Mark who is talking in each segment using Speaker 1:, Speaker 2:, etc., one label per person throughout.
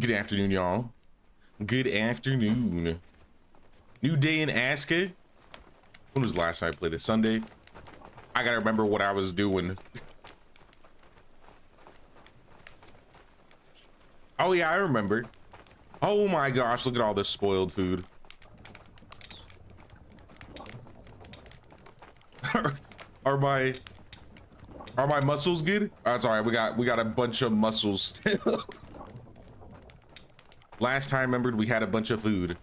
Speaker 1: Good afternoon, y'all. Good afternoon. New day in ASKA. When was the last time I played this? Sunday? I gotta remember what I was doing. Oh yeah, I remember. Oh my gosh, look at all this spoiled food. Are my muscles good? That's all right. We got a bunch of muscles still. Last time I remembered we had a bunch of food.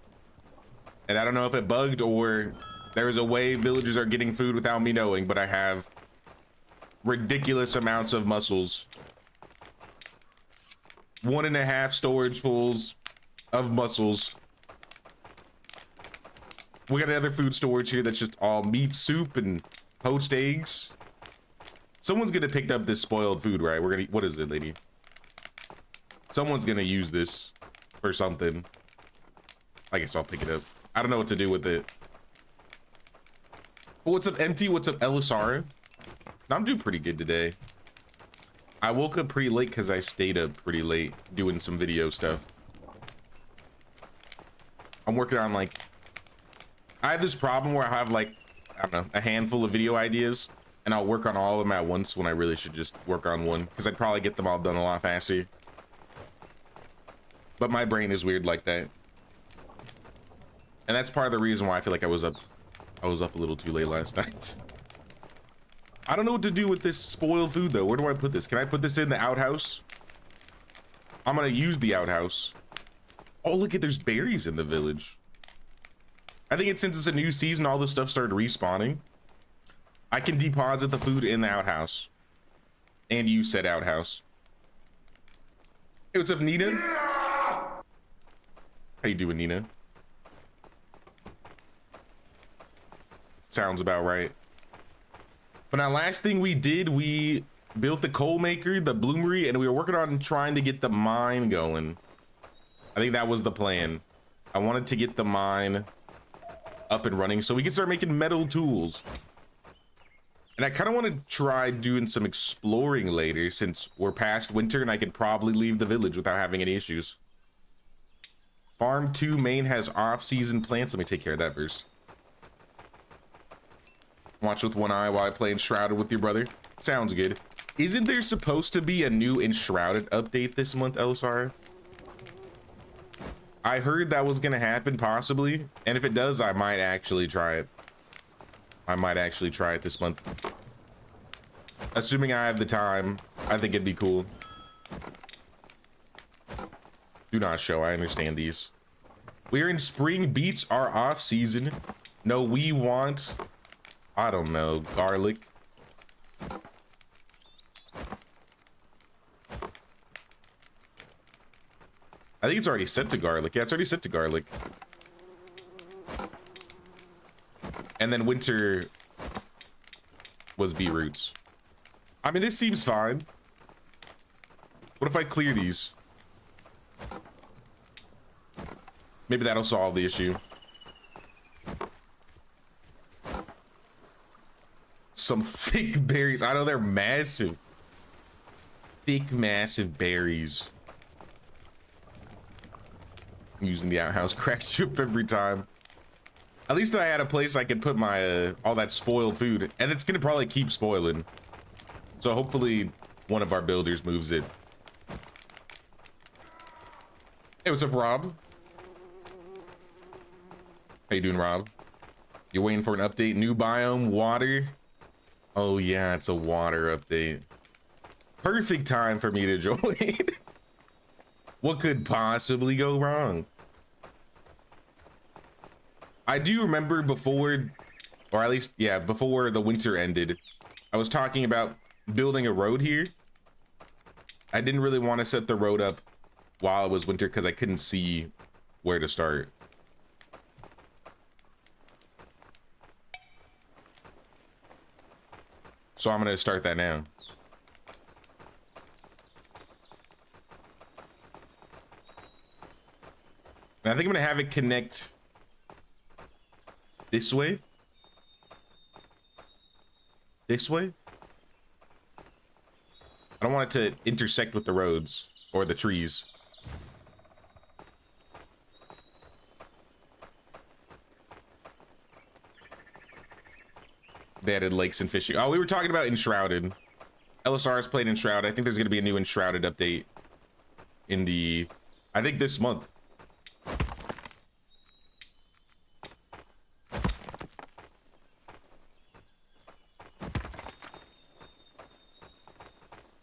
Speaker 1: And I don't know if it bugged or there's a way villagers are getting food without me knowing, but I have ridiculous amounts of muscles. 1.5 storage fulls of muscles. We got another food storage here that's just all meat soup and poached eggs. Someone's gonna pick up this spoiled food, right? We're gonna, what is it, lady? Someone's gonna use this for something. I guess I'll pick it up. I don't know what to do with it. What's up, Empty? What's up, Elisara? I'm doing pretty good today. I woke up pretty late because I stayed up pretty late doing some video stuff. I'm working on like, I have this problem where I have like, I don't know, a handful of video ideas and I'll work on all of them at once when I really should just work on one because I'd probably get them all done a lot faster. But my brain is weird like that. And that's part of the reason why I feel like I was up a little too late last night. I don't know what to do with this spoiled food though. Where do I put this? Can I put this in the outhouse? I'm gonna use the outhouse. Oh, look at, there's berries in the village. I think it's since it's a new season, all this stuff started respawning. I can deposit the food in the outhouse. And use said outhouse. Hey, what's up, Nina? How you doing, Nina? Sounds about right. But now, last thing we did, we built the coal maker, the bloomery, and we were working on trying to get the mine going. I think that was the plan. I wanted to get the mine up and running so we can start making metal tools. And I kind of want to try doing some exploring later since we're past winter and I could probably leave the village without having any issues. Farm 2 main has off-season plants. Let me take care of that first. Watch with one eye while I play Enshrouded with your brother. Sounds good. Isn't there supposed to be a new Enshrouded update this month, Elisara? I heard that was gonna happen, possibly. And if it does, I might actually try it. I might actually try it this month. Assuming I have the time, I think it'd be cool. Do not show, I understand these. We're in spring, beets are off season. No, we want, I don't know, garlic. I think it's already set to garlic. Yeah, it's already set to garlic. And then winter was beetroots. I mean, this seems fine. What if I clear these? Maybe that'll solve the issue. Some thick berries. I know they're massive. Thick, massive berries. I'm using the outhouse crack soup every time. At least I had a place I could put my all that spoiled food, and it's gonna probably keep spoiling. So hopefully one of our builders moves it. Hey, what's up, Rob? How you doing, Rob? You're waiting for an update? New biome, water? Oh yeah, it's a water update. Perfect time for me to join. What could possibly go wrong? I do remember before, or at least, yeah, before the winter ended, I was talking about building a road here. I didn't really want to set the road up while it was winter because I couldn't see where to start. So I'm going to start that now. And I think I'm going to have it connect this way. This way. I don't want it to intersect with the roads or the trees. They added lakes and fishing. Oh, we were talking about Enshrouded. LSR is played Enshrouded. I think there's going to be a new Enshrouded update in the, I think this month.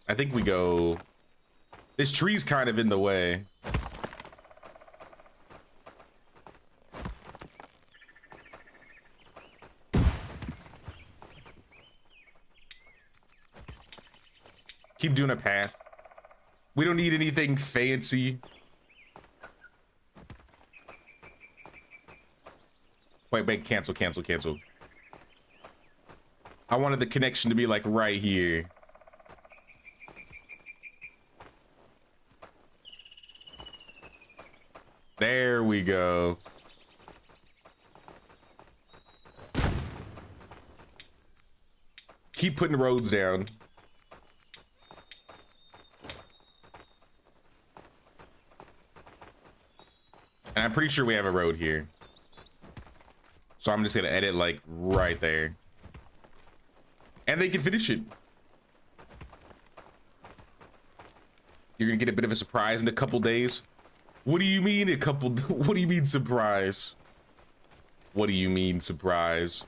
Speaker 1: I think we go, this tree's kind of in the way. Keep doing a path. We don't need anything fancy. Wait, cancel. I wanted the connection to be like right here. There we go. Keep putting roads down. And I'm pretty sure we have a road here. So I'm just gonna edit like right there. And they can finish it. You're gonna get a bit of a surprise in a couple days. What do you mean a couple? What do you mean surprise? What do you mean surprise?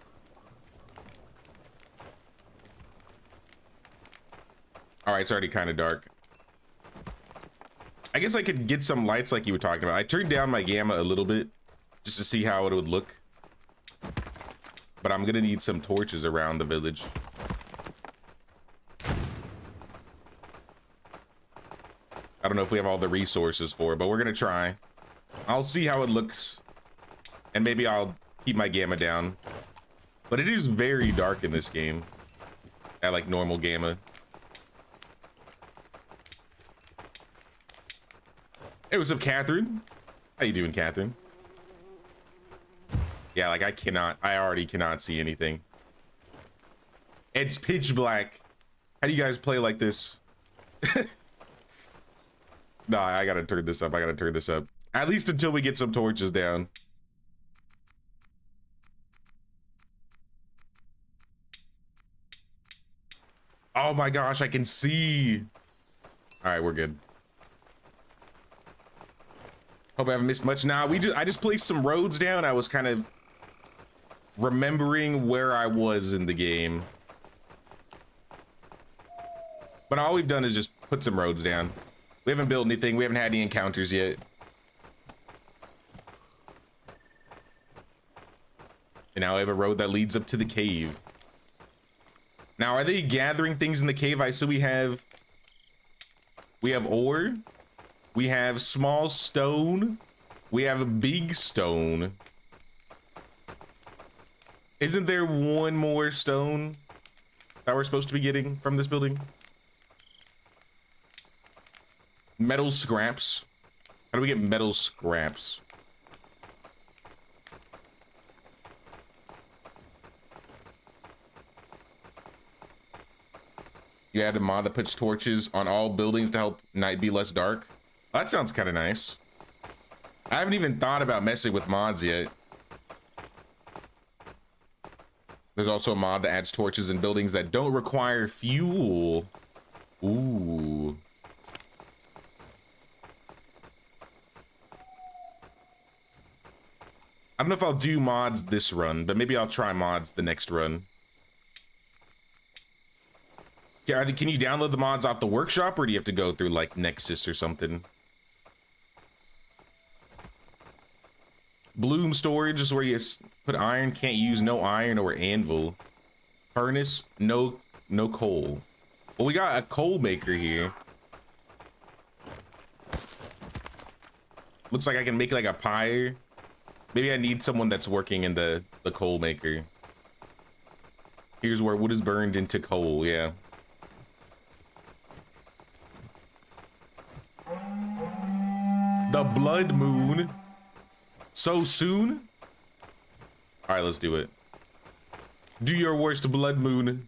Speaker 1: All right, it's already kind of dark. I guess I could get some lights like you were talking about. I turned down my gamma a little bit just to see how it would look. But I'm gonna need some torches around the village. I don't know if we have all the resources for it, but we're gonna try. I'll see how it looks. And maybe I'll keep my gamma down. But it is very dark in this game. At like normal gamma. Hey, what's up, Catherine? How you doing, Catherine? Yeah, like I already cannot see anything. It's pitch black. How do you guys play like this? Nah, I gotta turn this up. At least until we get some torches down. Oh my gosh, I can see. All right, we're good. Hope I haven't missed much. Nah, I just placed some roads down. I was kind of remembering where I was in the game. But all we've done is just put some roads down. We haven't built anything. We haven't had any encounters yet. And now I have a road that leads up to the cave. Now, are they gathering things in the cave? I see we have ore. We have small stone. We have a big stone. Isn't there one more stone that we're supposed to be getting from this building? Metal scraps. How do we get metal scraps? You add a mod that puts torches on all buildings to help night be less dark. That sounds kind of nice. I haven't even thought about messing with mods yet. There's also a mod that adds torches in buildings that don't require fuel. Ooh. I don't know if I'll do mods this run, but maybe I'll try mods the next run. Yeah, can you download the mods off the workshop, or do you have to go through like Nexus or something? Bloom storage is where you put iron. Can't use no iron or anvil. Furnace, no coal. Well, we got a coal maker here. Looks like I can make like a pyre. Maybe I need someone that's working in the coal maker. Here's where wood is burned into coal. Yeah. The blood moon. So soon? All right, let's do it. Do your worst, blood moon.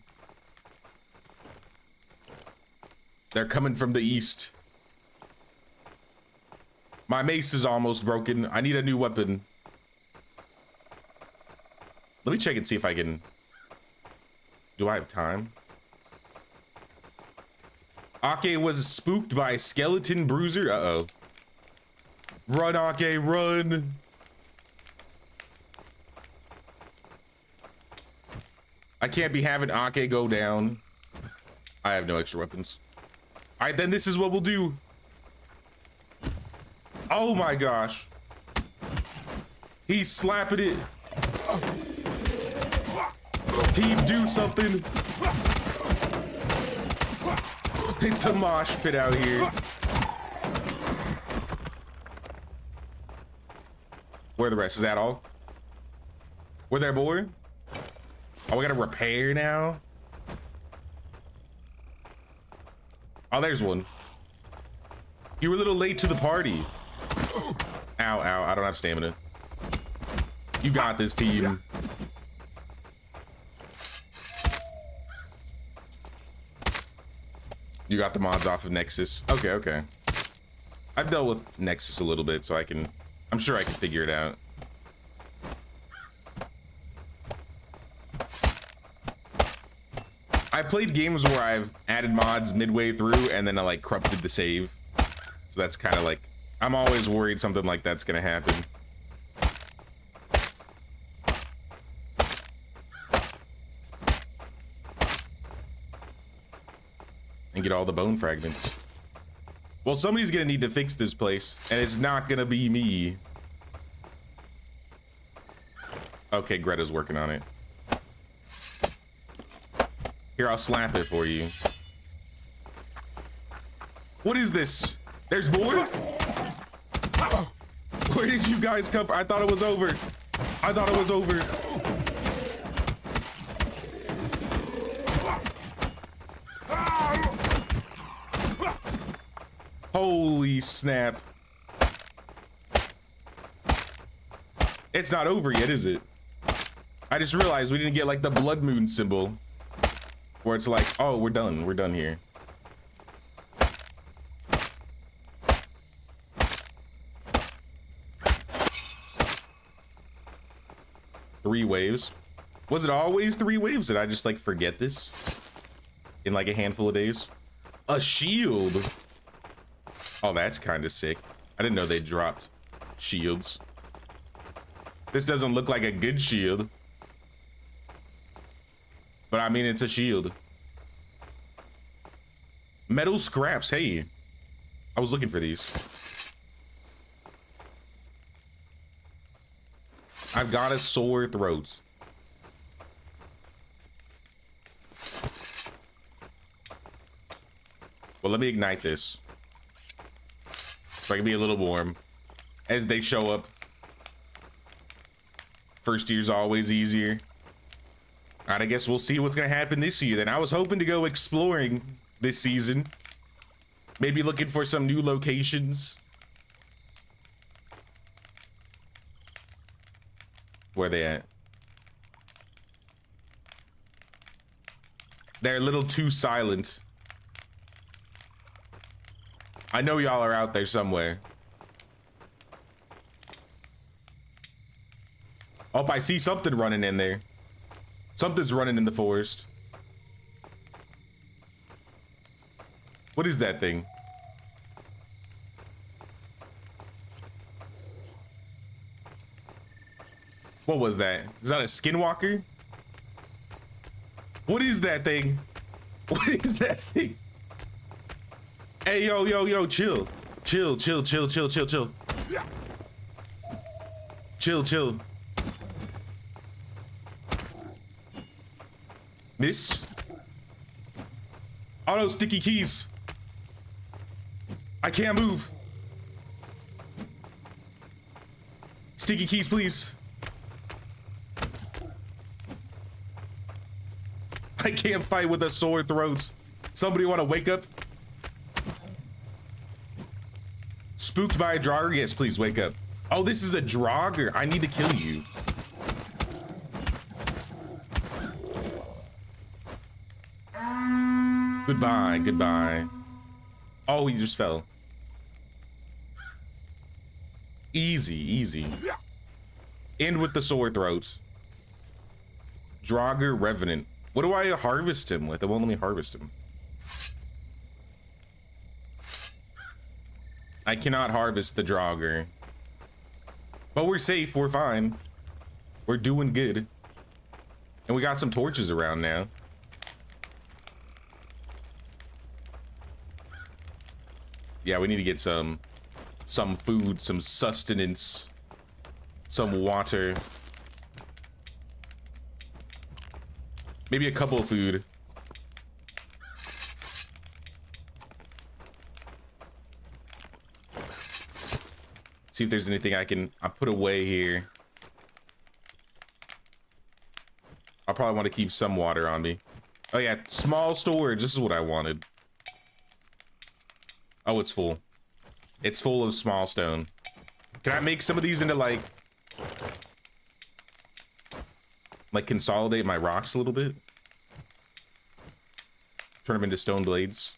Speaker 1: They're coming from the east. My mace is almost broken. I need a new weapon. Let me check and see if I can Do I have time? Ake was spooked by a skeleton bruiser. Uh-oh. Run, Ake, run. I can't be having Ake go down. I have no extra weapons. All right, then this is what we'll do. Oh my gosh. He's slapping it. Team, do something. It's a mosh pit out here. Where are the rest? Is that all? Where there, boy? Oh, we gotta repair now? Oh, there's one. You were a little late to the party. Ow, ow, I don't have stamina. You got this, team. You got the mods off of Nexus. Okay, okay. I've dealt with Nexus a little bit, so I'm sure I can figure it out. I played games where I've added mods midway through and then I like corrupted the save. So that's kind of like, I'm always worried something like that's gonna happen. And get all the bone fragments. Well, somebody's gonna need to fix this place, and it's not gonna be me. Okay, Greta's working on it. Here, I'll slap it for you. What is this? There's more? Where did you guys come from? I thought it was over. I thought it was over. Holy snap. It's not over yet, is it? I just realized we didn't get like the blood moon symbol where it's like, oh, we're done here. Three waves. Was it always 3 waves? Did I just like forget this in like a handful of days? A shield. Oh, that's kind of sick. I didn't know they dropped shields. This doesn't look like a good shield. But I mean, it's a shield. Metal scraps. Hey, I was looking for these. I've got a sore throat. Well, let me ignite this. So I can be a little warm as they show up. First year's always easier. All right, I guess we'll see what's gonna happen this year then. I was hoping to go exploring this season. Maybe looking for some new locations. Where are they at? They're a little too silent. I know y'all are out there somewhere. Oh, I see something running in there. Something's running in the forest. What is that thing? What was that? Is that a skinwalker? What is that thing? What is that thing? Hey, yo, yo, yo, chill. Chill, chill, chill, chill, chill, chill. Chill, chill. Miss? Oh no, sticky keys. I can't move. Sticky keys, please. I can't fight with a sore throat. Somebody want to wake up? Spooked by a Draugr? Yes, please wake up. Oh, this is a Draugr. I need to kill you. Goodbye, goodbye. Oh, he just fell. Easy, easy. End with the sore throat. Draugr Revenant. What do I harvest him with? It won't let me harvest him. I cannot harvest the Draugr. But we're safe, we're fine. We're doing good. And we got some torches around now. Yeah, we need to get some food, some sustenance, some water. Maybe a couple of food. See if there's anything I put away here. I'll probably want to keep some water on me. Oh yeah, small storage. This is what I wanted. Oh, it's full. It's full of small stone. Can I make some of these into like consolidate my rocks a little bit? Turn them into stone blades.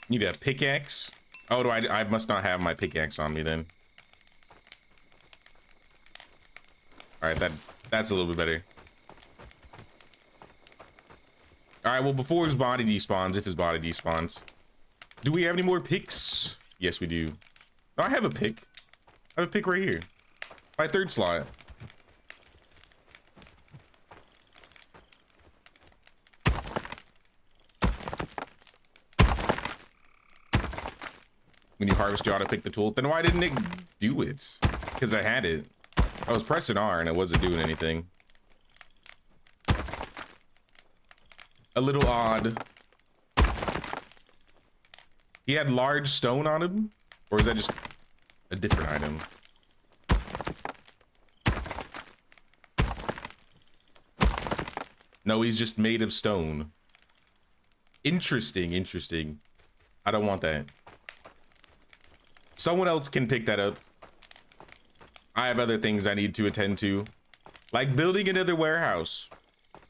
Speaker 1: Need a pickaxe. Oh, I must not have my pickaxe on me then. All right, that's a little bit better. All right, well, before his body despawns, if his body despawns, do we have any more picks? Yes, we do. Oh, I have a pick. I have a pick right here. My third slot. When you harvest, you ought to pick the tool. Then why didn't it do it? Because I had it. I was pressing R and it wasn't doing anything. A little odd. He had large stone on him? Or is that just a different item? No, he's just made of stone. Interesting, interesting. I don't want that. Someone else can pick that up. I have other things I need to attend to. Like building another warehouse.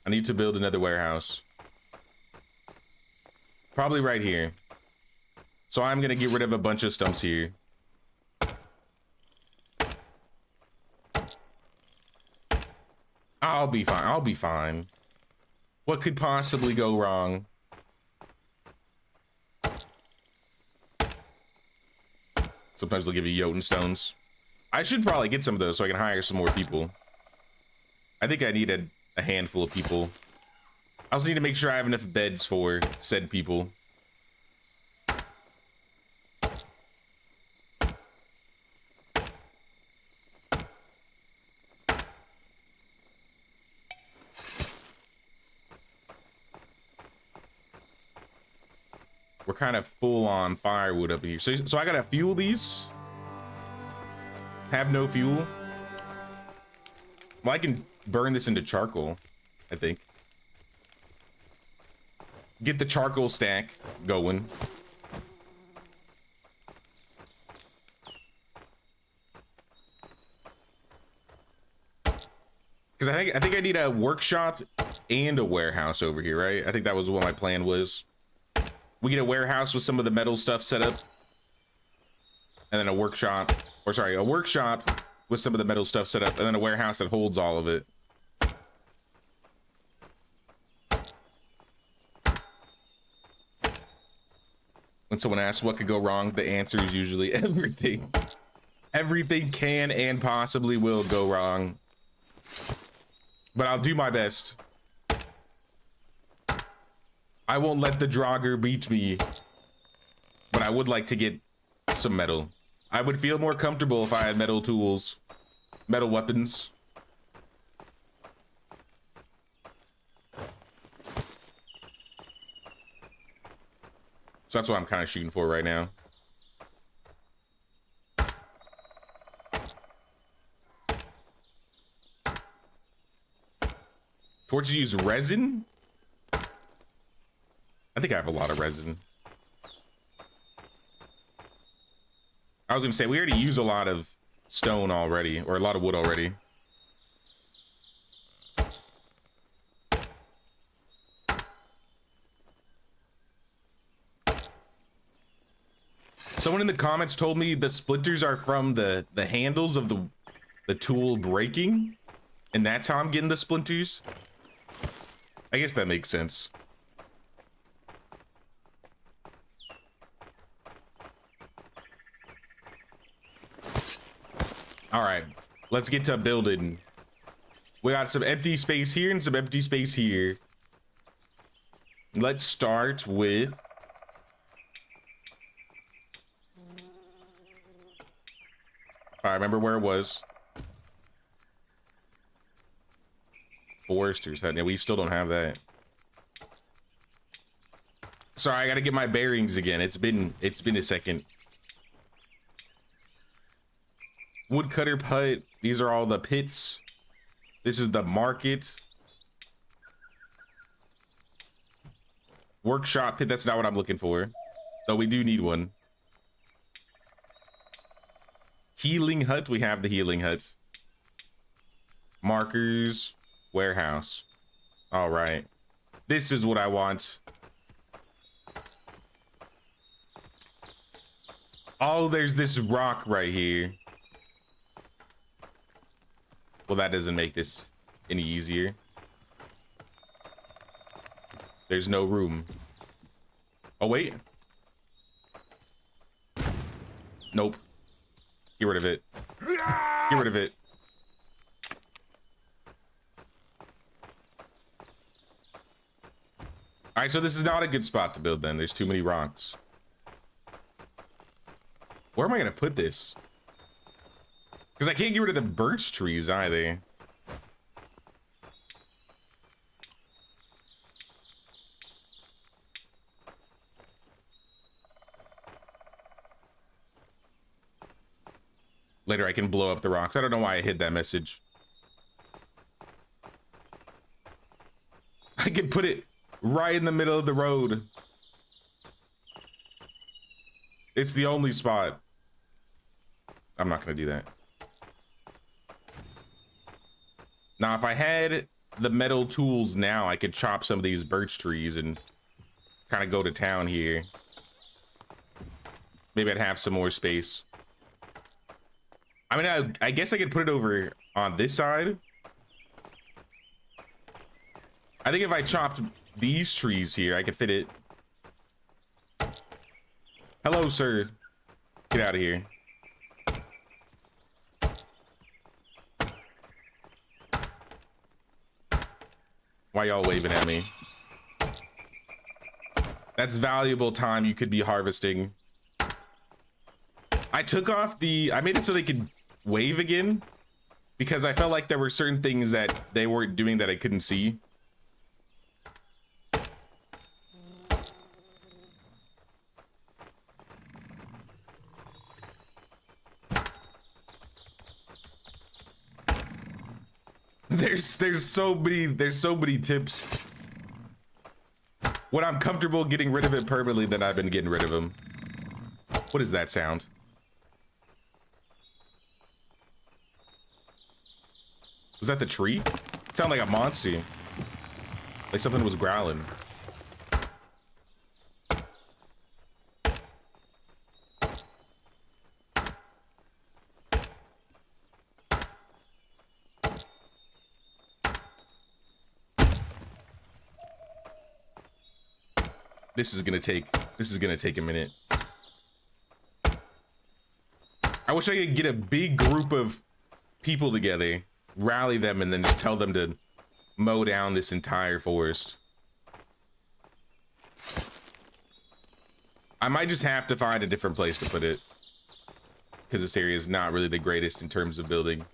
Speaker 1: I need to build another warehouse. Probably right here. So I'm gonna get rid of a bunch of stumps here. I'll be fine. I'll be fine. What could possibly go wrong? Sometimes they'll give you Jotun stones. I should probably get some of those so I can hire some more people. I think I need a handful of people. I also need to make sure I have enough beds for said people. We're kind of full on firewood up here. So I gotta fuel these. Have no fuel. Well, I can burn this into charcoal, I think. Get the charcoal stack going. Because I think I need a workshop and a warehouse over here, right? I think that was what my plan was. We get a warehouse with some of the metal stuff set up. And then a workshop, or sorry, a workshop with some of the metal stuff set up, and then a warehouse that holds all of it. When someone asks what could go wrong, the answer is usually everything. Everything can and possibly will go wrong. But I'll do my best. I won't let the Draugr beat me. But I would like to get some metal. I would feel more comfortable if I had metal tools. Metal weapons. So that's what I'm kind of shooting for right now. Torches use resin? I think I have a lot of resin. I was gonna say, we already use a lot of stone already, or a lot of wood already. Someone in the comments told me the splinters are from the handles of the tool breaking, and that's how I'm getting the splinters. I guess that makes sense. All right, let's get to building. We got some empty space here and some empty space here. Let's start with... I remember where it was. Forester's hut. Yeah, we still don't have that. Sorry, I gotta get my bearings again. It's been a second. Woodcutter hut. These are all the pits. This is the market. Workshop pit. That's not what I'm looking for. Though we do need one. Healing hut. We have the healing hut. Markers. Warehouse. All right. This is what I want. Oh, there's this rock right here. Well, that doesn't make this any easier. There's no room. Oh, wait. Nope. Get rid of it. Get rid of it. All right, so this is not a good spot to build then. There's too many rocks. Where am I gonna put this? Because I can't get rid of the birch trees either. Later I can blow up the rocks. I don't know why I hid that message. I can put it right in the middle of the road. It's the only spot. I'm not gonna do that. Now, if I had the metal tools now, I could chop some of these birch trees and kind of go to town here. Maybe I'd have some more space. I mean, I guess I could put it over on this side. I think if I chopped these trees here, I could fit it. Hello, sir. Get out of here. Why y'all waving at me? That's valuable time you could be harvesting. I took off I made it so they could wave again because I felt like there were certain things that they weren't doing that I couldn't see. There's so many tips. When I'm comfortable getting rid of it permanently, then I've been getting rid of them. What is that sound? Was that the tree? It sounded like a monster. Like something was growling. This is gonna take a minute. I wish I could get a big group of people together, rally them, and then just tell them to mow down this entire forest. I might just have to find a different place to put it, because this area is not really the greatest in terms of building.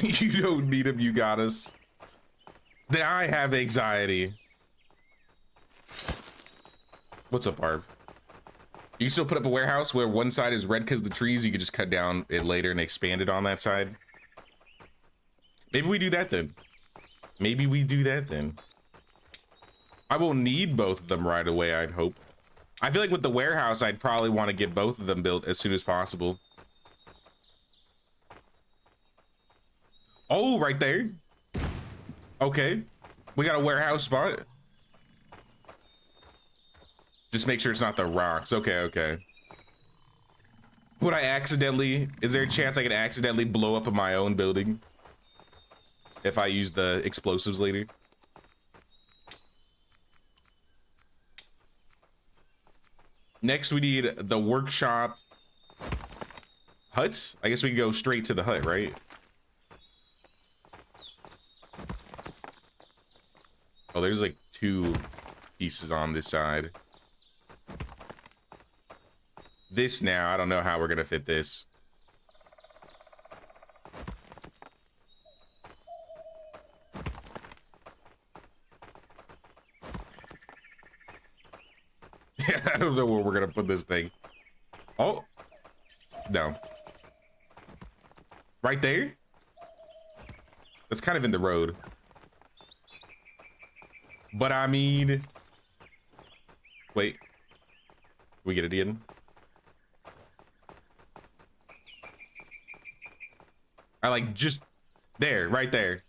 Speaker 1: You don't need him, you got us. Then I have anxiety. What's up, Arv? You can still put up a warehouse where one side is red because of the trees. You could just cut down it later and expand it on that side. Maybe we do that then. Maybe we do that then. I won't need both of them right away, I'd hope. I feel like with the warehouse, I'd probably want to get both of them built as soon as possible. Oh, right there. Okay. We got a warehouse spot. Just make sure it's not the rocks. Okay, okay. Would I accidentally, is there a chance I could accidentally blow up my own building if I use the explosives later? Next, we need the workshop hut. I guess we can go straight to the hut, right? Oh, there's like 2 pieces on this side. This now, I don't know how we're gonna fit this. I don't know where we're gonna put this thing. Oh, no. Right there? That's kind of in the road. But I mean, wait, we get it in? I like just there, right there.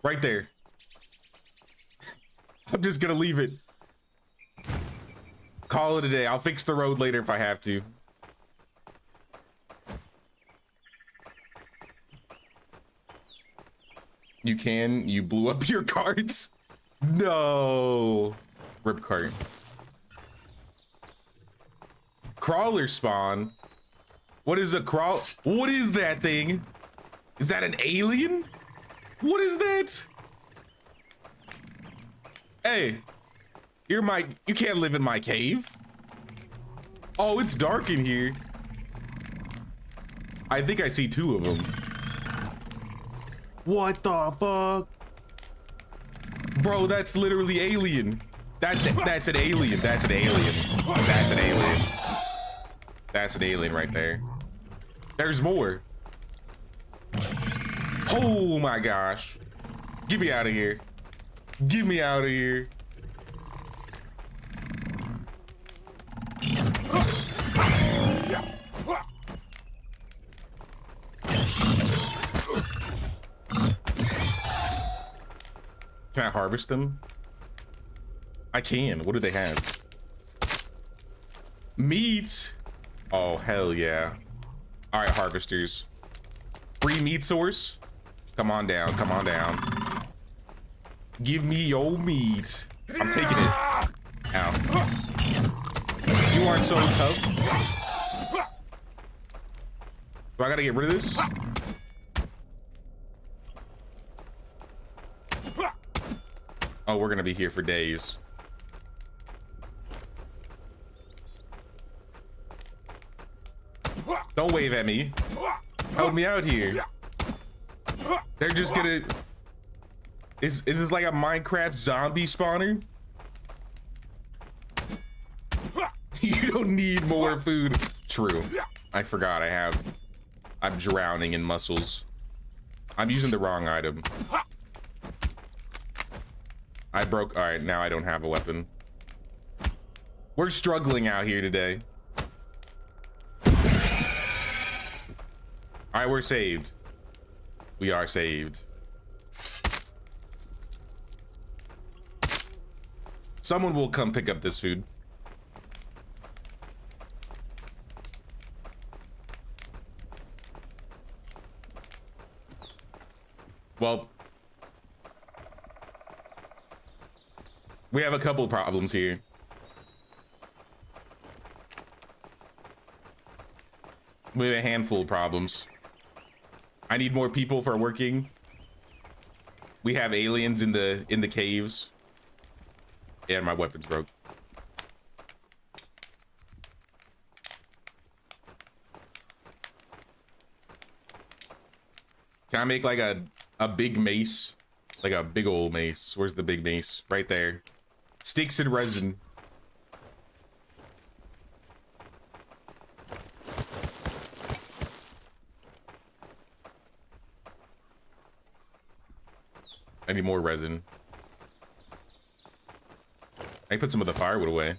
Speaker 1: Right there. I'm just gonna leave it. Call it a day. I'll fix the road later if I have to. You blew up your carts? No. Rip cart. Crawler spawn? What is a crawl? What is that thing? Is that an alien? What is that? Hey, you can't live in my cave. Oh, it's dark in here. I think I see 2 of them. What the fuck? Bro, that's literally alien. That's an alien. That's an alien. That's an alien. That's an alien right there. There's more. Oh my gosh. Get me out of here. Get me out of here. Can I harvest them? I can. What do they have? Meat. Oh, hell yeah. All right, harvesters. Free meat source. Come on down. Come on down. Give me your meat. I'm taking it. Ow. You aren't so tough. Do I gotta get rid of this? Oh, we're gonna be here for days. Don't wave at me. Help me out here. They're just gonna... Is this like a Minecraft zombie spawner? You don't need more food. True. I forgot I'm drowning in mussels. I'm using the wrong item. I broke. All right, now I don't have a weapon. We're struggling out here today. All right, we're saved. We are saved. Someone will come pick up this food. Well, we have a couple problems here. We have a handful of problems. I need more people for working. We have aliens in the caves. And my weapon's broke. Can I make like a big mace? Like a big old mace. Where's the big mace? Right there. Sticks and resin. I need more resin. I can put some of the firewood away.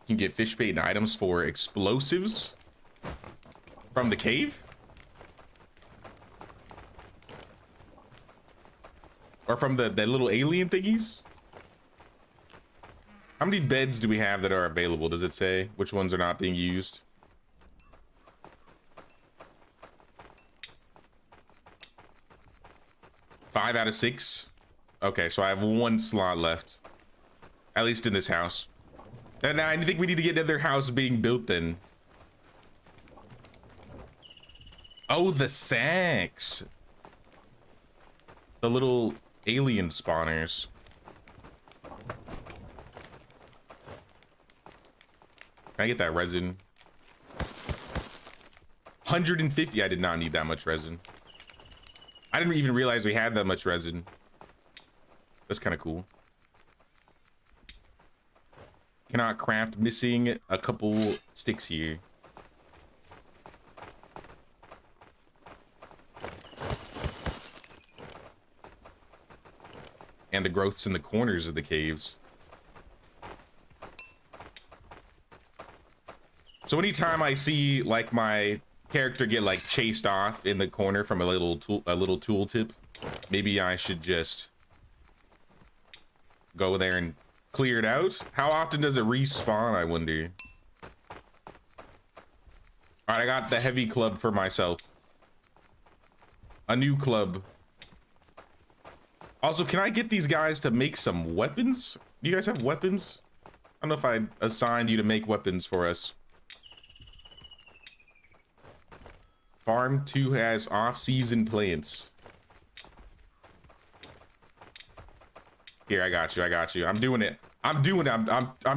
Speaker 1: You can get fish bait and items for explosives from the cave. Or from the little alien thingies? How many beds do we have that are available? Does it say which ones are not being used? Five out of 6. Okay, so I have 1 slot left. At least in this house. And I think we need to get another house being built then. Oh, the sacks. The little alien spawners. Can I get that resin? 150. I did not need that much resin. I didn't even realize we had that much resin. That's kind of cool. Cannot craft, missing a couple sticks here. And the growths in the corners of the caves. So anytime I see like my character get like chased off in the corner from a little tooltip, maybe I should just go there and clear it out. How often does it respawn, I wonder? All right, I got the heavy club for myself. A new club. Also, can I get these guys to make some weapons? Do you guys have weapons? I don't know if I assigned you to make weapons for us. Farm 2 has off-season plants. Here, I got you. I'm doing it. I'm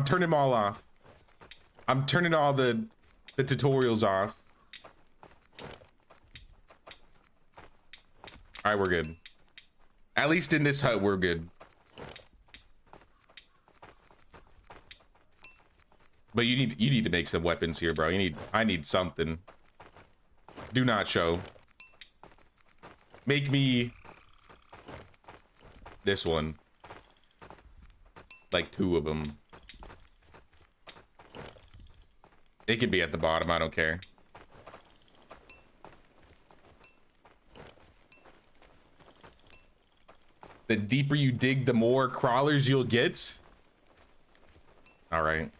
Speaker 1: turning them all off. I'm turning all the tutorials off. All right, we're good. At least in this hut, we're good. But you need to make some weapons here, bro. I need something. Do not show. Make me this one. Like 2 of them. They could be at the bottom, I don't care. The deeper you dig, the more crawlers you'll get. All right.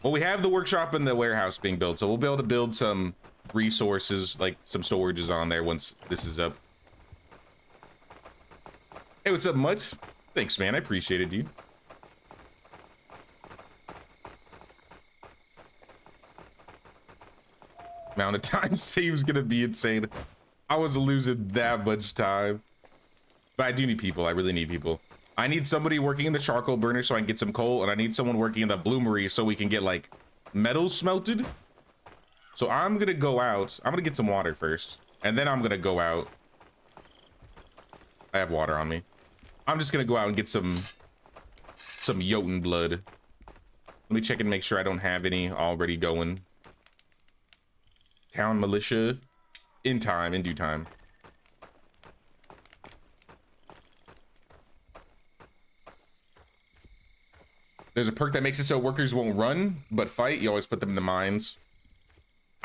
Speaker 1: Well, we have the workshop and the warehouse being built, so we'll be able to build some resources, like some storages on there once this is up. Hey, what's up, Mutts? Thanks, man. I appreciate it, dude. Amount of time save's gonna be insane. I was losing that much time. But I do need people. I really need people. I need somebody working in the charcoal burner so I can get some coal, and I need someone working in the bloomery so we can get like metal smelted. So I'm gonna go out. I'm gonna get some water first, and then I'm gonna go out. I have water on me. I'm just gonna go out and get some Jotun blood. Let me check and make sure I don't have any already going. Town militia. In due time. There's a perk that makes it so workers won't run, but fight. You always put them in the mines.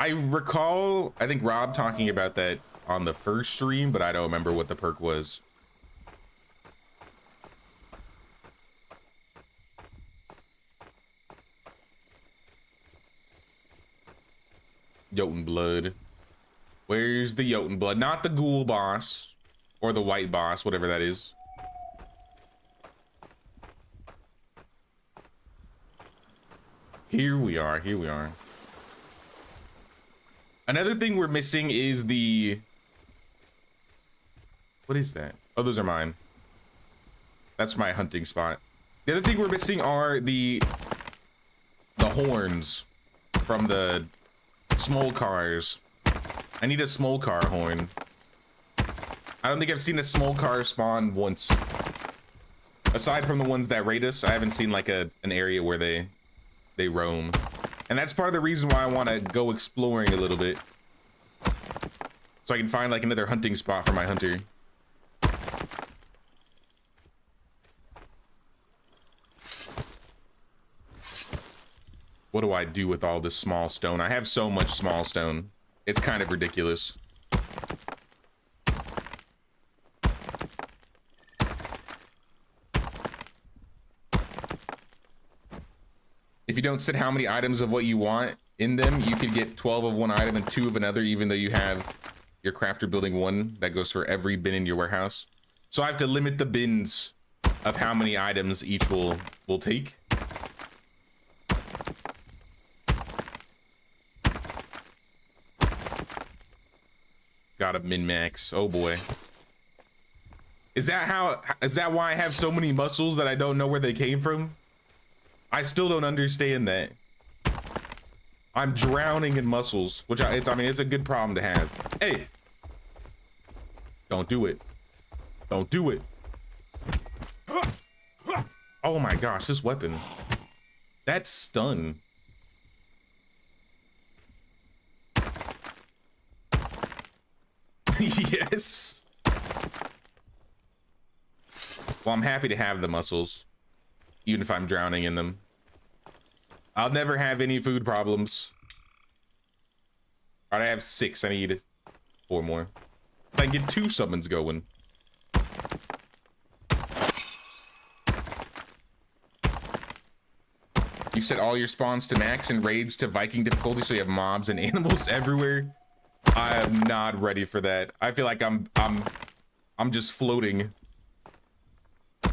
Speaker 1: I recall, I think Rob talking about that on the first stream, but I don't remember what the perk was. Jotun blood. Where's the Jotun blood? Not the ghoul boss or the white boss, whatever that is. Here we are. Here we are. Another thing we're missing is the... What is that? Oh, those are mine. That's my hunting spot. The other thing we're missing are the horns from the small cars. I need a small car horn. I don't think I've seen a small car spawn once. Aside from the ones that raid us, I haven't seen like an area where they roam. And that's part of the reason why I want to go exploring a little bit. So I can find like another hunting spot for my hunter. What do I do with all this small stone? I have so much small stone. It's kind of ridiculous. If you don't set how many items of what you want in them, you could get 12 of one item and 2 of another, even though you have your crafter building 1 that goes for every bin in your warehouse. So I have to limit the bins of how many items each will take. Got a min-max. Oh boy. Is that why I have so many muscles that I don't know where they came from? I still don't understand that. I'm drowning in muscles, which I mean, it's a good problem to have. Hey, don't do it. Don't do it. Oh my gosh, this weapon. That's stun. Yes. Well, I'm happy to have the muscles, even if I'm drowning in them. I'll never have any food problems. All right, I have 6. I need 4 more. I can get 2 summons going. You set all your spawns to max and raids to Viking difficulty, so you have mobs and animals everywhere. I am not ready for that. I feel like I'm just floating. I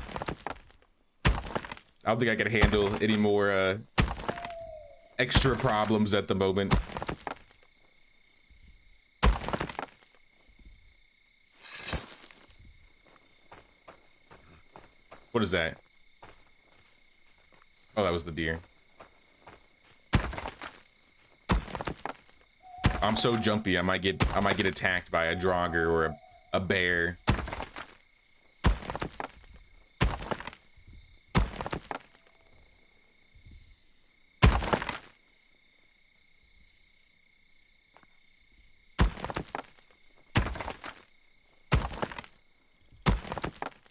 Speaker 1: don't think I can handle any more extra problems at the moment. What is that? Oh, that was the deer. I'm so jumpy. I might get attacked by a drogger or a bear.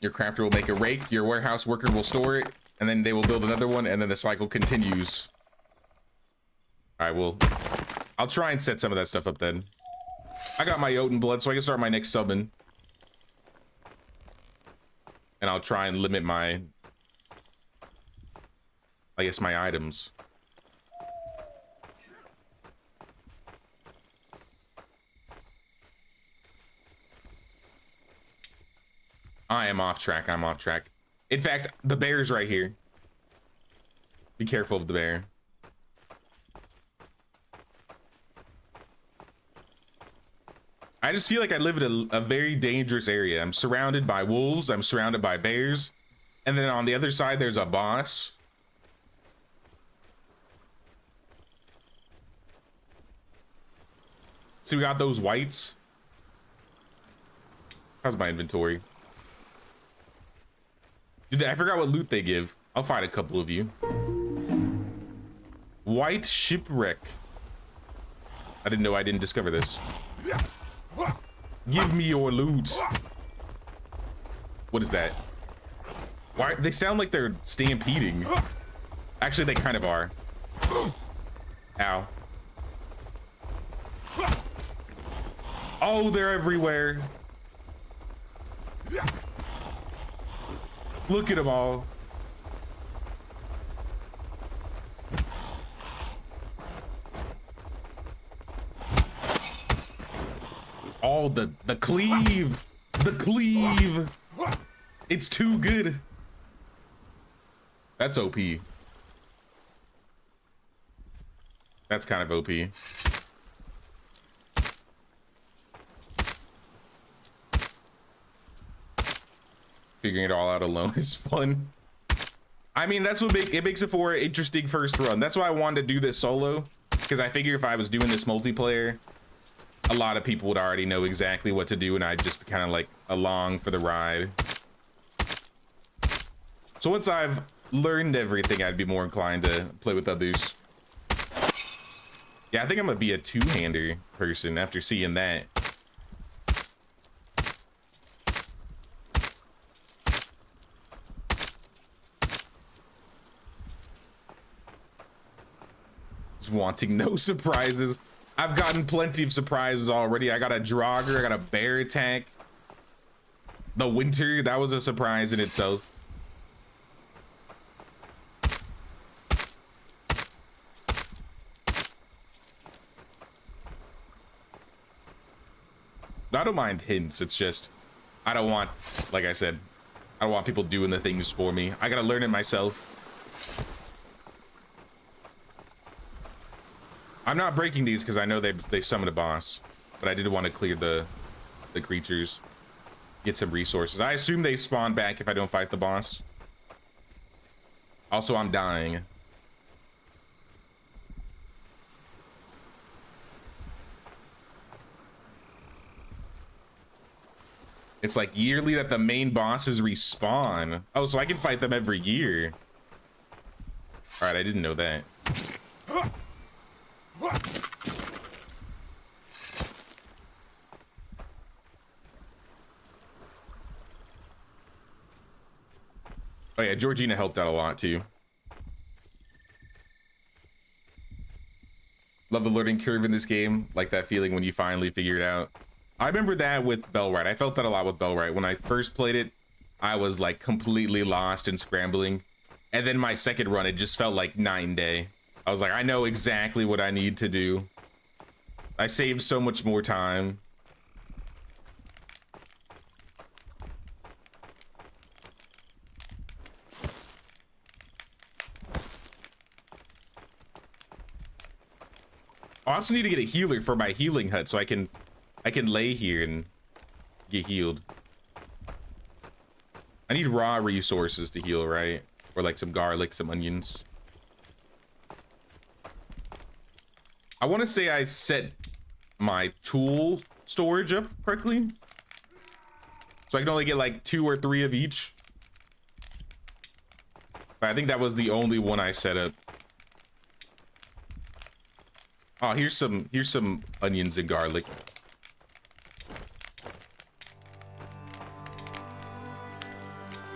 Speaker 1: Your crafter will make a rake, your warehouse worker will store it, and then they will build another one, and then the cycle continues. All right, well, I'll try and set some of that stuff up then. I got my Jotun blood, so I can start my next summon. And I'll try and limit my, I guess, my items. I am off track. I'm off track. In fact, the bear's right here. Be careful of the bear. I just feel like I live in a very dangerous area. I'm surrounded by wolves. I'm surrounded by bears. And then on the other side, there's a boss. So we got those whites. How's my inventory? Dude, I forgot what loot they give. I'll find a couple of you. White shipwreck. I didn't know I didn't discover this. Give me your loot. What is that? Why? They sound like they're stampeding. Actually, they kind of are. Ow. Oh, they're everywhere. Look at them all. Oh, the cleave. The cleave. It's too good. That's OP. That's kind of OP. Figuring it all out alone is fun. I mean, that's what it makes it for an interesting first run. That's why I wanted to do this solo, because I figure if I was doing this multiplayer, a lot of people would already know exactly what to do, and I'd just be kind of like along for the ride. So once I've learned everything, I'd be more inclined to play with others. Yeah, I think I'm gonna be a two-hander person after seeing that. Just wanting no surprises. I've gotten plenty of surprises already. I got a Draugr, I got a bear attack. The winter, that was a surprise in itself. I don't mind hints. It's just, I don't want, like I said, I don't want people doing the things for me. I gotta learn it myself. I'm not breaking these because I know they summon a boss, but I did want to clear the creatures, get some resources. I assume they spawn back if I don't fight the boss. Also, I'm dying. It's like yearly that the main bosses respawn. Oh, so I can fight them every year. All right, I didn't know that. Oh yeah, Georgina helped out a lot too. Love the learning curve in this game. Like that feeling when you finally figure it out. I remember that with Bellwright. I felt that a lot with Bellwright. When I first played it, I was like completely lost and scrambling. And then my second run, it just felt like night and day. I was like, I know exactly what I need to do. I saved so much more time. I also need to get a healer for my healing hut so I can lay here and get healed. I need raw resources to heal, right? Or like some garlic, some onions. I want to say I set my tool storage up correctly. So I can only get like 2 or 3 of each. But I think that was the only one I set up. Oh, here's some onions and garlic.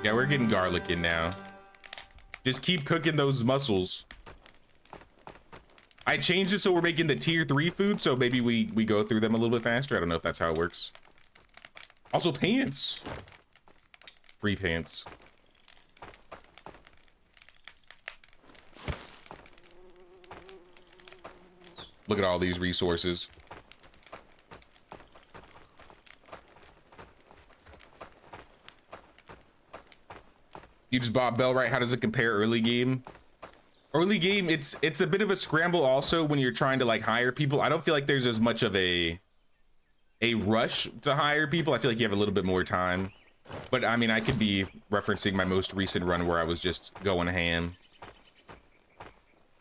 Speaker 1: Yeah, we're getting garlic in now. Just keep cooking those mussels. I changed it so we're making the tier 3 food, so maybe we go through them a little bit faster. I don't know if that's how it works. Also, pants. Free pants. Look at all these resources. You just bought Bellwright. How does it compare early game? Early game, it's a bit of a scramble also when you're trying to like hire people. I don't feel like there's as much of a rush to hire people. I feel like you have a little bit more time. But I mean, I could be referencing my most recent run where I was just going ham.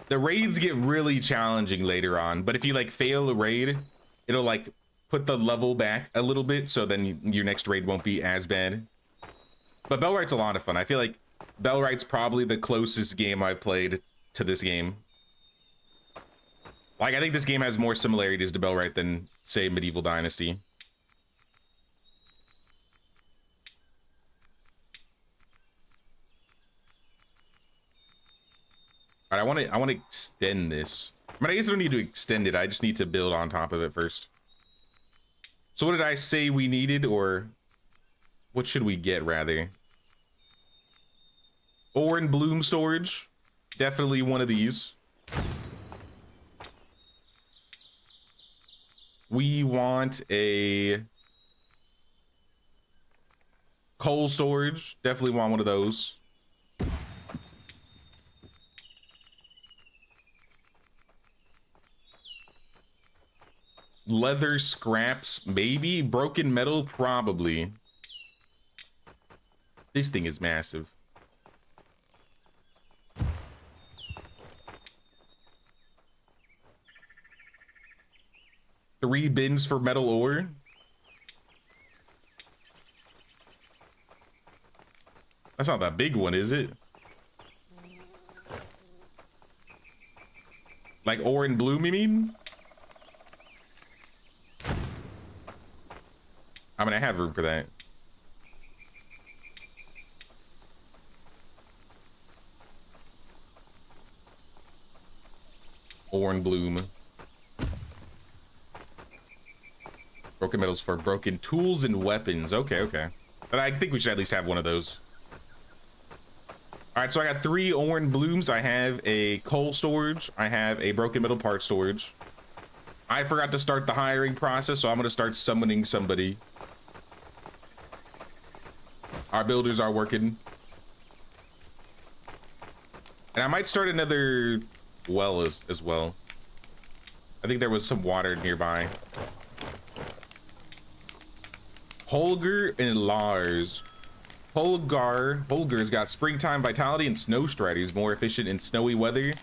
Speaker 1: The raids get really challenging later on, but if you like fail a raid, it'll like put the level back a little bit, so then your next raid won't be as bad. But Bellwright's a lot of fun. I feel like Bellwright's probably the closest game I've played to this game. Like, I think this game has more similarities to Bellwright than, say, Medieval Dynasty. All right, I want to extend this. I mean, I guess I don't need to extend it. I just need to build on top of it first. So what did I say we needed, or what should we get rather? Ore and bloom storage. Definitely one of these. We want a coal storage. Definitely want one of those. Leather scraps, maybe. Broken metal, probably. This thing is massive. Three bins for metal ore. That's not that big one, is it? Like ore and bloom, you mean? I mean, I have room for that. Ore and bloom. Broken metals for broken tools and weapons. Okay, okay. But I think we should at least have one of those. All right, so I got 3 ore and blooms. I have a coal storage. I have a broken metal part storage. I forgot to start the hiring process, so I'm gonna start summoning somebody. Our builders are working. And I might start another well as well. I think there was some water nearby. Holger and Lars. Holger's got springtime vitality and snow stride. He's more efficient in snowy weather.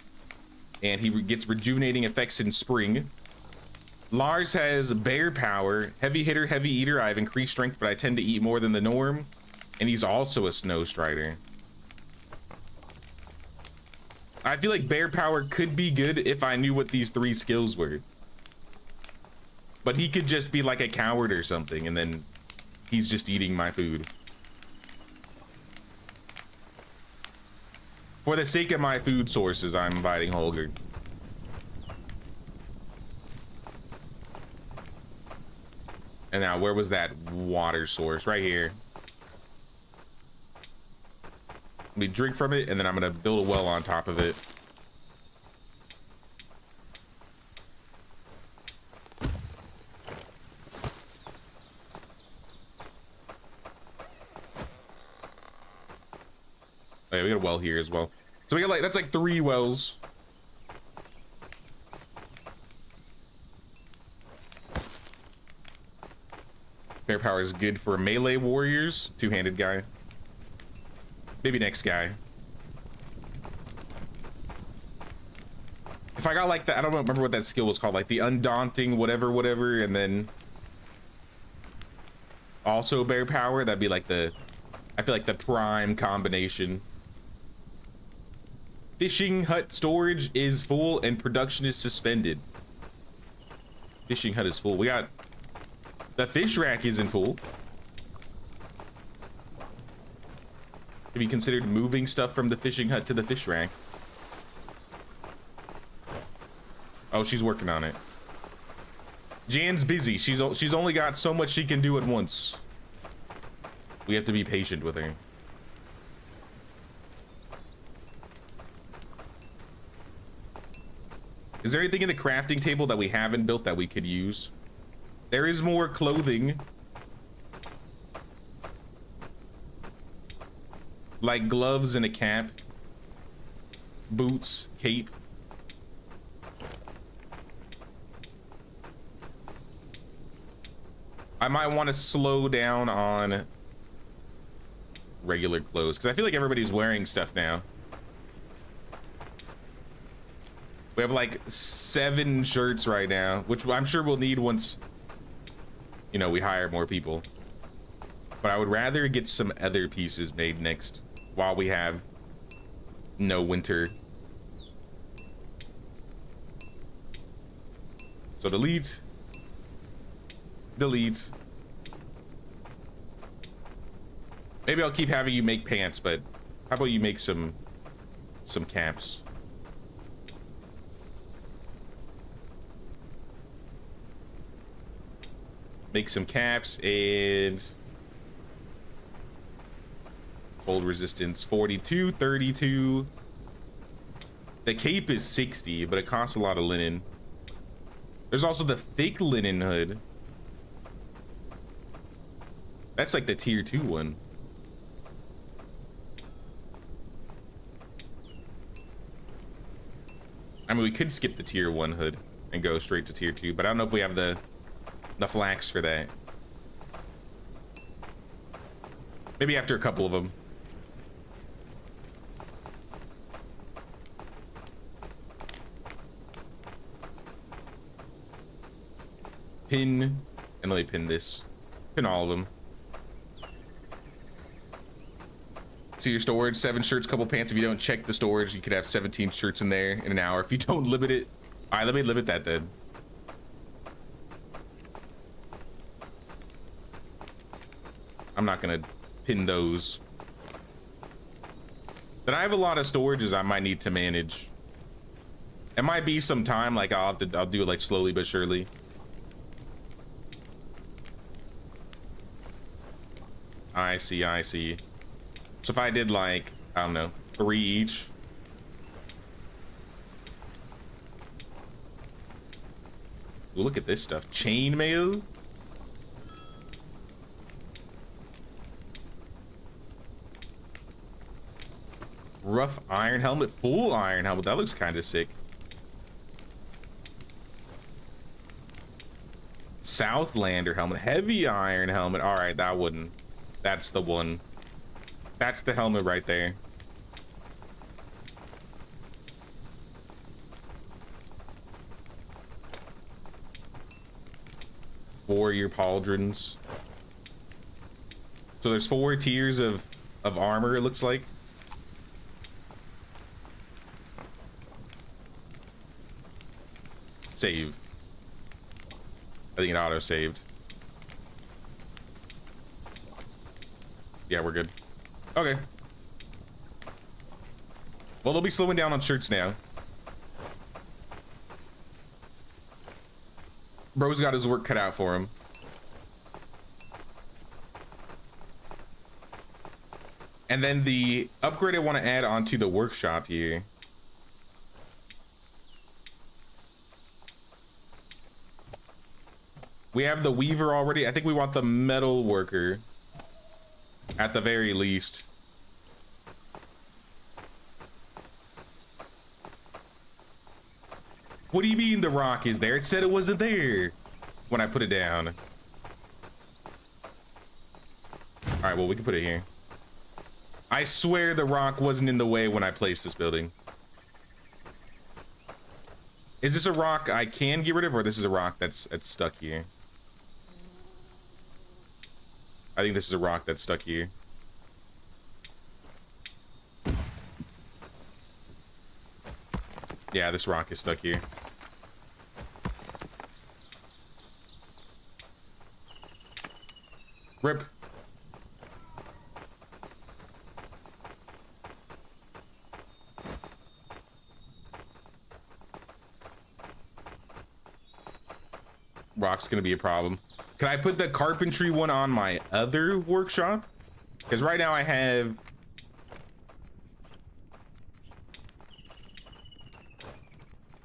Speaker 1: And he gets rejuvenating effects in spring. Lars has bear power, heavy hitter, heavy eater. I have increased strength, but I tend to eat more than the norm. And he's also a snow strider. I feel like bear power could be good if I knew what these 3 skills were. But he could just be like a coward or something, and then he's just eating my food. For the sake of my food sources, I'm inviting Holger. And now, where was that water source? Right here. We drink from it, and then I'm gonna build a well on top of it. Oh, yeah, we got a well here as well. So we got like, that's like 3 wells. Bear power is good for melee warriors. 2-handed guy. Maybe next guy. If I got like the, I don't remember what that skill was called, like the undaunting whatever, and then also bear power, that'd be like the, I feel like the prime combination. Fishing hut storage is full and production is suspended. Fishing hut is full. We got, the fish rack isn't full. Have you considered moving stuff from the fishing hut to the fish rack? Oh, she's working on it. Jan's busy. She's only got so much she can do at once. We have to be patient with her. Is there anything in the crafting table that we haven't built that we could use? There is more clothing. Like gloves and a cap. Boots, cape. I might want to slow down on regular clothes because I feel like everybody's wearing stuff now. We have like 7 shirts right now, which I'm sure we'll need once, you know, we hire more people. But I would rather get some other pieces made next while we have no winter. So delete. Delete. Maybe I'll keep having you make pants, but how about you make some caps? Make some caps and cold resistance 42, 32. The cape is 60, but it costs a lot of linen. There's also the thick linen hood. That's like the tier 2 one. I mean, we could skip the tier 1 hood and go straight to tier 2, but I don't know if we have the flax for that. Maybe after a couple of them. Pin, and let me pin this. Pin all of them. See your storage, 7 shirts, couple pants. If you don't check the storage, you could have 17 shirts in there in an hour. If you don't limit it. All right, let me limit that then. I'm not gonna pin those. Then I have a lot of storages I might need to manage. It might be some time, like I'll do it like slowly but surely. I see, I see. So if I did like, I don't know, 3 each. Ooh, look at this stuff. Chainmail. Rough iron helmet. Full iron helmet. That looks kind of sick. Southlander helmet. Heavy iron helmet. All right, that wouldn't. That's the one. That's the helmet right there. Warrior pauldrons. So there's 4 tiers of armor, it looks like. Save. I think it auto saved. Yeah, we're good. Okay. Well, they'll be slowing down on shirts now. Bro's got his work cut out for him. And then the upgrade I want to add onto the workshop here. We have the weaver already. I think we want the metal worker at the very least. What do you mean the rock is there? It said it wasn't there when I put it down. All right, well, we can put it here. I swear the rock wasn't in the way when I placed this building. Is this a rock I can get rid of, or this is a rock that's stuck here? I think this is a rock that's stuck here. Yeah, this rock is stuck here. Rip. Rock's gonna be a problem. Can I put the carpentry one on my other workshop? Because right now I have...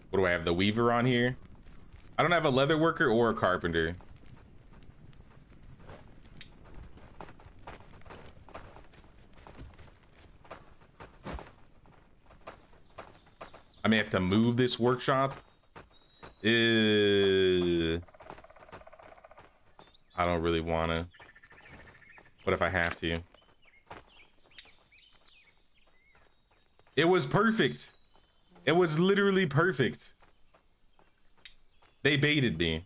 Speaker 1: What do I have? The weaver on here? I don't have a leather worker or a carpenter. I may have to move this workshop. I don't really want to. What if I have to? It was perfect. It was literally perfect. They baited me.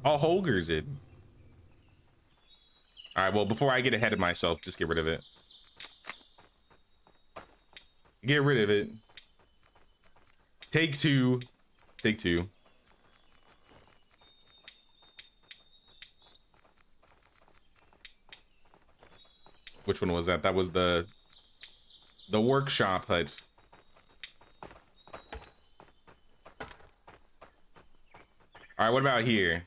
Speaker 1: Oh, Holger's it. All right, well, before I get ahead of myself, just get rid of it. Get rid of it. Take two. Take two. Which one was that? That was the workshop hut. All right, what about here?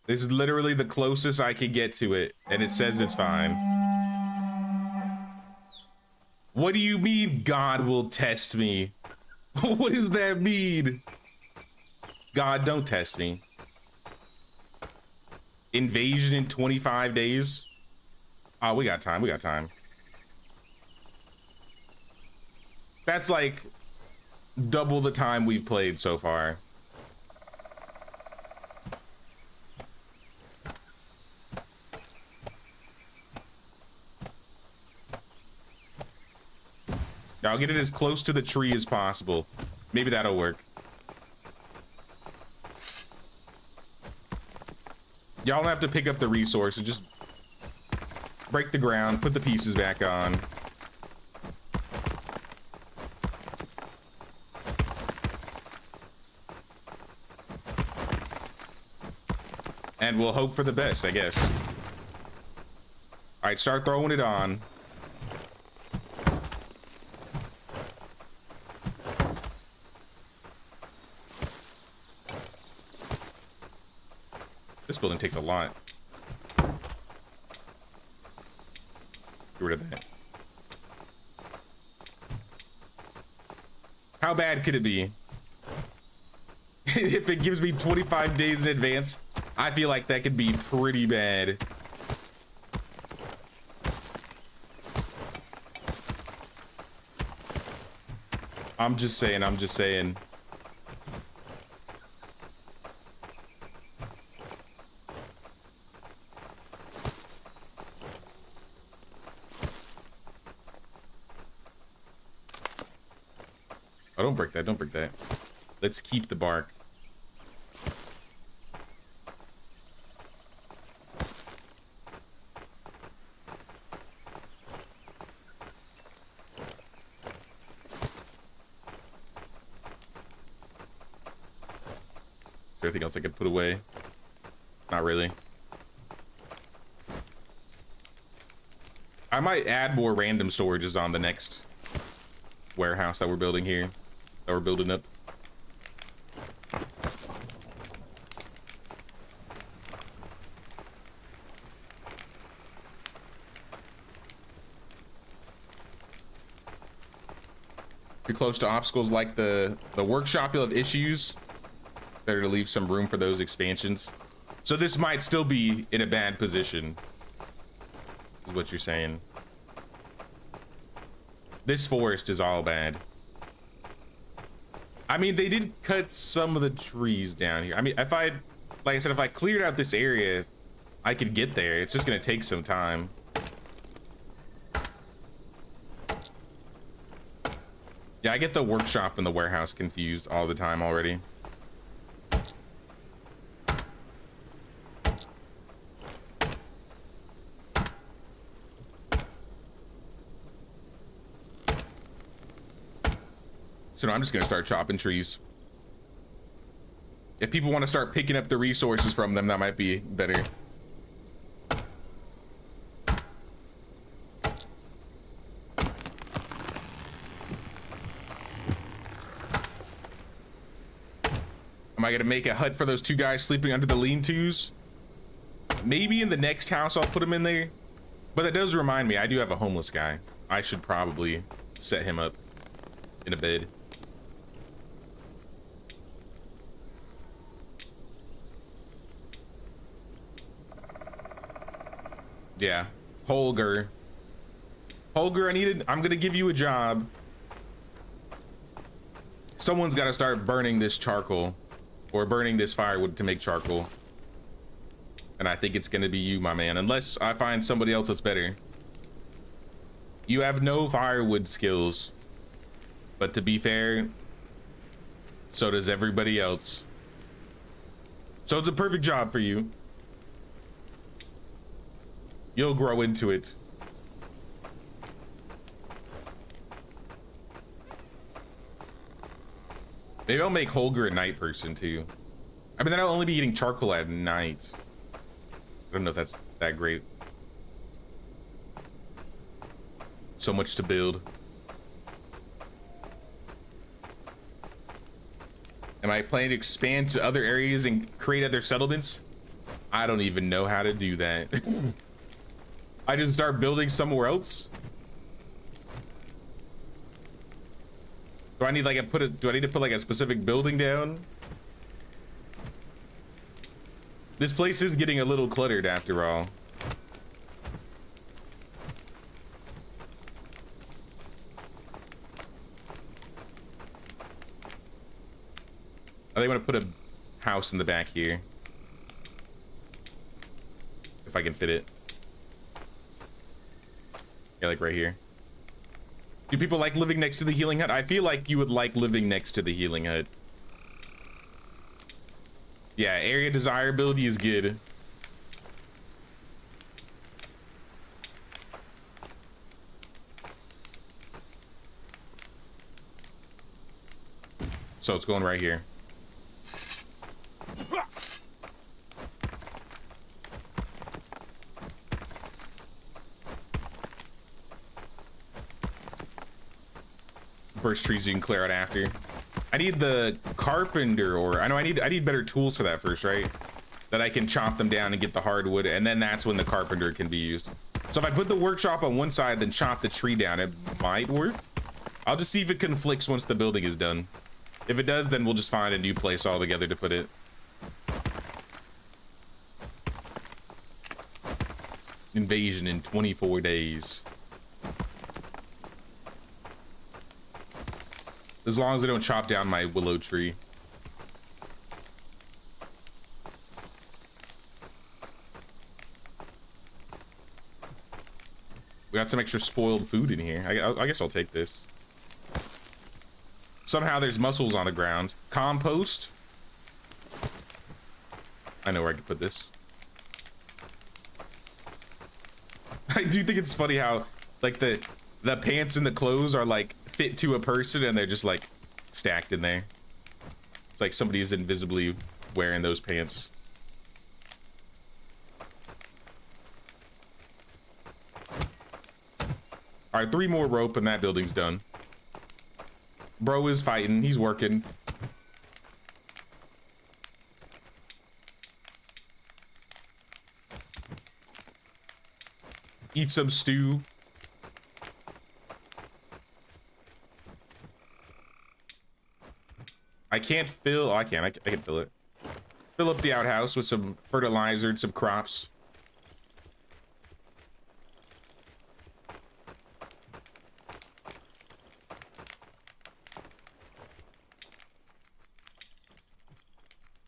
Speaker 1: This is literally the closest I could get to it, and it says it's fine. What do you mean God will test me? What does that mean? God, don't test me. Invasion in 25 days? Oh, we got time. We got time. That's like double the time we've played so far. I'll get it as close to the tree as possible. Maybe that'll work. Y'all don't have to pick up the resources. Just break the ground, put the pieces back on. And we'll hope for the best, I guess. All right, start throwing it on. This building takes a lot. Get rid of that. How bad could it be? If it gives me 25 days in advance, I feel like that could be pretty bad. I'm just saying, I'm just saying. Oh, don't break that, don't break that. Let's keep the bark. Is there anything else I could put away? Not really. I might add more random storages on the next warehouse that we're building here. That we're building up. You're close to obstacles like the workshop, you'll have issues. Better to leave some room for those expansions. So this might still be in a bad position, is what you're saying. This forest is all bad. I mean, they did cut some of the trees down here. I mean, if I, like I said, if I cleared out this area, I could get there. It's just gonna take some time. Yeah, I get the workshop and the warehouse confused all the time already. So no, I'm just gonna start chopping trees. If people want to start picking up the resources from them, that might be better. Am I gonna make a hut for those two guys sleeping under the lean-tos? Maybe in the next house I'll put them in there. But that does remind me, I do have a homeless guy. I should probably set him up in a bed. Yeah, Holger, I'm gonna give you a job. Someone's got to start burning this charcoal, or burning this firewood to make charcoal. And I think it's gonna be you, my man, unless I find somebody else that's better. You have no firewood skills, but to be fair, so does everybody else. So it's a perfect job for you. You'll grow into it. Maybe I'll make Holger a night person too. I mean, then I'll only be eating charcoal at night. I don't know if that's that great. So much to build. Am I planning to expand to other areas and create other settlements? I don't even know how to do that. I just start building somewhere else. Do I need like do I need to put like a specific building down? This place is getting a little cluttered after all. I think I'm gonna put a house in the back here. If I can fit it. Yeah, like right here. Do people like living next to the healing hut? I feel like you would like living next to the healing hut. Yeah, area desirability is good. So it's going right here. Birch trees you can clear out after. I need the carpenter, or I know I need better tools for that first, right? That I can chop them down and get the hardwood, and then that's when the carpenter can be used. So if I put the workshop on one side, then chop the tree down, it might work. I'll just see if it conflicts once the building is done. If it does, then we'll just find a new place altogether to put it. Invasion in 24 days. As long as they don't chop down my willow tree. We got some extra spoiled food in here. I guess I'll take this. Somehow there's mussels on the ground. Compost. I know where I can put this. I do think it's funny how like the pants and the clothes are like fit to a person and they're just like stacked in there. It's like somebody is invisibly wearing those pants. All right, 3 more rope and that building's done. Bro is fighting, he's working. Eat some stew. I can't fill, oh, I can fill it. Fill up the outhouse with some fertilizer and some crops.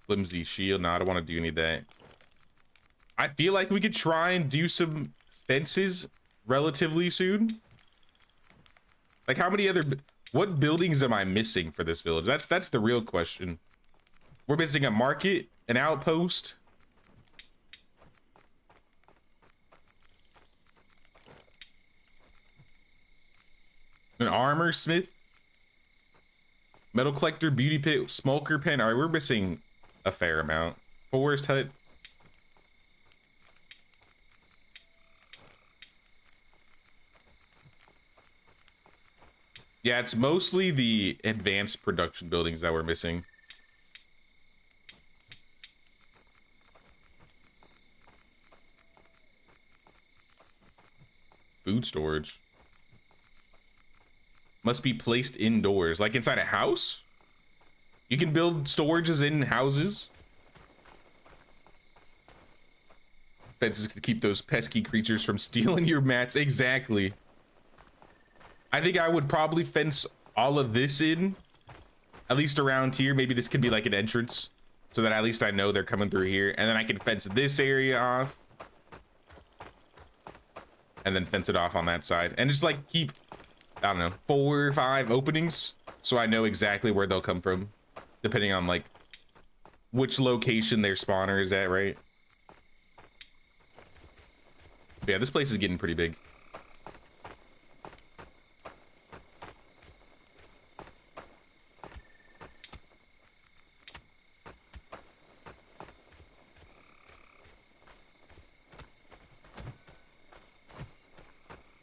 Speaker 1: Flimsy shield. No, I don't want to do any of that. I feel like we could try and do some fences relatively soon. Like how many other, what buildings am I missing for this village? That's the real question. We're missing a market, an outpost. An armor smith. Metal collector, beauty pit, smoker pen. All right, we're missing a fair amount. Forest hut. Yeah, it's mostly the advanced production buildings that we're missing. Food storage. Must be placed indoors, like inside a house? You can build storages in houses. Fences to keep those pesky creatures from stealing your mats. Exactly. I think I would probably fence all of this in, at least around here. Maybe this could be like an entrance so that at least I know they're coming through here. And then I can fence this area off. And then fence it off on that side. And just like keep, I don't know, 4 or 5 openings so I know exactly where they'll come from, depending on like which location their spawner is at, right? But yeah, this place is getting pretty big.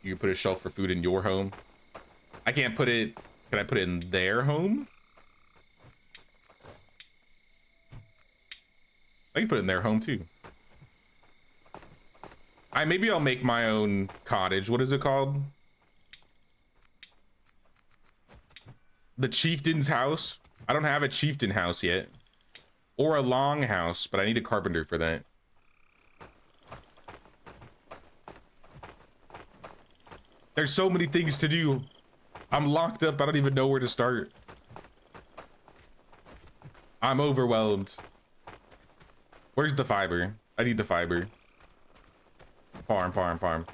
Speaker 1: You can put a shelf for food in your home. I can't put it. Can I put it in their home? I can put it in their home too. Maybe I'll make my own cottage. What is it called? The chieftain's house. I don't have a chieftain house yet. Or a long house, but I need a carpenter for that. There's so many things to do. I'm locked up. I don't even know where to start. I'm overwhelmed. Where's the fiber? I need the fiber. Farm, farm, farm.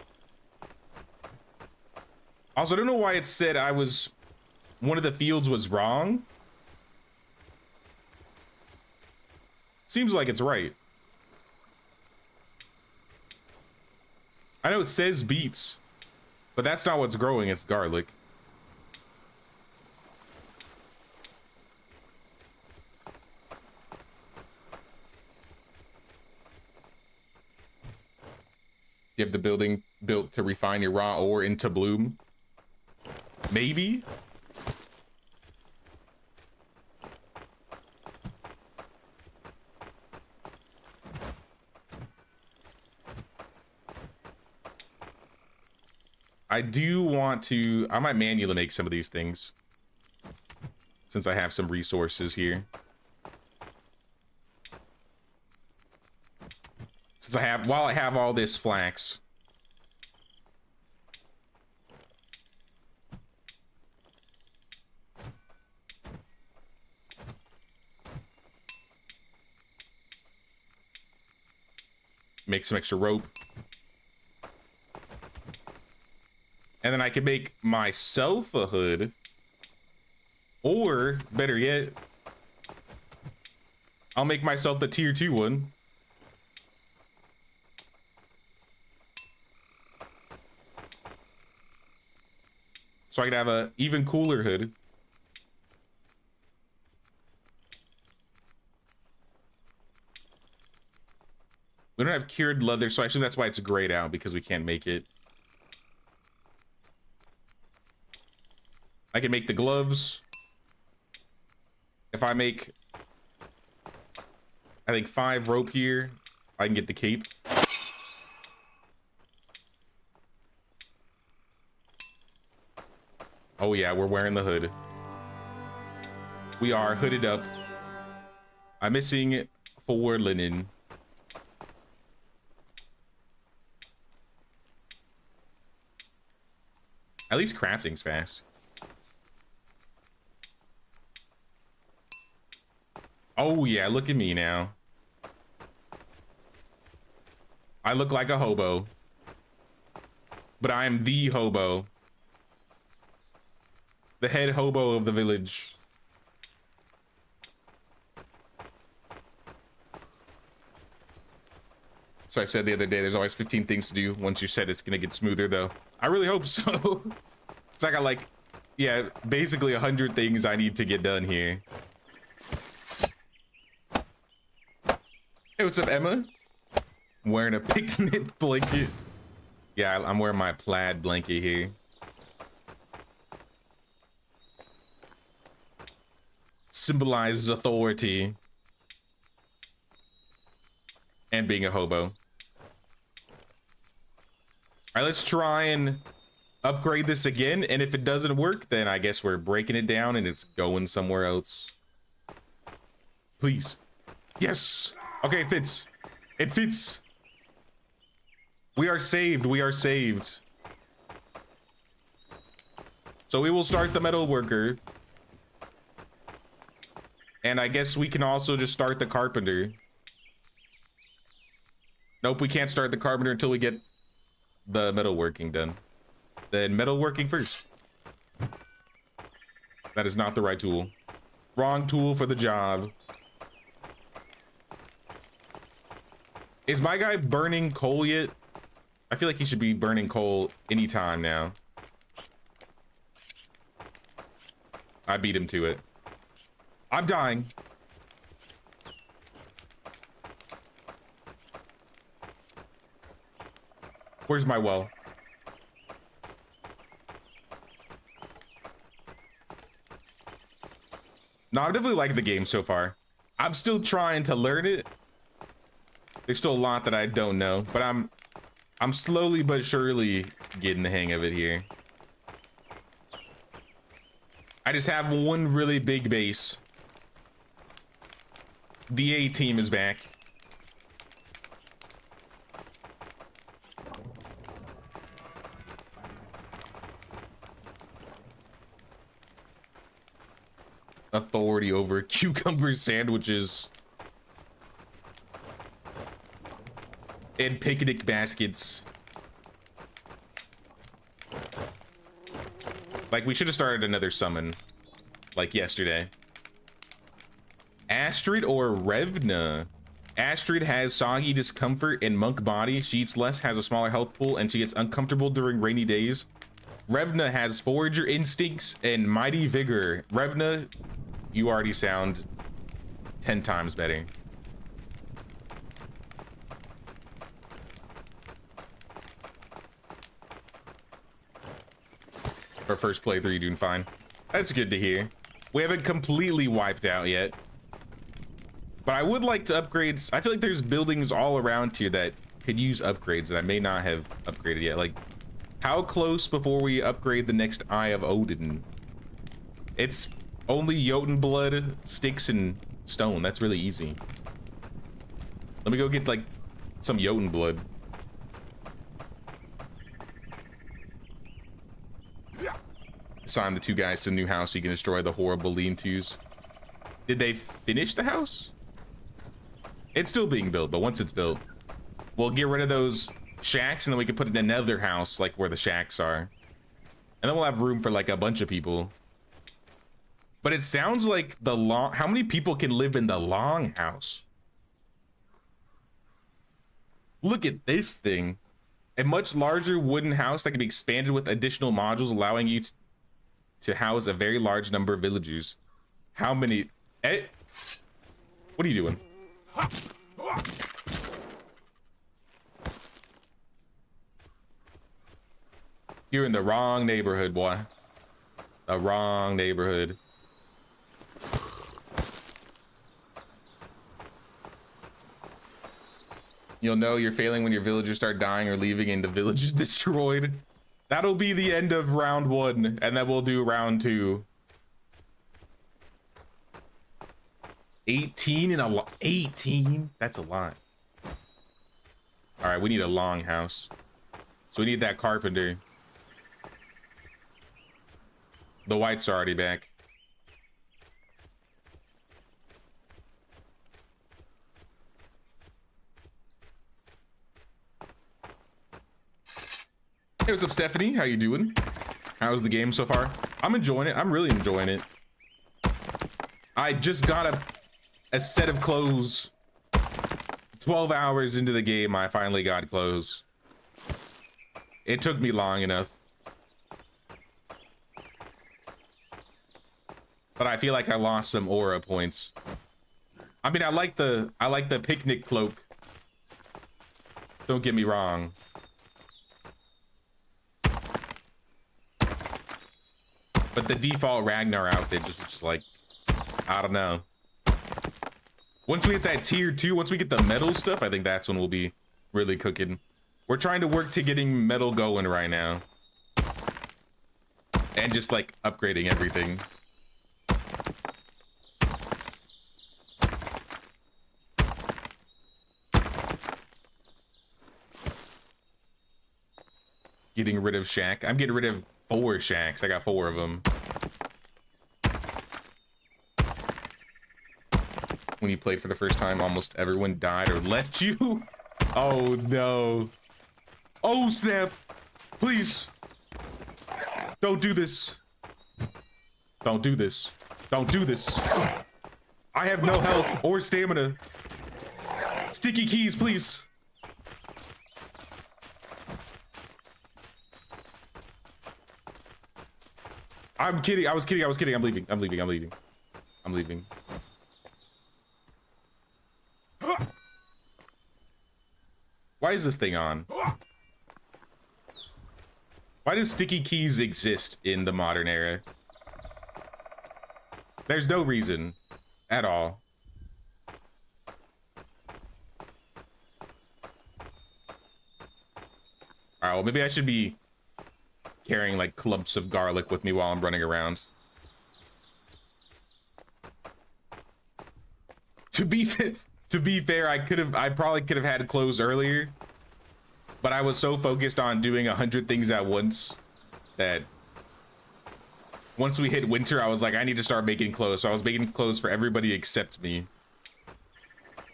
Speaker 1: Also, I don't know why it said one of the fields was wrong. Seems like it's right. I know it says beets, but that's not what's growing, it's garlic. You have the building built to refine your raw ore into bloom. Maybe? I do want to, I might manually make some of these things. since I have some resources here. Since while I have all this flax. Make some extra rope. And then I can make myself a hood. Or, better yet, I'll make myself the tier 2 one. So I can have a even cooler hood. We don't have cured leather, so actually that's why it's grayed out, because we can't make it. I can make the gloves. If I make, I think 5 rope here, I can get the cape. Oh yeah, we're wearing the hood. We are hooded up. I'm missing 4 linen. At least crafting's fast. Oh yeah, look at me now. I look like a hobo. But I am the hobo. The head hobo of the village. So I said the other day, there's always 15 things to do. Once you said it's gonna get smoother though. I really hope so. It's like I like, yeah, basically 100 things I need to get done here. Hey, what's up, Emma? I'm wearing a picnic blanket. Yeah, I'm wearing my plaid blanket here. Symbolizes authority. And being a hobo. All right, let's try and upgrade this again. And if it doesn't work, then I guess we're breaking it down and it's going somewhere else. Please. Yes. Okay, it fits. It fits. We are saved. We are saved. So we will start the metal worker. And I guess we can also just start the carpenter. Nope, we can't start the carpenter until we get the metalworking done. Then metalworking first. That is not the right tool. Wrong tool for the job. Is my guy burning coal yet? I feel like he should be burning coal anytime now. I beat him to it. I'm dying. Where's my well? No, I definitely like the game so far. I'm still trying to learn it. There's still a lot that I don't know, but I'm slowly but surely getting the hang of it here. I just have one really big base. The A team is back. Authority over cucumber sandwiches. And picnic baskets. Like, we should have started another summon. Like yesterday. Astrid or Revna? Astrid has soggy discomfort and monk body. She eats less, has a smaller health pool, and she gets uncomfortable during rainy days. Revna has forager instincts and mighty vigor. Revna, you already sound 10 times better. Our first playthrough, you're doing fine. That's good to hear. We haven't completely wiped out yet. But I would like to upgrade. I feel like there's buildings all around here that could use upgrades that I may not have upgraded yet. Like, how close before we upgrade the next Eye of Odin? It's Only Jotun blood, sticks, and stone. That's really easy. Let me go get like some Jotun blood. Assign the 2 guys to the new house so you can destroy the horrible lean-tos. Did they finish the house? It's still being built, but once it's built, we'll get rid of those shacks and then we can put in another house like where the shacks are. And then we'll have room for like a bunch of people. But it sounds like the long... How many people can live in the long house? Look at this thing. A much larger wooden house that can be expanded with additional modules, allowing you to house a very large number of villagers. How many? Eh? What are you doing? You're in the wrong neighborhood, boy. The wrong neighborhood. You'll know you're failing when your villagers start dying or leaving and the village is destroyed. That'll be the end of round 1, and then we'll do round 2. 18 and a lot. 18? That's a lot. All right, we need a long house. So we need that carpenter. The whites are already back. Hey, what's up, Stephanie? How you doing? How's the game so far? I'm enjoying it. I'm really enjoying it. I just got a set of clothes. 12 hours into the game, I finally got clothes. It took me long enough. But I feel like I lost some aura points. I mean, I like the picnic cloak. Don't get me wrong. But the default Ragnar outfit just like, I don't know. Once we hit that tier 2, once we get the metal stuff, I think that's when we'll be really cooking. We're trying to work to getting metal going right now. And just like upgrading everything. Getting rid of shack. I'm getting rid of 4 shacks. I got 4 of them. When you played for the first time, almost everyone died or left you. Oh no. Oh snap. Please. Don't do this. Don't do this. Don't do this. I have no health or stamina. Sticky keys, please. I'm kidding. I was kidding. I'm leaving. I'm leaving. Why is this thing on? Why do sticky keys exist in the modern era? There's no reason at all. All right, well, maybe I should be carrying like clumps of garlic with me while I'm running around. To be fair, I probably could have had clothes earlier, but I was so focused on doing 100 things at once that once we hit winter, I was like, I need to start making clothes. So I was making clothes for everybody except me.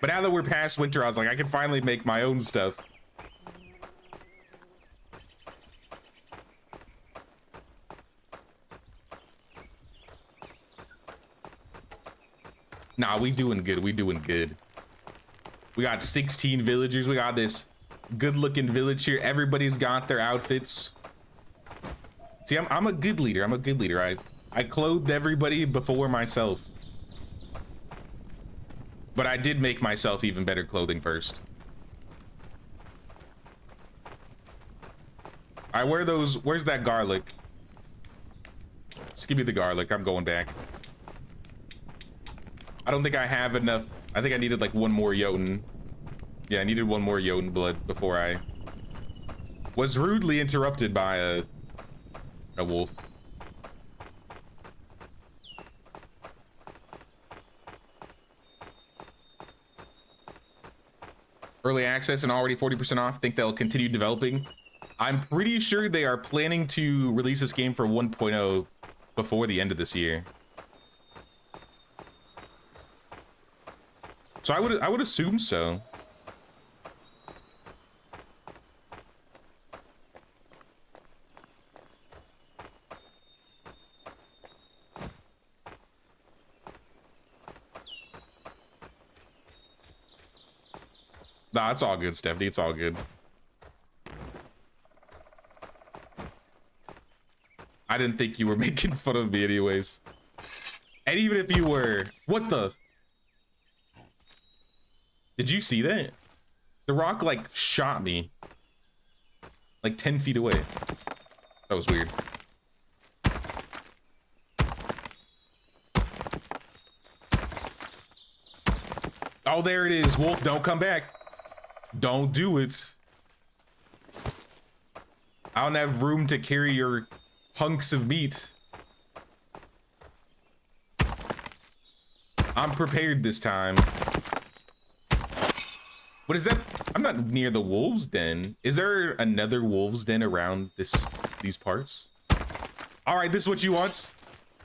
Speaker 1: But now that we're past winter, I was like, I can finally make my own stuff. Nah, we doing good. We doing good. We got 16 villagers. We got this good looking village here. Everybody's got their outfits. See, I'm a good leader. I'm a good leader. I clothed everybody before myself. But I did make myself even better clothing first. I wear those. Where's that garlic? Just give me the garlic. I'm going back. I don't think I have enough. I think I needed like 1 more Jotun. Yeah, I needed 1 more Jotun blood before I was rudely interrupted by a wolf. Early access and already 40% off. Think they'll continue developing. I'm pretty sure they are planning to release this game for 1.0 before the end of this year. So I would assume so. Nah, it's all good, Stephanie. It's all good. I didn't think you were making fun of me anyways. And even if you were, what the? Did you see that? The rock like shot me like 10 feet away. That was weird. Oh, there it is. Wolf, don't come back. Don't do it. I don't have room to carry your hunks of meat. I'm prepared this time. What is that? I'm not near the wolves den. Is there another wolves den around these parts? All right, this is what you want.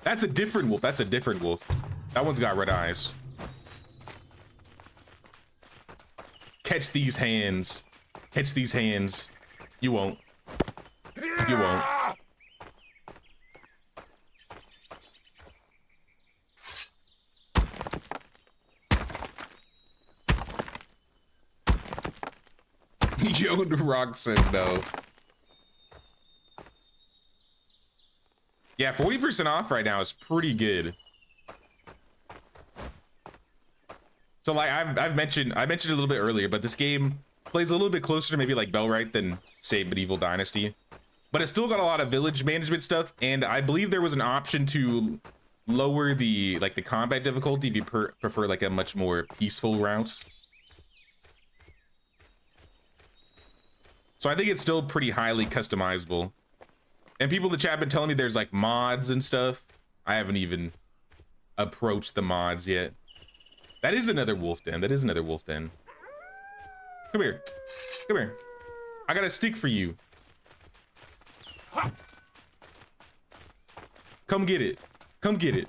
Speaker 1: That's a different wolf. That's a different wolf. That one's got red eyes. Catch these hands. Catch these hands. You won't. You won't. Yo, the rock said no. Yeah, 40% off right now is pretty good. So like I mentioned a little bit earlier, but this game plays a little bit closer to maybe like Bellwright than say Medieval Dynasty, but it's still got a lot of village management stuff, and I believe there was an option to lower the combat difficulty if you prefer like a much more peaceful route. So I think it's still pretty highly customizable. And people in the chat have been telling me there's like mods and stuff. I haven't even approached the mods yet. That is another wolf den. That is another wolf den. Come here. Come here. I got a stick for you. Come get it. Come get it.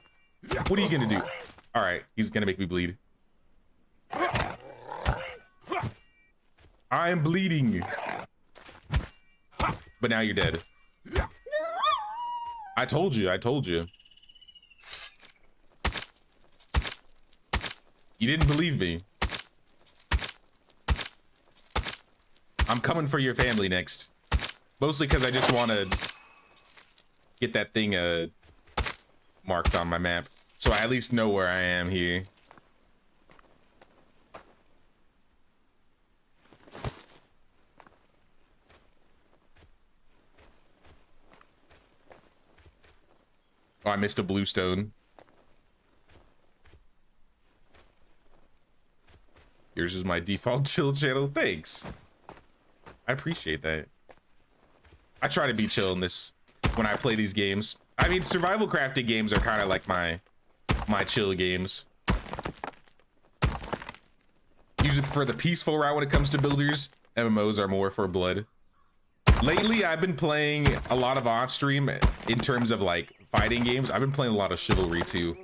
Speaker 1: What are you gonna do? All right, he's gonna make me bleed. I am bleeding. But now you're dead. I told you, I told you. You didn't believe me. I'm coming for your family next. Mostly because I just want to get that thing marked on my map, so I at least know where I am here. Oh, I missed a blue stone. Yours is my default chill channel. Thanks. I appreciate that. I try to be chill in this when I play these games. I mean, survival crafting games are kind of like my chill games. Usually prefer the peaceful route when it comes to builders. MMOs are more for blood. Lately, I've been playing a lot of off stream in terms of like fighting games. I've been playing a lot of Chivalry 2.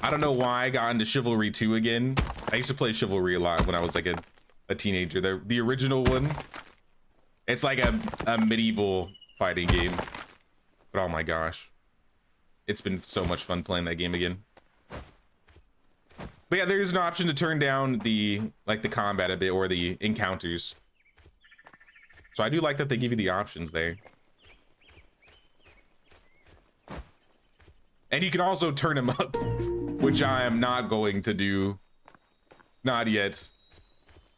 Speaker 1: I don't know why I got into Chivalry 2 again. I used to play Chivalry a lot when I was like a teenager. The original one. It's like a medieval fighting game. But oh my gosh. It's been so much fun playing that game again. But yeah, there is an option to turn down the combat a bit or the encounters. So I do like that they give you the options there. And you can also turn them up, which I am not going to do. Not yet.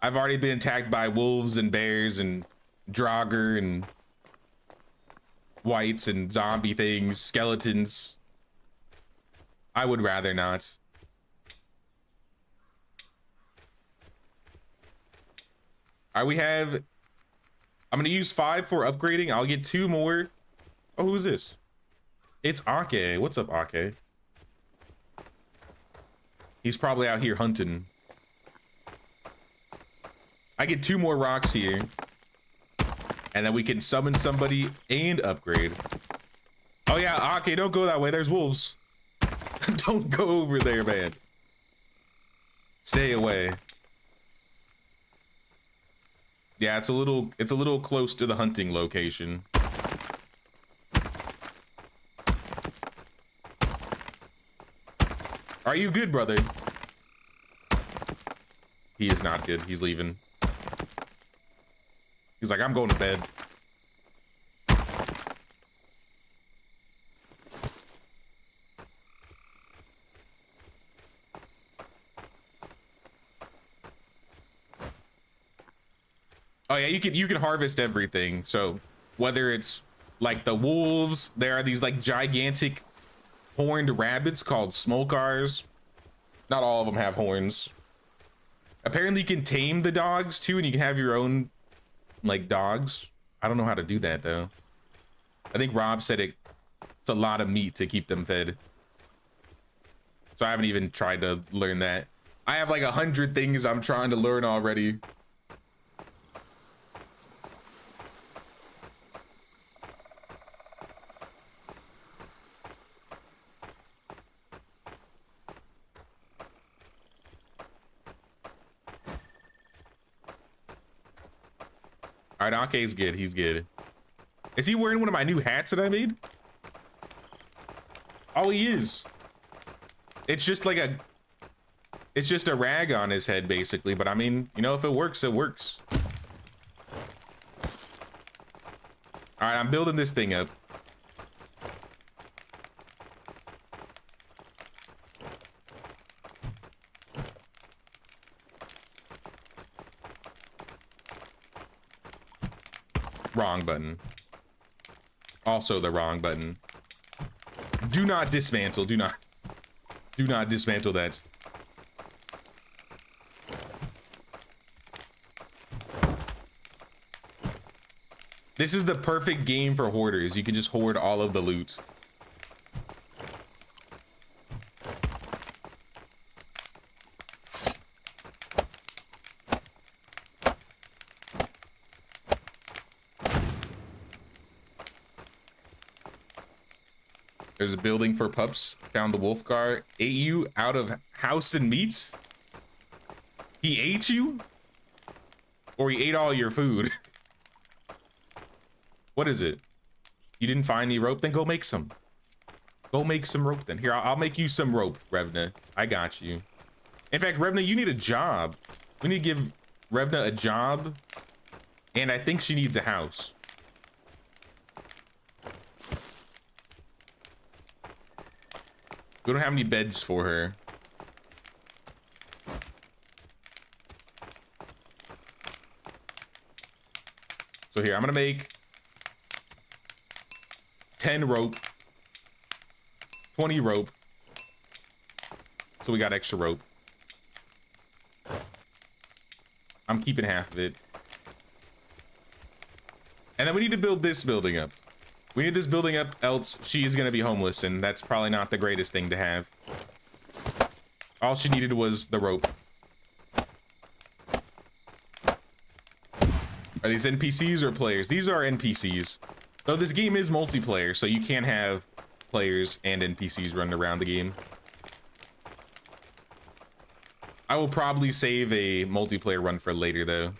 Speaker 1: I've already been attacked by wolves and bears and Draugr and whites and zombie things, skeletons. I would rather not. All right, we have... I'm gonna use 5 for upgrading. I'll get 2 more. Oh, who's this? It's Ake. What's up, Ake? He's probably out here hunting. I get 2 more rocks here. And then we can summon somebody and upgrade. Oh yeah, okay, don't go that way. There's wolves. Don't go over there, man. Stay away. Yeah, it's a little close to the hunting location. Are you good, brother? He is not good. He's leaving. He's like, I'm going to bed. Oh yeah, you can harvest everything. So whether it's like the wolves, there are these like gigantic horned rabbits called smolkars. Not all of them have horns. Apparently you can tame the dogs too, and you can have your own like dogs. I don't know how to do that though. I think Rob said it's a lot of meat to keep them fed. So I haven't even tried to learn that. I have like 100 things I'm trying to learn already. All right, Ake's good. He's good. Is he wearing one of my new hats that I made? Oh, he is. It's just like it's just a rag on his head, basically. But I mean, you know, if it works, it works. All right, I'm building this thing up. Wrong button. Also the wrong button. Do not dismantle. Do not dismantle that. This is the perfect game for hoarders. You can just hoard all of the loot. There's a building for pups. Found the wolf guard. Ate you out of house and meats? He ate you? Or he ate all your food? What is it? You didn't find any rope? Then go make some. Go make some rope then. Here, I'll make you some rope, Revna. I got you. In fact, Revna, you need a job. We need to give Revna a job. And I think she needs a house. We don't have any beds for her. So here, I'm gonna make 10 rope, 20 rope. So we got extra rope. I'm keeping half of it. And then we need to build this building up. We need this building up, else she is going to be homeless, and that's probably not the greatest thing to have. All she needed was the rope. Are these NPCs or players? These are NPCs. Though this game is multiplayer, so you can have players and NPCs running around the game. I will probably save a multiplayer run for later, though.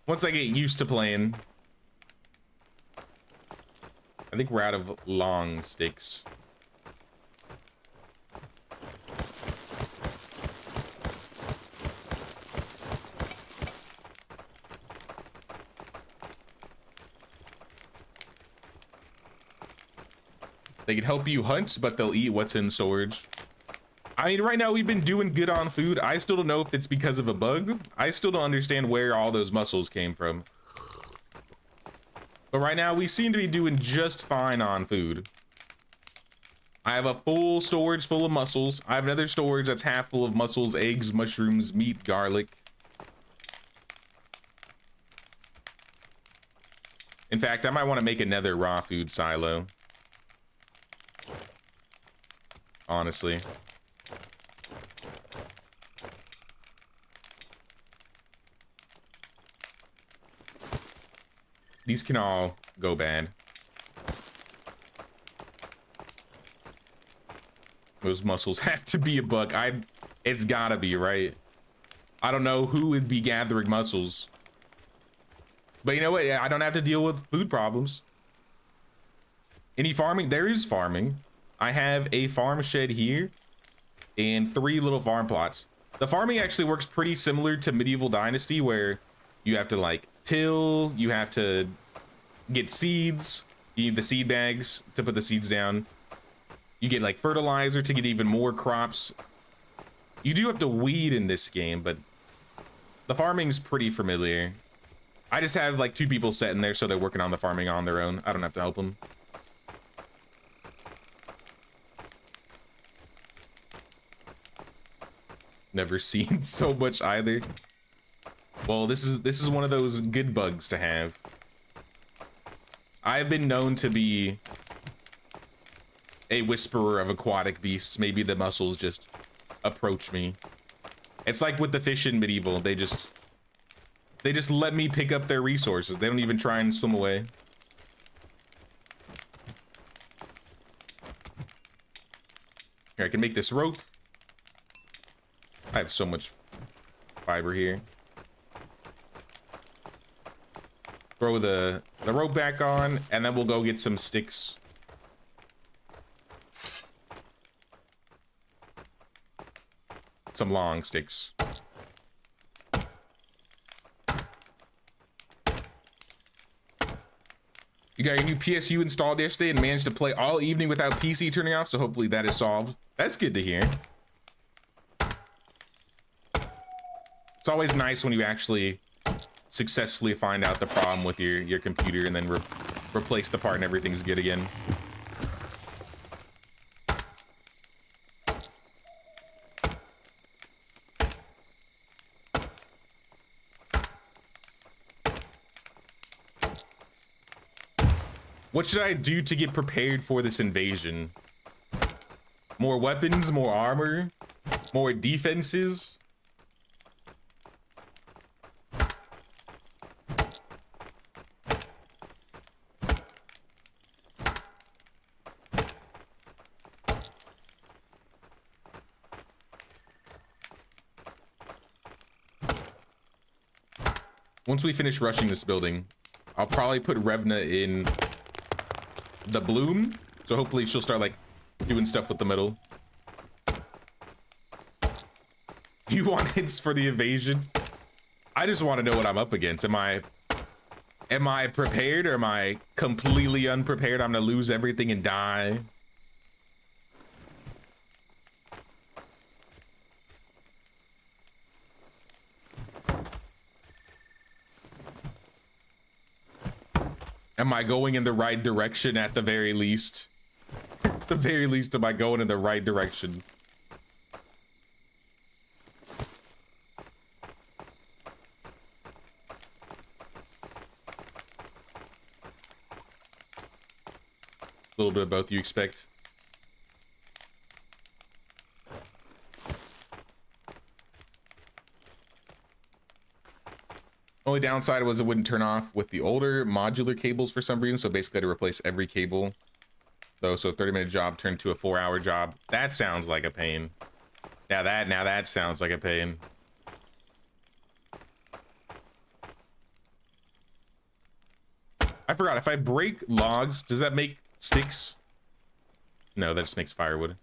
Speaker 1: Once I get used to playing. I think we're out of long sticks. They can help you hunt, but they'll eat what's in storage. I mean, right now we've been doing good on food. I still don't know if it's because of a bug. I still don't understand where all those mussels came from. But right now, we seem to be doing just fine on food. I have a full storage full of mussels. I have another storage that's half full of mussels, eggs, mushrooms, meat, garlic. In fact, I might want to make another raw food silo. Honestly. These can all go bad. Those mussels have to be a bug. It's gotta be, right? I don't know who would be gathering mussels. But you know what? I don't have to deal with food problems. Any farming? There is farming. I have a farm shed here and 3 little farm plots. The farming actually works pretty similar to Medieval Dynasty, where you have to like till, you have to get seeds, you need the seed bags to put the seeds down. You get like fertilizer to get even more crops. You do have to weed in this game, but the farming's pretty familiar. I just have like 2 people set in there, so they're working on the farming on their own. I don't have to help them. Never seen so much either. Well, this is one of those good bugs to have. I've been known to be a whisperer of aquatic beasts. Maybe the mussels just approach me. It's like with the fish in Medieval. They just let me pick up their resources. They don't even try and swim away. Here, I can make this rope. I have so much fiber here. Throw the rope back on, and then we'll go get some sticks. Some long sticks. You got your new PSU installed yesterday and managed to play all evening without PC turning off, so hopefully that is solved. That's good to hear. It's always nice when you actually successfully find out the problem with your computer and then replace the part and everything's good again. What should I do to get prepared for this invasion? More weapons, more armor, more defenses? Once we finish rushing this building, I'll probably put Revna in the bloom, so hopefully she'll start like doing stuff with the middle. You want hints for the invasion? I just want to know what I'm up against. Am I prepared, or am I completely unprepared? I'm gonna lose everything and die. Am I going in the right direction at the very least? At the very least, am I going in the right direction? A little bit of both, you expect. Only downside was it wouldn't turn off with the older modular cables for some reason, so basically I had to replace every cable. Though, so a 30-minute job turned to a 4-hour job. That sounds like a pain. Now that sounds like a pain. I forgot, if I break logs, does that make sticks? No, that just makes firewood.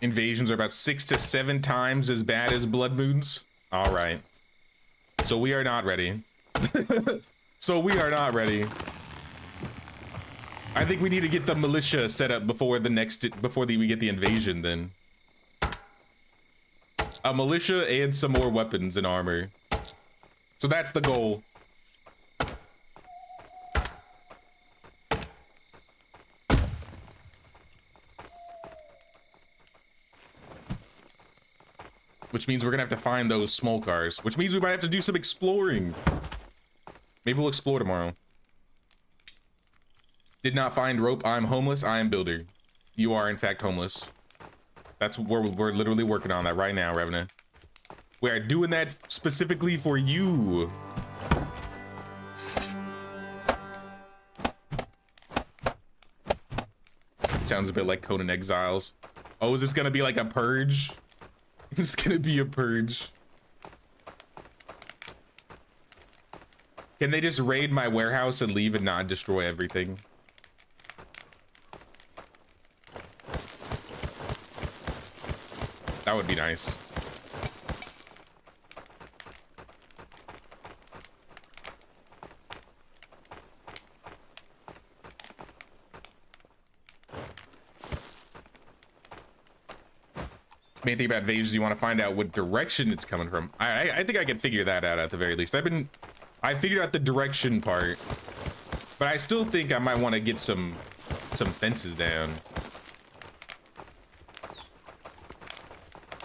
Speaker 1: Invasions are about 6 to 7 times as bad as blood moons. All right. So we are not ready. So we are not ready. I think we need to get the militia set up before we get the invasion then. A militia and some more weapons and armor. So that's the goal. Which means we're gonna have to find those small cars, which means we might have to do some exploring. Maybe we'll explore tomorrow. Did not find rope. I'm homeless. I am builder. You are in fact homeless. That's where we're literally working on that right now, Revna. We are doing that specifically for you. Sounds a bit like Conan Exiles. Oh, is this gonna be like a purge? This is gonna be a purge. Can they just raid my warehouse and leave and not destroy everything? That would be nice. Main thing about Vage is you want to find out what direction it's coming from. I think I can figure that out at the very least. I figured out the direction part, but I still think I might want to get some fences down.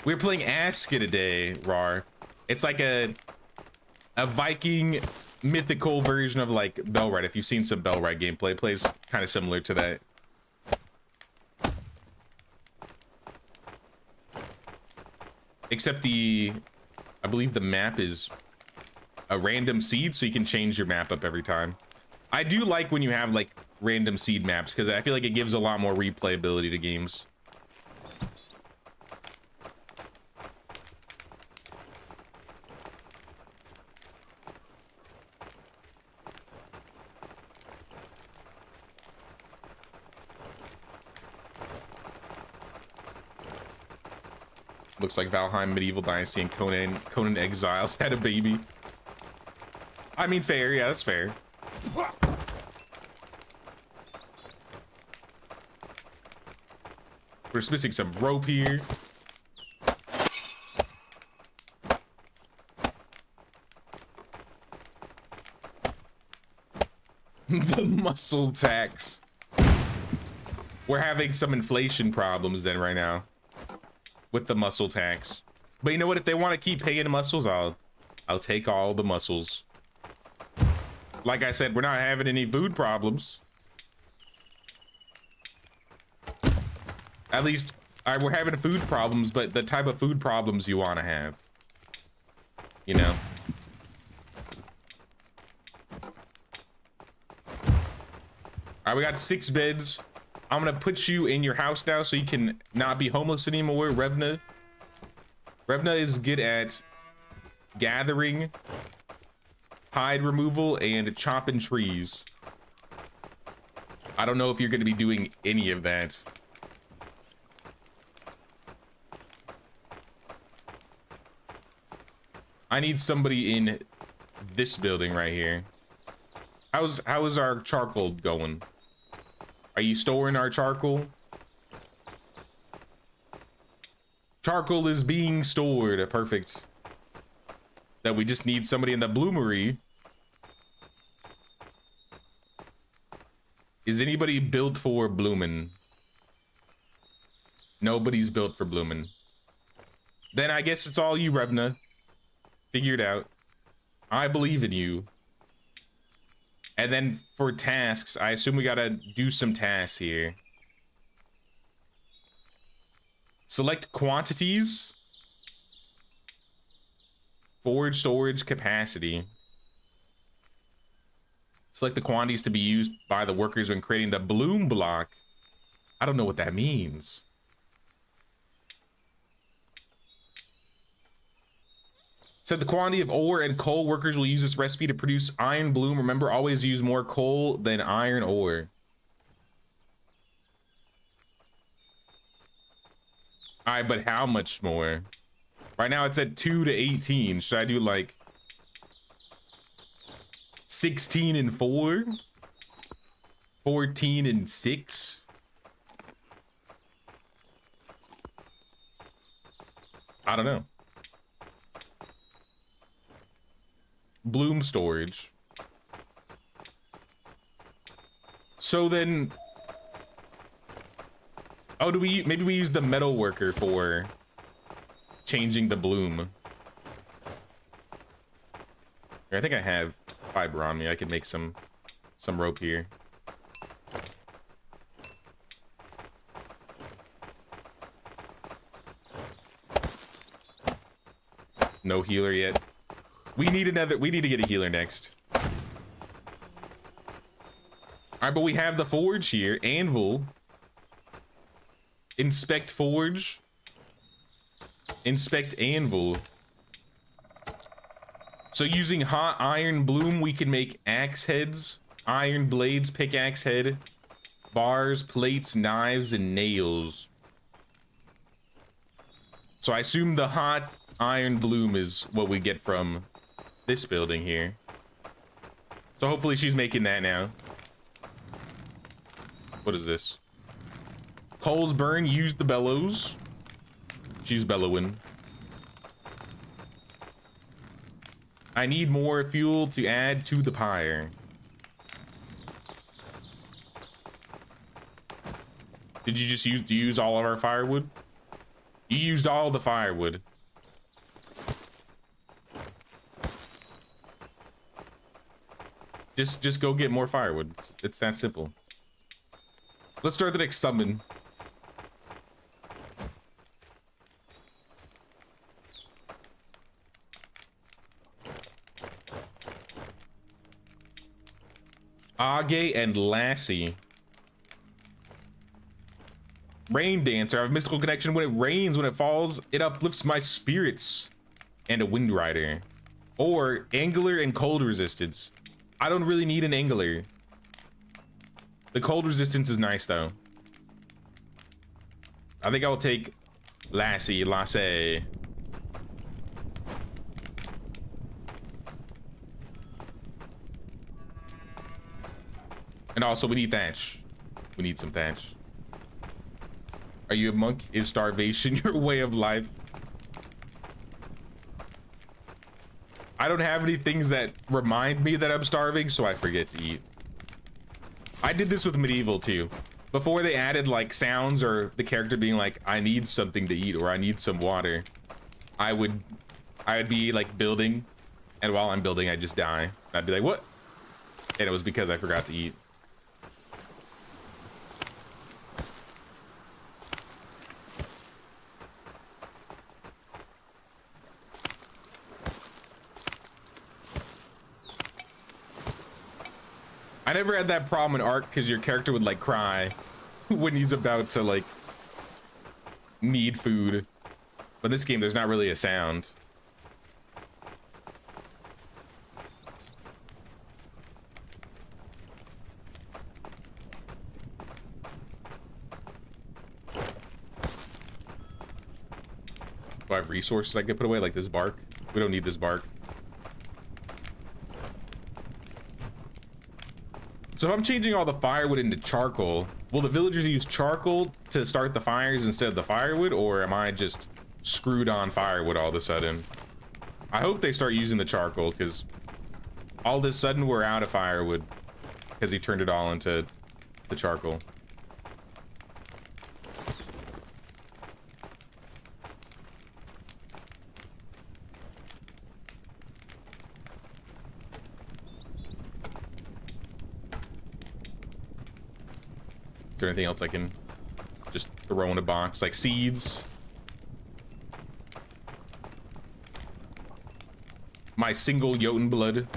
Speaker 1: We're playing ASKA today, Rar. It's like a Viking mythical version of like Bellrite. If you've seen some Bellrite gameplay, it plays kind of similar to that. Except I believe the map is a random seed, so you can change your map up every time. I do like when you have like random seed maps, because I feel like it gives a lot more replayability to games. Looks like Valheim, Medieval Dynasty, and Conan Exiles had a baby. I mean, fair. Yeah, that's fair. We're just missing some rope here. The muscle tax. We're having some inflation problems then right now with the muscle tax. But you know what? If they want to keep paying muscles, I'll take all the muscles. Like I said, we're not having any food problems. At least we're having food problems, but the type of food problems you want to have. You know? All right, we got 6 beds. I'm gonna put you in your house now so you can not be homeless anymore, Revna. Revna is good at gathering, hide removal, and chopping trees. I don't know if you're gonna be doing any of that. I need somebody in this building right here. How is our charcoal going? Are you storing our charcoal? Charcoal is being stored. Perfect. That we just need somebody in the bloomery. Is anybody built for blooming? Nobody's built for blooming. Then I guess it's all you, Revna. Figure it out. I believe in you. And then for tasks, I assume we gotta do some tasks here. Select quantities. Forge storage capacity. Select the quantities to be used by the workers when creating the bloom block. I don't know what that means. Said the quantity of ore and coal workers will use this recipe to produce iron bloom. Remember, always use more coal than iron ore. All right, but how much more? Right now it's at 2 to 18. Should I do like 16 and 4? 14 and 6? I don't know. Bloom storage. So then, oh, maybe we use the metal worker for changing the bloom. I think I have fiber on me. I could make some rope here. No healer yet. We need to get a healer next. All right, but we have the forge here. Anvil. Inspect forge. Inspect anvil. So using hot iron bloom, we can make axe heads, iron blades, pickaxe head, bars, plates, knives, and nails. So I assume the hot iron bloom is what we get from this building here. So hopefully she's making that now. What is this? Coals burn, use the bellows. She's bellowing. I need more fuel to add to the pyre. Did you just use all of our firewood? You used all the firewood. Just go get more firewood. It's that simple. Let's start the next summon. Age and Lassie. Rain Dancer. I have a mystical connection. When it rains, when it falls, it uplifts my spirits. And a Wind Rider. Or Angler and Cold Resistance. I don't really need an Angler. The cold resistance is nice though. I think I'll take Lassie. And also we need thatch. We need some thatch. Are you a monk? Is starvation your way of life? I don't have any things that remind me that I'm starving, so I forget to eat. I did this with medieval too. Before they added like sounds or the character being like, I need something to eat or I need some water, I would be like building, and while I'm building I just die. I'd be like, what? And it was because I forgot to eat. I never had that problem in Ark because your character would like cry when he's about to like need food. But in this game, there's not really a sound. Do I have resources I can put away, like this bark? We don't need this bark. So if I'm changing all the firewood into charcoal, will the villagers use charcoal to start the fires instead of the firewood, or am I just screwed on firewood all of a sudden? I hope they start using the charcoal, because all of a sudden we're out of firewood because he turned it all into the charcoal. Is there anything else I can just throw in a box, like seeds? My single Jotun blood.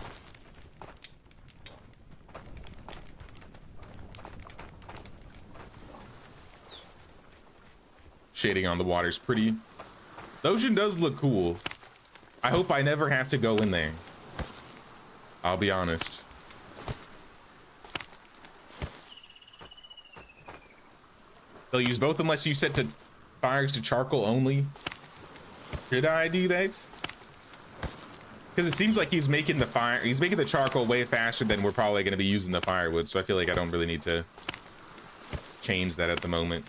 Speaker 1: Shading on the water's pretty. The ocean does look cool. I hope I never have to go in there. I'll be honest. They'll use both unless you set to fires to charcoal only. Should I do that? Because it seems like he's making the charcoal way faster than we're probably going to be using the firewood, so I feel like I don't really need to change that at the moment.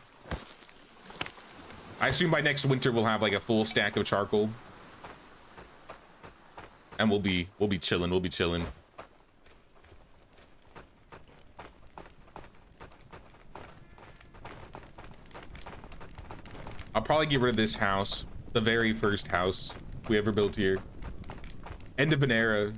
Speaker 1: I assume by next winter we'll have like a full stack of charcoal. And we'll be chilling. I'll probably get rid of this house, the very first house we ever built here. End of an era.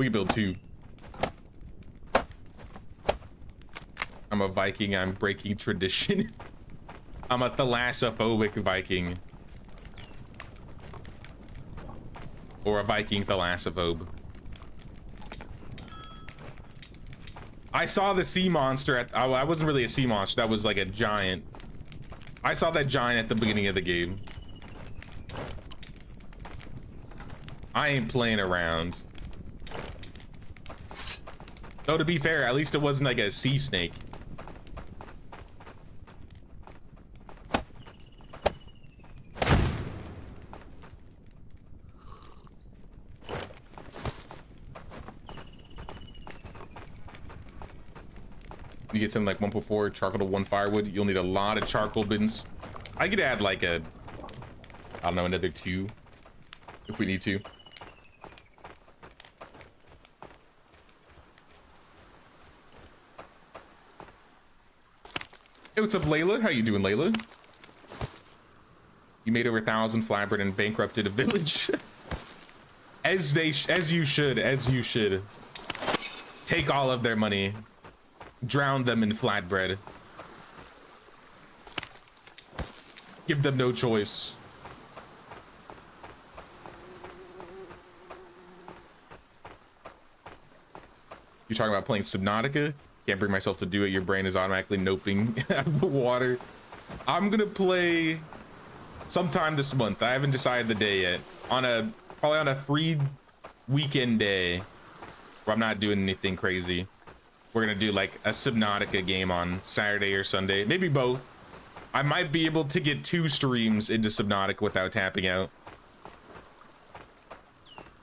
Speaker 1: We can build 2. I'm a Viking. I'm breaking tradition. I'm a thalassophobic Viking. Or a Viking thalassophobe. I saw the sea monster at... Oh, I wasn't really a sea monster. That was like a giant. I saw that giant at the beginning of the game. I ain't playing around. Though, to be fair, at least it wasn't like a sea snake. You get something like 1.4 charcoal to 1 firewood. You'll need a lot of charcoal bins. I could add like a, I don't know, another 2 if we need to. Hey, what's up, Layla? How you doing, Layla? You made over 1,000 flatbread and bankrupted a village. as you should. Take all of their money. Drown them in flatbread. Give them no choice. You're talking about playing Subnautica? Can't bring myself to do it. Your brain is automatically noping out of the water. I'm gonna play sometime this month. I haven't decided the day yet. Probably on a free weekend day where I'm not doing anything crazy. We're gonna do like a Subnautica game on Saturday or Sunday, maybe both. I might be able to get 2 streams into Subnautica without tapping out,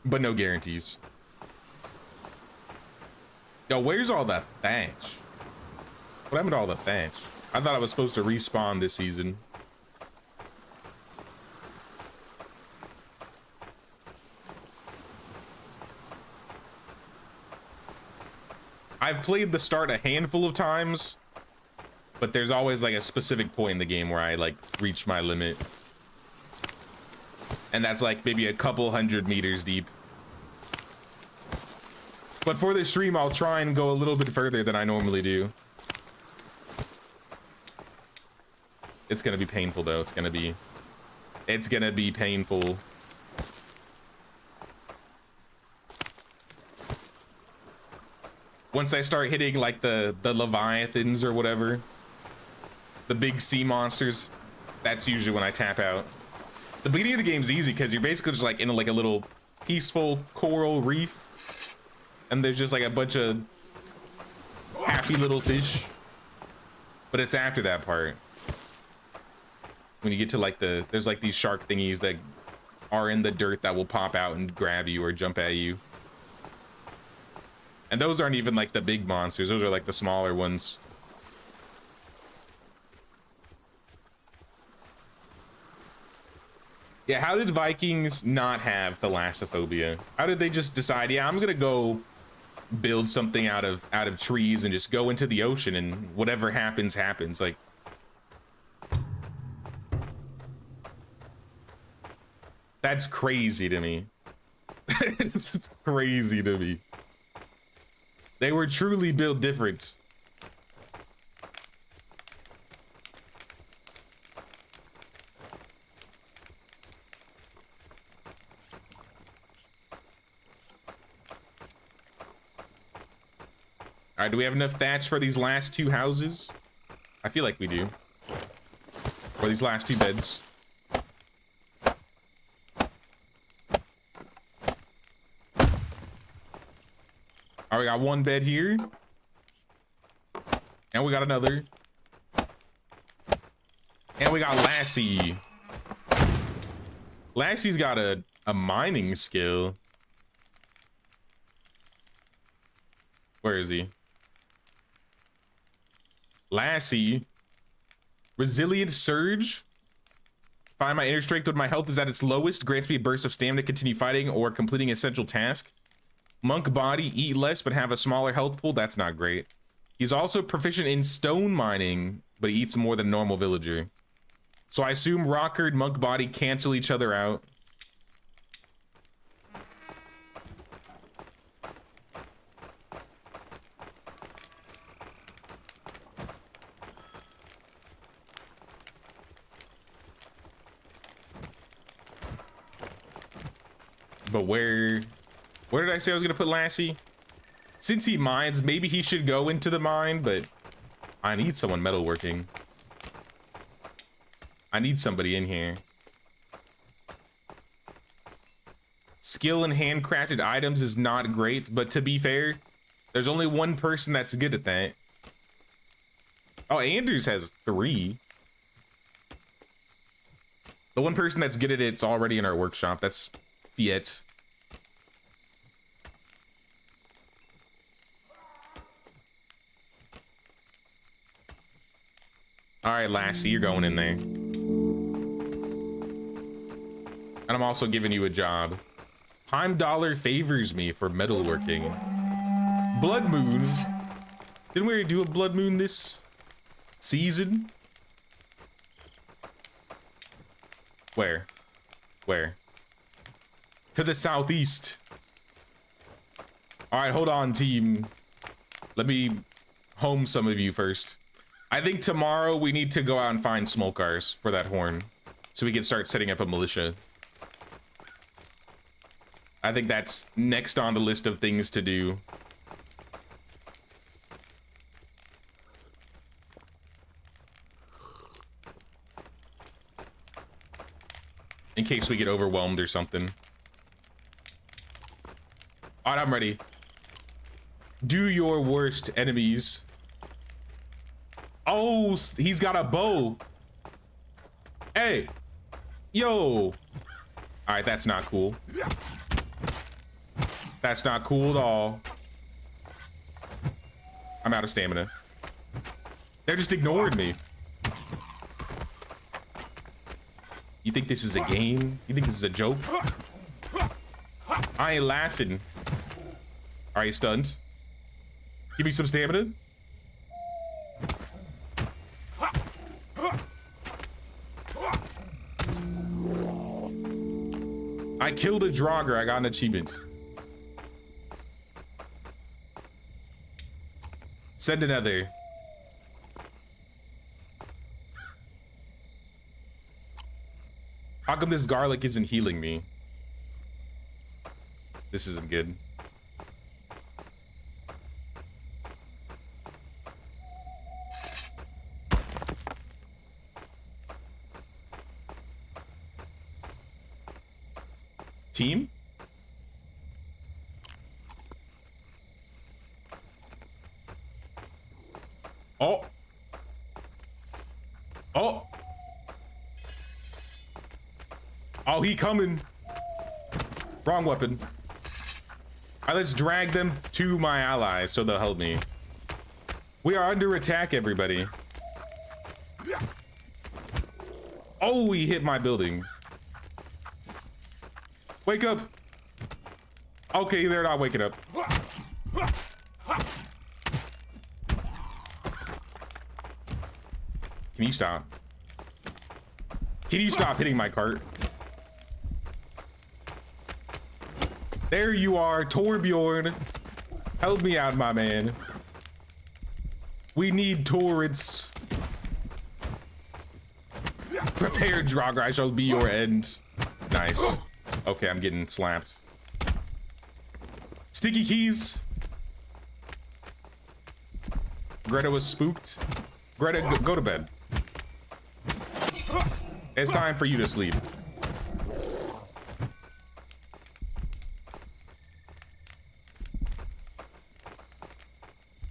Speaker 1: but no guarantees. Yo, where's all the thatch? What happened to all the thatch? I thought I was supposed to respawn this season. I've played the start a handful of times, but there's always like a specific point in the game where I like reach my limit. And that's like maybe a couple 100 meters deep. But for this stream, I'll try and go a little bit further than I normally do. It's gonna be painful though. It's gonna be painful. Once I start hitting like the leviathans or whatever, the big sea monsters, that's usually when I tap out. The beginning of the game's easy because you're basically just like in like a little peaceful coral reef, and there's just like a bunch of happy little fish. But it's after that part, when you get to like there's like these shark thingies that are in the dirt that will pop out and grab you or jump at you. And those aren't even like the big monsters, those are like the smaller ones. Yeah, how did Vikings not have thalassophobia? How did they just decide, yeah, I'm gonna go build something out of trees and just go into the ocean and whatever happens, happens? Like, that's crazy to me. It's crazy to me. They were truly built different. All right, do we have enough thatch for these last 2 houses? I feel like we do. For these last 2 beds. All right, we got 1 bed here. And we got another. And we got Lassie. Lassie's got a mining skill. Where is he? Lassie. Resilient Surge. Find my inner strength when my health is at its lowest. Grants me a burst of stamina to continue fighting or completing essential task. Monk body, eat less but have a smaller health pool. That's not great. He's also proficient in stone mining, but he eats more than a normal villager. So I assume Rocker and Monk body cancel each other out. But where did I say I was gonna put Lassie? Since he mines, maybe he should go into the mine, but I need someone metalworking. I need somebody in here. Skill in handcrafted items is not great, but to be fair, there's only one person that's good at that. Oh, Anders has 3. The one person that's good at it's already in our workshop. That's Fiat. All right, Lassie, you're going in there. And I'm also giving you a job. Heimdallr favors me for metalworking. Blood Moon. Didn't we already do a Blood Moon this season? Where? Where? To the southeast. All right, hold on, team. Let me home some of you first. I think tomorrow we need to go out and find smokers for that horn so we can start setting up a militia. I think that's next on the list of things to do. In case we get overwhelmed or something. All right, I'm ready. Do your worst, enemies. Oh, he's got a bow. Hey. Yo. All right, that's not cool. That's not cool at all. I'm out of stamina. They're just ignoring me. You think this is a game? You think this is a joke? I ain't laughing. Are you stunned? Give me some stamina. I killed a Draugr. I got an achievement. Send another. How come this garlic isn't healing me? This isn't good. Team? Oh. Oh. Oh, he coming. Wrong weapon. All right, let's drag them to my allies so they'll help me. We are under attack, everybody. Oh, he hit my building. Wake up. Okay, they're not waking up. Can you stop? Can you stop hitting my cart? There you are, Torbjorn. Help me out, my man. We need turrets. Prepare, Draugr, I shall be your end. Nice. Okay, I'm getting slapped. Sticky keys. Greta was spooked. Greta, go to bed. It's time for you to sleep.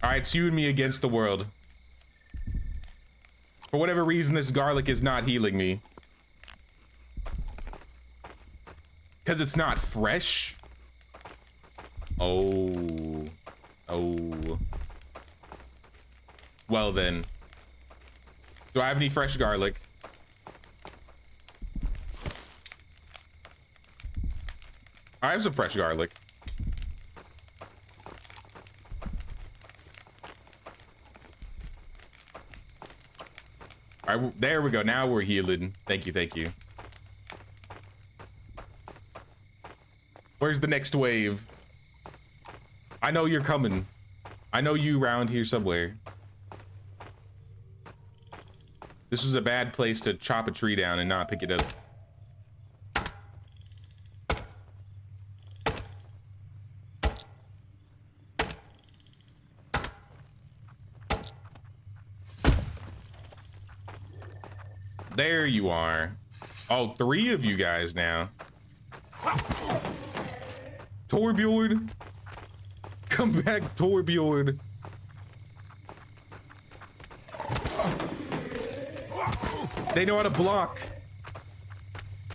Speaker 1: All right, it's you and me against the world. For whatever reason, this garlic is not healing me. Because it's not fresh? Oh. Oh. Well then. Do I have any fresh garlic? I have some fresh garlic. All right, there we go. Now we're healing. Thank you, thank you. Where's the next wave? I know you're coming. I know you around here somewhere. This is a bad place to chop a tree down and not pick it up. There you are. Oh, 3 of you guys now. Torbjorn. Come back, Torbjorn. They know how to block.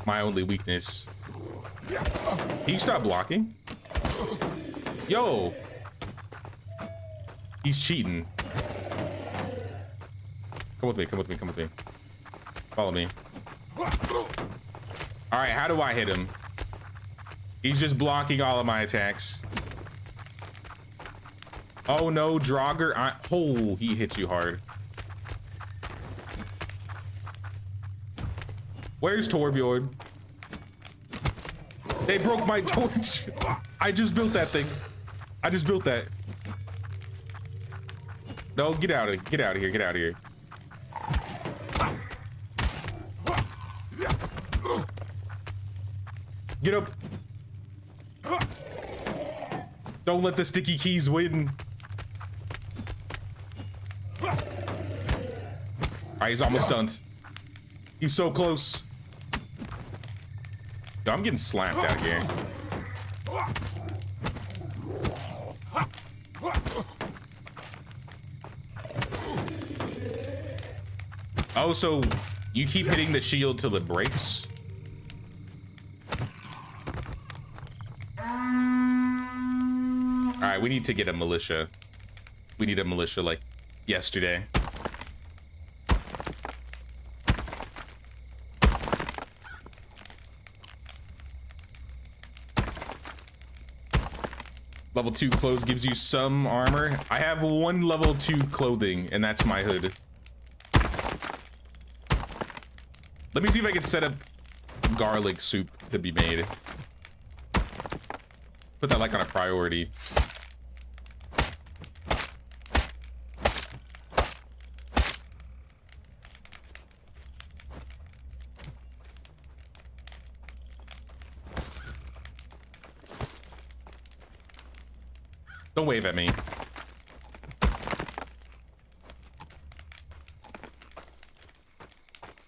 Speaker 1: My only weakness. Can you stop blocking? Yo. He's cheating. Come with me, come with me, come with me. Follow me. All right, how do I hit him? He's just blocking all of my attacks. Oh no, Draugr. Oh, he hit you hard. Where's Torbjorn? They broke my torch. I just built that thing. I just built that. No, get out of here. Get out of here. Get out of here. Get up. Don't let the sticky keys win. All right, he's almost stunned. He's so close. Yo, I'm getting slapped out here. Oh, so you keep hitting the shield till it breaks? All right, we need to get a militia. We need a militia like yesterday. Level 2 clothes gives you some armor. I have 1 level 2 clothing, and that's my hood. Let me see if I can set up garlic soup to be made. Put that like on a priority. Don't wave at me.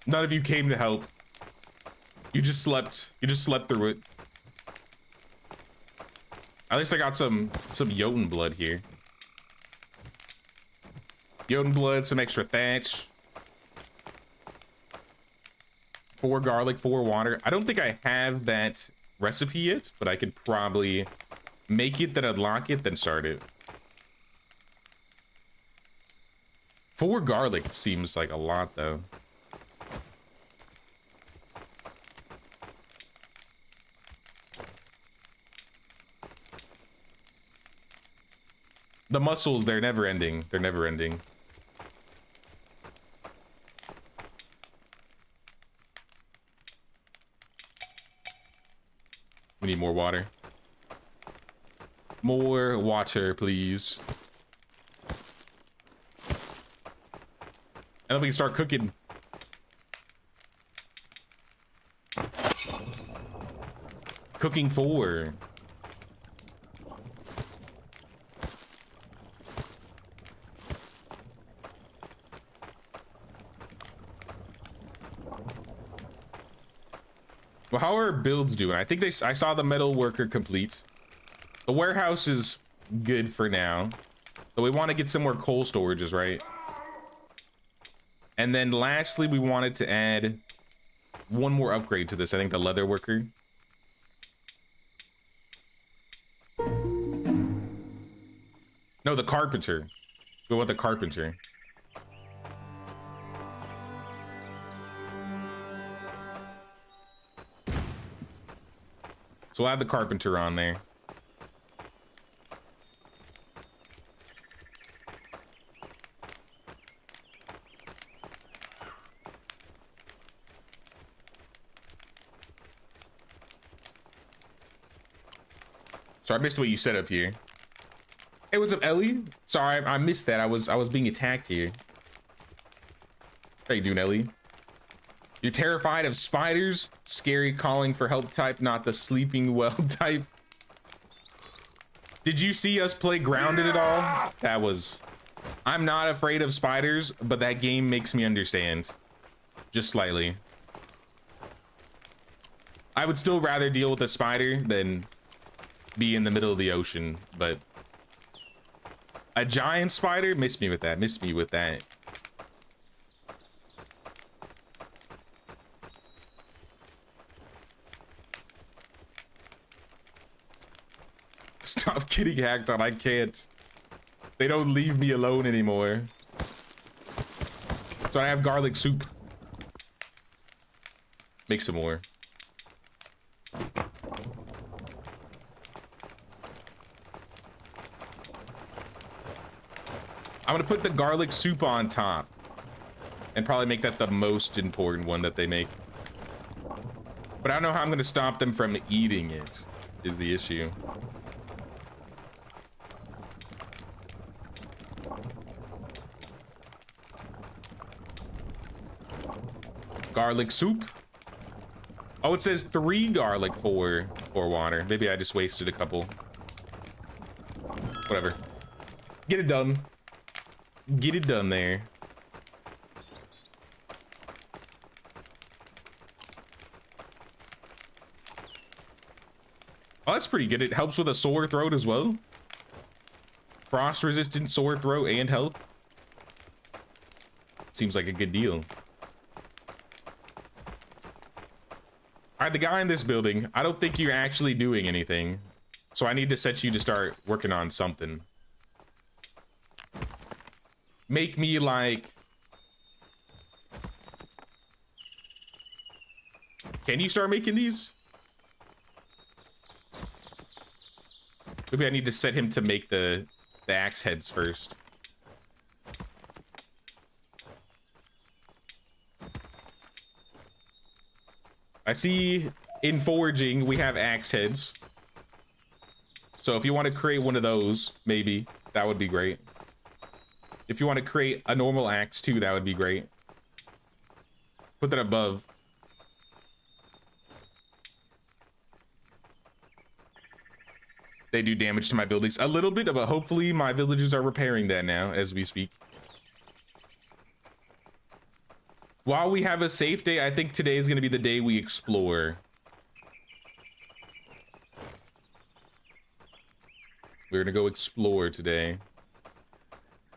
Speaker 1: None of you came to help. You just slept. You just slept through it. At least I got some Jotun blood here. Jotun blood, some extra thatch. 4 garlic, 4 water. I don't think I have that recipe yet, but I could probably make it, then unlock it, then start it. 4 garlic seems like a lot, though. The muscles, they're never ending. They're never ending. We need more water. More water, please. And then we can start cooking. Cooking 4. Well, how are builds doing? I think I saw the metal worker complete. The warehouse is good for now. So we want to get some more coal storages, right? And then lastly, we wanted to add 1 more upgrade to this. I think the leather worker. No, the carpenter. We want the carpenter. So we'll add the carpenter on there. Sorry, I missed what you said up here. Hey, what's up, Ellie? Sorry, I missed that. I was being attacked here. How you doing, Ellie? You're terrified of spiders? Scary calling for help type, not the sleeping well type. Did you see us play Grounded at all? I'm not afraid of spiders, but that game makes me understand. Just slightly. I would still rather deal with a spider than be in the middle of the ocean, but a giant spider, miss me with that, miss me with that. Stop getting hacked on, I can't. They don't leave me alone anymore. So I have garlic soup. Make some more. I'm gonna put the garlic soup on top and probably make that the most important one that they make. But I don't know how I'm gonna stop them from eating it, is the issue. Garlic soup. Oh, it says 3 garlic for water. Maybe I just wasted a couple. Whatever. Get it done. Get it done there. Oh, that's pretty good. It helps with a sore throat as well. Frost resistant, sore throat, and health. Seems like a good deal. All right, the guy in this building, I don't think you're actually doing anything. So I need to set you to start working on something. Make me like... Can you start making these? Maybe I need to set him to make the axe heads first. I see in foraging we have axe heads. So if you want to create one of those, maybe that would be great. If you want to create a normal axe too, that would be great. Put that above. They do damage to my buildings a little bit, but hopefully my villagers are repairing that now as we speak. While we have a safe day, I think today is going to be the day we explore. We're going to go explore today.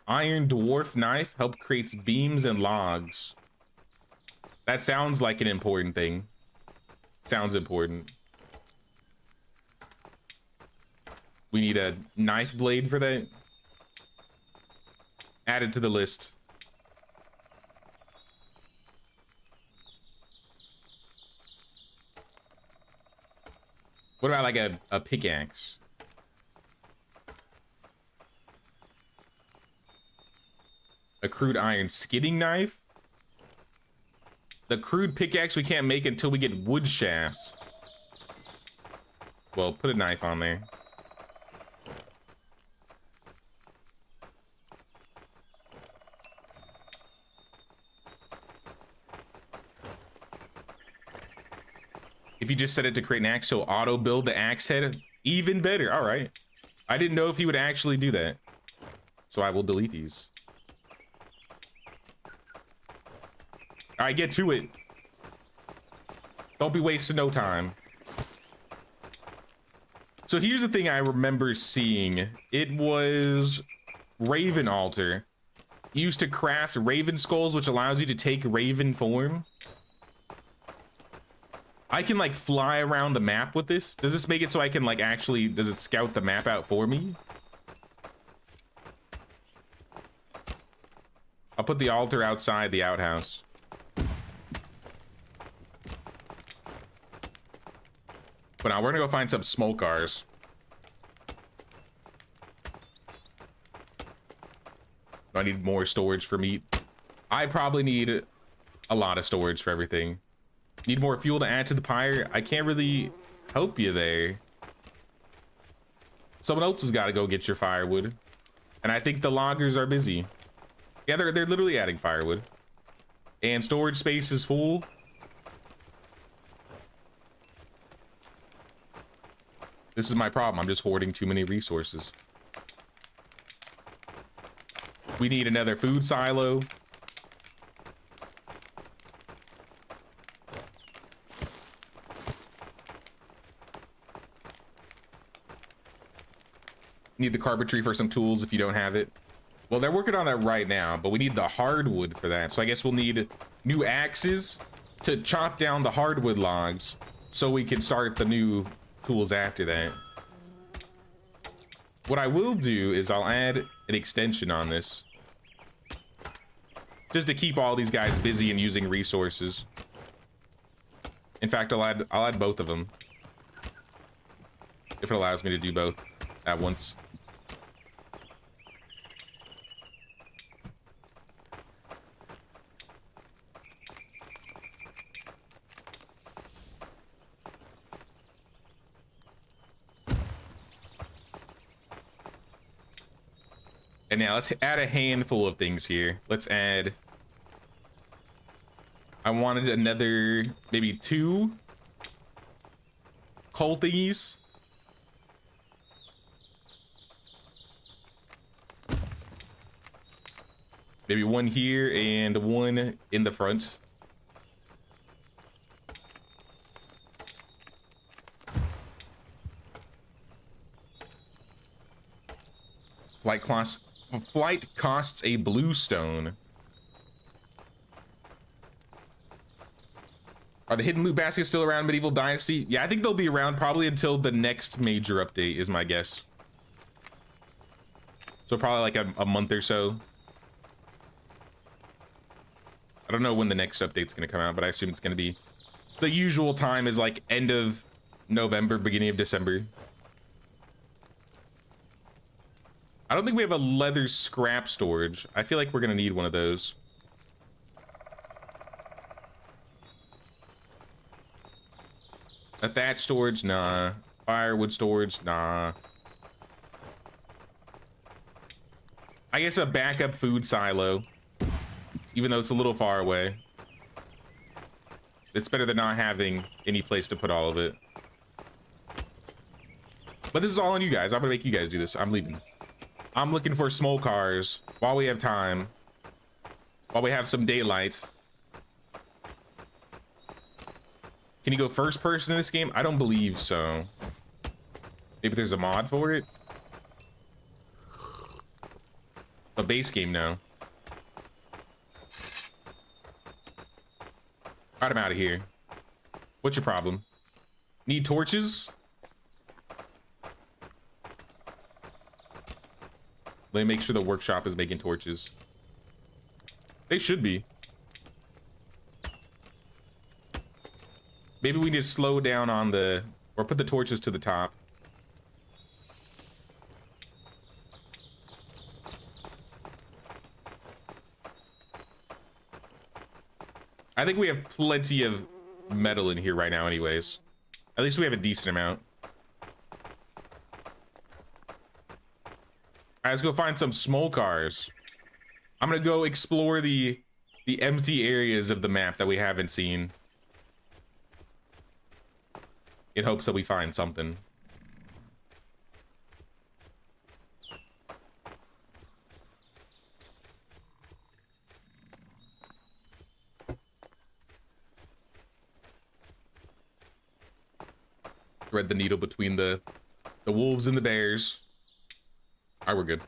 Speaker 1: Iron dwarf knife help creates beams and logs. That sounds like an important thing. Sounds important. We need a knife blade for that. Add it to the list. What about like a pickaxe? A crude iron skidding knife? The crude pickaxe we can't make until we get wood shafts. Well, put a knife on there. If you just set it to create an axe, so auto build the axe head, even better. All right. I didn't know if he would actually do that. So I will delete these. All right, get to it. Don't be wasting no time. So here's the thing I remember seeing. It was Raven Altar. You used to craft raven skulls, which allows you to take raven form. I can like fly around the map with this. Does this make it so I can like actually, does it scout the map out for me? I'll put the altar outside the outhouse. But now we're gonna go find some smoke cars. I need more storage for meat. I probably need a lot of storage for everything. Need more fuel to add to the pyre. I can't really help you there. Someone else has got to go get your firewood. And I think the loggers are busy. Yeah, they're literally adding firewood. And storage space is full. This is my problem. I'm just hoarding too many resources. We need another food silo. Need the carpentry for some tools if you don't have it. Well, they're working on that right now, but we need the hardwood for that. So I guess we'll need new axes to chop down the hardwood logs so we can start the new tools after that. What I will do is I'll add an extension on this just to keep all these guys busy and using resources. In fact, I'll add both of them if it allows me to do both at once. And now let's add a handful of things here. Let's add, I wanted another, maybe 2 coal thingies. Maybe 1 here and 1 in the front. Flight costs a blue stone. Are the hidden loot baskets still around Medieval Dynasty? Yeah, I think they'll be around probably until the next major update is my guess. So probably like a month or so. I don't know when the next update's gonna come out, but I assume it's gonna be the usual time is like end of November, beginning of December. I don't think we have a leather scrap storage. I feel like we're gonna need one of those. A thatch storage, nah. Firewood storage, nah. I guess a backup food silo, even though it's a little far away. It's better than not having any place to put all of it. But this is all on you guys. I'm gonna make you guys do this. I'm leaving. I'm looking for small cars while we have time, while we have some daylight. Can you go first person in this game? I don't believe so. Maybe there's a mod for it. A base game, no. Alright, I'm out of here. What's your problem? Need torches? Let me make sure the workshop is making torches. They should be. Maybe we need to slow down on the, or put the torches to the top. I think we have plenty of metal in here right now anyways. At least we have a decent amount. Alright, let's go find some small cars. I'm gonna go explore the empty areas of the map that we haven't seen, in hopes that we find something. Thread the needle between the wolves and the bears. Alright, we're good.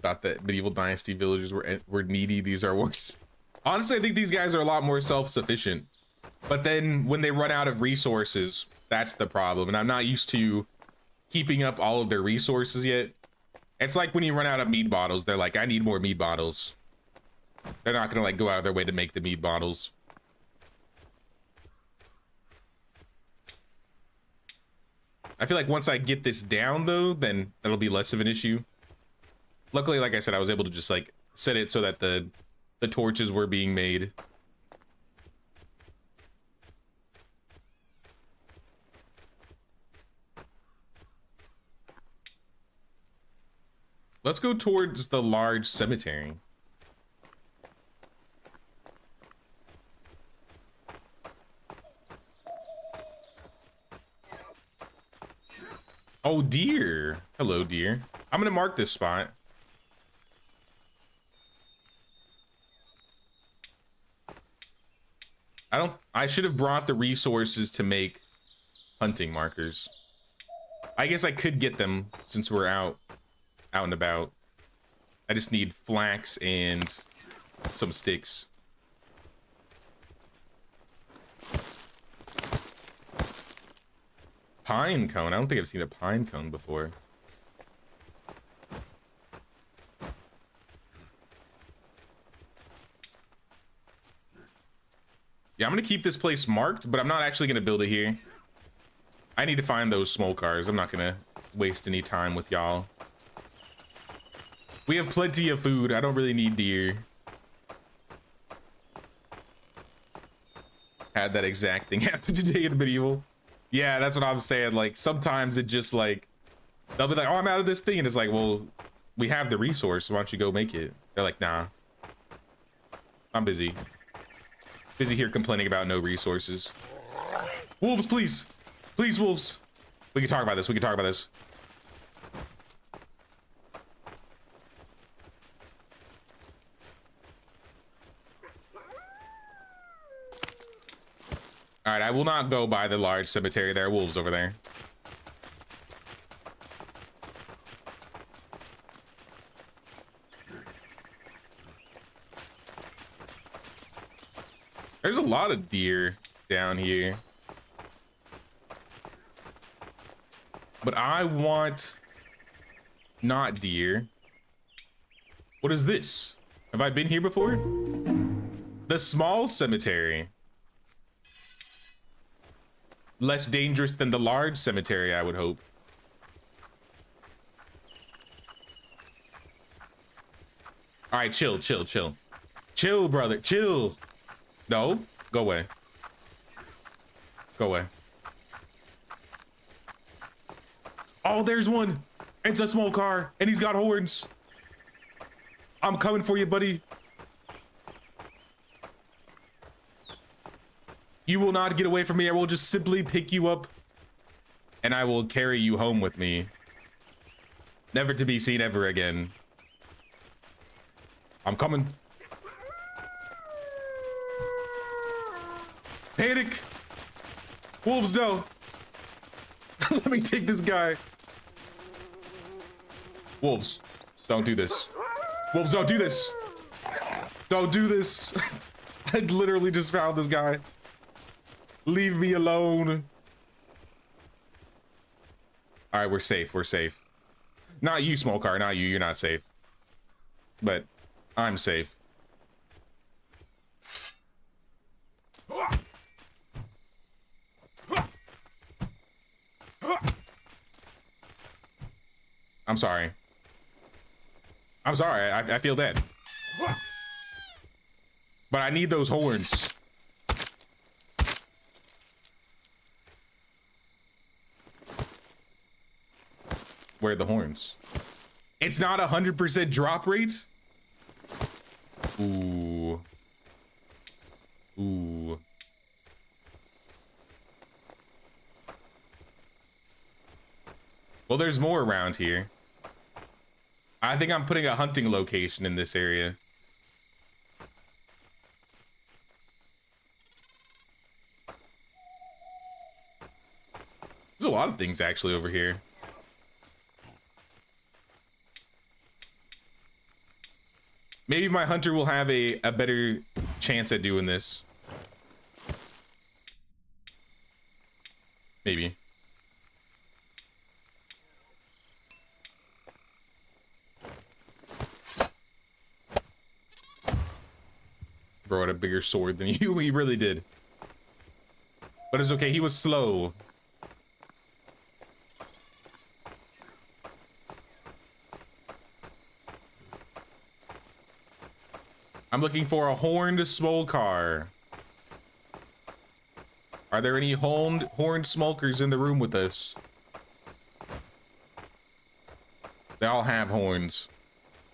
Speaker 1: Thought that medieval dynasty villagers were needy. These are worse. Honestly, I think these guys are a lot more self-sufficient. But then when they run out of resources, that's the problem. And I'm not used to keeping up all of their resources yet. It's like when you run out of mead bottles, they're like, I need more mead bottles. They're not gonna like go out of their way to make the mead bottles. I feel like once I get this down though, then that'll be less of an issue. Luckily, like I said, I was able to just like set it so that the torches were being made. Let's go towards the large cemetery. Oh, deer. Hello, deer. I'm gonna mark this spot. I should have brought the resources to make hunting markers. I guess I could get them since we're out and about. I just need flax and some sticks. Pine cone. I don't think I've seen a pine cone before. Yeah, I'm gonna keep this place marked, but I'm not actually gonna build it here. I need to find those small cars. I'm not gonna waste any time with y'all. We have plenty of food. I don't really need deer. Had that exact thing happen today in medieval. Yeah, that's what I'm saying. Like, sometimes it just like, they'll be like, oh, I'm out of this thing. And it's like, well, we have the resource. So why don't you go make it? They're like, nah, I'm busy. Busy here complaining about no resources. Wolves, please. Please, wolves. We can talk about this. We can talk about this. All right, I will not go by the large cemetery. There are wolves over there. There's a lot of deer down here. But I want not deer. What is this? Have I been here before? The small cemetery. Less dangerous than the large cemetery, I would hope. All right, chill, chill, chill. Chill, brother, chill. No, go away. Go away. Oh, there's one. It's a small car, and he's got horns. I'm coming for you, buddy. You will not get away from me. I will just simply pick you up, and I will carry you home with me. Never to be seen ever again. I'm coming. Panic! Wolves, no! Let me take this guy. Wolves, don't do this. Wolves, don't do this. Don't do this. I literally just found this guy. Leave me alone. All right, we're safe. We're safe. Not you, small car. Not you. You're not safe. But I'm safe. I'm sorry. I'm sorry. I feel dead. But I need those horns. Where are the horns? It's not 100% drop rate. Ooh. Ooh. Well, there's more around here. I think I'm putting a hunting location in this area. There's a lot of things actually over here. Maybe my hunter will have a better chance at doing this. Maybe. Bro had a bigger sword than you. He really did. But it's okay. He was slow. I'm looking for a horned small car. Are there any horned smokers in the room with us? They all have horns.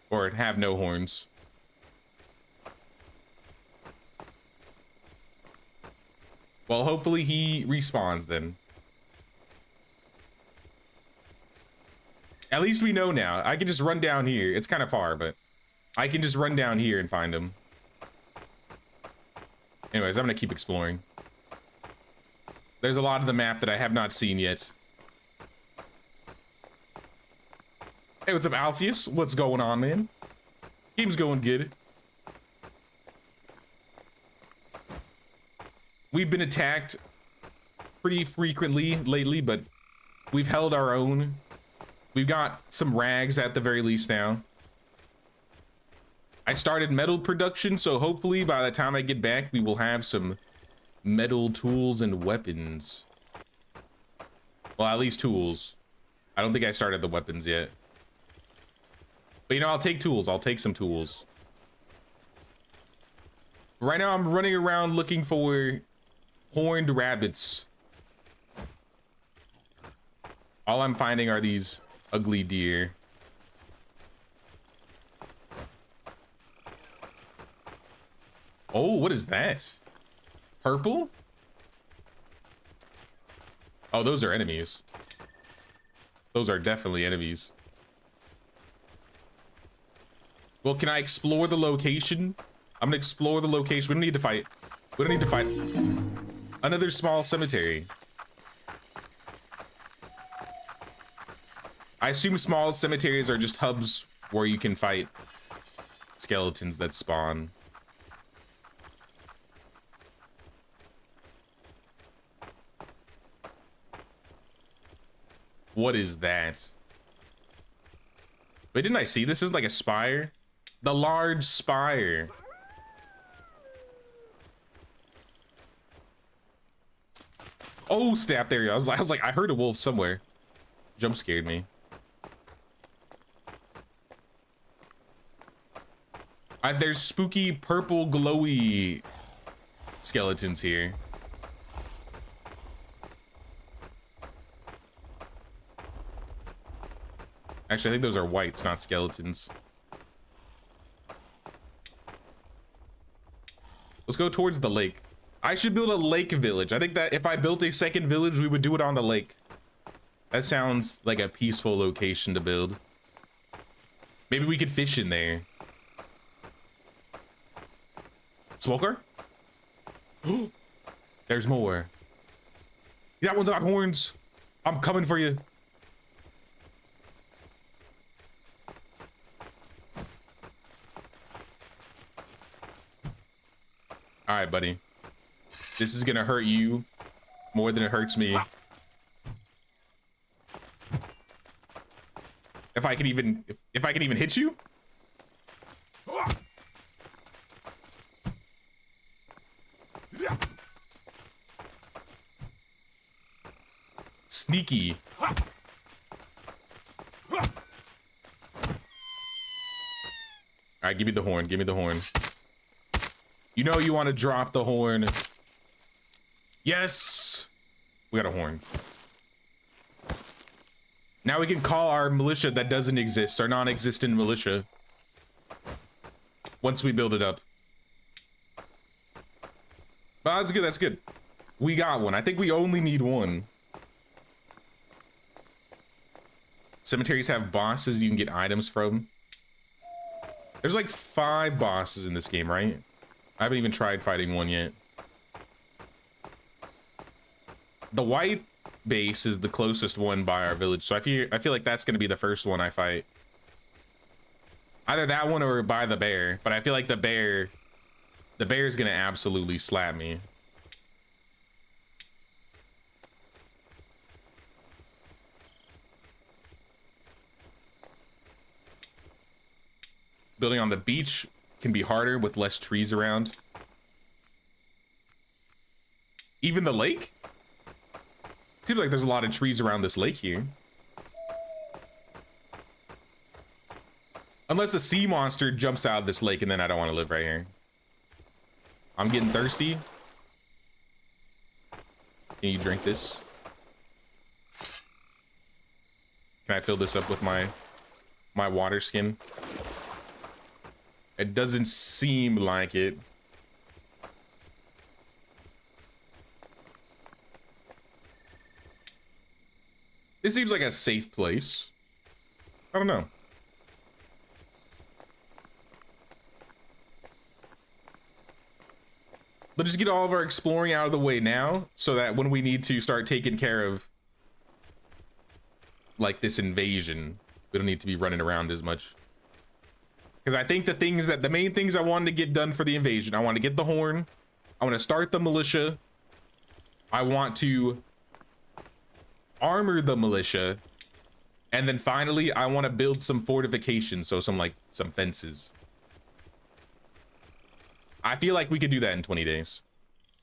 Speaker 1: Or have no horns. Well, hopefully he respawns then. At least we know now. I can just run down here. It's kind of far, but I can just run down here and find him. Anyways, I'm gonna keep exploring. There's a lot of the map that I have not seen yet. Hey, what's up, Alpheus? What's going on, man? Game's going good. We've been attacked pretty frequently lately, but we've held our own. We've got some rags at the very least now. I started metal production, so hopefully by the time I get back, we will have some metal tools and weapons. Well, at least tools. I don't think I started the weapons yet. But you know, I'll take tools. I'll take some tools. Right now, I'm running around looking for horned rabbits. All I'm finding are these ugly deer. Oh, what is that? Purple? Oh, those are enemies. Those are definitely enemies. Well, can I explore the location? I'm gonna explore the location. We don't need to fight. We don't need to fight. Another small cemetery. I assume small cemeteries are just hubs where you can fight skeletons that spawn. What is that? Wait, didn't I see this? Is like a spire? The large spire. Oh, snap, there you go. I was like, I heard a wolf somewhere. Jump scared me. There's spooky purple glowy skeletons here. Actually, I think those are whites, not skeletons. Let's go towards the lake. I should build a lake village. I think that if I built a second village, we would do it on the lake. That sounds like a peaceful location to build. Maybe we could fish in there. Smoker? There's more. That one's got horns. I'm coming for you. All right, buddy. This is gonna hurt you more than it hurts me. If I can even, if I can even hit you. Sneaky. All right, give me the horn. Give me the horn. You know you want to drop the horn. Yes! We got a horn. Now we can call our militia that doesn't exist, our non-existent militia. Once we build it up. But that's good, that's good. We got one. I think we only need one. Cemeteries have bosses you can get items from. There's like 5 bosses in this game, right? I haven't even tried fighting one yet. The white base is the closest one by our village, so I feel like that's gonna be the first one I fight. Either that one or by the bear, but I feel like the bear's gonna absolutely slap me. Building on the beach can be harder with less trees around. Even the lake? Seems like there's a lot of trees around this lake here. Unless a sea monster jumps out of this lake, and then I don't want to live right here. I'm getting thirsty. Can you drink this? Can I fill this up with my water skin? It doesn't seem like it. This seems like a safe place. I don't know. Let's just get all of our exploring out of the way now, so that when we need to start taking care of like this invasion, we don't need to be running around as much. Because I think the main things I wanted to get done for the invasion, I want to get the horn, I want to start the militia, I want to armor the militia, and then finally I want to build some fortifications, so some fences. I feel like we could do that in 20 days.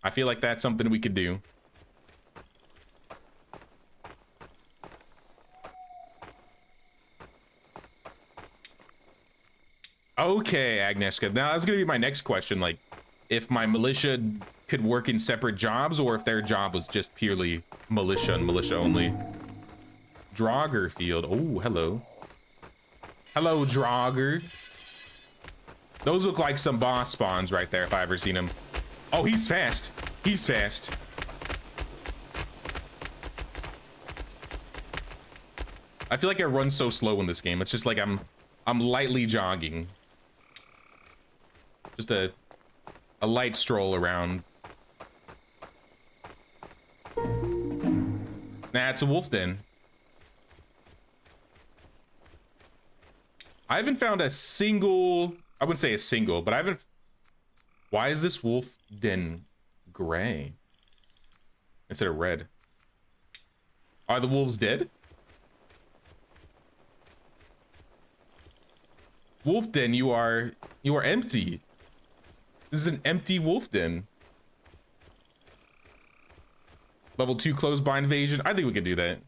Speaker 1: I feel like that's something we could do. Okay, Agnieszka. Now that's gonna be my next question. Like, if my militia could work in separate jobs, or if their job was just purely militia and militia only. Draugr field. Oh, hello. Hello, Draugr. Those look like some boss spawns right there, if I ever seen them. Oh, he's fast. He's fast. I feel like I run so slow in this game. It's just like I'm lightly jogging. Just a light stroll around. Nah, it's a wolf den. I haven't found a single, I wouldn't say a single, but I haven't. Why is this wolf den gray instead of red? Are the wolves dead? Wolf den, you are empty. This is an empty wolf den. Level 2 closed by invasion. I think we could do that.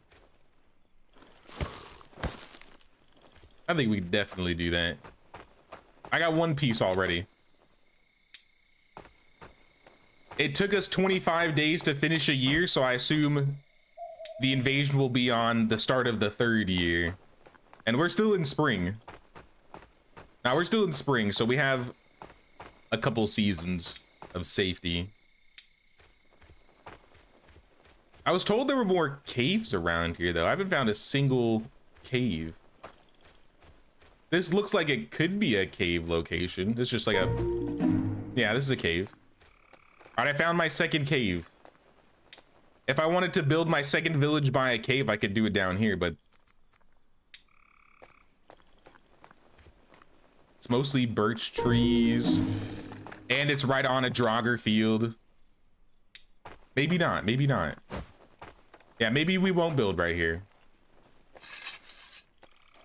Speaker 1: I think we could definitely do that. I got one piece already. It took us 25 days to finish a year, so I assume the invasion will be on the start of the 3rd year. And we're still in spring. Now we're still in spring, so we have a couple seasons of safety. I was told there were more caves around here, though. I haven't found a single cave. This looks like it could be a cave location. It's just like a... Yeah, this is a cave. All right, I found my second cave. If I wanted to build my second village by a cave, I could do it down here, but... It's mostly birch trees. And it's right on a Draugr field. Maybe not, maybe not. Yeah, maybe we won't build right here.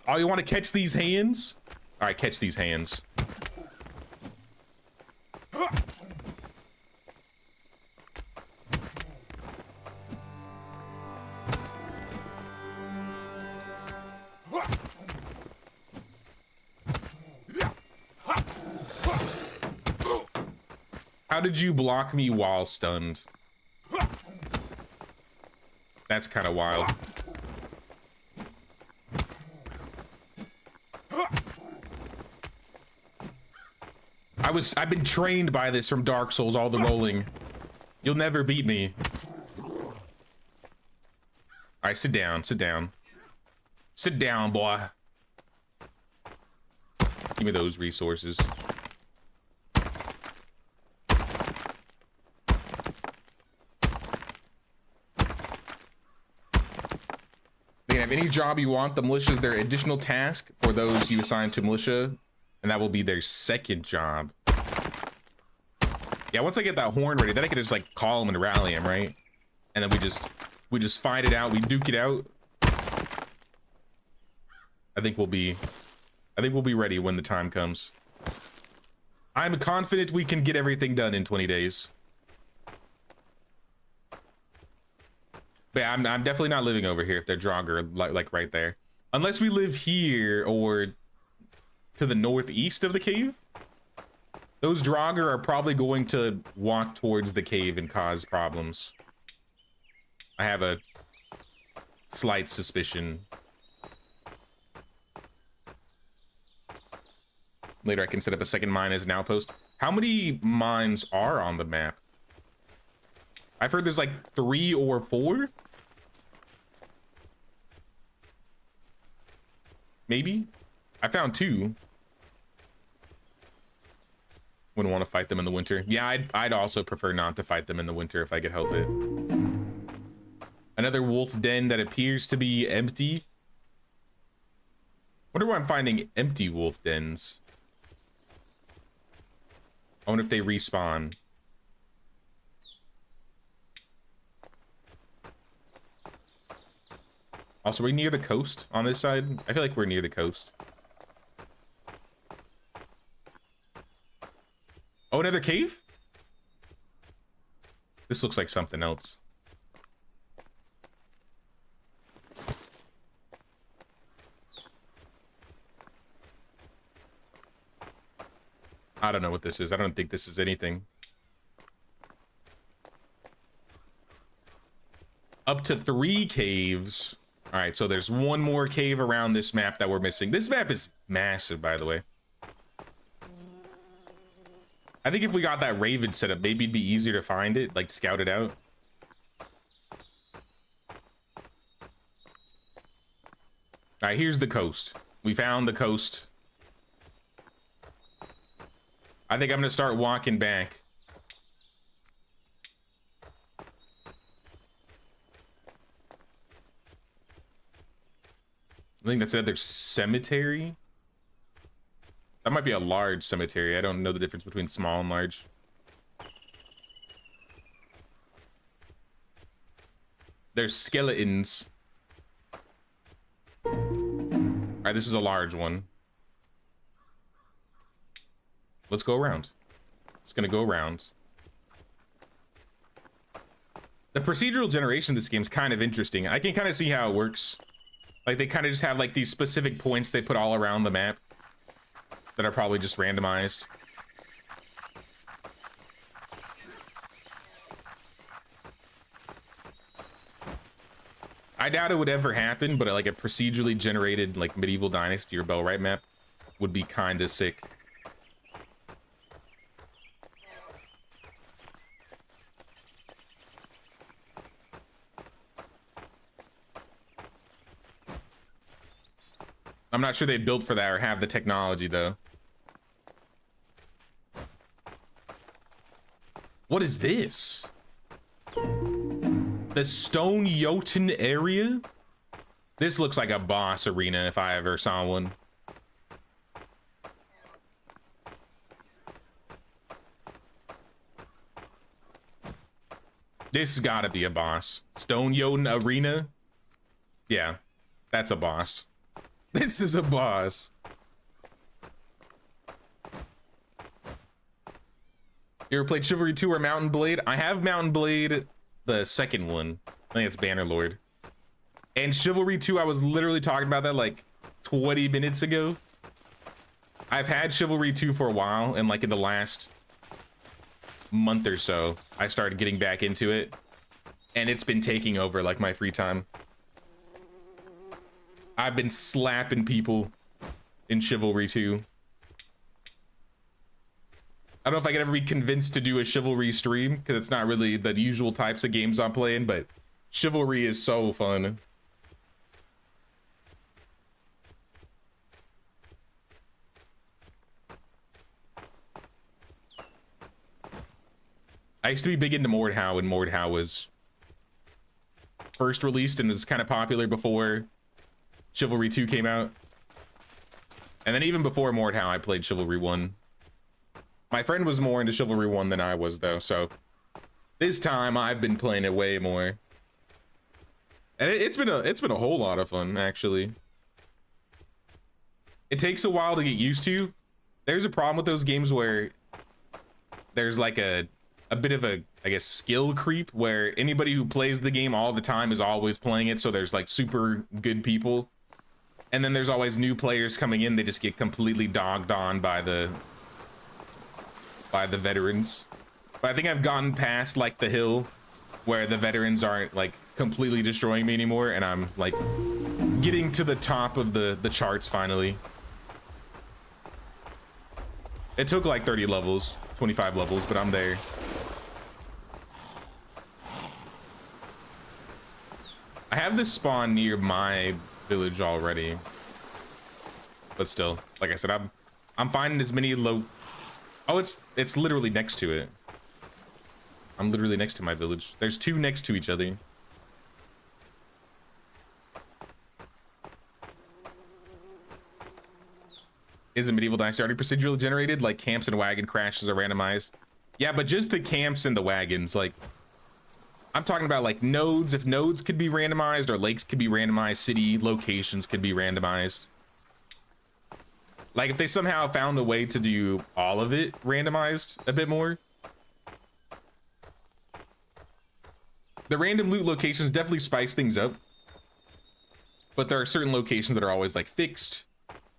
Speaker 1: Oh, you want to catch these hands? All right, catch these hands. How did you block me while stunned? That's kind of wild. I've been trained by this from Dark Souls, all the rolling. You'll never beat me. All right, sit down, sit down. Sit down, boy. Give me those resources. They can have any job you want. The militia is their additional task for those you assign to militia, and that will be their second job. Yeah, once I get that horn ready, then I can just like call them and rally them, right? And then we just fight it out, we duke it out. I think we'll be ready when the time comes. I'm confident we can get everything done in 20 days. But yeah, I'm definitely not living over here if they're Draugr, like right there. Unless we live here or to the northeast of the cave. Those Draugr are probably going to walk towards the cave and cause problems. I have a slight suspicion. Later I can set up a second mine as an outpost. How many mines are on the map? I've heard there's like 3 or 4. Maybe? I found 2. Wouldn't want to fight them in the winter. Yeah, I'd also prefer not to fight them in the winter if I could help it. Another wolf den that appears to be empty. Wonder why I'm finding empty wolf dens. I wonder if they respawn. Also, are we near the coast on this side? I feel like we're near the coast. Oh, another cave? This looks like something else. I don't know what this is. I don't think this is anything. Up to 3 caves. All right, so there's one more cave around this map that we're missing. This map is massive, by the way. I think if we got that Raven set up, maybe it'd be easier to find it, like scout it out. All right, here's the coast. We found the coast. I think I'm gonna start walking back. I think that's another cemetery. That might be a large cemetery. I don't know the difference between small and large. There's skeletons. All right, this is a large one. Let's go around. Just gonna go around. The procedural generation of this game is kind of interesting. I can kind of see how it works. Like, they kind of just have like these specific points they put all around the map that are probably just randomized. I doubt it would ever happen, but like a procedurally generated like medieval dynasty or Bellwright map would be kind of sick. I'm not sure they built for that or have the technology though. What is this? The Stone Jotun area? This looks like a boss arena if I ever saw one. This has got to be a boss. Stone Jotun arena? Yeah, that's a boss. This is a boss. You ever played Chivalry 2 or Mountain Blade? I have Mountain Blade, the second one. I think it's Bannerlord. And Chivalry 2, I was literally talking about that like 20 minutes ago. I've had Chivalry 2 for a while, and like in the last month or so, I started getting back into it. And it's been taking over like my free time. I've been slapping people in Chivalry 2. I don't know if I could ever be convinced to do a Chivalry stream, because it's not really the usual types of games I'm playing, but Chivalry is so fun. I used to be big into Mordhau when Mordhau was first released and was kind of popular before Chivalry 2 came out. And then even before Mordhau, I played Chivalry 1. My friend was more into Chivalry 1 than I was, though, so this time I've been playing it way more. And it's been a whole lot of fun, actually. It takes a while to get used to. There's a problem with those games where there's like a bit of a, I guess, skill creep, where anybody who plays the game all the time is always playing it, so there's like super good people. And then there's always new players coming in, they just get completely dogged on by the veterans. But I think I've gotten past like the hill where the veterans aren't like completely destroying me anymore, and I'm like getting to the top of the charts finally. It took like 30 levels, 25 levels, but I'm there. I have this spawn near my village already, but still, like I said, I'm finding as many Oh, it's literally next to it. I'm literally next to my village. There's two next to each other. Isn't Medieval Dynasty already procedurally generated? Like camps and wagon crashes are randomized. Yeah, but just the camps and the wagons. Like, I'm talking about like nodes. If nodes could be randomized or lakes could be randomized, city locations could be randomized. Like if they somehow found a way to do all of it randomized a bit more. The random loot locations definitely spice things up. But there are certain locations that are always like fixed.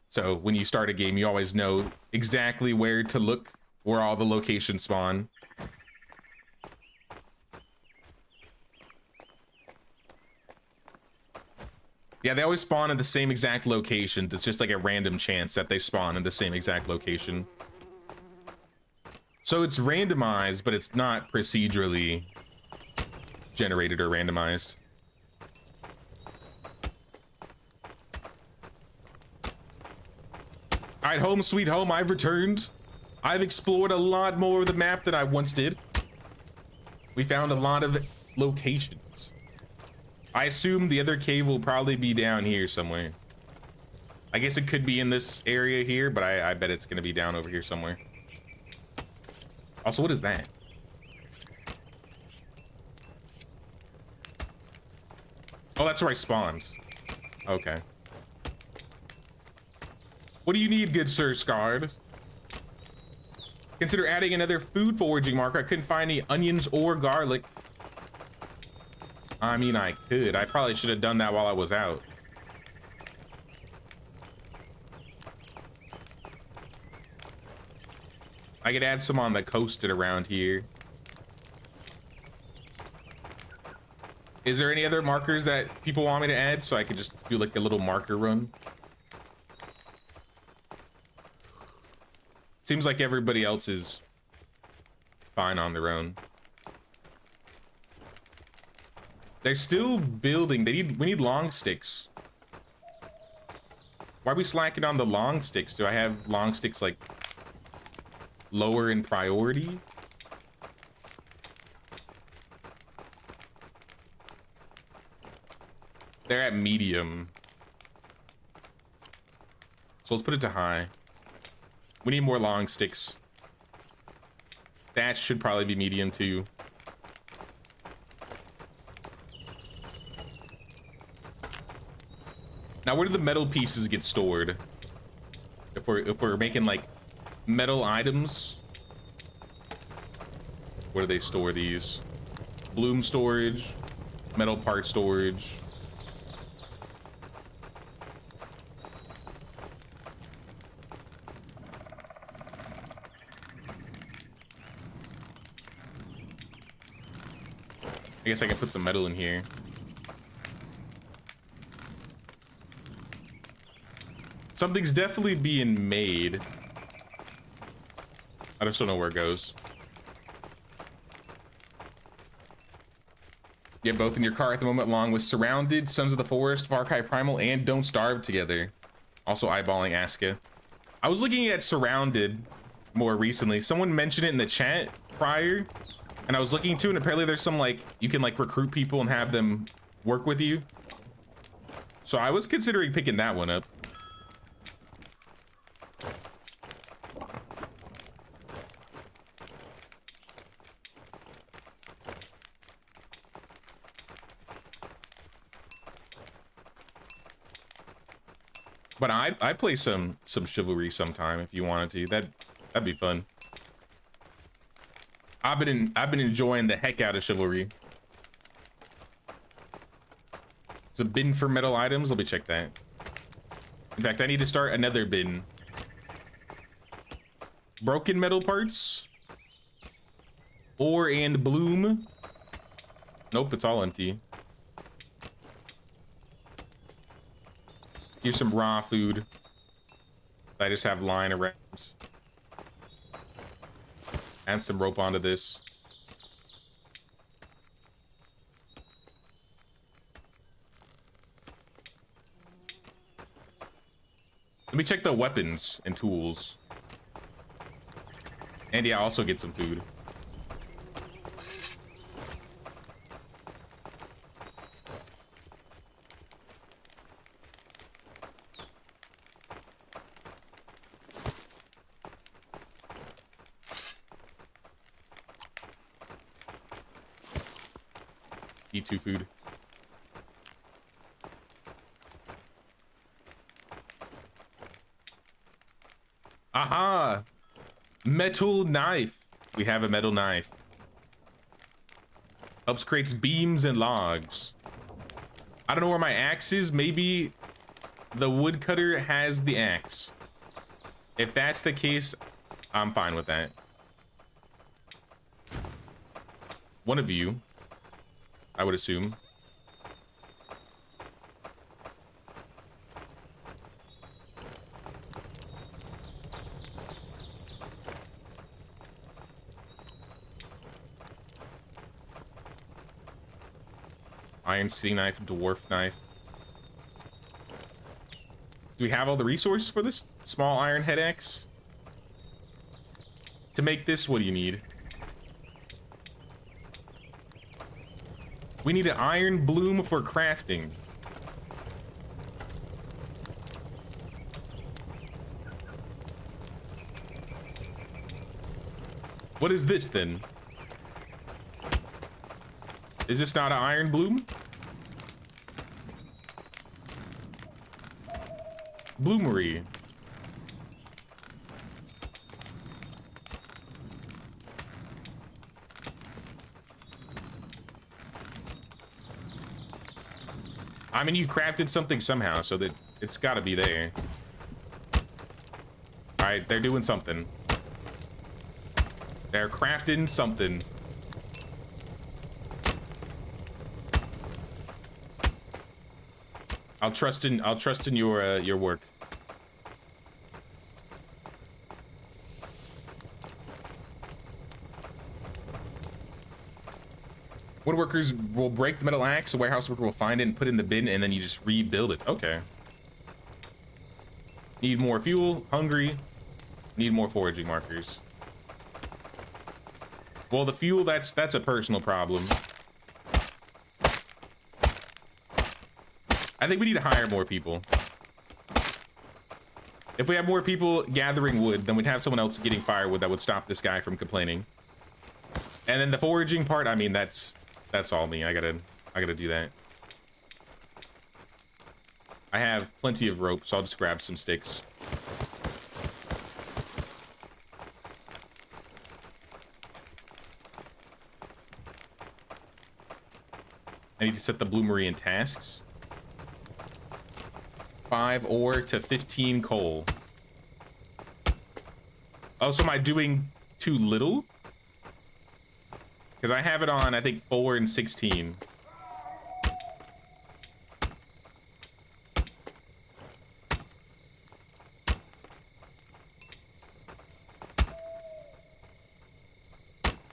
Speaker 1: So when you start a game, you always know exactly where to look, where all the locations spawn. Yeah, they always spawn at the same exact location. It's just like a random chance that they spawn in the same exact location. So it's randomized, but it's not procedurally generated or randomized. All right, home sweet home, I've returned. I've explored a lot more of the map than I once did. We found a lot of locations. I assume the other cave will probably be down here somewhere. I guess it could be in this area here, but I bet it's gonna be down over here somewhere. Also, what is that? Oh, that's where I spawned. Okay. What do you need, good Sir Scarred? Consider adding another food foraging marker. I couldn't find any onions or garlic. I mean, I could. I probably should have done that while I was out. I could add some on the coast and around here. Is there any other markers that people want me to add so I could just do like a little marker run? Seems like everybody else is fine on their own. They're still building. We need long sticks. Why are we slacking on the long sticks? Do I have long sticks like lower in priority? They're at medium. So let's put it to high. We need more long sticks. That should probably be medium too. Now, where do the metal pieces get stored? If we're making like metal items, where do they store these? Bloom storage, metal part storage. I guess I can put some metal in here. Something's definitely being made. I just don't know where it goes. You have both in your car at the moment, along with Surrounded, Sons of the Forest, Far Cry Primal, and Don't Starve together. Also eyeballing ASKA. I was looking at Surrounded more recently. Someone mentioned it in the chat prior, and I was looking to it, and apparently there's some like, you can like recruit people and have them work with you. So I was considering picking that one up. But I'd play some chivalry sometime if you wanted to. That'd be fun. I've been enjoying the heck out of chivalry. It's a bin for metal items. Let me check that. In fact, I need to start another bin. Broken metal parts. Ore and bloom. Nope, it's all empty. Here's some raw food. I just have lying around. Add some rope onto this. Let me check the weapons and tools. And yeah, also get some food. Eat 2 food. Aha! Metal knife. We have a metal knife. Helps creates beams and logs. I don't know where my axe is. Maybe the woodcutter has the axe. If that's the case, I'm fine with that. One of you, I would assume. Iron city knife, dwarf knife. Do we have all the resources for this small iron head axe? To make this, what do you need? We need an iron bloom for crafting. What is this then? Is this not an iron bloom? Bloomery. I mean, you crafted something somehow, so that it's got to be there. All right, they're doing something. They're crafting something. I'll trust in your work. Woodworkers will break the metal axe, a warehouse worker will find it and put it in the bin, and then you just rebuild it. Okay. Need more fuel, hungry, need more foraging markers. Well, the fuel, that's a personal problem. I think we need to hire more people. If we have more people gathering wood, then we'd have someone else getting firewood that would stop this guy from complaining. And then the foraging part, I mean, that's all me. I gotta do that. I have plenty of rope, so I'll just grab some sticks. I need to set the bloomery in tasks. 5 ore to 15 coal. Oh, so am I doing too little? Because I have it on, I think, 4 and 16.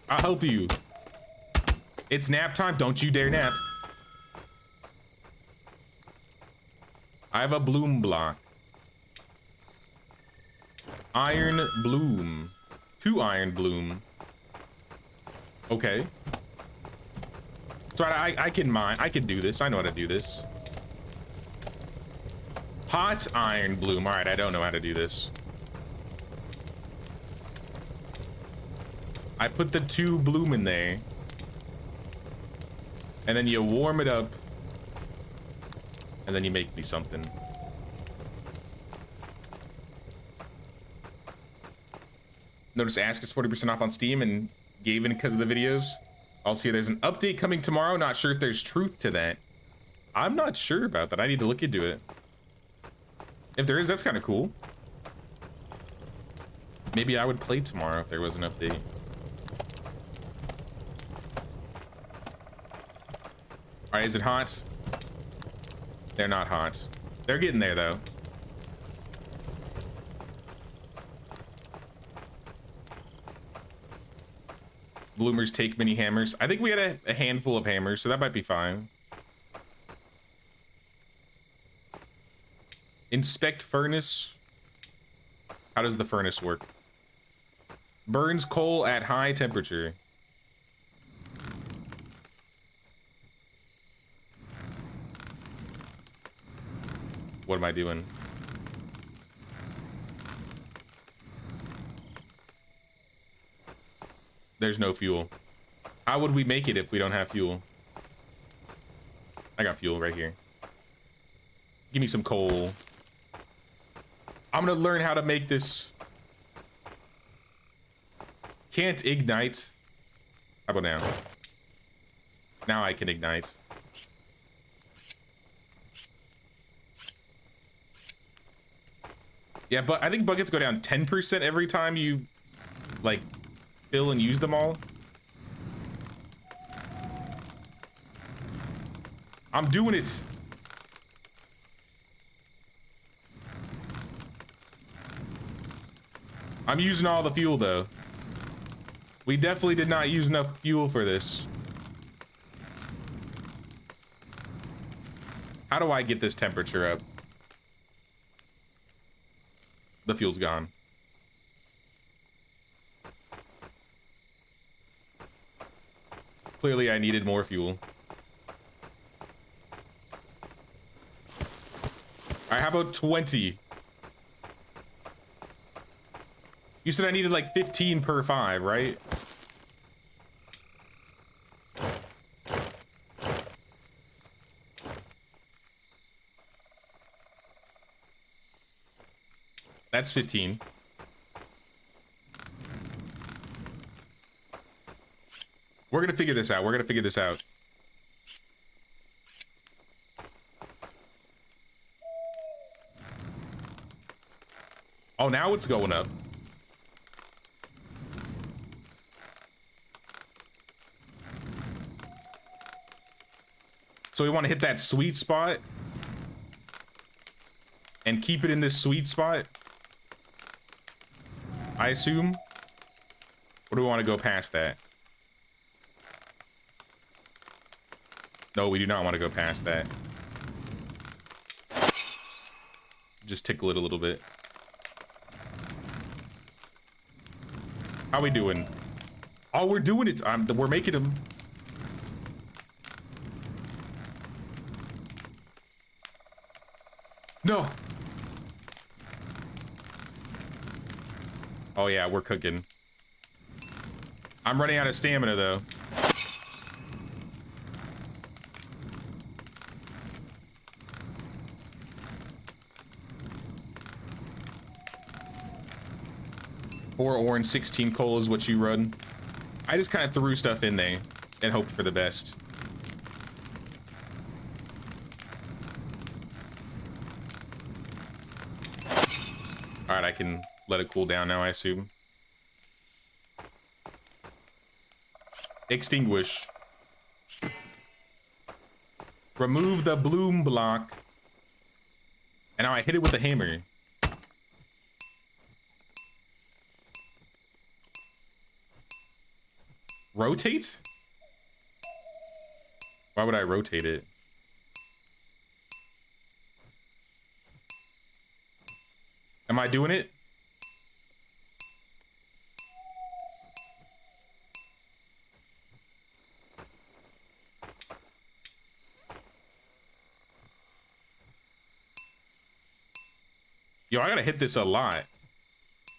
Speaker 1: I'll help you. It's nap time. Don't you dare nap. I have a bloom block. Iron bloom. 2 iron bloom. Okay. So I can mine. I can do this. I know how to do this. Hot iron bloom. All right, I don't know how to do this. I put the 2 bloom in there. And then you warm it up. And then you make me something. Notice ASKA is 40% off on Steam and gave in because of the videos. Also here, there's an update coming tomorrow. Not sure if there's truth to that. I'm not sure about that. I need to look into it. If there is, that's kind of cool. Maybe I would play tomorrow if there was an update. All right, is it hot? They're not hot. They're getting there, though. Bloomers take mini hammers. I think we had a handful of hammers, so that might be fine. Inspect furnace. How does the furnace work? Burns coal at high temperature. What am I doing? There's no fuel. How would we make it if we don't have fuel? I got fuel right here. Give me some coal. I'm gonna learn how to make this. Can't ignite. How about now? Now I can ignite. Yeah, but I think buckets go down 10% every time you, like, fill and use them all. I'm doing it. I'm using all the fuel, though. We definitely did not use enough fuel for this. How do I get this temperature up? The fuel's gone. Clearly, I needed more fuel. All right, how about 20? You said I needed like 15 per 5, right? That's 15. We're gonna figure this out. We're gonna figure this out. Oh, now it's going up. So we want to hit that sweet spot and keep it in this sweet spot, I assume. Or do we want to go past that? No, we do not want to go past that. Just tickle it a little bit. How we doing? Oh, we're doing it. We're making them. No. Oh yeah, we're cooking. I'm running out of stamina though. Four ore and 16 coal is what you run. I just kind of threw stuff in there and hoped for the best. All right, I can let it cool down now, I assume. Extinguish. Remove the bloom block. And now I hit it with the hammer. Rotate? Why would I rotate it? Am I doing it? Yo, I gotta hit this a lot.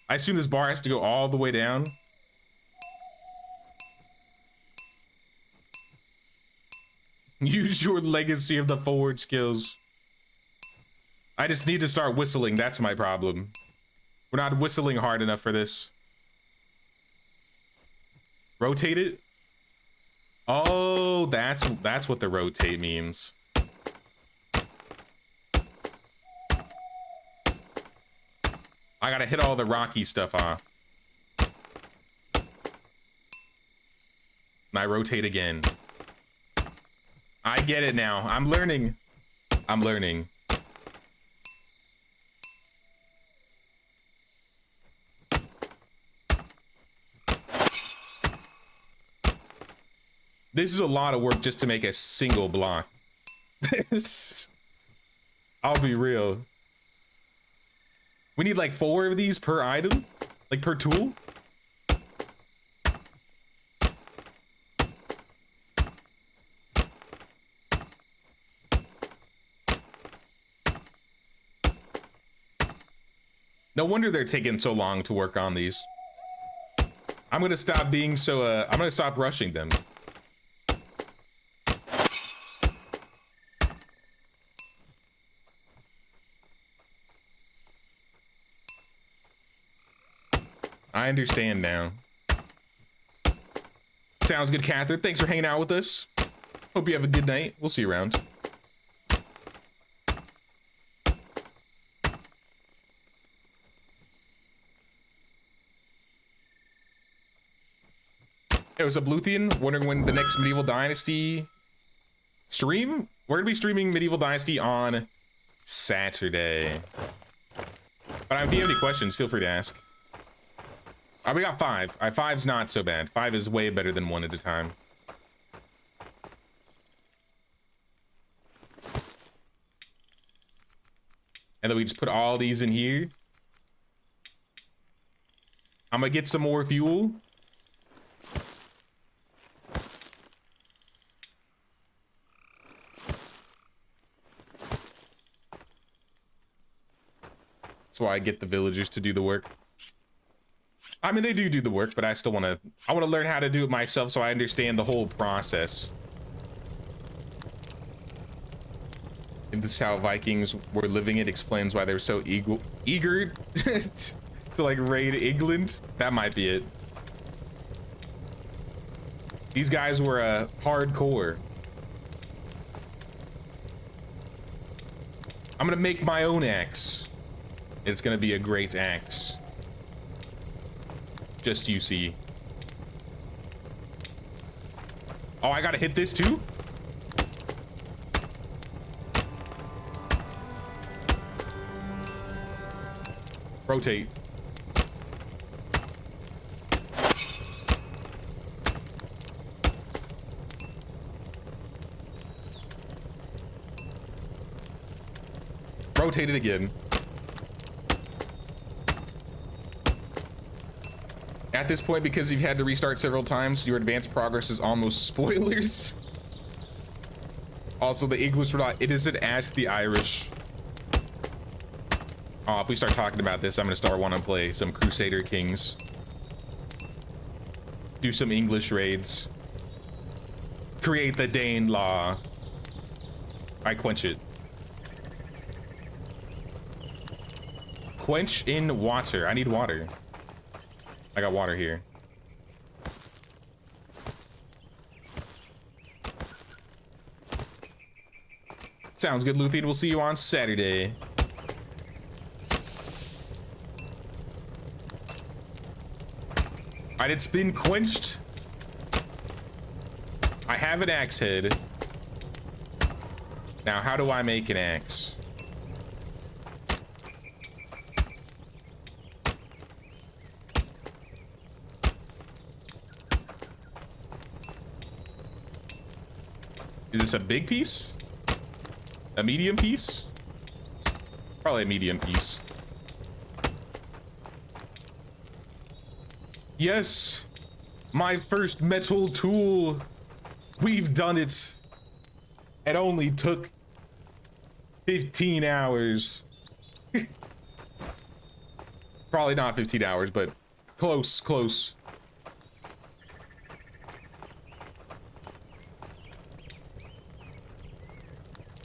Speaker 1: I assume this bar has to go all the way down. Use your legacy of the forward skills. I just need to start whistling. That's my problem. We're not whistling hard enough for this. Rotate it? Oh, that's what the rotate means. I gotta hit all the rocky stuff off. And I rotate again. I get it now. I'm learning. I'm learning. This is a lot of work just to make a single block. I'll be real. We need like 4 of these per item, like per tool. No wonder they're taking so long to work on these. I'm gonna stop being so, I'm gonna stop rushing them. I understand now. Sounds good, Catherine. Thanks for hanging out with us. Hope you have a good night. We'll see you around. Hey, what's up, Luthien? Wondering when the next Medieval Dynasty stream? We're gonna be streaming Medieval Dynasty on Saturday. But if you have any questions, feel free to ask. We got 5. 5's not so bad. 5 is way better than 1 at a time. And then we just put all these in here. I'm gonna get some more fuel. That's why I get the villagers to do the work. I mean, they do the work, but I still want to... I want to learn how to do it myself so I understand the whole process. If this is how Vikings were living, it explains why they're so eager to like raid England. That might be it. These guys were hardcore. I'm gonna make my own axe. It's gonna be a great axe. Just you see. Oh, I gotta hit this too? Rotate. Rotate it again. At this point, because you've had to restart several times, your advanced progress is almost spoilers. Also, the English were not innocent. Ask the Irish. Oh, if we start talking about this, I'm gonna start wanting to play some Crusader Kings. Do some English raids. Create the Danelaw. I quench it. Quench in water. I need water. I got water here. Sounds good, Luthien. We'll see you on Saturday. Alright, it's been quenched. I have an axe head. Now, how do I make an axe? Is this a big piece? A medium piece? Probably a medium piece. Yes! My first metal tool! We've done it! It only took 15 hours. Probably not 15 hours, but close, close.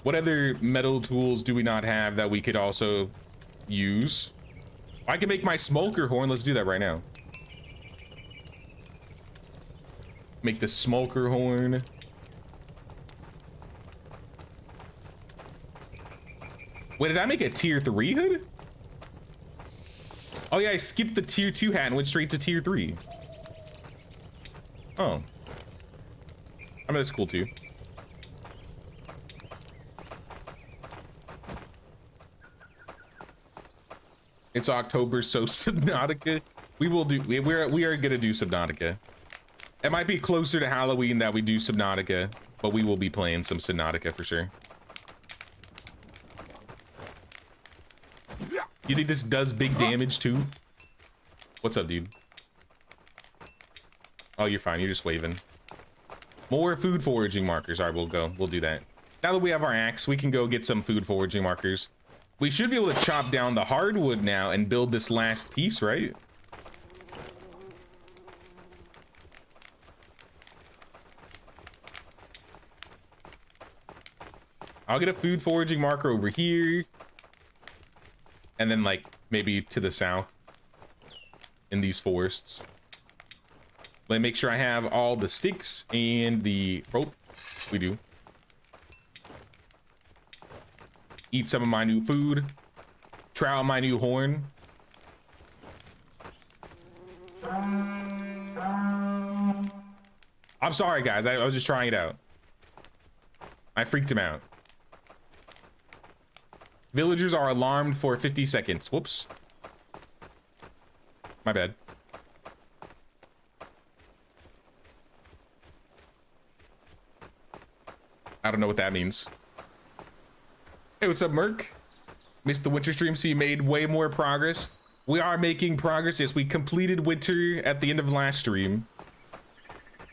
Speaker 1: What other metal tools do we not have that we could also use? I can make my smoker horn. Let's do that right now. Make the smoker horn. Wait, did I make a tier 3 hood? Oh yeah, I skipped the tier 2 hat and went straight to tier 3. Oh. I mean, that's cool too. It's October, so Subnautica. We will do. We are gonna do Subnautica. It might be closer to Halloween that we do Subnautica, but we will be playing some Subnautica for sure. You think this does big damage too? What's up, dude? Oh, you're fine. You're just waving. More food foraging markers. All right, we'll go. We'll do that. Now that we have our axe, we can go get some food foraging markers. We should be able to chop down the hardwood now and build this last piece, right? I'll get a food foraging marker over here. And then like maybe to the south in these forests. Let me make sure I have all the sticks and the rope. We do. Eat some of my new food. Try out my new horn. I'm sorry, guys. I was just trying it out. I freaked him out. Villagers are alarmed for 50 seconds. Whoops. My bad. I don't know what that means. Hey, what's up, Merc? Missed the winter stream, so you made way more progress. We are making progress. Yes, we completed winter at the end of last stream.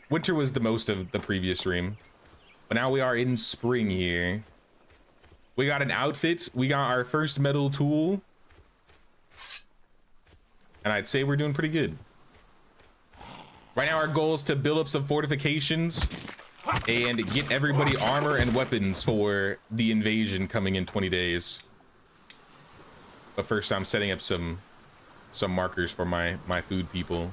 Speaker 1: Winter was the most of the previous stream. But now we are in spring here. We got an outfit. We got our first metal tool. And I'd say we're doing pretty good. Right now our goal is to build up some fortifications and get everybody armor and weapons for the invasion coming in 20 days. But first I'm setting up some markers for my food people.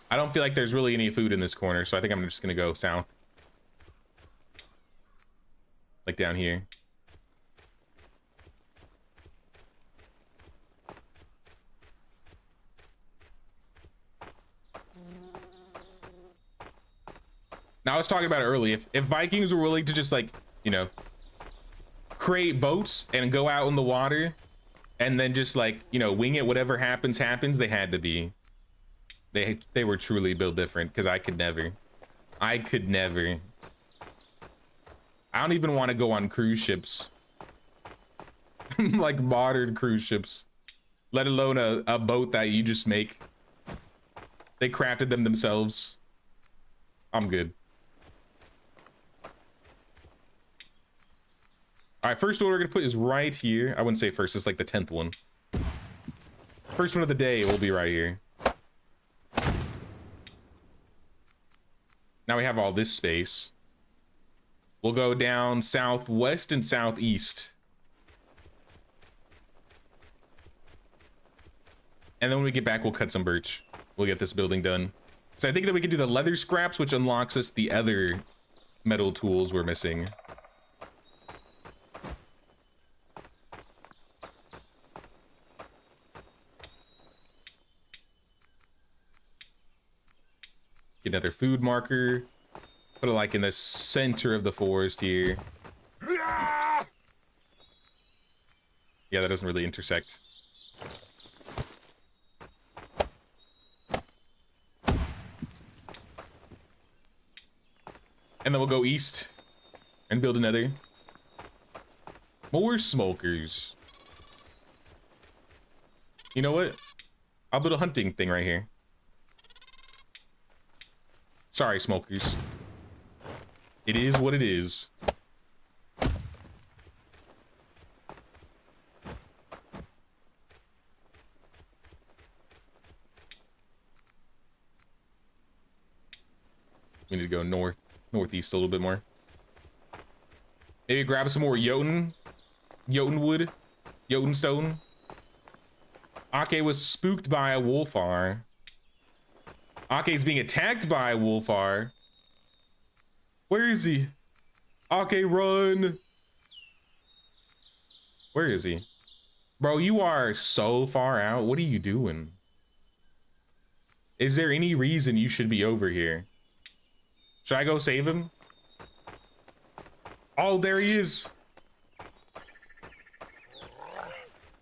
Speaker 1: I don't feel like there's really any food in this corner, so I think I'm just gonna go south. Like down here. Now I was talking about it earlier. If Vikings were willing to just like, you know, create boats and go out in the water and then just like, you know, wing it, whatever happens, they had to be. They were truly built different, because I could never. I don't even want to go on cruise ships. Like modern cruise ships. Let alone a boat that you just make. They crafted them themselves. I'm good. All right, first one we're gonna put is right here. I wouldn't say first, it's like the 10th one. First one of the day will be right here. Now we have all this space. We'll go down southwest and southeast. And then when we get back, we'll cut some birch. We'll get this building done. So I think that we can do the leather scraps, which unlocks us the other metal tools we're missing. Get another food marker. Put it like in the center of the forest here. Yeah, that doesn't really intersect. And then we'll go east and build another. More smokers. You know what? I'll build a hunting thing right here. Sorry, smokers. It is what it is. We need to go northeast a little bit more. Maybe grab some more Jotun wood, Jotun stone. Ake was spooked by a wolfar. Ake's being attacked by a wolfar. Where is he? Ake, run! Where is he? Bro, you are so far out. What are you doing? Is there any reason you should be over here? Should I go save him? Oh, there he is.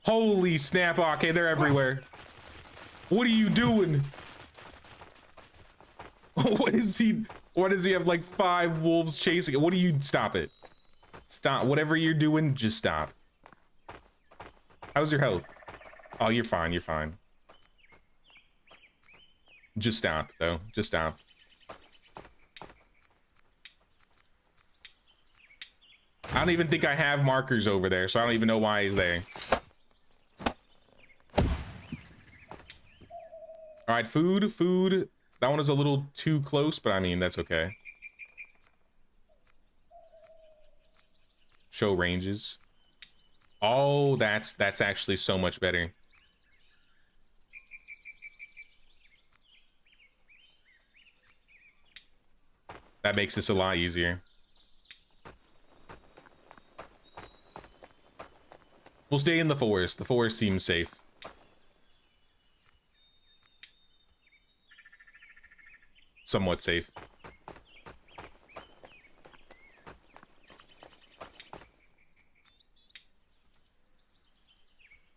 Speaker 1: Holy snap, Ake, they're everywhere. What are you doing? What is he? Why does he have like 5 wolves chasing it? What do you? Stop it. Stop. Whatever you're doing, just stop. How's your health? Oh, you're fine. You're fine. Just stop, though. Just stop. I don't even think I have markers over there, so I don't even know why he's there. All right, food. That one is a little too close, but I mean, that's okay. Show ranges. Oh, that's actually so much better. That makes this a lot easier. We'll stay in the forest. The forest seems safe. Somewhat safe.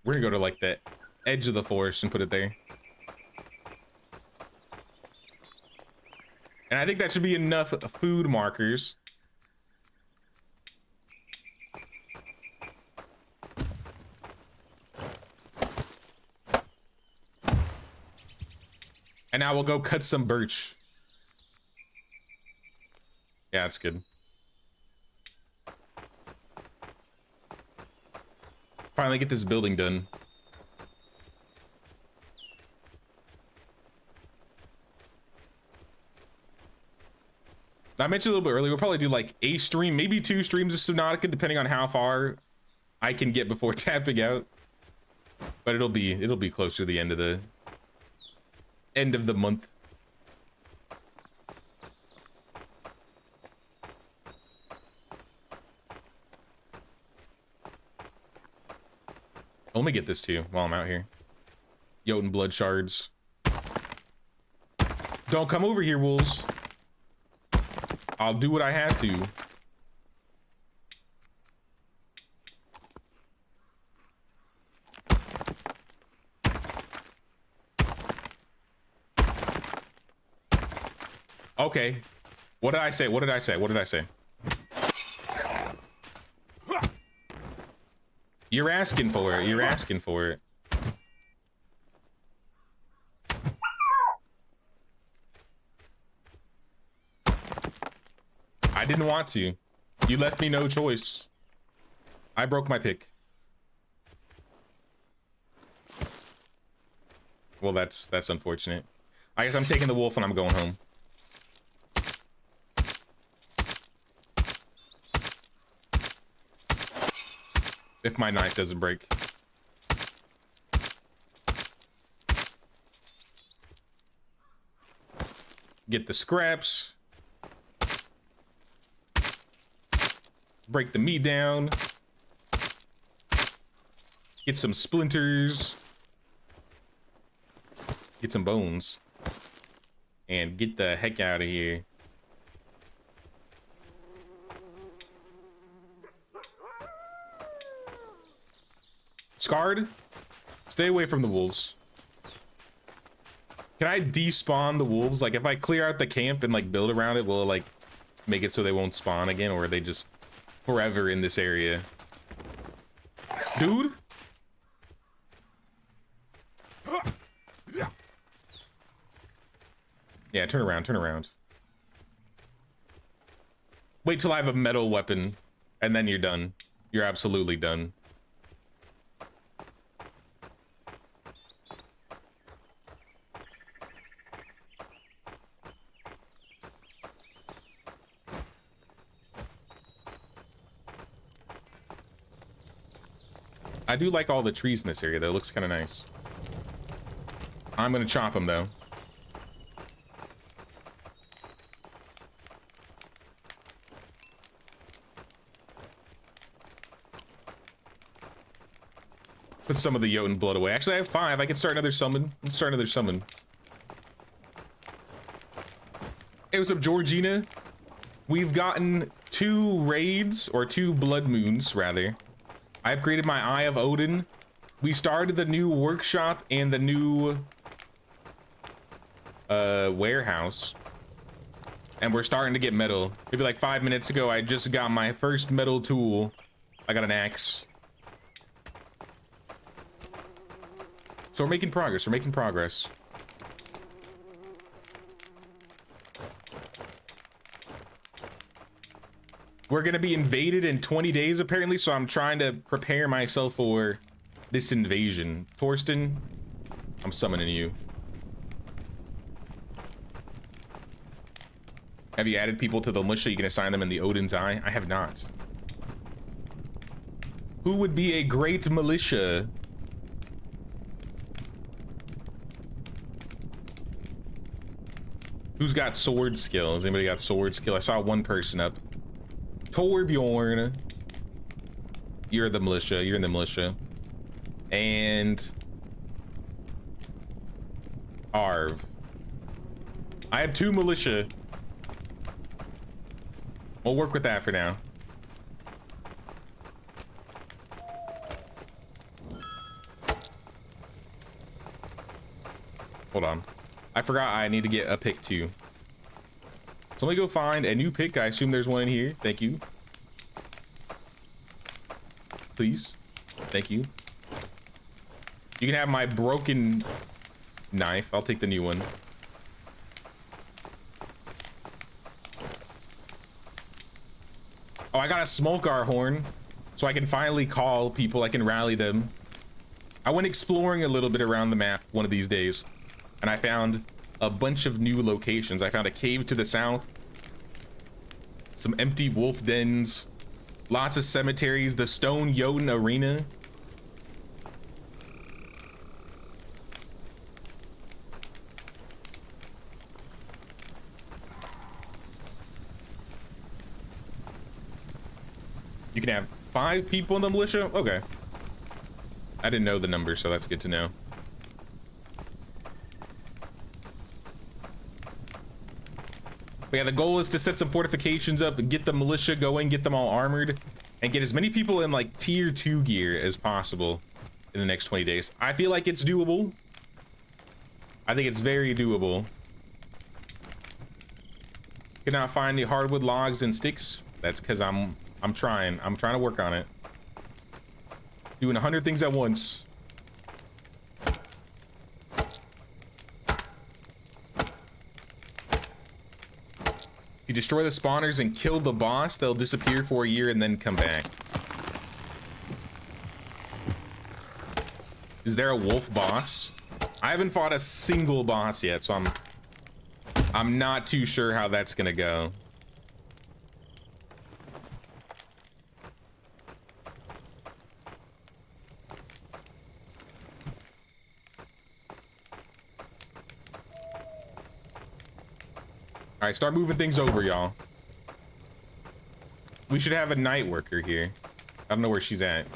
Speaker 1: We're gonna go to like the edge of the forest and put it there. And I think that should be enough food markers. And now we'll go cut some birch. Yeah, that's good. Finally get this building done. I mentioned a little bit earlier, we'll probably do like a stream, maybe 2 streams of Subnautica, depending on how far I can get before tapping out. But it'll be closer to the end of the month. Let me get this too while I'm out here. Jotun blood shards. Don't come over here, wolves. I'll do what I have to. Okay. What did I say? What did I say? What did I say? You're asking for it. You're asking for it. I didn't want to. You left me no choice. I broke my pick. Well, that's unfortunate. I guess I'm taking the wolf and I'm going home. If my knife doesn't break. Get the scraps. Break the meat down. Get some splinters. Get some bones. And get the heck out of here. Scarred? Stay away from the wolves. Can I despawn the wolves? Like, if I clear out the camp and, like, build around it, will it, like, make it so they won't spawn again? Or are they just forever in this area? Dude? Yeah, turn around, turn around. Wait till I have a metal weapon, and then you're done. You're absolutely done. I do like all the trees in this area, though. It looks kind of nice. I'm gonna chop them, though. Put some of the Jotun blood away. Actually, I have 5. I can start another summon. Let's start another summon. Hey, what's up, Georgina? We've gotten 2 raids, or 2 blood moons, rather. I upgraded my Eye of Odin. We started the new workshop and the new warehouse. And we're starting to get metal. Maybe like 5 minutes ago, I just got my first metal tool. I got an axe. So we're making progress, we're making progress. We're gonna be invaded in 20 days apparently, so I'm trying to prepare myself for this invasion. Torsten, I'm summoning you. Have you added people to the militia? You can assign them in the Odin's Eye. I have not. Who would be a great militia? Who's got sword skill? Has anybody got sword skill? I saw one person up. Torbjorn. You're the militia. You're in the militia. And Arv. I have 2 militia. We'll work with that for now. Hold on. I forgot I need to get a pick too. So let me go find a new pick. I assume there's one in here. Thank you. Please. Thank you. You can have my broken knife. I'll take the new one. Oh, I got a Smolkar horn, so I can finally call people. I can rally them. I went exploring a little bit around the map one of these days, and I found a bunch of new locations. I found a cave to the south, some empty wolf dens, lots of cemeteries, the stone Jotun arena. You can have 5 people in the militia? Okay. I didn't know the number, so that's good to know. But yeah, the goal is to set some fortifications up and get the militia going, get them all armored, and get as many people in like tier 2 gear as possible in the next 20 days. I feel like it's doable. I think it's very doable. Cannot find the hardwood logs and sticks. That's because I'm trying to work on it. Doing 100 things at once. If you destroy the spawners and kill the boss, they'll disappear for a year and then come back. Is there a wolf boss? I haven't fought a single boss yet, so I'm not too sure how that's gonna go. All right, start moving things over, y'all. We should have a night worker here. I don't know where she's at.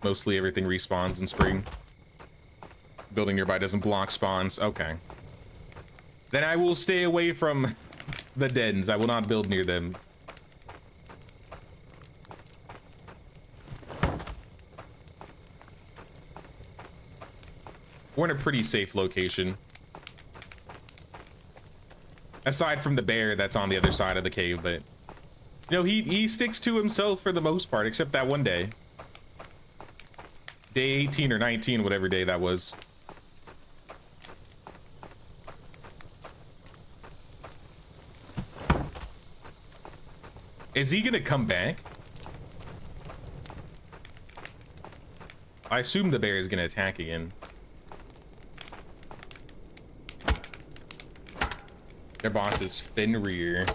Speaker 1: Mostly everything respawns in spring. Building nearby doesn't block spawns. Okay. Then I will stay away from the dens. I will not build near them. We're in a pretty safe location. Aside from the bear that's on the other side of the cave, but you know, he sticks to himself for the most part, except that one day. Day 18 or 19, whatever day that was. Is he gonna come back? I assume the bear is gonna attack again. Their boss is Fenrir.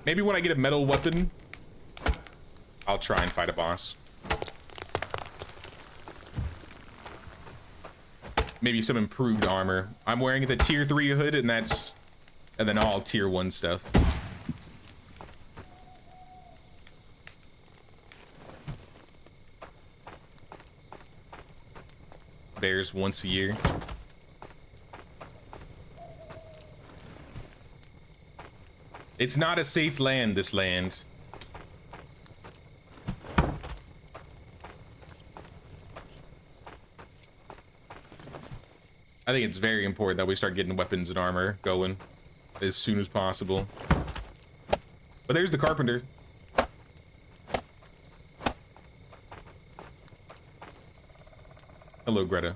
Speaker 1: Maybe when I get a metal weapon, I'll try and fight a boss. Maybe some improved armor. I'm wearing the tier 3 hood, and then all tier 1 stuff. Bears once a year. It's not a safe land, this land. I think it's very important that we start getting weapons and armor going as soon as possible. But there's the carpenter. Hello, Greta.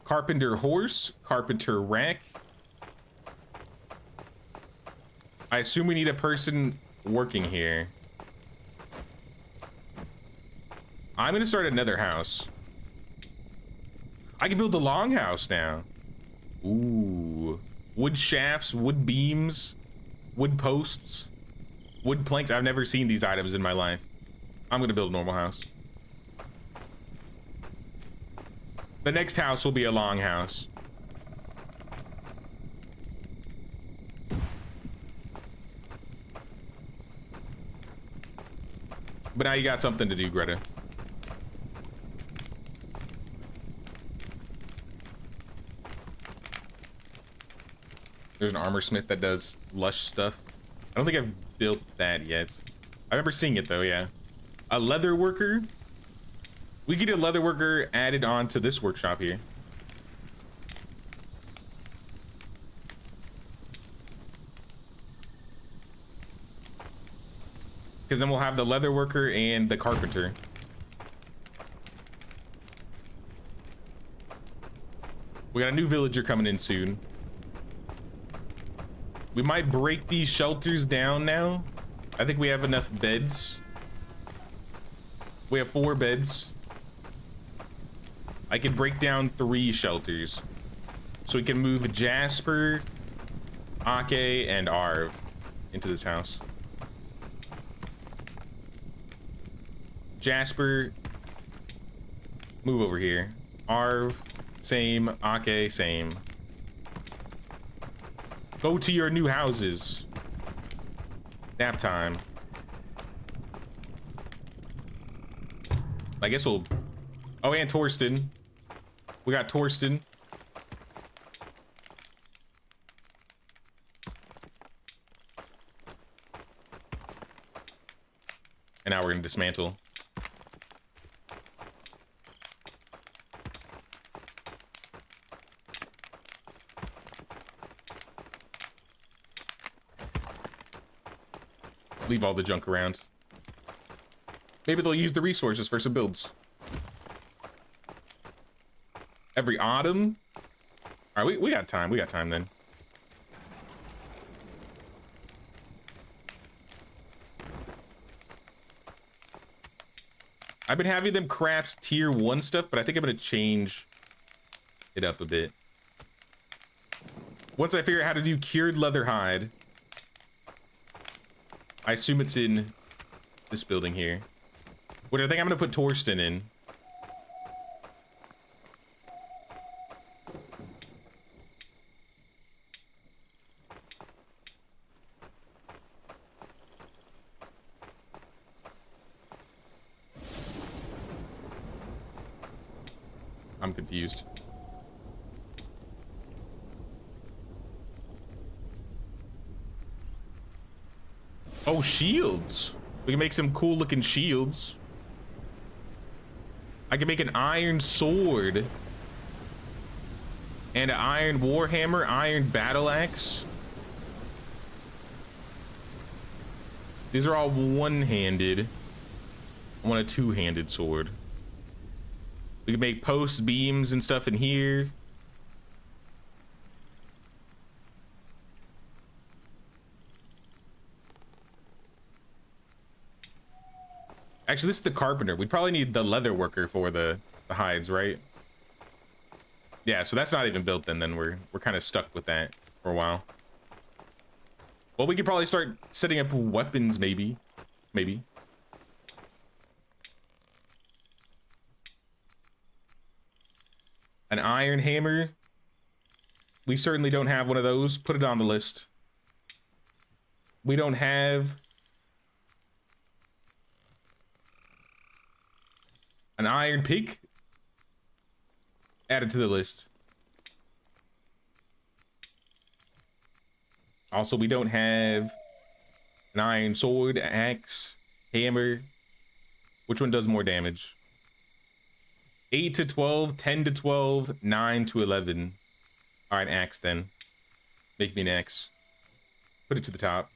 Speaker 1: Carpenter horse, carpenter rack. I assume we need a person working here. I'm gonna start another house. I can build a longhouse now. Ooh. Wood shafts, wood beams, wood posts, wood planks. I've never seen these items in my life. I'm gonna build a normal house. The next house will be a longhouse. But now you got something to do, Greta. There's an armor smith that does lush stuff. I don't think I've built that yet. I remember seeing it though, yeah. A leather worker. We get a leather worker added on to this workshop here. Because then we'll have the leather worker and the carpenter. We got a new villager coming in soon. We might break these shelters down now. I think we have enough beds. We have 4 beds. I can break down 3 shelters. So we can move Jasper, Ake, and Arv into this house. Jasper, move over here. Arv, same. Ake, same. Go to your new houses. Nap time. I guess we'll... Oh, and Torsten. We got Torsten. And now we're gonna dismantle. Leave all the junk around. Maybe they'll use the resources for some builds. Every autumn. All right, we got time. We got time then. I've been having them craft tier 1 stuff, but I think I'm gonna change it up a bit. Once I figure out how to do cured leather hide. I assume it's in this building here. What I think I'm gonna put Torsten in. I'm confused. Oh, shields. We can make some cool looking shields. I can make an iron sword. And an iron warhammer, iron battle axe. These are all one-handed. I want a two-handed sword. We can make posts, beams, and stuff in here. Actually, this is the carpenter. We'd probably need the leather worker for the hides, right? Yeah, so that's not even built then we're kind of stuck with that for a while. Well, we could probably start setting up weapons, maybe. Maybe. An iron hammer. We certainly don't have one of those. Put it on the list. We don't have an iron pick. Added to the list. Also, we don't have an iron sword, axe, hammer. Which one does more damage? 8 to 12, 10 to 12, 9 to 11. All right, axe then. Make me an axe. Put it to the top.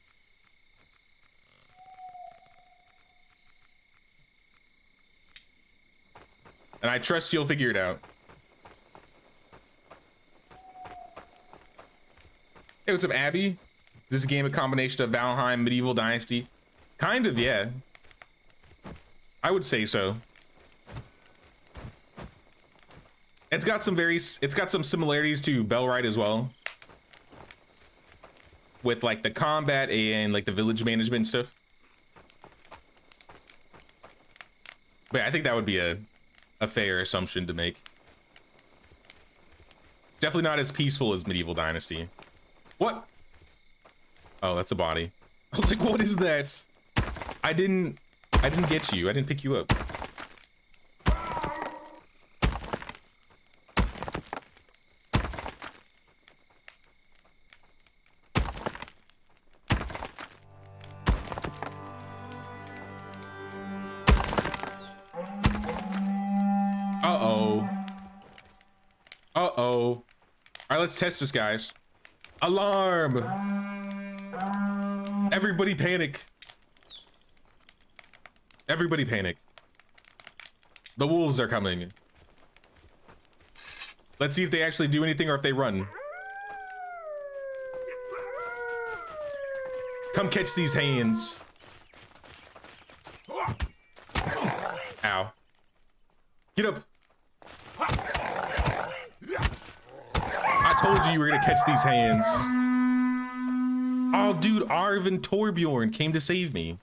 Speaker 1: And I trust you'll figure it out. Hey, what's up, Abby? Is this game a combination of Valheim, Medieval Dynasty? Kind of, yeah. I would say so. It's got some similarities to Bellwright as well. With like the combat and like the village management stuff. But I think that would be a fair assumption to make. Definitely not as peaceful as Medieval Dynasty. What? Oh, that's a body. I was like, what is that? I didn't get you. I didn't pick you up. Uh-oh. Uh-oh. All right, let's test this, guys. Alarm! Everybody panic. Everybody panic. The wolves are coming. Let's see if they actually do anything or if they run. Come catch these hands. Ow. Get up. I told you were gonna catch these hands. Oh, dude, Arvin Torbjorn came to save me.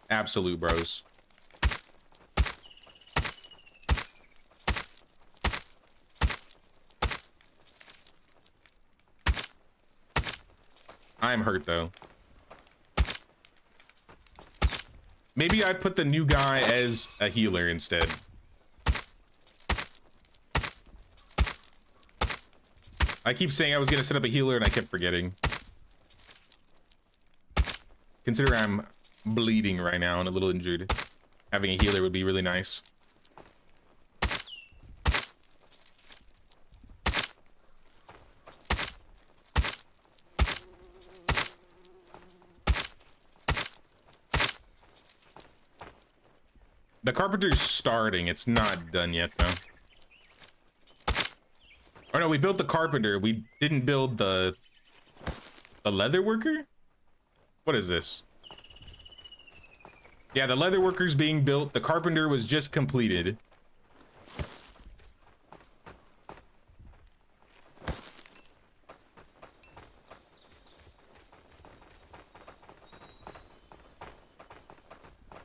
Speaker 1: Absolute bros. I'm hurt though. Maybe I put the new guy as a healer instead. I keep saying I was gonna set up a healer and I kept forgetting. Consider I'm bleeding right now and a little injured. Having a healer would be really nice. The carpenter's starting. It's not done yet, though. Oh no, we built the carpenter. We didn't build the leather worker? What is this? Yeah, the leather worker's being built. The carpenter was just completed.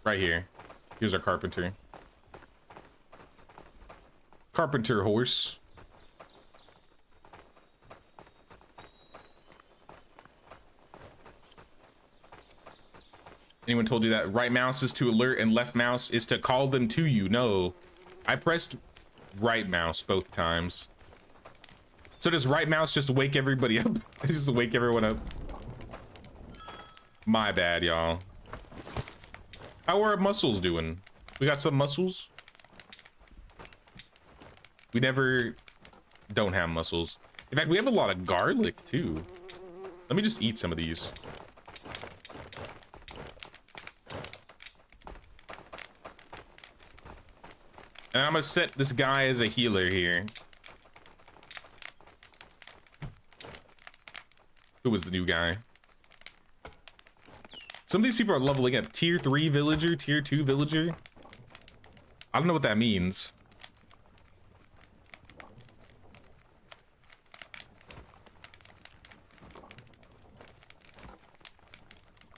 Speaker 1: Right here. Here's our carpenter. Carpenter horse. Anyone told you that right mouse is to alert and left mouse is to call them to you? No, I pressed right mouse both times. So does right mouse just wake everybody up? Just wake everyone up. My bad, y'all. How are our muscles doing? We got some muscles? We never don't have muscles. In fact, we have a lot of garlic too. Let me just eat some of these. And I'm gonna set this guy as a healer here. Who was the new guy? Some of these people are leveling up. Tier 3 villager, tier 2 villager. I don't know what that means.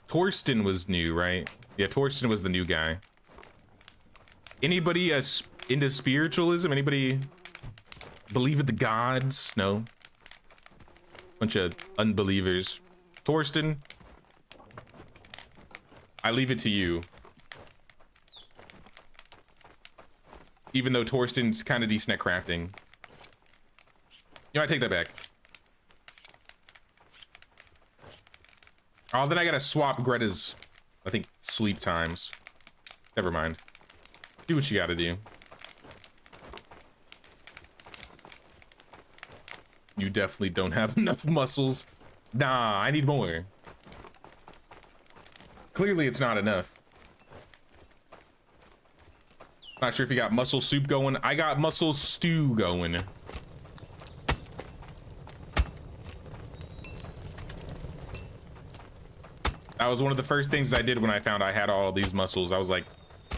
Speaker 1: Torsten was new, right? Yeah, Torsten was the new guy. Anybody into spiritualism? Anybody believe in the gods? No. Bunch of unbelievers. Torsten, I leave it to you. Even though Torsten's kind of decent at crafting. You know, I take that back. Oh, then I gotta swap Greta's, I think, sleep times. Never mind. Do what you gotta do. You definitely don't have enough muscles. Nah, I need more. Clearly it's not enough. Not sure if you got mussel soup going. I got mussel stew going. That was one of the first things I did when I found I had all these mussels. I was like,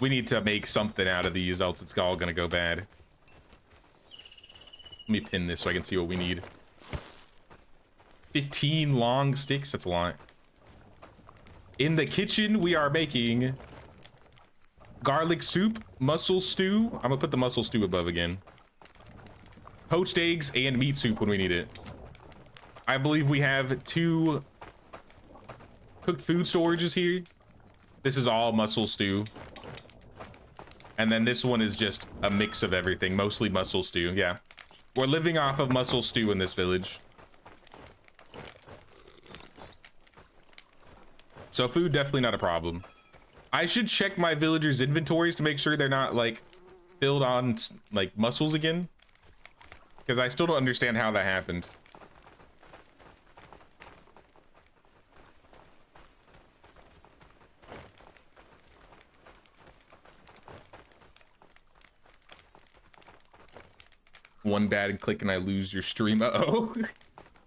Speaker 1: we need to make something out of these, else it's all gonna go bad. Let me pin this so I can see what we need. 15 long sticks, that's a lot. In the kitchen, we are making garlic soup, mussel stew. I'm gonna put the mussel stew above again. Poached eggs and meat soup when we need it. I believe we have 2 cooked food storages here. This is all mussel stew. And then this one is just a mix of everything, mostly mussel stew, yeah. We're living off of mussel stew in this village. So food, definitely not a problem. I should check my villagers' inventories to make sure they're not, like, filled on, like, mussels again. Because I still don't understand how that happened. One bad click and I lose your stream. Uh-oh.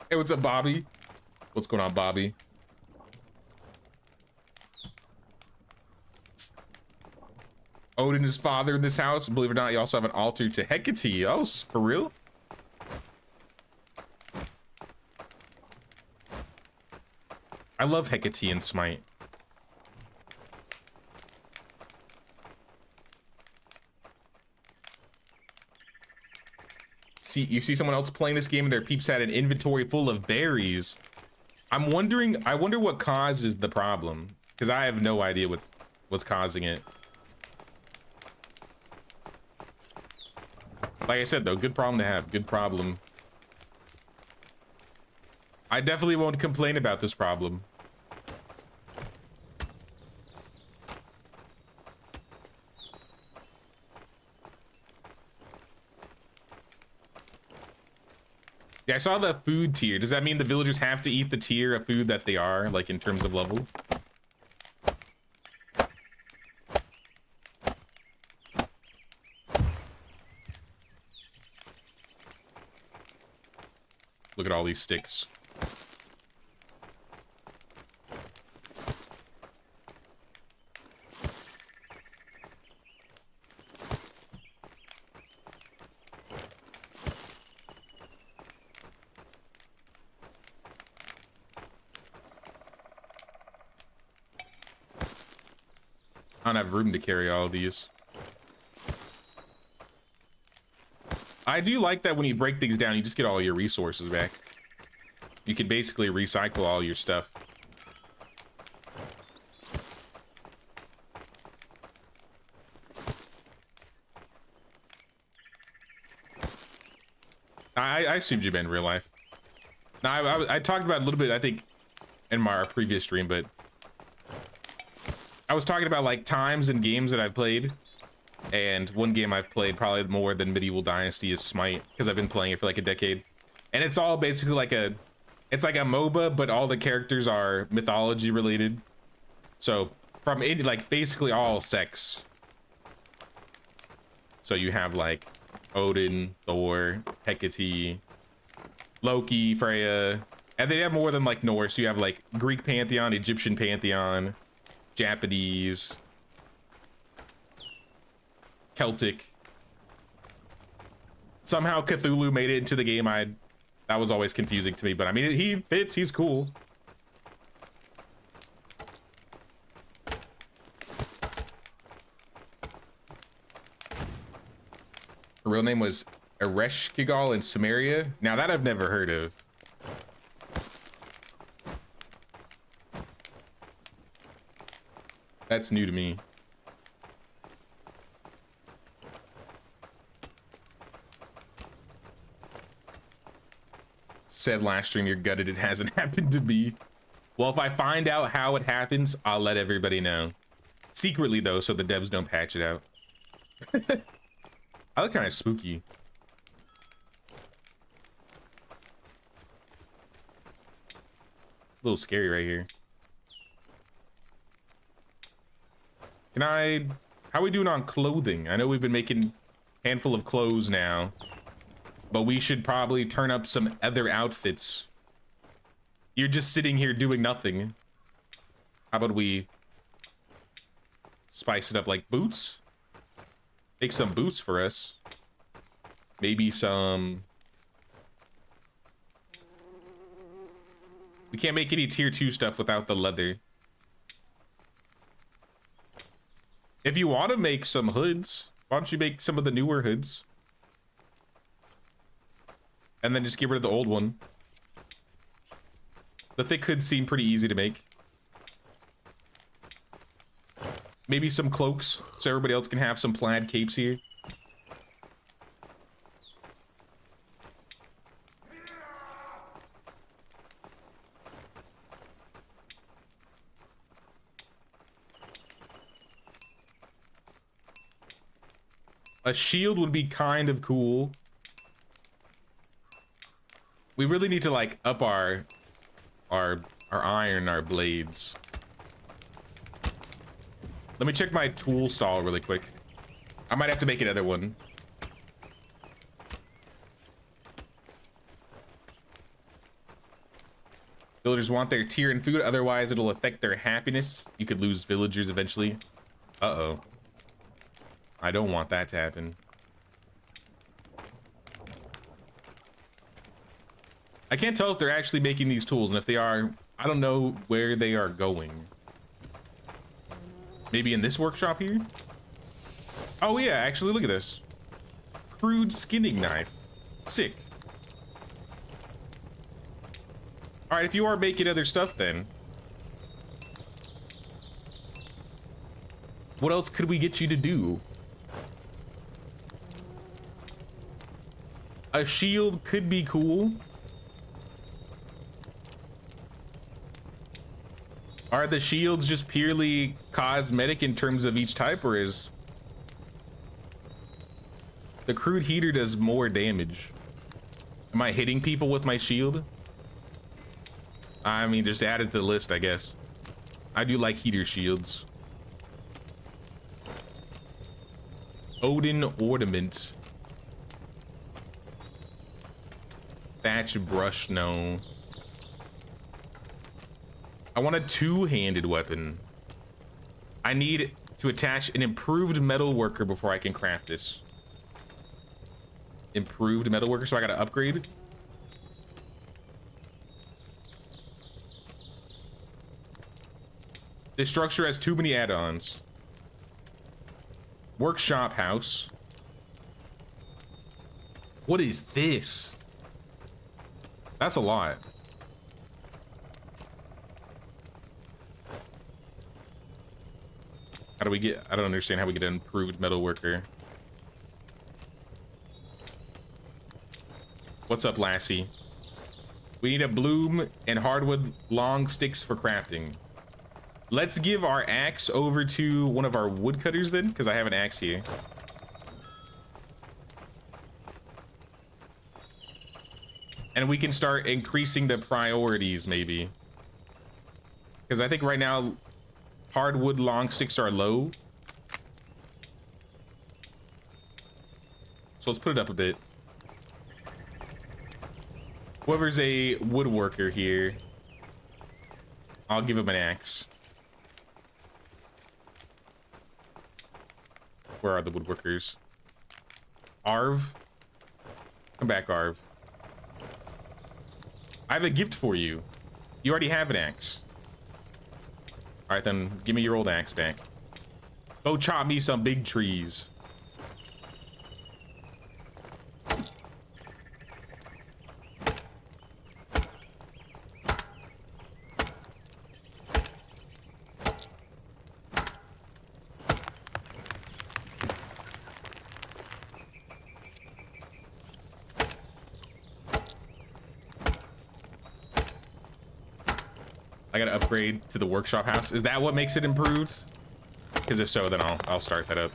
Speaker 1: Hey, what's up, Bobby? What's going on, Bobby? Odin is father in this house. Believe it or not, you also have an altar to Hecate. Oh, for real? I love Hecate and Smite. See, you see someone else playing this game and their peeps had an inventory full of berries. I wonder what causes the problem, because I have no idea what's causing it. Like I said, though, good problem to have. Good problem. I definitely won't complain about this problem. Yeah, I saw the food tier. Does that mean the villagers have to eat the tier of food that they are, like, in terms of level? Look at all these sticks. I don't have room to carry all of these. I do like that when you break things down, you just get all your resources back. You can basically recycle all your stuff. I assumed you've been in real life. Now, I talked about it a little bit, I think, in our previous stream, but I was talking about, like, times and games that I've played. And one game I've played probably more than Medieval Dynasty is Smite, because I've been playing it for like a decade. And it's all basically like it's like a MOBA, but all the characters are mythology related. So from like basically all sects. So you have like Odin, Thor, Hecate, Loki, Freya, and they have more than like Norse. You have like Greek pantheon, Egyptian pantheon, Japanese, Celtic. Somehow Cthulhu made it into the game. That was always confusing to me, but I mean, he fits, he's cool. Her real name was Ereshkigal in Samaria. Now that I've never heard of. That's new to me. Said last stream, you're gutted it hasn't happened to me. Well, if I find out how it happens, I'll let everybody know. Secretly, though, so the devs don't patch it out. I look kind of spooky. little scary right here. Can I... How are we doing on clothing? I know we've been making a handful of clothes now, but we should probably turn up some other outfits. You're just sitting here doing nothing. How about we spice it up, like boots? Make some boots for us. Maybe some... We can't make any tier 2 stuff without the leather. If you want to make some hoods, why don't you make some of the newer hoods? And then just get rid of the old one. The thick hoods seem pretty easy to make. Maybe some cloaks, so everybody else can have some plaid capes here. A shield would be kind of cool. We really need to like up our iron, our blades. Let me check my tool stall really quick. I might have to make another one. Villagers want their tier in food, otherwise it'll affect their happiness. You could lose villagers eventually. Uh-oh. I don't want that to happen. I can't tell if they're actually making these tools, and if they are, I don't know where they are going. Maybe in this workshop here? Oh yeah, actually look at this. Crude skinning knife. Sick. All right, if you are making other stuff then, what else could we get you to do? A shield could be cool. Are the shields just purely cosmetic in terms of each type, or is the crude heater does more damage? Am I hitting people with my shield? I mean, just add it to the list, I guess. I do like heater shields. Odin ornament. Thatch brush, no. I want a two-handed weapon. I need to attach an improved metal worker before I can craft this. Improved metal worker, so I gotta upgrade. This structure has too many add-ons. Workshop house. What is this? That's a lot. How do we get, I don't understand how we get an improved metal worker. What's up, lassie? We need a bloom and hardwood long sticks for crafting. Let's give our axe over to one of our woodcutters then, because I have an axe here. And we can start increasing the priorities, maybe. Because I think right now, hardwood long sticks are low. So let's put it up a bit. Whoever's a woodworker here, I'll give him an axe. Where are the woodworkers? Arv? Come back, Arv. I have a gift for you. You already have an axe. All right, then give me your old axe back. Go chop me some big trees. I gotta upgrade to the workshop house. Is that what makes it improved? Because if so, then I'll start that up.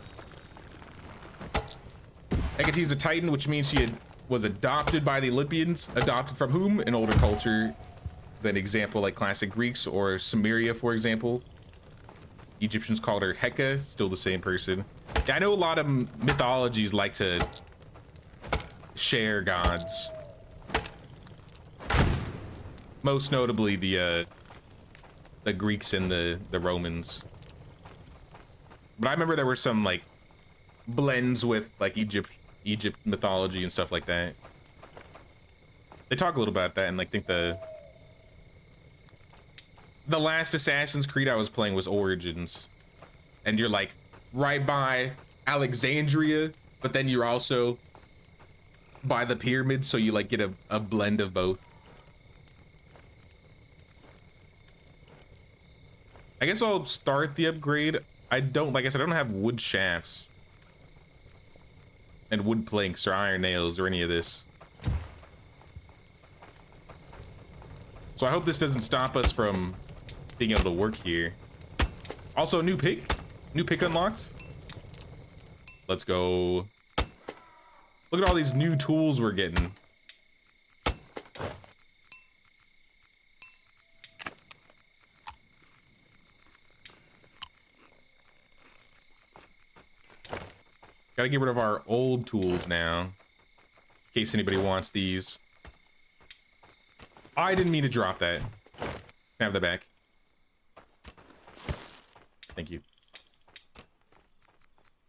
Speaker 1: Hecate's a Titan, which means she was adopted by the Olympians. Adopted from whom? An older culture. than example like classic Greeks or Samaria, for example. Egyptians called her Heka, still the same person. Yeah, I know a lot of mythologies like to share gods. Most notably the Greeks and the Romans. But I remember there were some like blends with like Egypt mythology and stuff like that. They talk a little about that, and like think the last Assassin's Creed I was playing was Origins, and you're like right by Alexandria, but then you're also by the pyramids, so you like get a blend of both. I guess I'll start the upgrade. I don't, like I said, I don't have wood shafts and wood planks or iron nails or any of this. So I hope this doesn't stop us from being able to work here. Also, new pick unlocked. Let's go. Look at all these new tools we're getting. Gotta get rid of our old tools now, in case anybody wants these. I didn't mean to drop that. Have that back. Thank you.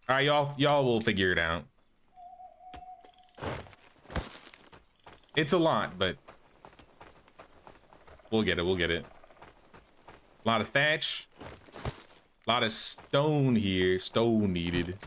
Speaker 1: All right, y'all will figure it out. It's a lot, but we'll get it. We'll get it. A lot of thatch. A lot of stone here. Stone needed.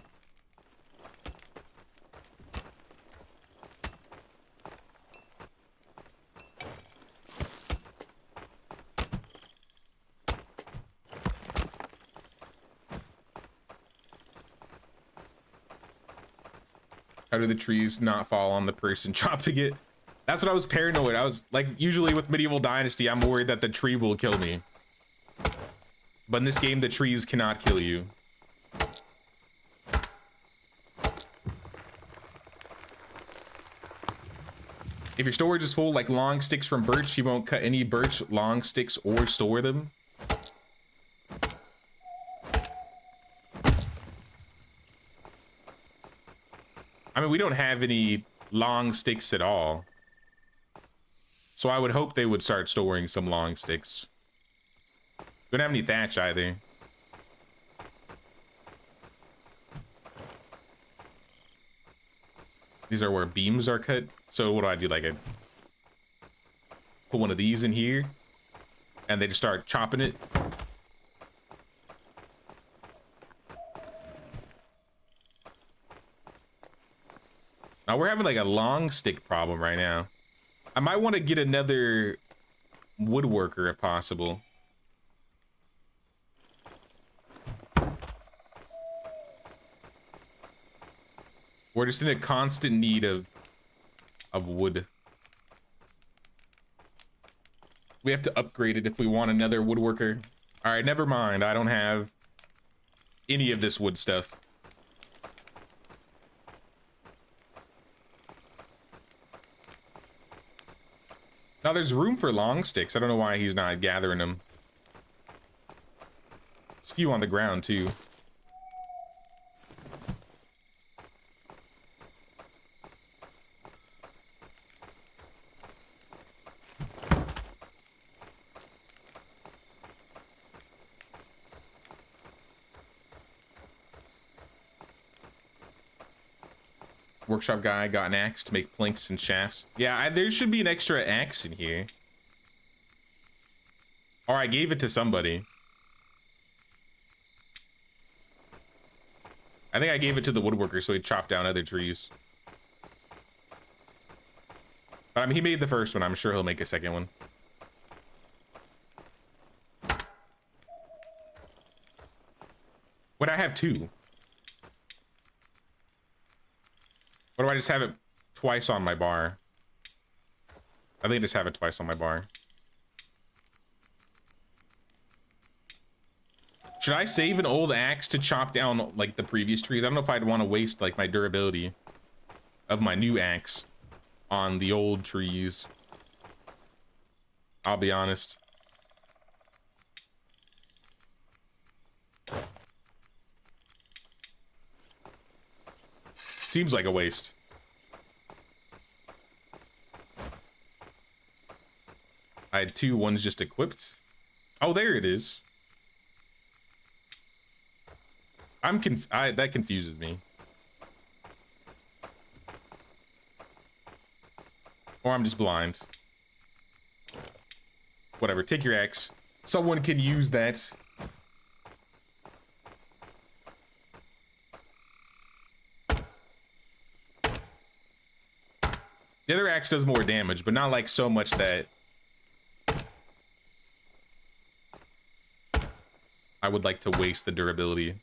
Speaker 1: How do the trees not fall on the person chopping it? That's what I was paranoid. I was like, usually with Medieval Dynasty, I'm worried that the tree will kill me. But in this game, the trees cannot kill you. If your storage is full, like long sticks from birch, you won't cut any birch, long sticks, or store them. I mean, we don't have any long sticks at all. So I would hope they would start storing some long sticks. We don't have any thatch either. These are where beams are cut. So what do I do? Like, I put one of these in here, and they just start chopping it. Now we're having like a long stick problem right now. I might want to get another woodworker if possible. We're just in a constant need of wood. We have to upgrade it if we want another woodworker. All right, never mind. I don't have any of this wood stuff. Now there's room for long sticks. I don't know why he's not gathering them. There's a few on the ground too. Workshop guy got an axe to make planks and shafts. Yeah, there should be an extra axe in here. Or I gave it to somebody. I think I gave it to the woodworker so he'd chop down other trees. But I mean, he made the first one. I'm sure he'll make a second one. Would I have two? Or do I just have it twice on my bar? I think I just have it twice on my bar. Should I save an old axe to chop down like the previous trees? I don't know if I'd want to waste like my durability of my new axe on the old trees. I'll be honest. Seems like a waste. I had 2, one's just equipped. Oh, there it is. That confuses me. Or I'm just blind. Whatever, take your axe. Someone can use that. The other axe does more damage, but not like so much that I would like to waste the durability.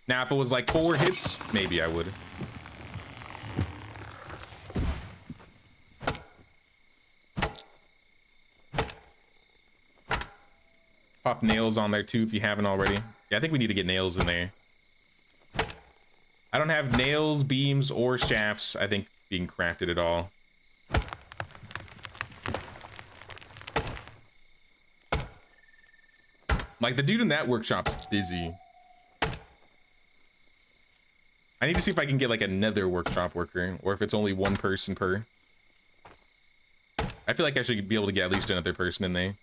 Speaker 1: Now, if it was like 4 hits, maybe I would. Pop nails on there too if you haven't already. Yeah, I think we need to get nails in there. I don't have nails, beams, or shafts, I think, being crafted at all. Like, the dude in that workshop's busy. I need to see if I can get like another workshop worker, or if it's only 1 person per. I feel like I should be able to get at least another person in there.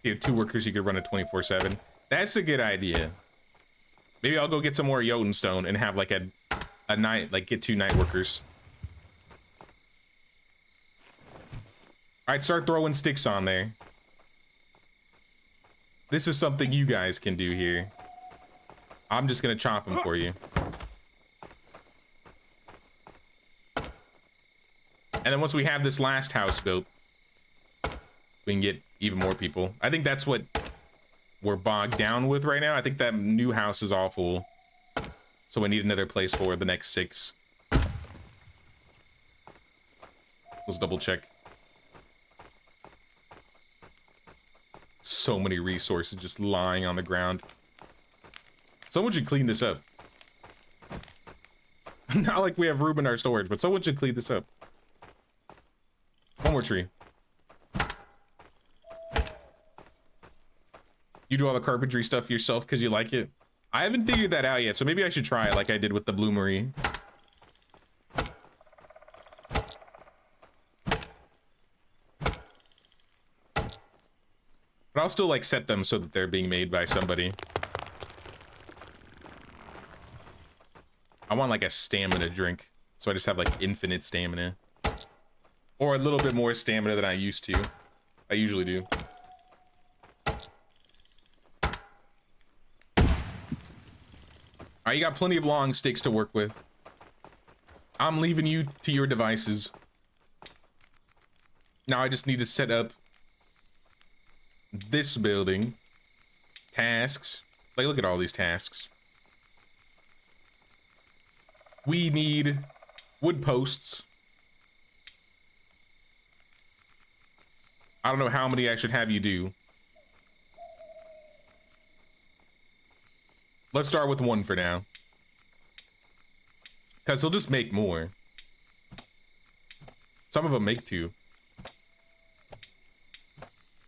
Speaker 1: You have 2 workers, you could run a 24/7. That's a good idea. Maybe I'll go get some more Jotunstone and have like a night, like get 2 night workers. All right, start throwing sticks on there. This is something you guys can do here. I'm just gonna chop them for you. And then once we have this last house built, we can get even more people. I think that's what we're bogged down with right now. I think that new house is all full. So we need another place for the next 6. Let's double check. So many resources just lying on the ground. Someone should clean this up. Not like we have room in our storage, but someone should clean this up. 1 more tree. You do all the carpentry stuff yourself because you like it? I haven't figured that out yet, so maybe I should try it like I did with the bloomery. But I'll still like set them so that they're being made by somebody. I want like a stamina drink, so I just have like infinite stamina. Or a little bit more stamina than I used to. I usually do. Alright, you got plenty of long sticks to work with. I'm leaving you to your devices. Now I just need to set up this building. Tasks. Like, look at all these tasks. We need wood posts. I don't know how many I should have you do. Let's start with 1 for now. Because he'll just make more. Some of them make 2.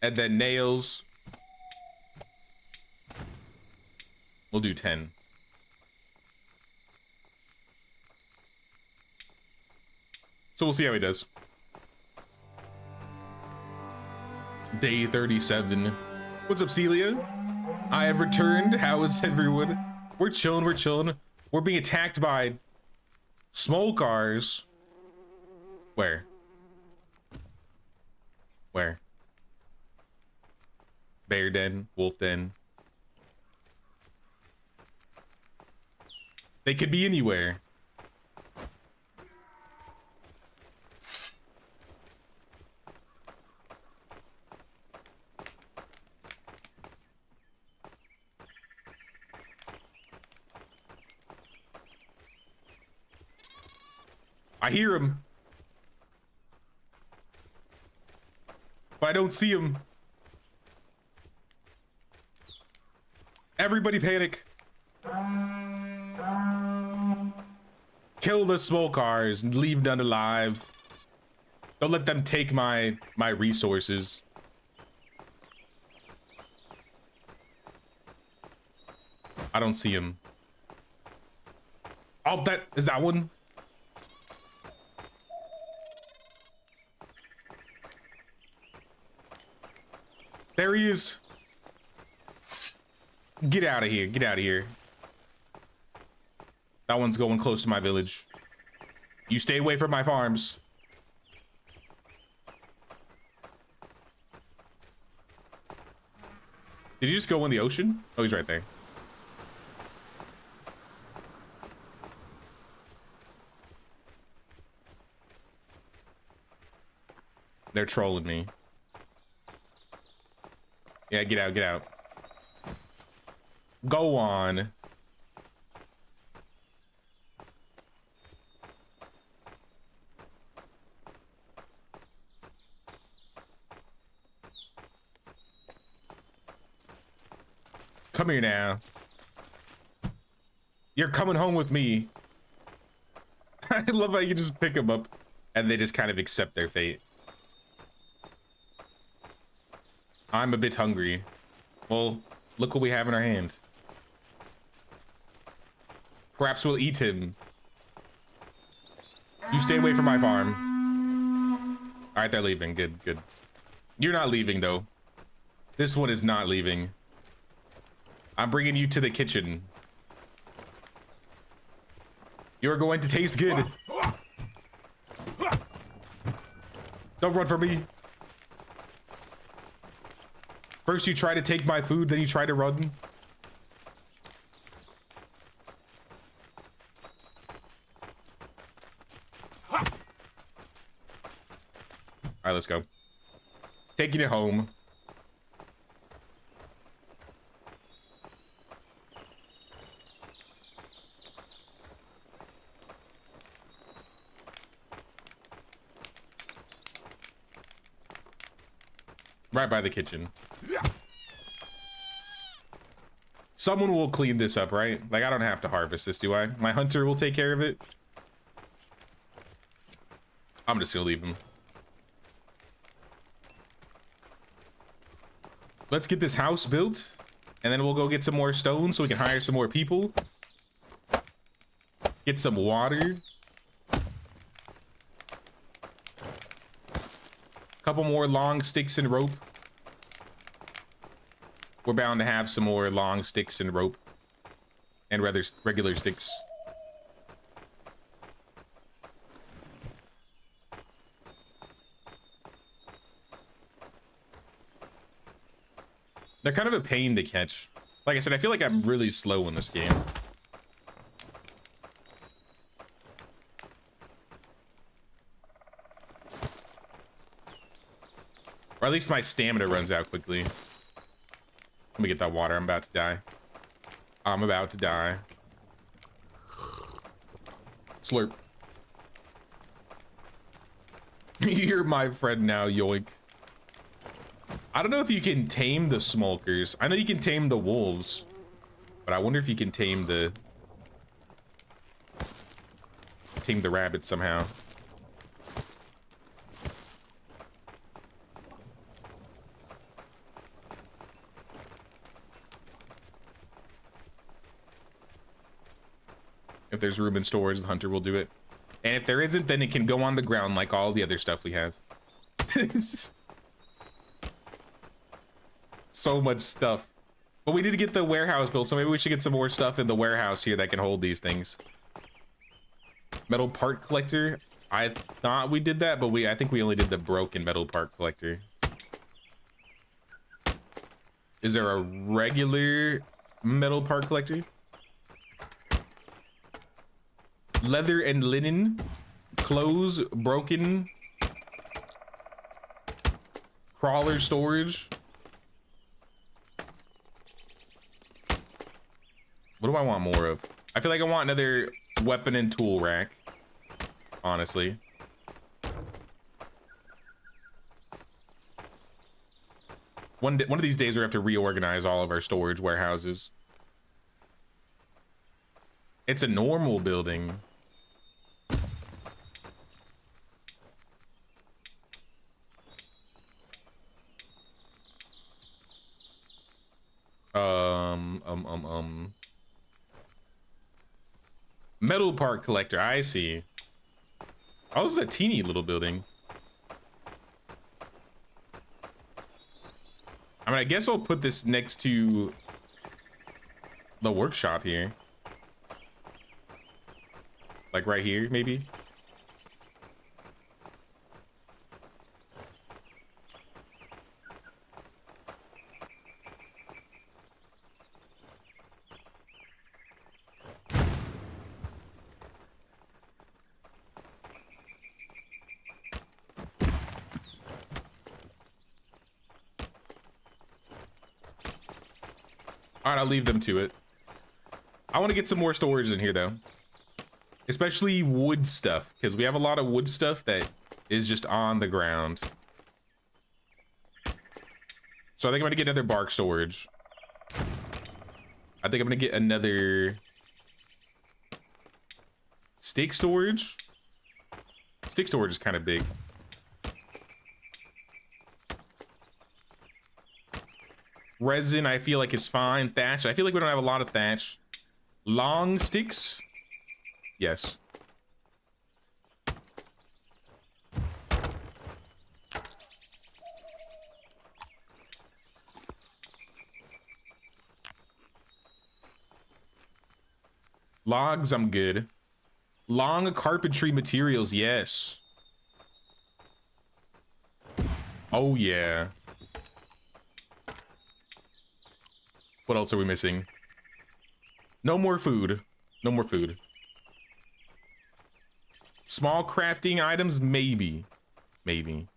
Speaker 1: And then nails. We'll do 10. So we'll see how he does. Day 37. What's up, Celia? I have returned. How is everyone? We're chilling, we're chilling. We're being attacked by small cars. Where? Where? Bear den, wolf den. They could be anywhere. I hear him. But I don't see him. Everybody panic. Kill the small cars and leave none alive. Don't let them take my resources. I don't see him. Oh, that is that one. There he is. Get out of here. Get out of here. That one's going close to my village. You stay away from my farms. Did he just go in the ocean? Oh, he's right there. They're trolling me. Yeah, get out, get out. Go on. Come here now. You're coming home with me. I love how you just pick them up and they just kind of accept their fate. I'm a bit hungry. Well, look what we have in our hand. Perhaps we'll eat him. You stay away from my farm. All right, they're leaving. Good, good. You're not leaving, though. This one is not leaving. I'm bringing you to the kitchen. You're going to taste good. Don't run from me. First you try to take my food, then you try to run. All right, let's go. Taking it home. Right by the kitchen. Someone will clean this up, right? Like, I don't have to harvest this, do I? My hunter will take care of it. I'm just gonna leave him. Let's get this house built, and then we'll go get some more stone so we can hire some more people. Get some water. Couple more long sticks and rope. We're bound to have some more long sticks and rope. And rather regular sticks. They're kind of a pain to catch. Like I said, I feel like I'm really slow in this game. Or at least my stamina runs out quickly. Let me get that water. I'm about to die. I'm about to die. Slurp. You're my friend now, yoink. I don't know if you can tame the smokers. I know you can tame the wolves, but I wonder if you can tame the rabbits somehow. If there's room in storage, the hunter will do it. And if there isn't, then it can go on the ground like all the other stuff we have. So much stuff. But we did get the warehouse built, so maybe we should get some more stuff in the warehouse here that can hold these things. Metal part collector. I thought we did that, but I think we only did the broken metal part collector. Is there a regular metal part collector? Leather and linen, clothes, broken, crawler storage. What do I want more of? I feel like I want another weapon and tool rack. honestly. One of these days we have to reorganize all of our storage warehouses. It's a normal building. Metal part collector, I see. Oh, this is a teeny little building. I mean, I guess I'll put this next to the workshop here. Like right here, maybe? All right, I'll leave them to it. I want to get some more storage in here, though. Especially wood stuff, because we have a lot of wood stuff that is just on the ground. So I think I'm going to get another bark storage. I think I'm going to get another stick storage. Stick storage is kind of big. Resin, I feel like is fine. Thatch, I feel like we don't have a lot of thatch. Long sticks? Yes. Logs, I'm good. Long carpentry materials, yes. Oh, yeah. What else are we missing? No more food. No more food. Small crafting items, maybe. Maybe.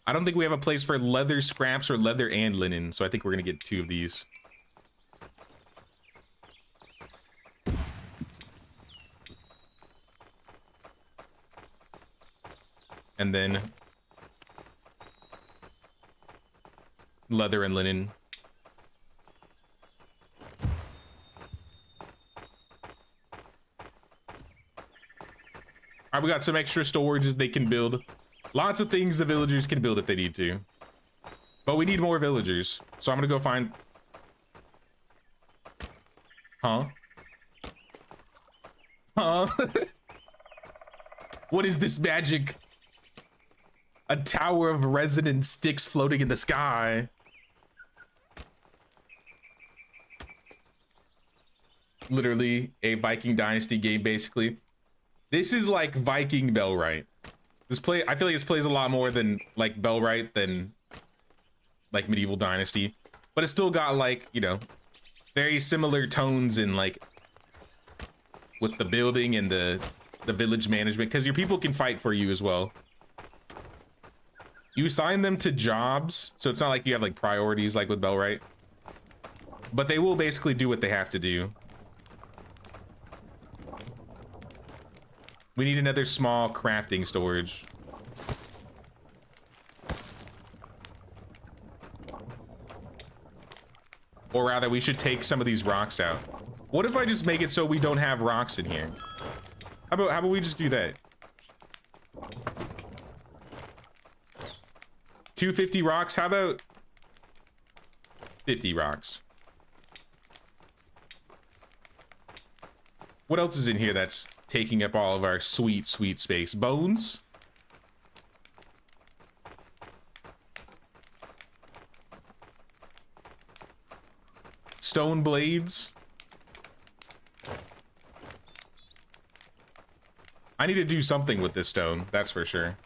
Speaker 1: I don't think we have a place for leather scraps or leather and linen, so I think we're gonna get 2 of these. And then leather and linen. All right, we got some extra storages they can build. Lots of things the villagers can build if they need to. But we need more villagers. So I'm gonna go find... Huh? Huh? What is this magic? A tower of resonant sticks floating in the sky. Literally a Viking Dynasty game, basically. This is like Viking Bellwright. I feel like this plays a lot more than like Bellwright than like Medieval Dynasty, but it's still got like, you know, very similar tones in like with the building and the village management, because your people can fight for you as well. You assign them to jobs, so it's not like you have like priorities like with Bellwright, but they will basically do what they have to do. We need another small crafting storage. Or rather, we should take some of these rocks out. What if I just make it so we don't have rocks in here? How about we just do that? 250 rocks, how about 50 rocks? What else is in here that's taking up all of our sweet, sweet space? Bones? Stone blades? I need to do something with this stone, that's for sure.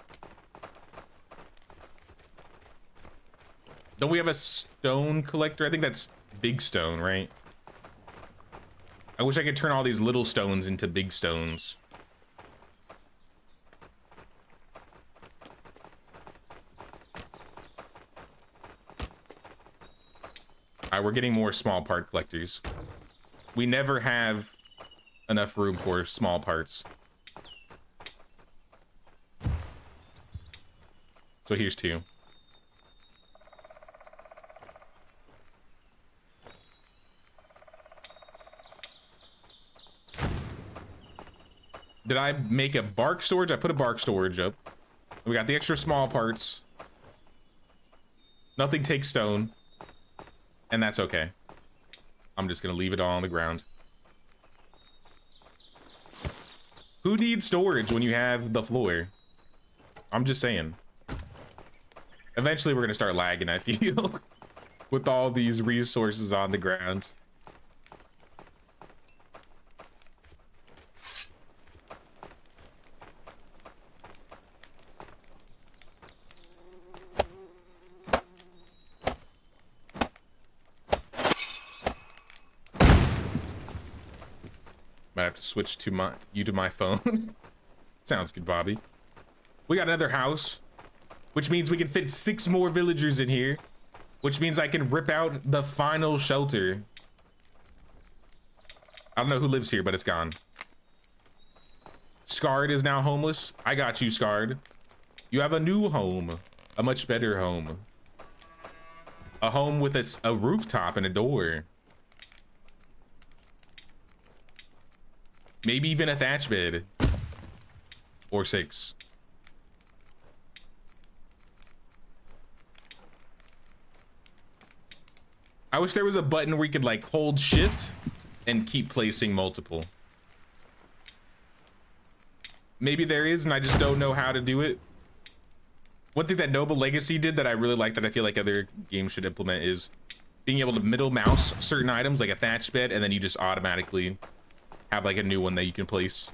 Speaker 1: Don't we have a stone collector? I think that's big stone, right? I wish I could turn all these little stones into big stones. All right, we're getting more small part collectors. We never have enough room for small parts. So here's 2. Did I make a bark storage? I put a bark storage up. We got the extra small parts. Nothing takes stone. And that's okay. I'm just gonna leave it all on the ground. Who needs storage when you have the floor? I'm just saying. Eventually we're gonna start lagging, I feel. With all these resources on the ground. Might have to switch to my phone. Sounds good, Bobby. We got another house, which means we can fit 6 more villagers in here, which means I can rip out the final shelter. I don't know who lives here, but it's gone. Scarred is now homeless. I got you, Scarred. You have a new home, a much better home. A home with a rooftop and a door. Maybe even a thatch bed. Or 6. I wish there was a button where you could like hold shift and keep placing multiple. Maybe there is and I just don't know how to do it. One thing that Noble Legacy did that I really like that I feel like other games should implement is being able to middle mouse certain items like a thatch bed and then you just automatically have like a new one that you can place.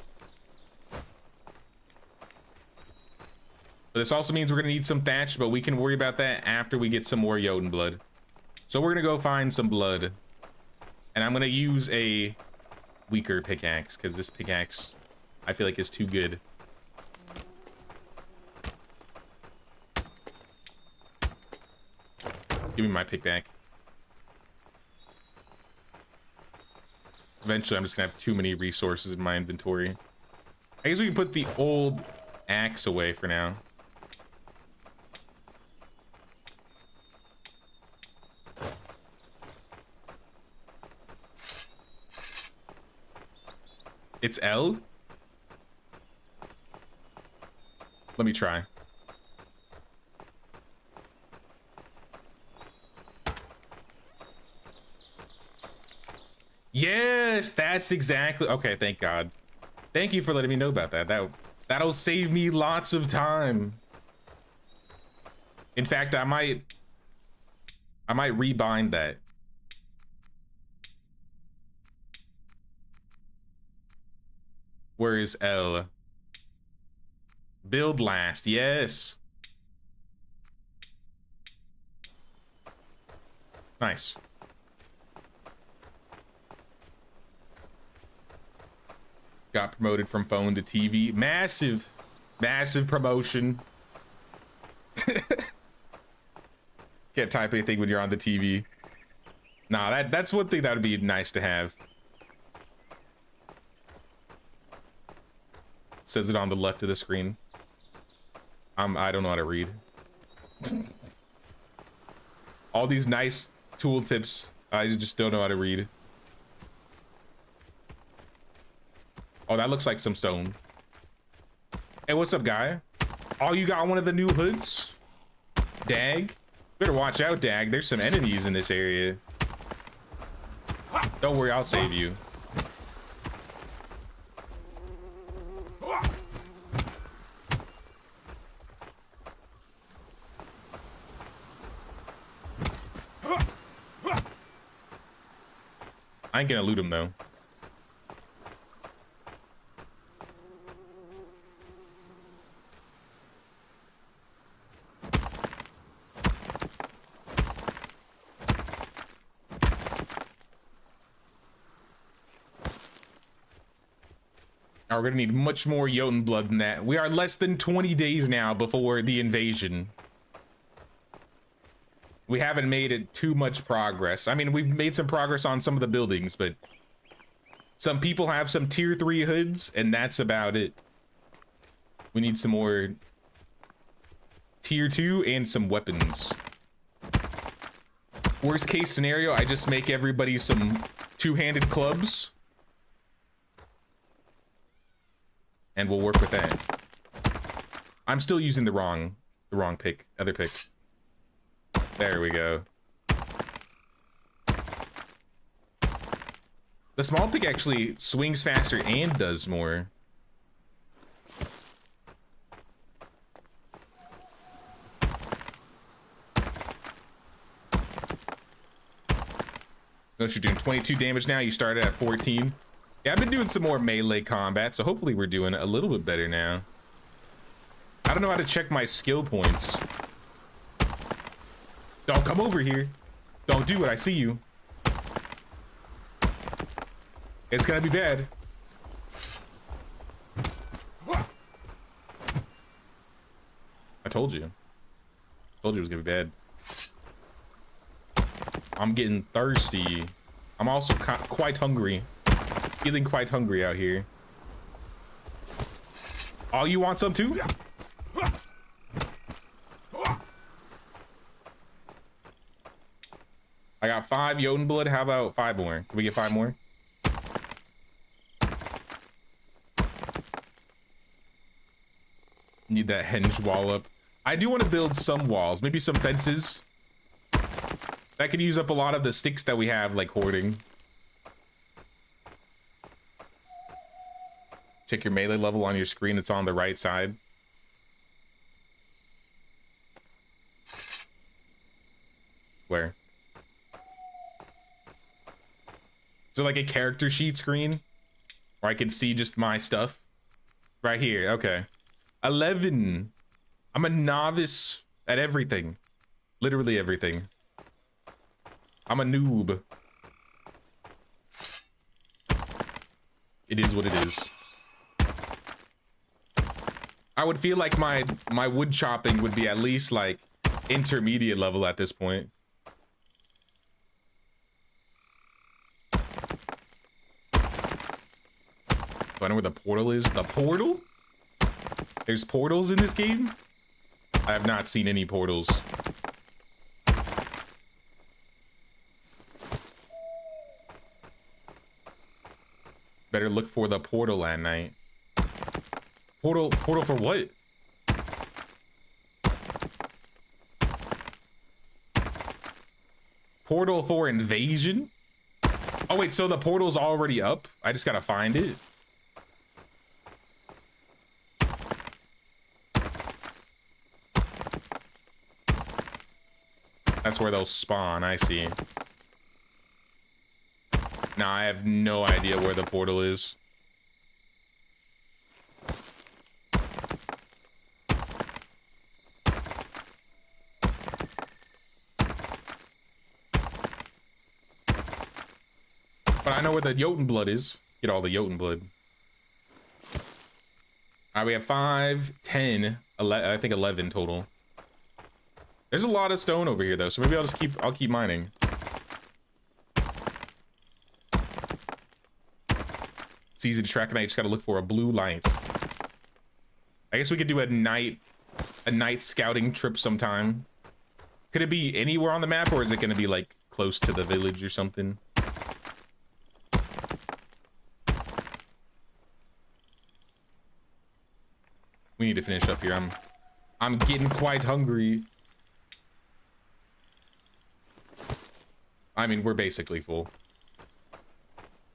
Speaker 1: But this also means we're gonna need some thatch, but we can worry about that after we get some more Jotun blood. So we're gonna go find some blood. And I'm gonna use a weaker pickaxe, because this pickaxe, I feel like is too good. Give me my pick back. Eventually, I'm just gonna have too many resources in my inventory. I guess we can put the old axe away for now. It's L? Let me try. Yes, that's exactly okay. Thank God. Thank you for letting me know about that. That'll save me lots of time. In fact, I might rebind that. Where is L? Build last. Yes. Nice. Got promoted from phone to TV. Massive, massive promotion. Can't type anything when you're on the TV. Nah, that's one thing that would be nice to have. Says it on the left of the screen. I don't know how to read. All these nice tool tips, I just don't know how to read. Oh, that looks like some stone. Hey, what's up, guy? Oh, you got one of the new hoods? Dag? Better watch out, Dag. There's some enemies in this area. Don't worry, I'll save you. I ain't gonna loot him though. Now we're gonna need much more Jotun blood than that. We are less than 20 days now before the invasion. We haven't made it too much progress. I mean, we've made some progress on some of the buildings, but some people have some tier 3 hoods, and that's about it. We need some more tier 2 and some weapons. Worst case scenario, I just make everybody some two-handed clubs. And we'll work with that. I'm still using the wrong pick, other pick. There we go. The small pick actually swings faster and does more. Notice you're doing 22 damage now. You started at 14. Yeah, I've been doing some more melee combat, so hopefully we're doing a little bit better now. I don't know how to check my skill points. Don't come over here. Don't do it. I see you. It's gonna be bad. I told you. Told you it was gonna be bad. I'm getting thirsty. I'm also quite hungry. Feeling quite hungry out here. Oh, you want some too? I got 5 Jotun blood. How about 5 more? Can we get 5 more? Need that henge wall up. I do want to build some walls, maybe some fences. That could use up a lot of the sticks that we have, like hoarding. Check your melee level on your screen. It's on the right side. Where? Is there like a character sheet screen where I can see just my stuff? Right here. Okay. 11. I'm a novice at everything. Literally everything. I'm a noob. It is what it is. I would feel like my wood chopping would be at least like intermediate level at this point. Do I know where the portal is? The portal? There's portals in this game? I have not seen any portals. Better look for the portal at night. Portal for what? Portal for invasion? Oh wait, so the portal's already up? I just gotta find it. That's where they'll spawn, I see. Nah, I have no idea where the portal is. But I know where the Jotun blood is. Get all the Jotun blood. All right, we have 5, 10, 11, I think 11 total. There's a lot of stone over here though, so maybe I'll keep mining. It's easy to track and I just gotta look for a blue light. I guess we could do a night scouting trip sometime. Could it be anywhere on the map, or is it gonna be like close to the village or something? We need to finish up here. I'm getting quite hungry. I mean, we're basically full.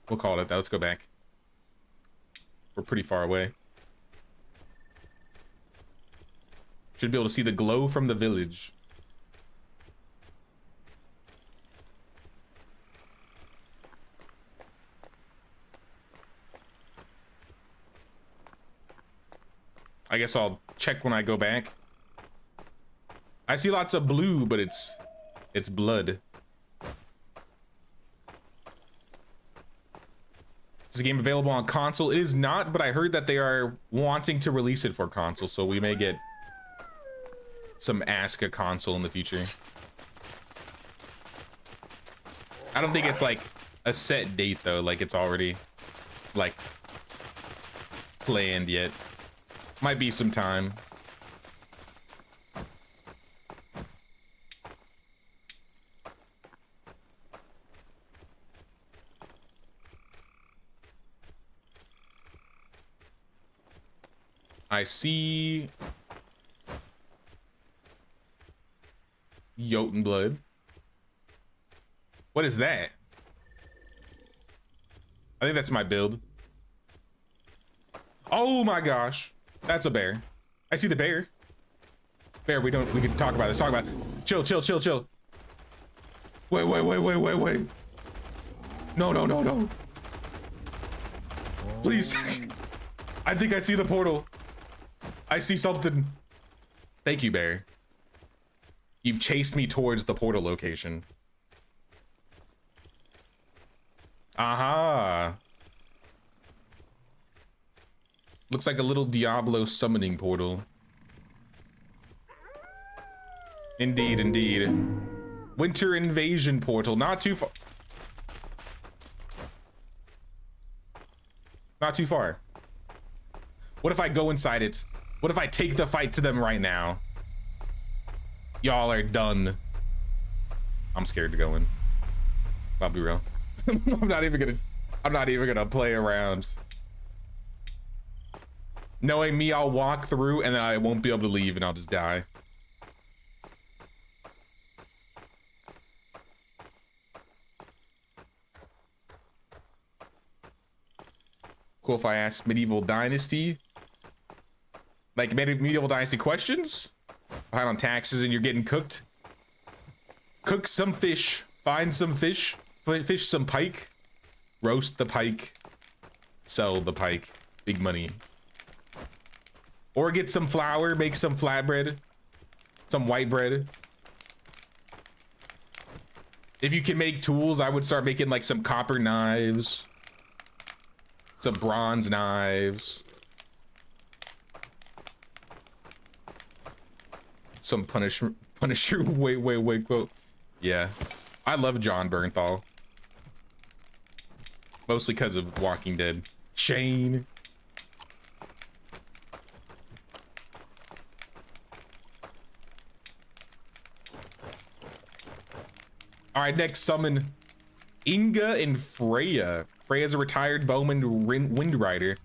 Speaker 1: We'll call it that. Let's go back. We're pretty far away. Should be able to see the glow from the village. I guess I'll check when I go back. I see lots of blue, but it's blood. Is the game available on console? It is not, but I heard that they are wanting to release it for console, so we may get some ASKA console in the future. I don't think it's like a set date though, like it's already like planned yet. Might be some time. I see Jotun blood. What is that? I think that's my build. Oh my gosh. That's a bear. I see the bear. Bear, we can talk about this. Talk about it. Chill, chill, chill, chill. Wait. No. Please. I think I see the portal. I see something. Thank you, bear. You've chased me towards the portal location. Aha. Looks like a little Diablo summoning portal. Indeed, indeed. Winter invasion portal. Not too far. Not too far. What if I go inside it? What if I take the fight to them right now? Y'all are done. I'm scared to go in. I'll be real. I'm not even gonna play around. Knowing me, I'll walk through and then I won't be able to leave and I'll just die. Cool if I ask medieval dynasty. Like medieval dynasty questions? Behind on taxes and you're getting cooked. Cook some fish. Find some fish. Fish some pike. Roast the pike. Sell the pike. Big money. Or get some flour. Make some flatbread. Some white bread. If you can make tools, I would start making like some copper knives. Some bronze knives. Some Punisher. Wait, quote. Yeah. I love John Bernthal. Mostly because of Walking Dead. Shane. All right, next summon Inga and Freya. Freya's a retired bowman wind rider,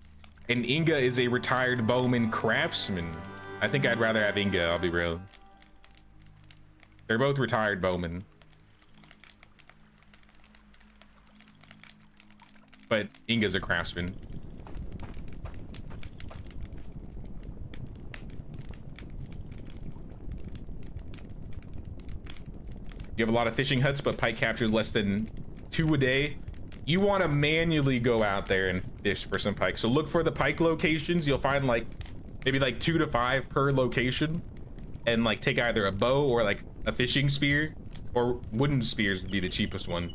Speaker 1: and Inga is a retired bowman craftsman. I think I'd rather have Inga, I'll be real. They're both retired bowmen. But Inga's a craftsman. You have a lot of fishing huts, but pike captures less than 2 a day. You want to manually go out there and fish for some pike. So look for the pike locations. You'll find like maybe like 2 to 5 per location, and like take either a bow or like a fishing spear, or wooden spears would be the cheapest one,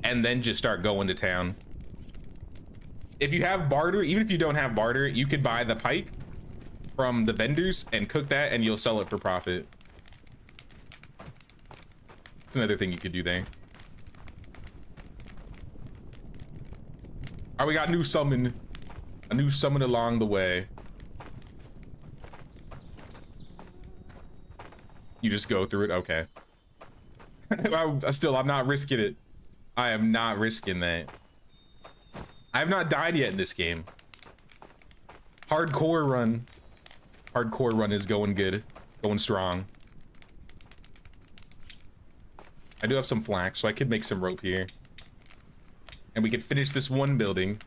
Speaker 1: and then just start going to town. If you have barter, even if you don't have barter, you could buy the pike from the vendors and cook that, and you'll sell it for profit. It's another thing you could do there. All right, we got a new summon along the way. You just go through it, okay. I'm not risking it. I am not risking that. I have not died yet in this game. Hardcore run is going good, going strong. I do have some flax, so I could make some rope here. And we could finish this one building.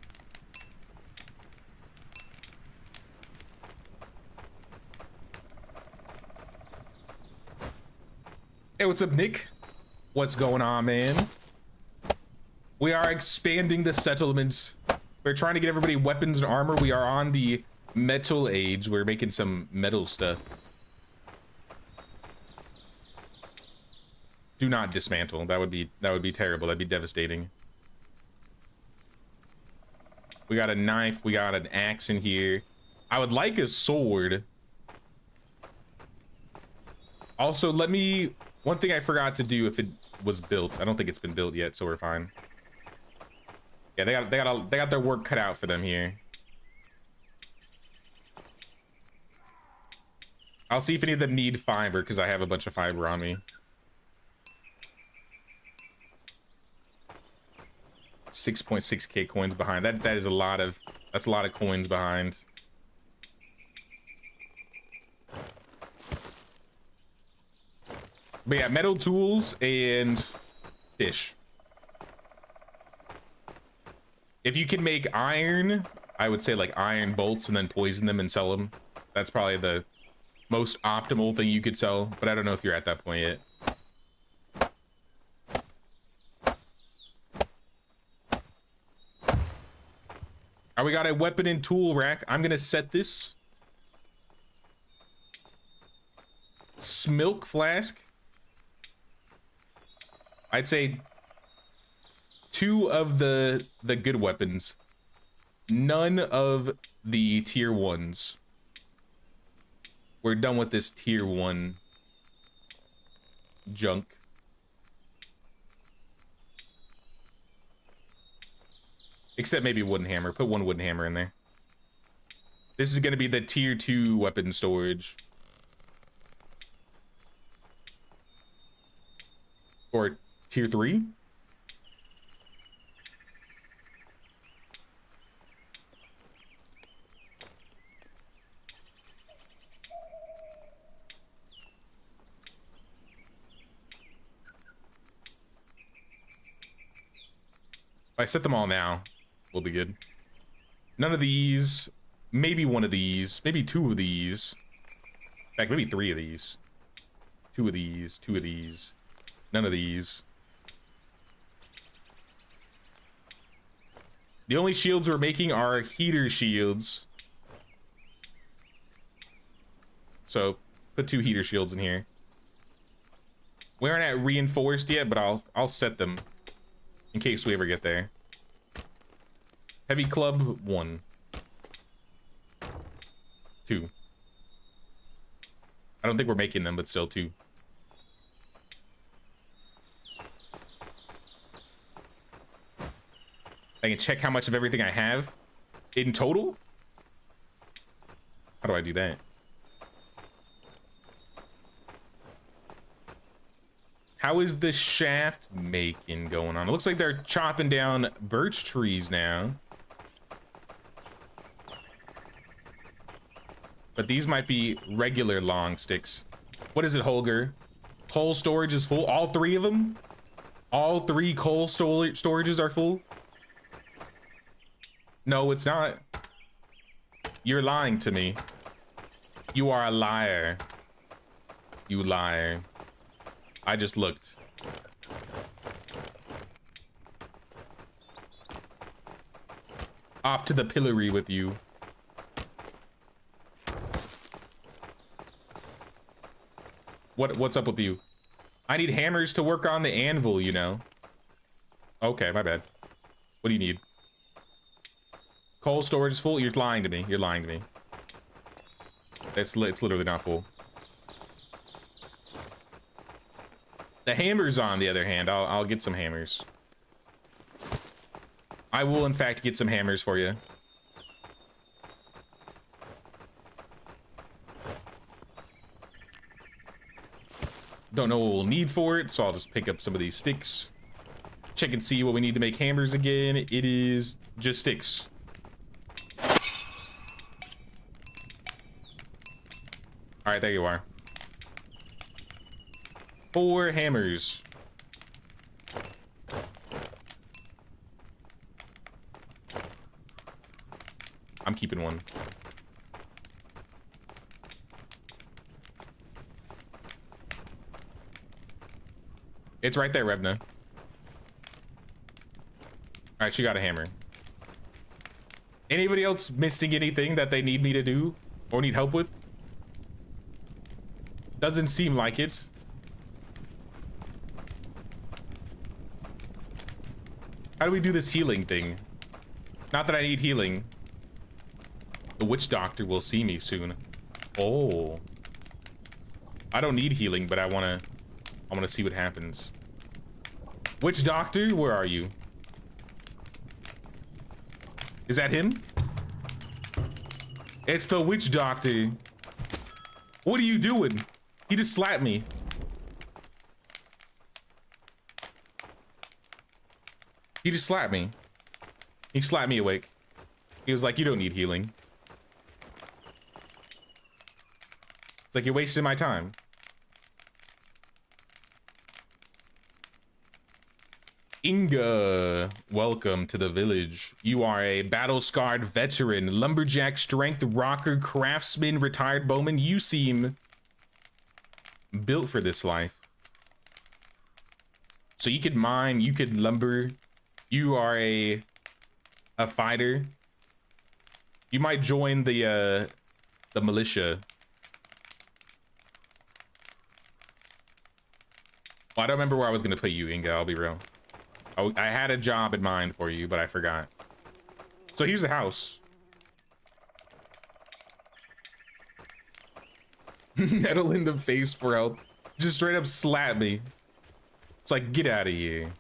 Speaker 1: Hey, what's up, Nick? What's going on, man? We are expanding the settlement. We're trying to get everybody weapons and armor. We are on the metal age. We're making some metal stuff. Do not dismantle. That would be terrible. That'd be devastating. We got a knife. We got an axe in here. I would like a sword. Also, one thing I forgot to do if it was built. I don't think it's been built yet, so we're fine. Yeah, they got their work cut out for them here. I'll see if any of them need fiber, because I have a bunch of fiber on me. 6.6k coins behind. That's a lot of coins behind. But yeah, metal tools and fish. If you can make iron, I would say like iron bolts and then poison them and sell them. That's probably the most optimal thing you could sell, but I don't know if you're at that point yet. All right, we got a weapon and tool rack. I'm gonna set this. Smilk flask. I'd say 2 of the good weapons. None of the tier 1s. We're done with this tier 1 junk. Except maybe wooden hammer. Put 1 wooden hammer in there. This is gonna be the tier 2 weapon storage. Or tier 3? If I set them all now, we'll be good. None of these. Maybe 1 of these. Maybe 2 of these. In fact, maybe 3 of these. 2 of these. 2 of these. None of these. The only shields we're making are heater shields. So put 2 heater shields in here. We aren't at reinforced yet, but I'll set them in case we ever get there. Heavy club 1. 2. I don't think we're making them, but still 2. I can check how much of everything I have in total. How do I do that? How is the shaft making going on? It looks like they're chopping down birch trees now. But these might be regular long sticks. What is it, Holger? Coal storage is full? All 3 of them? All 3 coal storages are full? No, it's not. You're lying to me. You are a liar. You liar. I just looked. Off to the pillory with you. What's up with you? I need hammers to work on the anvil, you know. Okay, my bad. What do you need? Coal storage is full? You're lying to me. You're lying to me. It's literally not full. The hammers, on the other hand, I'll get some hammers. I will, in fact, get some hammers for you. Don't know what we'll need for it, so I'll just pick up some of these sticks. Check and see what we need to make hammers again. It is just sticks. All right, there you are. 4 hammers. I'm keeping 1. It's right there, Rebna. All right, she got a hammer. Anybody else missing anything that they need me to do or need help with? Doesn't seem like it. How do we do this healing thing? Not that I need healing. The witch doctor will see me soon. Oh. I don't need healing, but I wanna see what happens. Witch doctor, where are you? Is that him? It's the witch doctor. What are you doing? He just slapped me. He just slapped me. He slapped me awake. He was like, you don't need healing. It's like, you're wasting my time. Inga, welcome to the village. You are a battle-scarred veteran, lumberjack, strength, rocker, craftsman, retired bowman. You seem built for this life. So you could mine, you could lumber. You are a fighter. You might join the militia. Well, I don't remember where I was gonna put you, Inga, I'll be real. I had a job in mind for you, but I forgot. So here's the house. Nettle in the face for help. Just straight up slap me. It's like, get out of here.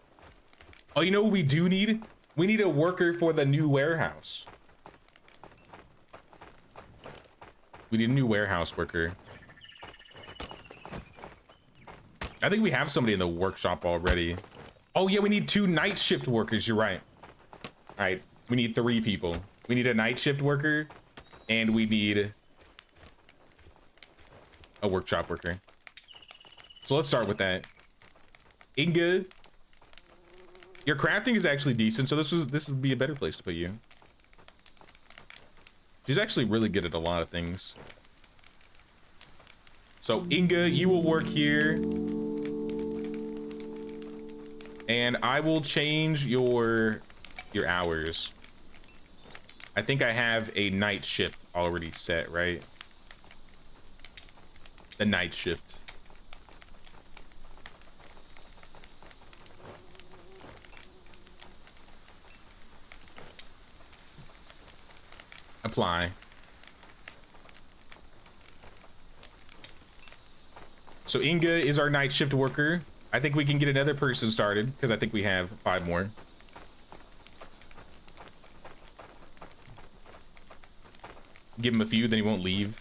Speaker 1: Oh, you know what we do need? We need a worker for the new warehouse. We need a new warehouse worker. I think we have somebody in the workshop already. Oh yeah, we need 2 night shift workers, you're right. All right, we need 3 people. We need a night shift worker and we need a workshop worker. So let's start with that. Inga, your crafting is actually decent, so this would be a better place to put you. She's actually really good at a lot of things. So Inga, you will work here. And I will change your hours. I think I have a night shift already set, right? The night shift. Apply. So Inga is our night shift worker. I think we can get another person started because I think we have 5 more. Give him a few, then he won't leave.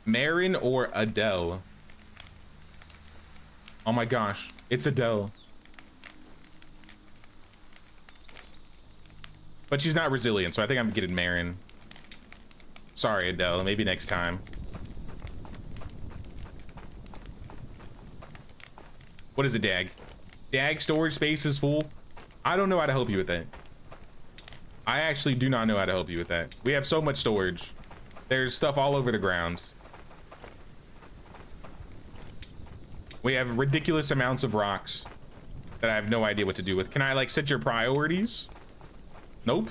Speaker 1: Marin or Adele? Oh my gosh, it's Adele. But she's not resilient, so I think I'm getting Marin. Sorry, Adele, maybe next time. What is it, Dag? Dag, storage space is full. I don't know how to help you with that. I actually do not know how to help you with that. We have so much storage. There's stuff all over the ground. We have ridiculous amounts of rocks that I have no idea what to do with. Can I like set your priorities? Nope.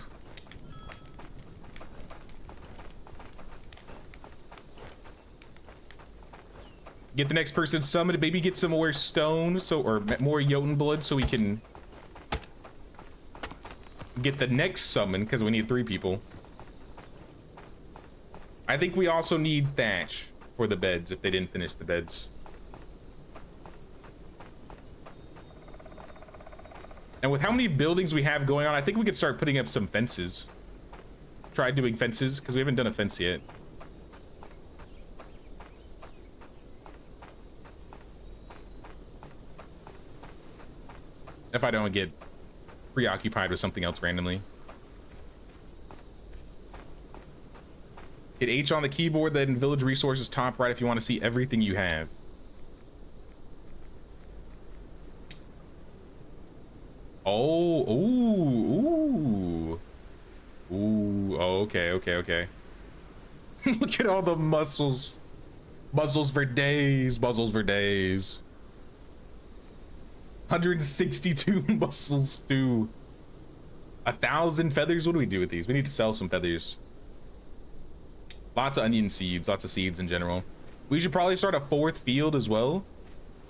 Speaker 1: Get the next person summoned, maybe get some more stone, or more Jotun blood so we can get the next summon, because we need 3 people. I think we also need thatch for the beds if they didn't finish the beds. And with how many buildings we have going on, I think we could start putting up some fences. Try doing fences, because we haven't done a fence yet. If I don't get preoccupied with something else randomly. Hit H on the keyboard, then village resources top right if you want to see everything you have. Oh, ooh. Oh, okay. Look at all the muscles. Muzzles for days, 162 muscles, dude. 1,000 feathers. What do we do with these? We need to sell some feathers. Lots of onion seeds, lots of seeds in general. We should probably start a 4th field as well.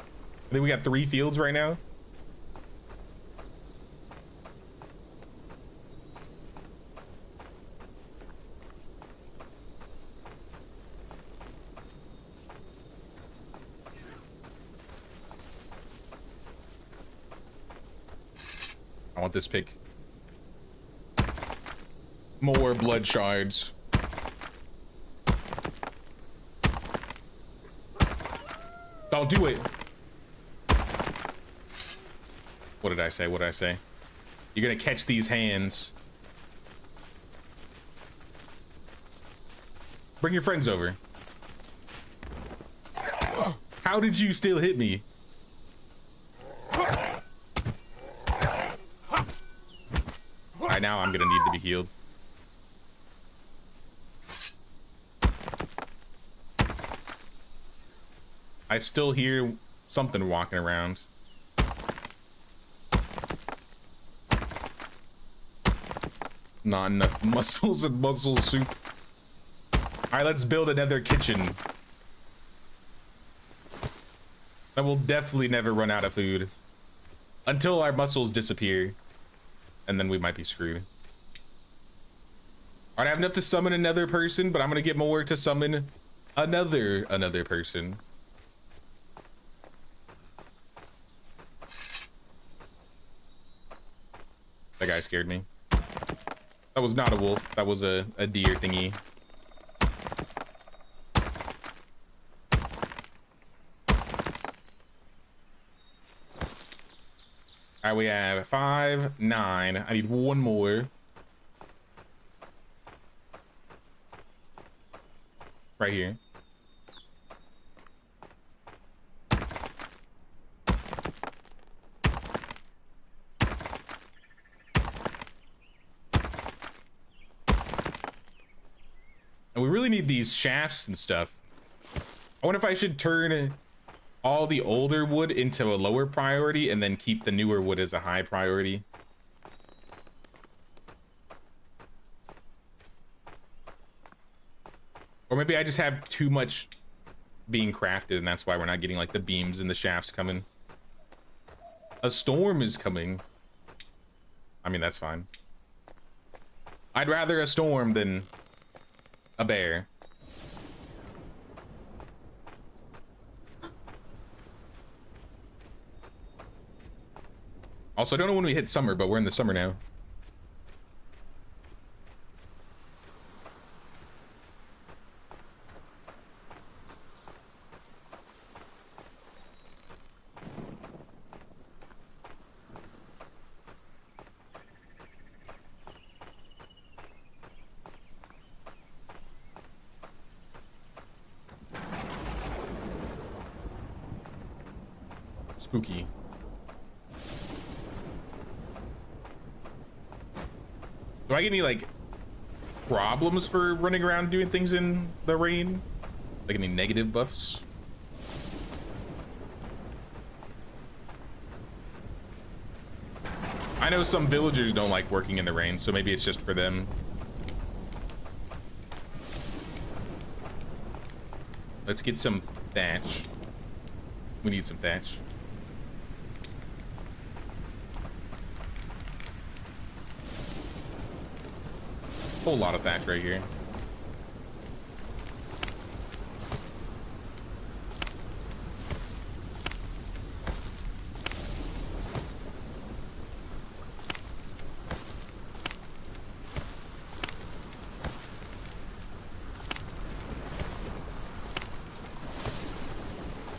Speaker 1: I think we got 3 fields right now. I want this pick. More blood shards. Don't do it. What did I say? You're gonna catch these hands. Bring your friends over. How did you still hit me? Alright, now I'm gonna need to be healed. I still hear something walking around. Not enough mussels and mussel soup. Alright, let's build another kitchen. I will definitely never run out of food. Until our mussels disappear. And then we might be screwed. Alright, I have enough to summon another person, but I'm gonna get more to summon another person. That guy scared me. That was not a wolf. That was a deer thingy. All right, we have 5, 9. I need one more. Right here. And we really need these shafts and stuff. I wonder if I should turn all the older wood into a lower priority and then keep the newer wood as a high priority. Or maybe I just have too much being crafted and that's why we're not getting like the beams and the shafts coming. A storm is coming. I mean, that's fine. I'd rather a storm than a bear. Also, I don't know when we hit summer, but we're in the summer now. Spooky. Do I get any like problems for running around doing things in the rain? Like any negative buffs? I know some villagers don't like working in the rain, so maybe it's just for them. Let's get some thatch. We need some thatch. Whole lot of thatch right here.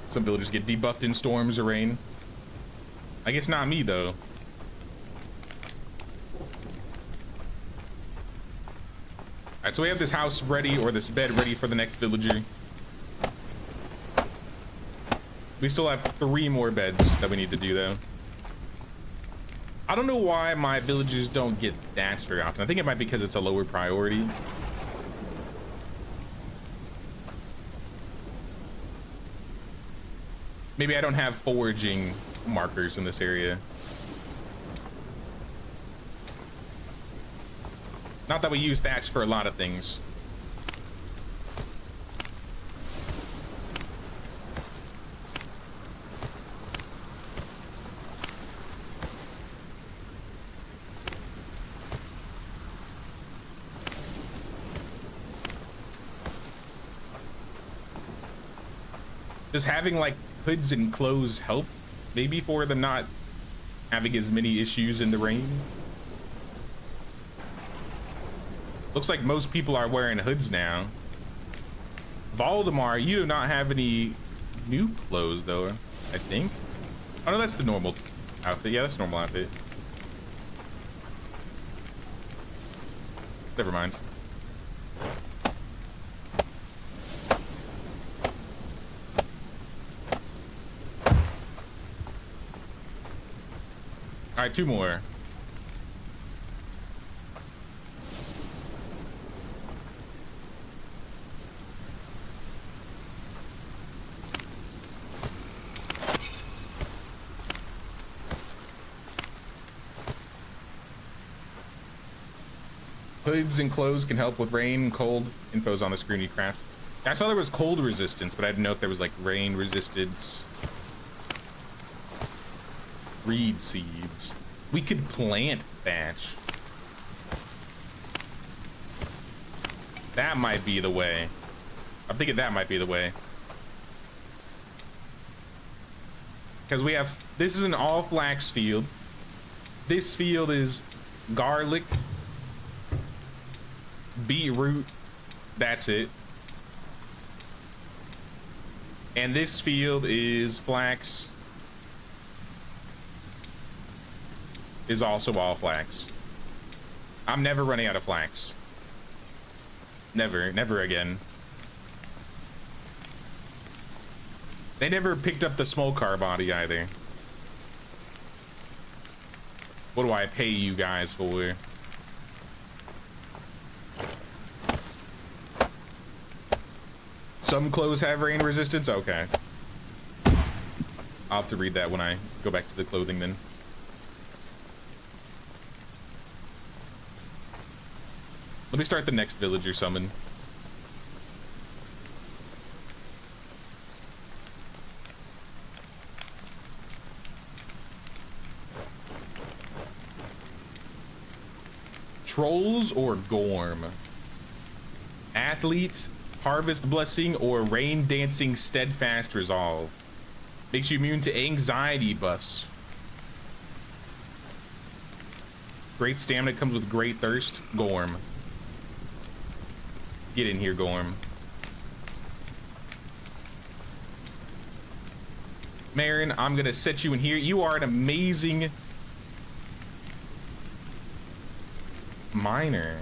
Speaker 1: Some villagers get debuffed in storms or rain. I guess not me though. Alright, so we have this house ready, or this bed ready for the next villager. We still have 3 more beds that we need to do though. I don't know why my villagers don't get thatched very often. I think it might be because it's a lower priority. Maybe I don't have foraging markers in this area. Not that we use thatch for a lot of things. Does having like hoods and clothes help? Maybe for them not having as many issues in the rain? Looks like most people are wearing hoods now. Valdemar, you do not have any new clothes though, I think. Oh no, that's the normal outfit. Yeah, that's the normal outfit. Never mind. All right, 2 more. Hoods and clothes can help with rain, cold. Info's on the screen you craft. I saw there was cold resistance, but I didn't know if there was like rain resistance. Reed seeds. We could plant thatch. That might be the way. I'm thinking that might be the way. Because we have, this is an all flax field. This field is garlic, beetroot, that's it. And this field is flax, is also all flax. I'm never running out of flax. Never, never again. They never picked up the small car body either. What do I pay you guys for? Some clothes have rain resistance? Okay. I'll have to read that when I go back to the clothing then. Let me start the next villager summon. Trolls or Gorm? Athletes, Harvest Blessing, or Rain Dancing Steadfast Resolve? Makes you immune to anxiety buffs. Great stamina comes with great thirst. Gorm. Get in here, Gorm. Marin, I'm gonna set you in here. You are an amazing miner,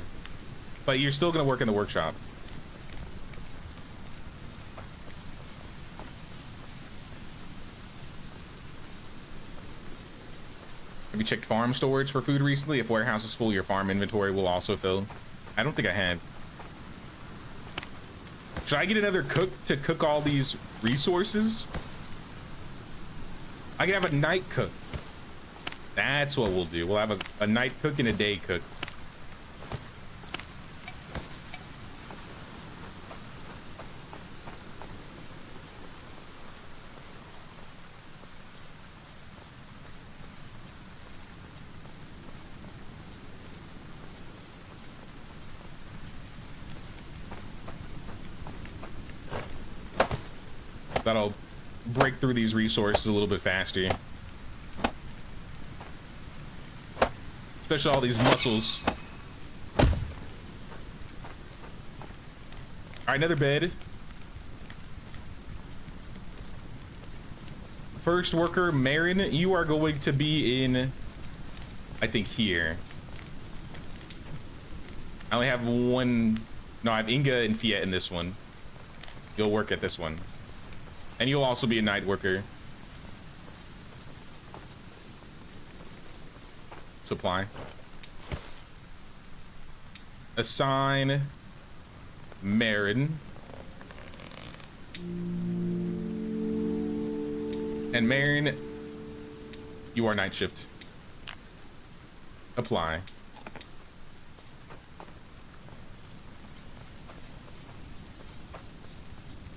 Speaker 1: but you're still gonna work in the workshop. Have you checked farm storage for food recently? If warehouse is full, your farm inventory will also fill. I don't think I have. Should I get another cook to cook all these resources? I can have a night cook. That's what we'll do. We'll have a night cook and a day cook. That'll break through these resources a little bit faster. Especially all these mussels. All right, another bed. First worker, Marin, you are going to be in, I think, here. I only have one. No, I have Inga and Fiat in this one. You'll work at this one. And you'll also be a night worker. Supply. Assign Marin. And Marin, you are night shift. Apply.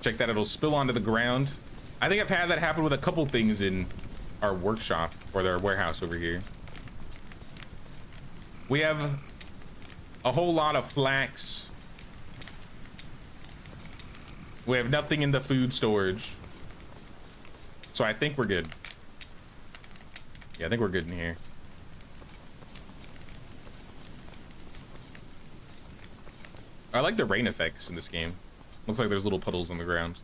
Speaker 1: Check that, it'll spill onto the ground. I think I've had that happen with a couple things in our workshop or our warehouse over here. We have a whole lot of flax. We have nothing in the food storage. So I think we're good. Yeah, I think we're good in here. I like the rain effects in this game. Looks like there's little puddles on the ground.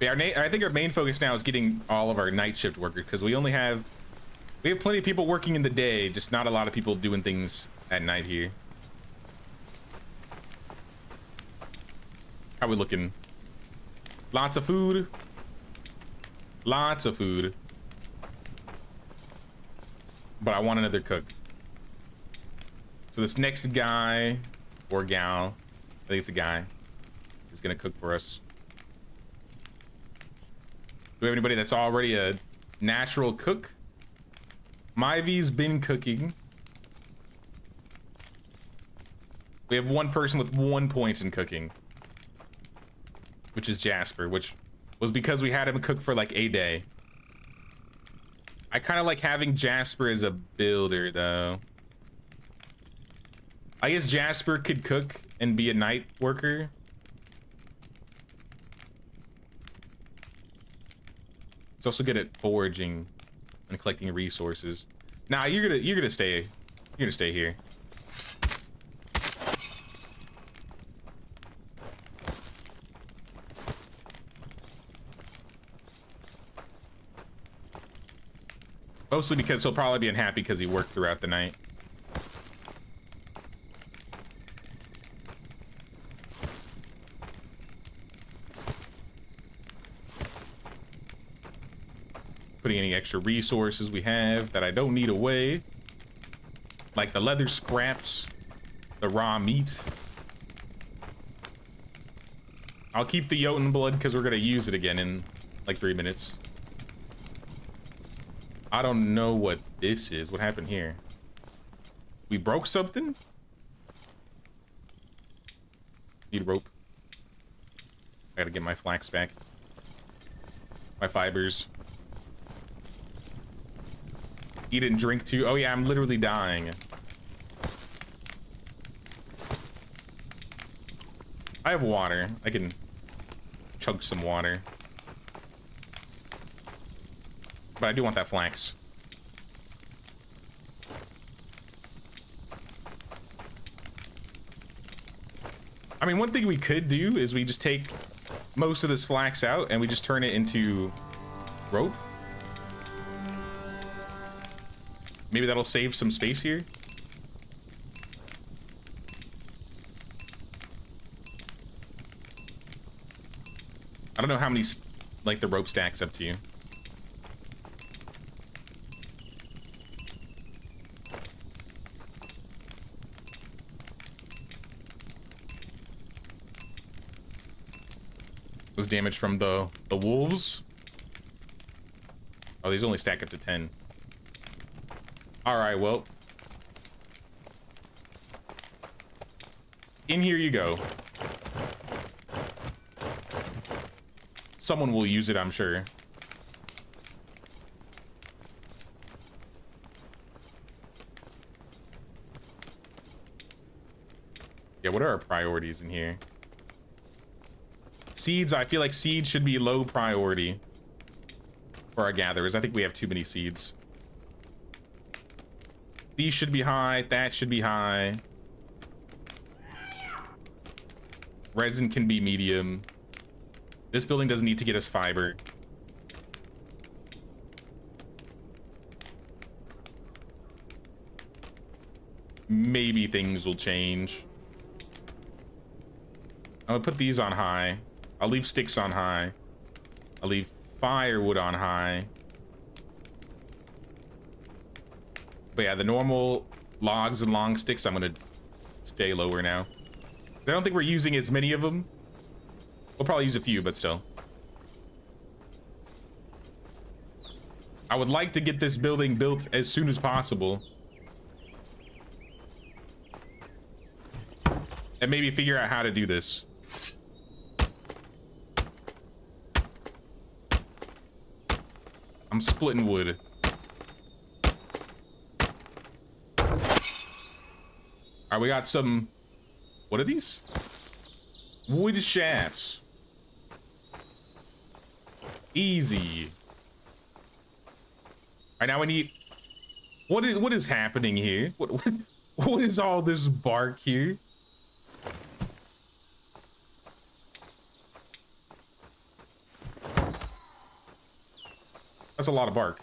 Speaker 1: Yeah, I think our main focus now is getting all of our night shift workers, because we have plenty of people working in the day, just not a lot of people doing things at night here. How we looking? Lots of food. Lots of food. But I want another cook. So this next guy or gal, I think it's a guy, is gonna cook for us. Do we have anybody that's already a natural cook? Myvi's been cooking. We have one person with 1 point in cooking, which is Jasper, which was because we had him cook for like a day. I kind of like having Jasper as a builder, though. I guess Jasper could cook and be a night worker. He's also good at foraging and collecting resources. Nah, you're gonna stay here. Mostly because he'll probably be unhappy because he worked throughout the night. Putting any extra resources we have that I don't need away. Like the leather scraps, the raw meat. I'll keep the Jotun blood because we're gonna use it again in like 3 minutes. I don't know what this is. What happened here? We broke something? Need rope. I gotta get my flax back. My fibers. Eat and drink too. Oh yeah, I'm literally dying. I have water. I can chug some water. But I do want that flax. I mean, one thing we could do is we just take most of this flax out and we just turn it into rope. Maybe that'll save some space here. I don't know how many, like, the rope stacks up to you. Was damage from the wolves. Oh, these only stack up to 10. All right, well, in here you go. Someone will use it, I'm sure. Yeah, what are our priorities in here? Seeds, I feel like seeds should be low priority for our gatherers. I think we have too many seeds. These should be high, that should be high. Resin can be medium. This building doesn't need to get us fiber. Maybe things will change. I'm gonna put these on high. I'll leave sticks on high. I'll leave firewood on high. But yeah, the normal logs and long sticks, I'm gonna stay lower now. I don't think we're using as many of them. We'll probably use a few, but still. I would like to get this building built as soon as possible. And maybe figure out how to do this. I'm splitting wood. All right, we got some, what are these? Wood shafts. Easy. All right, now we need, what is happening here? What is all this bark here? That's a lot of bark.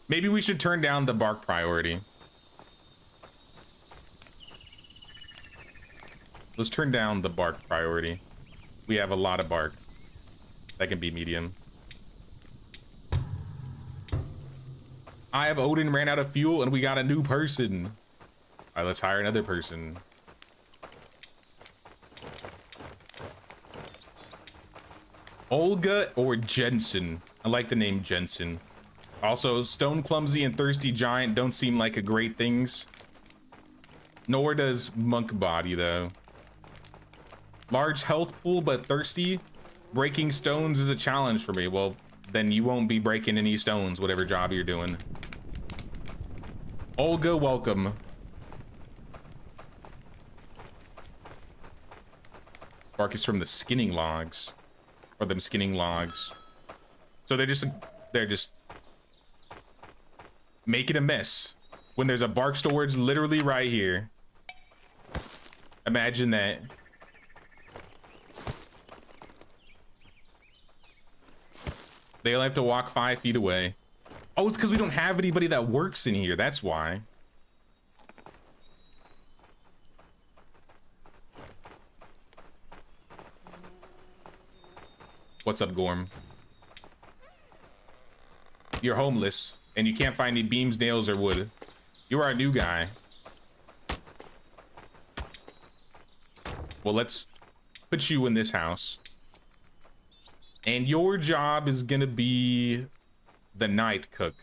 Speaker 1: Maybe we should turn down the bark priority. Let's turn down the bark priority. We have a lot of bark. That can be medium. I have Odin ran out of fuel and we got a new person. All right, let's hire another person. Olga or Jensen? I like the name Jensen. Also, Stone Clumsy and Thirsty Giant don't seem like a great things. Nor does Monk Body, though. Large health pool, but thirsty. Breaking stones is a challenge for me. Well, then you won't be breaking any stones, whatever job you're doing. Olga, welcome. Bark is from the skinning logs. Or them skinning logs. So they're just making a mess when there's a bark storage literally right here. Imagine that. They only have to walk 5 feet away. Oh, it's because we don't have anybody that works in here. That's why. What's up, Gorm? You're homeless, and you can't find any beams, nails, or wood. You are a new guy. Well, let's put you in this house. And your job is gonna be the night cook.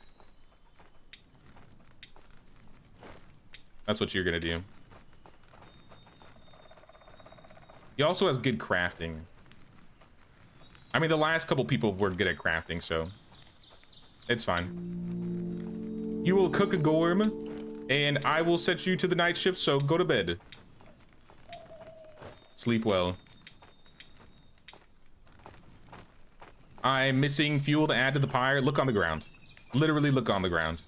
Speaker 1: That's what you're gonna do. He also has good crafting. I mean, the last couple people were good at crafting, so it's fine. You will cook a Gorm, and I will set you to the night shift, so go to bed. Sleep well. I'm missing fuel to add to the pyre. Look on the ground. Literally look on the ground.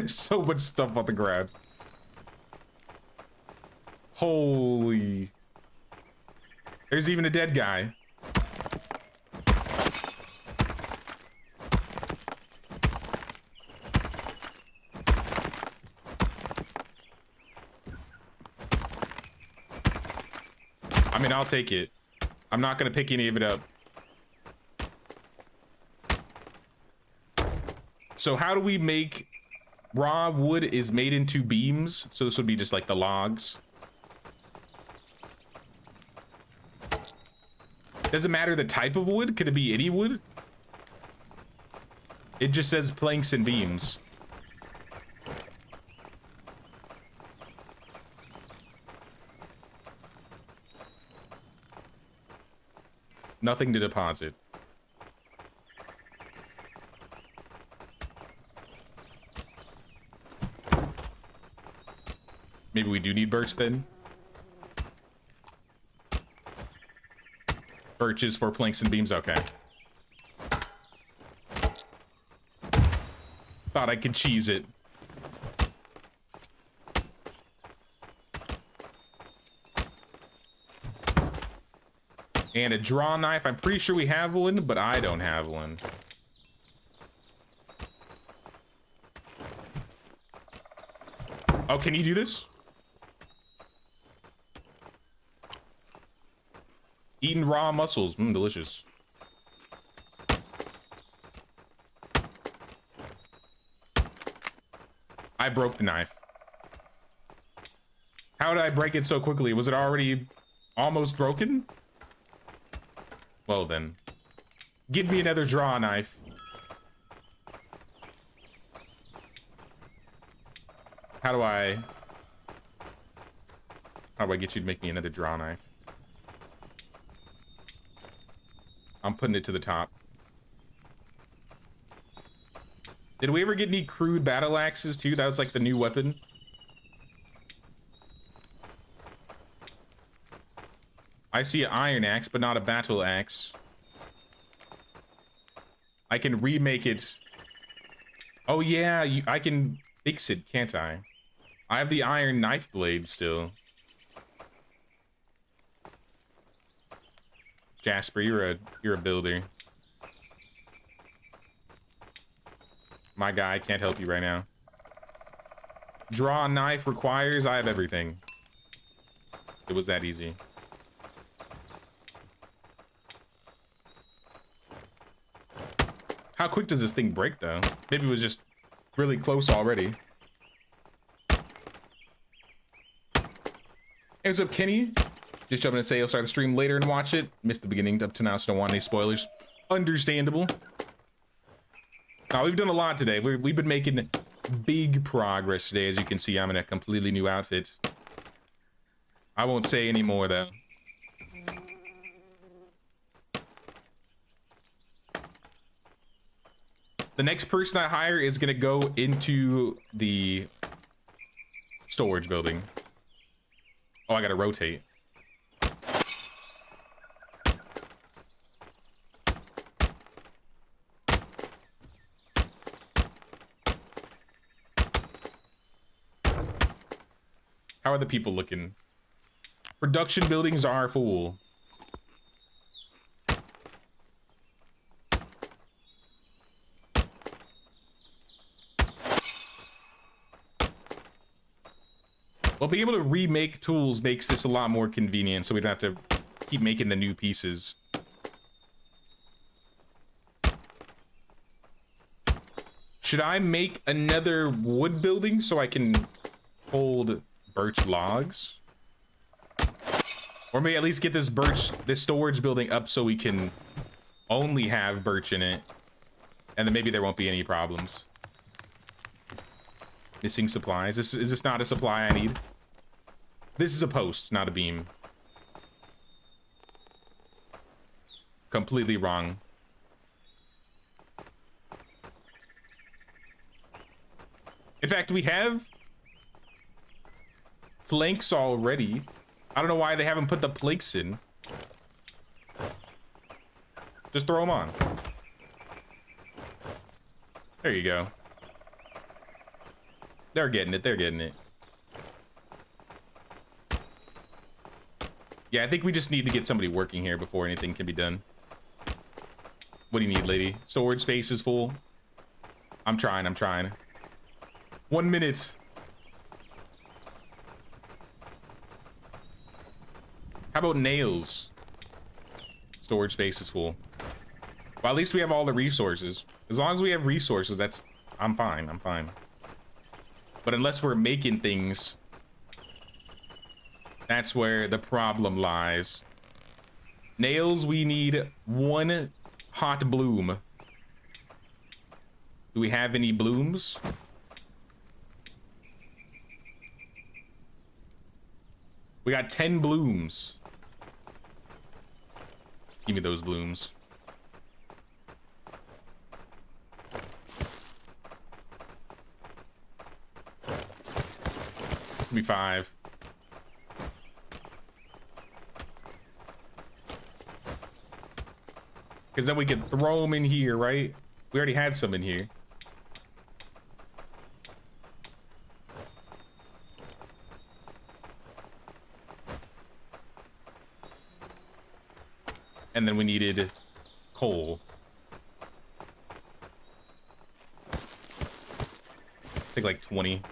Speaker 1: So much stuff on the ground. Holy. There's even a dead guy. I mean, I'll take it. I'm not gonna pick any of it up. So how do we make raw wood is made into beams? So this would be just like the logs. Does it matter the type of wood? Could it be any wood? It just says planks and beams. Nothing to deposit. Maybe we do need birch then? Birches for planks and beams, okay. Thought I could cheese it. And a draw knife. I'm pretty sure we have one, but I don't have one. Oh, can you do this? Eating raw mussels. Delicious. I broke the knife. How did I break it so quickly? Was it already almost broken? Well then, give me another draw knife. How do I get you to make me another draw knife? I'm putting it to the top. Did we ever get any crude battle axes too? That was like the new weapon. I see an iron axe, but not a battle axe. I can remake it. Oh yeah, I can fix it, can't I? I have the iron knife blade still. Jasper, you're a builder. My guy, I can't help you right now. Draw a knife requires, I have everything. It was that easy. How quick does this thing break, though? Maybe it was just really close already. Hey, what's up, Kenny? Just jumping to say you'll start the stream later and watch it. Missed the beginning up to now, so don't want any spoilers. Understandable. Now, we've done a lot today. We've been making big progress today. As you can see, I'm in a completely new outfit. I won't say any more, though. The next person I hire is gonna go into the storage building. Oh, I gotta rotate. How are the people looking? Production buildings are full. Well, being able to remake tools makes this a lot more convenient, so we don't have to keep making the new pieces. Should I make another wood building so I can hold birch logs? Or maybe at least get this storage building up so we can only have birch in it. And then maybe there won't be any problems. Missing supplies. Is this not a supply I need? This is a post, not a beam. Completely wrong. In fact, we have planks already. I don't know why they haven't put the planks in. Just throw them on. There you go. They're getting it. They're getting it. Yeah, I think we just need to get somebody working here before anything can be done. What do you need, lady? Storage space is full. I'm trying. 1 minute. How about nails? Storage space is full. Well, at least we have all the resources. As long as we have resources, I'm fine. But unless we're making things, that's where the problem lies. Nails, we need 1 hot bloom. Do we have any blooms? We got 10 blooms. Give me those blooms. Give me 5. Because then we can throw them in here, right? We already had some in here. And then we needed coal. I think like 20.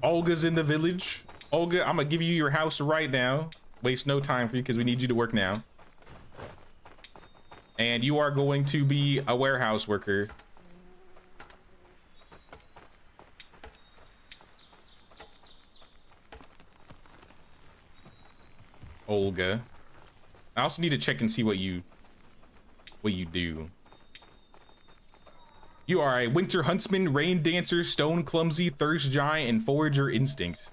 Speaker 1: Olga's in the village. Olga, I'm gonna give you your house right now. Waste no time for you because we need you to work now. And you are going to be a warehouse worker. Olga. I also need to check and see what you do. You are a winter huntsman, rain dancer, stone clumsy, thirst giant, and forager instinct.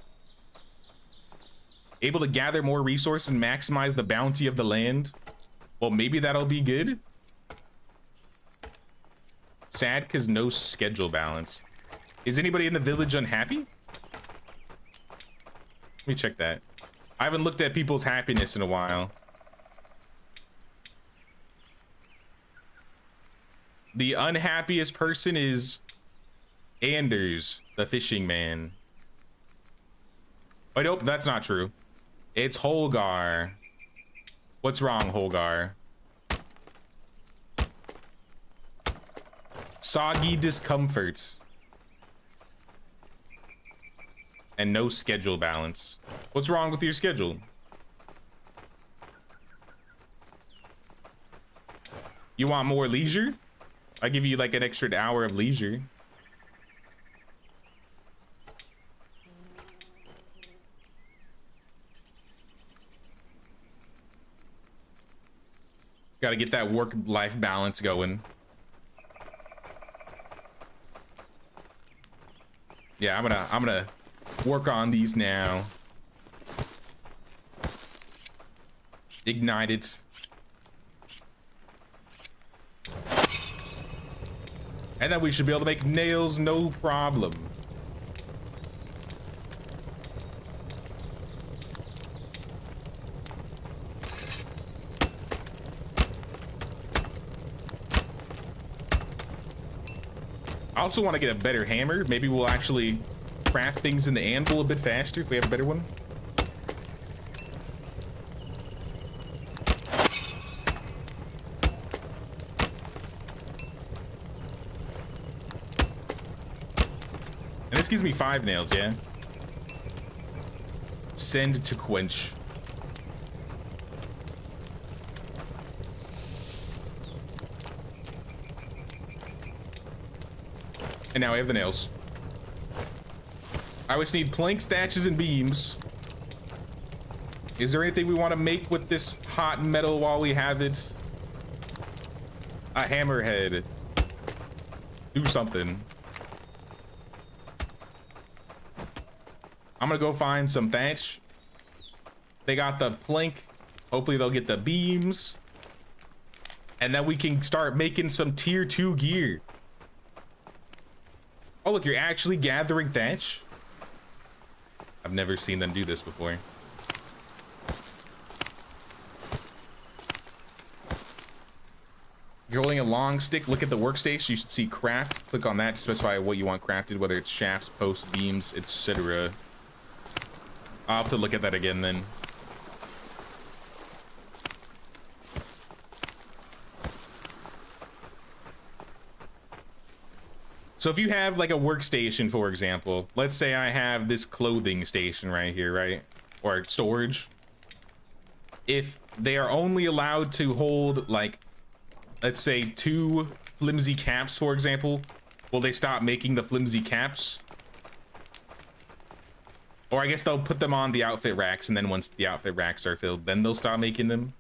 Speaker 1: Able to gather more resources and maximize the bounty of the land. Well, maybe that'll be good. Sad because no schedule balance. Is anybody in the village unhappy? Let me check that. I haven't looked at people's happiness in a while. The unhappiest person is Anders, the fishing man. Oh, nope, that's not true. It's Holgar. What's wrong, Holgar? Soggy discomfort. And no schedule balance. What's wrong with your schedule? You want more leisure? I give you like an extra hour of leisure. Got to get that work-life balance going. Yeah, I'm gonna work on these now. Ignite it. And then we should be able to make nails, no problem. I also want to get a better hammer. Maybe we'll actually craft things in the anvil a bit faster if we have a better one. And this gives me 5 nails, yeah? Send to quench. And now we have the nails. I always need planks, thatches, and beams. Is there anything we want to make with this hot metal while we have it? A hammerhead. Do something. I'm gonna go find some thatch. They got the plank. Hopefully they'll get the beams. And then we can start making some tier 2 gear. Oh, look, you're actually gathering thatch? I've never seen them do this before. You're holding a long stick. Look at the workstation. You should see craft. Click on that to specify what you want crafted, whether it's shafts, posts, beams, etc. I'll have to look at that again then. So if you have like a workstation, for example, let's say I have this clothing station right here, right? Or storage. If they are only allowed to hold like, let's say 2 flimsy caps, for example, will they stop making the flimsy caps? Or I guess they'll put them on the outfit racks, and then once the outfit racks are filled, then they'll stop making them.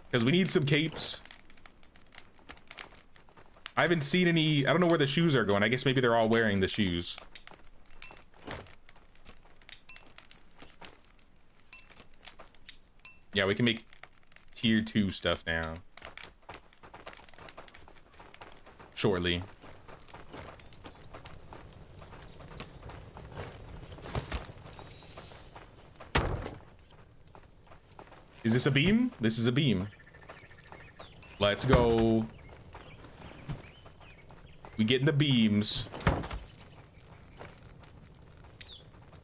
Speaker 1: Because we need some capes. I haven't seen any. I don't know where the shoes are going. I guess maybe they're all wearing the shoes. Yeah, we can make tier 2 stuff now. Shortly. Is this a beam? This is a beam. Let's go. We get in the beams.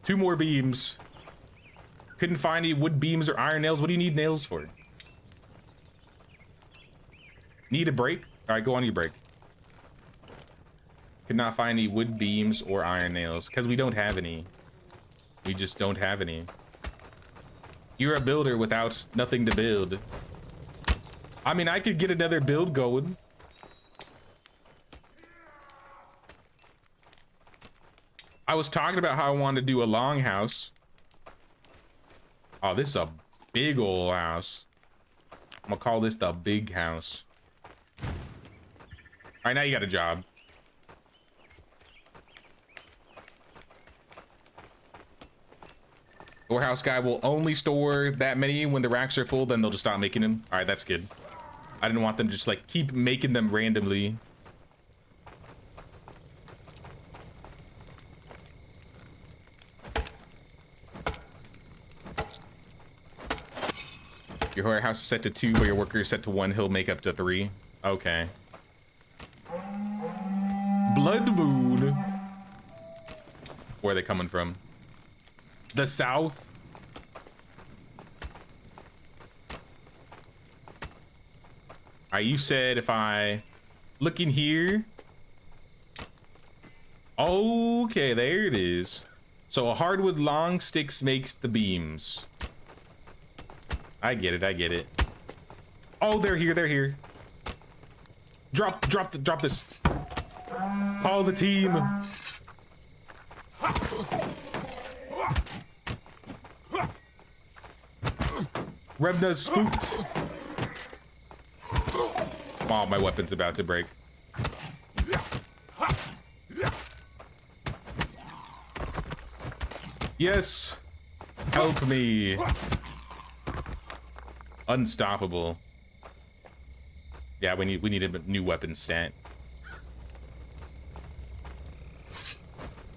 Speaker 1: 2 more beams. Couldn't find any wood beams or iron nails. What do you need nails for? Need a break? All right, go on your break. Could not find any wood beams or iron nails because we don't have any. We just don't have any. You're a builder without nothing to build. I mean, I could get another build going. I was talking about how I wanted to do a longhouse. Oh, this is a big old house. I'm gonna call this the big house. All right, now you got a job. Warehouse guy will only store that many when the racks are full, then they'll just stop making them. All right, that's good. I didn't want them to just like keep making them randomly. Your warehouse is set to 2, but your worker is set to 1. He'll make up to 3. Okay. Blood Moon. Where are they coming from? The south? Alright, you said if I look in here. Okay, there it is. So a hardwood long sticks makes the beams. I get it. I get it. Oh, they're here. They're here. Drop this. Call the team. Rebna's spooked. Oh, my weapon's about to break. Yes. Help me. Unstoppable. Yeah, we need a new weapon stat.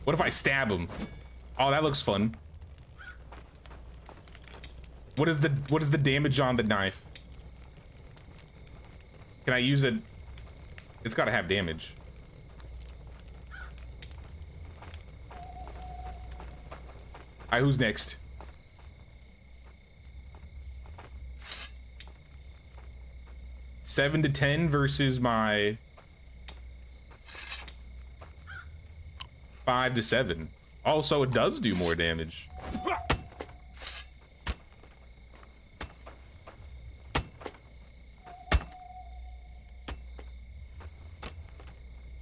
Speaker 1: What if I stab him? Oh, that looks fun. What is the damage on the knife? Can I use it? It's got to have damage. Alright, who's next? Seven to 10 versus my 5 to 7. Also, it does do more damage.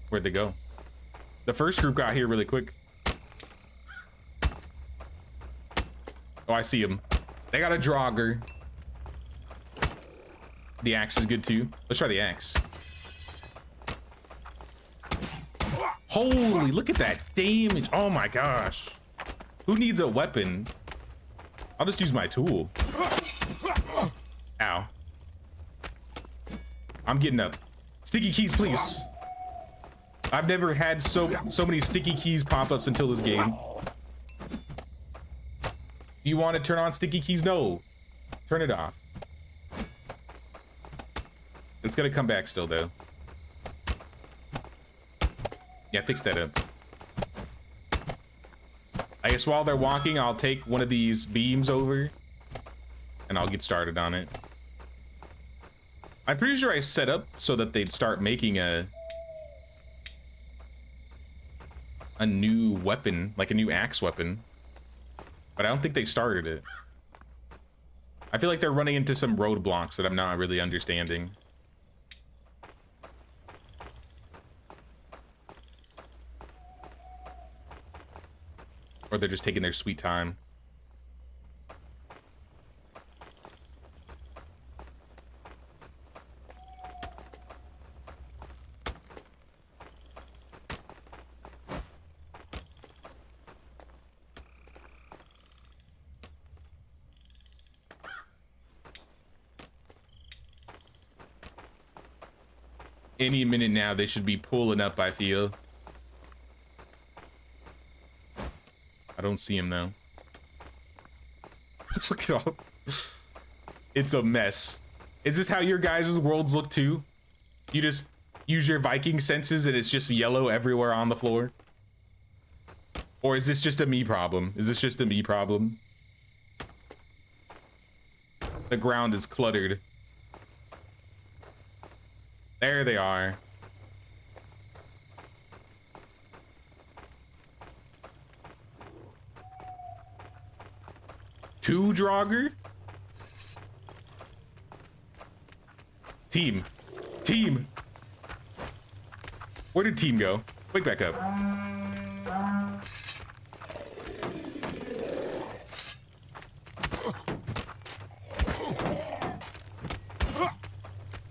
Speaker 1: Where'd they go? The first group got here really quick. Oh, I see him. They got a Draugr. The axe is good too. Let's try the axe. Holy, look at that damage. Oh my gosh. Who needs a weapon? I'll just use my tool. Ow. I'm getting up. Sticky keys, please. I've never had so many sticky keys pop-ups until this game. You want to turn on sticky keys? No. Turn it off. It's gonna come back still though. Yeah, fix that up. I guess while they're walking, I'll take one of these beams over and I'll get started on it. I'm pretty sure I set up so that they'd start making a new weapon, like a new axe weapon, but I don't think they started it. I feel like they're running into some roadblocks that I'm not really understanding. Or they're just taking their sweet time. Any minute now, they should be pulling up, I feel. I don't see him though. Look at all. It's a mess. Is this how your guys' worlds look too? You just use your Viking senses and it's just yellow everywhere on the floor? Or is this just a me problem? Is this just a me problem? The ground is cluttered. There they are. Two Draugr? Team. Team. Where did team go? Wake back up.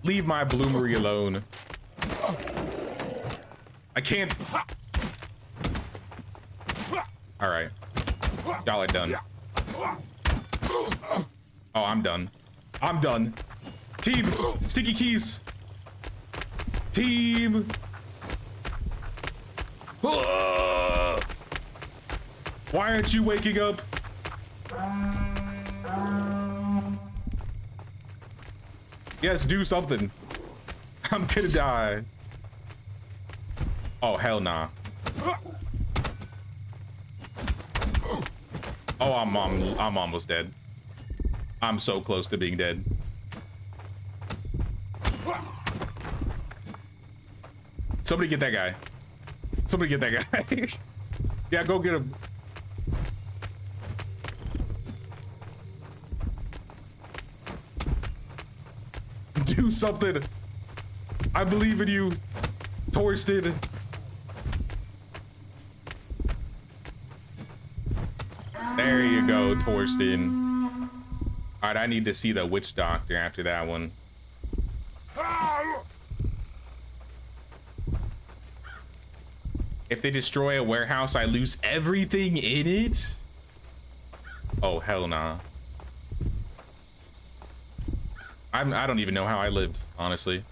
Speaker 1: Leave my bloomery alone. I can't. All right. Y'all are done. Oh, I'm done. I'm done. Team, sticky keys. Team. Why aren't you waking up? Yes, do something. I'm gonna die. Oh, hell nah. Oh, I'm almost dead. I'm so close to being dead. Somebody get that guy. Somebody get that guy. Yeah, go get him. Do something. I believe in you, Torsten. There you go, Torsten. All right, I need to see the witch doctor after that one. If they destroy a warehouse, I lose everything in it? Oh, hell nah. I don't even know how I lived, honestly.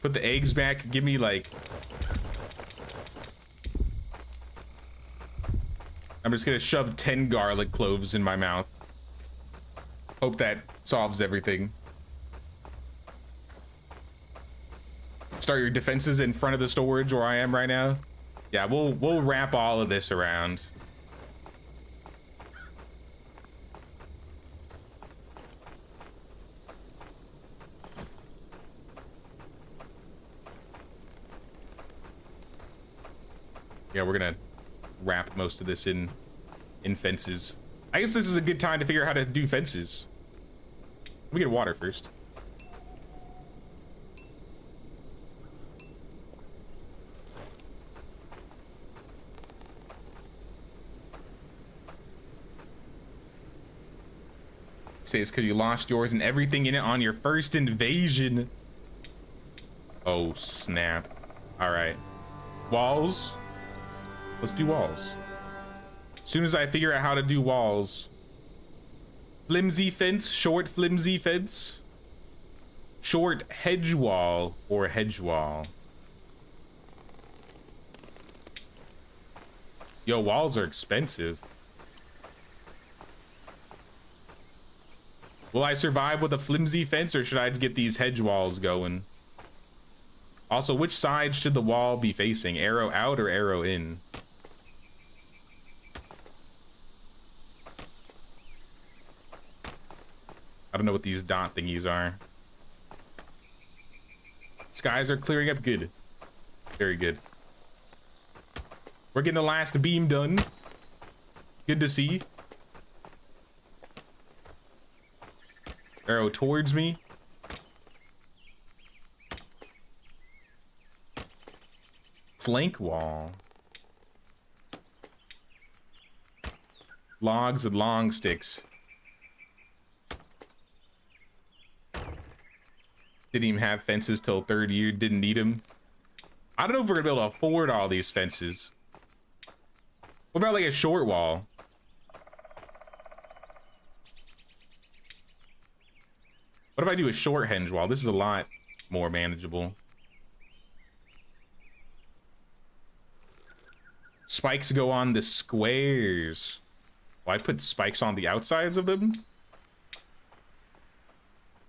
Speaker 1: Put the eggs back, give me like... I'm just gonna shove 10 garlic cloves in my mouth. Hope that solves everything. Start your defenses in front of the storage where I am right now. Yeah, we'll wrap all of this around. Yeah, we're gonna wrap most of this in fences. I guess this is a good time to figure out how to do fences. Let me get water first. Say it's because you lost yours and everything in it on your first invasion. Oh, snap. All right. Walls. Let's do walls. As soon as I figure out how to do walls. Flimsy fence, short flimsy fence. Short hedge wall or hedge wall. Yo, walls are expensive. Will I survive with a flimsy fence or should I get these hedge walls going? Also, which side should the wall be facing? Arrow out or arrow in? I don't know what these dot thingies are. Skies are clearing up good. Very good. We're getting the last beam done. Good to see. Arrow towards me. Plank wall. Logs and long sticks. Didn't even have fences till third year, didn't need them. I don't know if we're gonna be able to afford all these fences. What about like a short wall? What if I do a short hedge wall? This is a lot more manageable. Spikes go on the squares. Well, I put spikes on the outsides of them.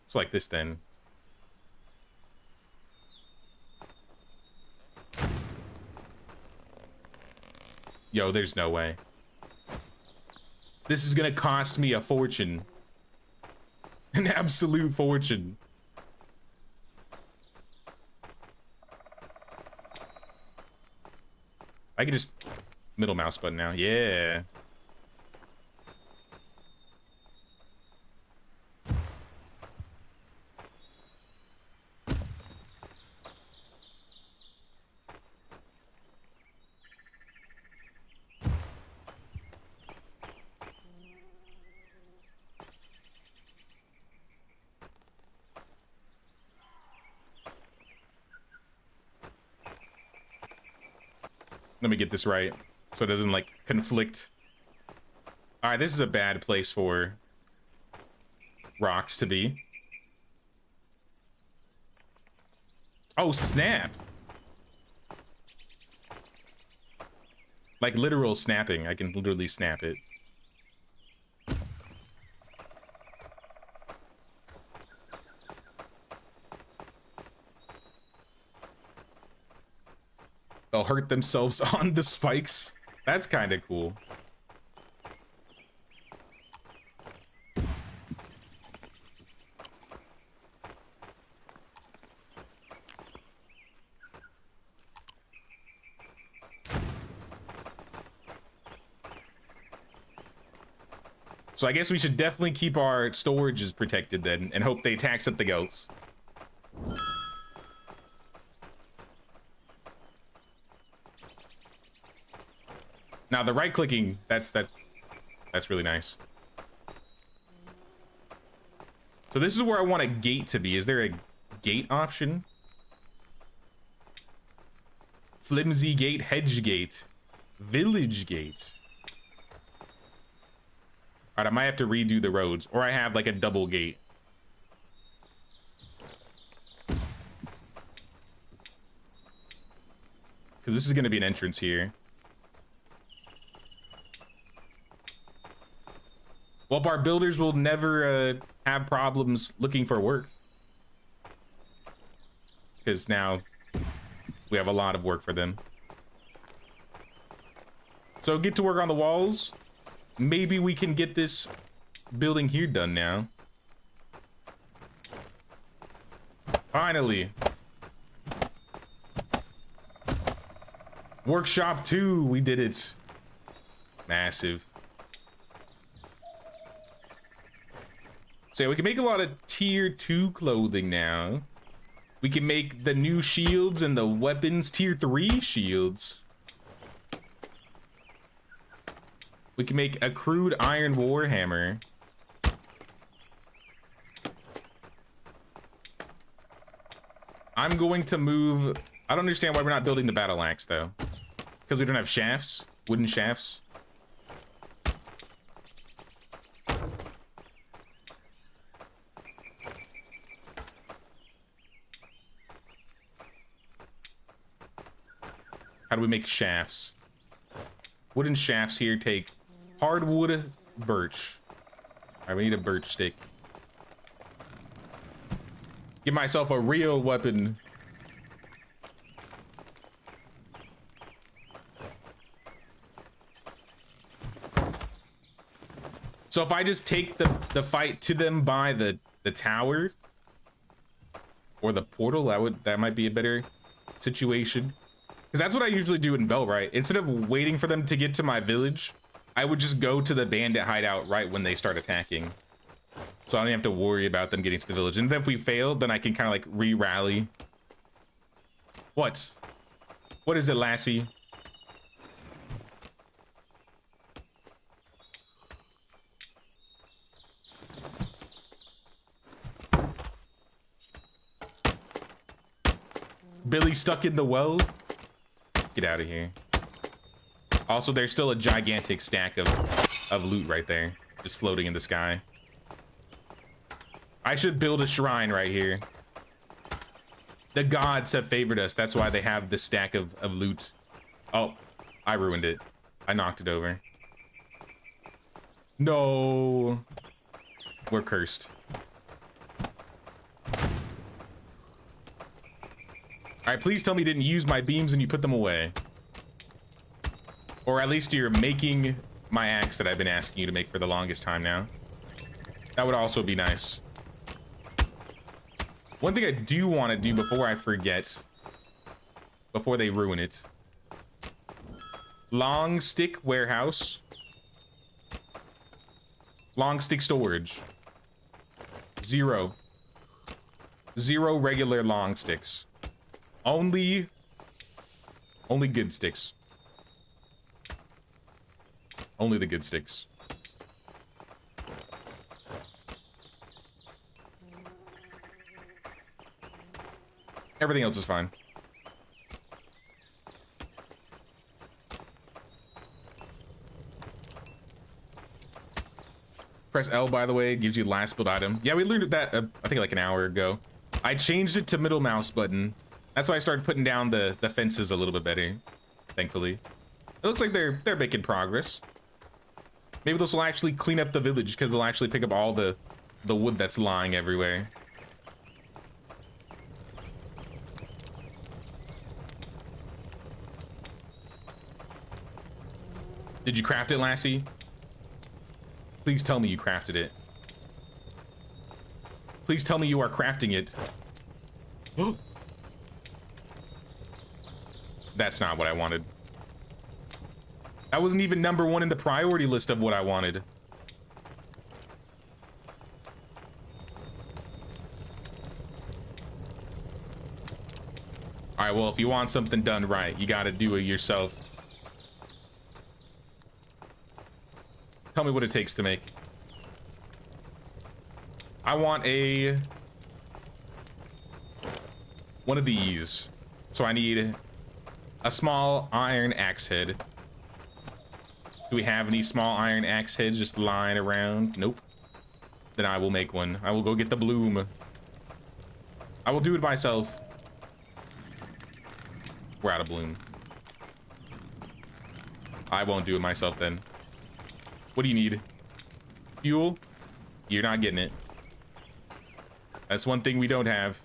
Speaker 1: It's like this then. Yo, there's no way. This is gonna cost me a fortune. An absolute fortune. I can just middle mouse button now. Yeah. Let me get this right so it doesn't like conflict. All right, this is a bad place for rocks to be. Oh, snap. Like literal snapping. I can literally snap it. They'll hurt themselves on the spikes. That's kind of cool. So I guess we should definitely keep our storages protected then and hope they tax up the goats. Now the right clicking, that's really nice. So this is where I want a gate to be. Is there a gate option? Flimsy gate, hedge gate, village gate. All right, I might have to redo the roads, or I have like a double gate. Because this is going to be an entrance here. Well, our builders will never have problems looking for work. Because now we have a lot of work for them. So get to work on the walls. Maybe we can get this building here done now. Finally. Workshop 2, we did it. Massive. So yeah, we can make a lot of tier 2 clothing now. We can make the new shields and the weapons tier 3 shields. We can make a crude iron warhammer. I'm going to move. I don't understand why we're not building the battle axe though. Because we don't have shafts, wooden shafts. How do we make shafts? Wooden shafts here take hardwood, birch. All right, we need a birch stick. Give myself a real weapon. So if I just take the fight to them by the tower or the portal, that might be a better situation. Because that's what I usually do in Bell, right? Instead of waiting for them to get to my village, I would just go to the bandit hideout right when they start attacking. So I don't have to worry about them getting to the village. And then if we fail, then I can kind of like re-rally. What? What is it, lassie? Billy stuck in the well? Get out of here. Also, there's still a gigantic stack of loot right there, just floating in the sky. I should build a shrine right here. The gods have favored us. That's why they have this stack of loot. Oh, I ruined it. I knocked it over. No. We're cursed. All right, please tell me you didn't use my beams and you put them away. Or at least you're making my axe that I've been asking you to make for the longest time now. That would also be nice. One thing I do want to do before I forget, before they ruin it. Long stick warehouse. Long stick storage. 0. 0 regular long sticks. Only good sticks. Only the good sticks. Everything else is fine. Press L, by the way, gives you last build item. Yeah, we learned that, I think like an hour ago. I changed it to middle mouse button. That's why I started putting down the fences a little bit better, thankfully. It looks like they're making progress. Maybe this will actually clean up the village because they'll actually pick up all the wood that's lying everywhere. Did you craft it, lassie? Please tell me you crafted it. Please tell me you are crafting it. That's not what I wanted. That wasn't even #1 in the priority list of what I wanted. All right, well, if you want something done right, you got to do it yourself. Tell me what it takes to make. I want one of these. So I need a small iron axe head. Do we have any small iron axe heads just lying around? Nope. Then I will make one. I will go get the bloom. I will do it myself. We're out of bloom. I won't do it myself then. What do you need? Fuel? You're not getting it. That's one thing we don't have.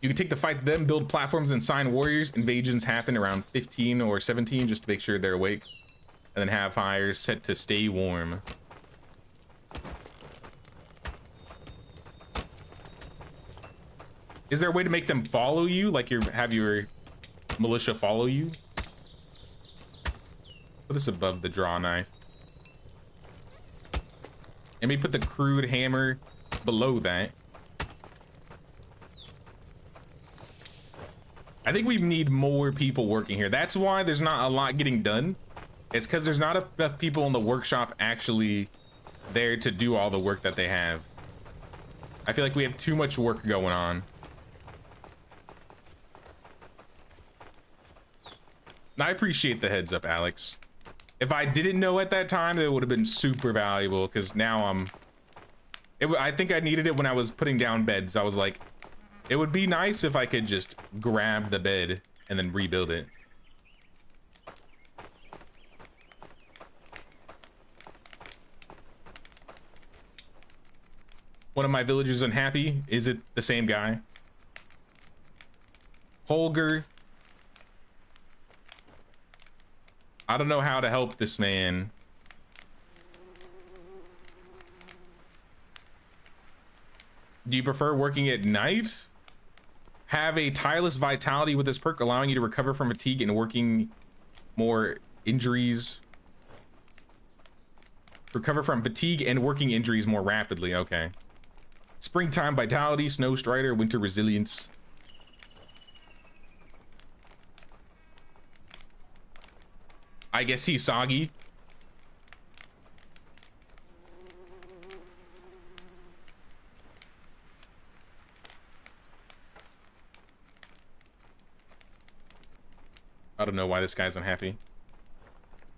Speaker 1: You can take the fight to them, build platforms, and sign warriors. Invasions happen around 15 or 17 just to make sure they're awake. And then have fires set to stay warm. Is there a way to make them follow you? Like have your militia follow you? Put this above the draw knife. And maybe put the crude hammer below that. I think we need more people working here. That's why there's not a lot getting done. It's because there's not enough people in the workshop actually there to do all the work that they have. I feel like we have too much work going on. I appreciate the heads up, Alex. If I didn't know at that time, it would have been super valuable because now I think I needed it when I was putting down beds. I was like, it would be nice if I could just grab the bed and then rebuild it. One of my villagers unhappy. Is it the same guy? Holger. I don't know how to help this man. Do you prefer working at night? Have a tireless vitality with this perk, allowing you to recover from fatigue and working more injuries. Recover from fatigue and working injuries more rapidly. Okay. Springtime vitality, snow strider, winter resilience. I guess he's soggy. I don't know why this guy's unhappy.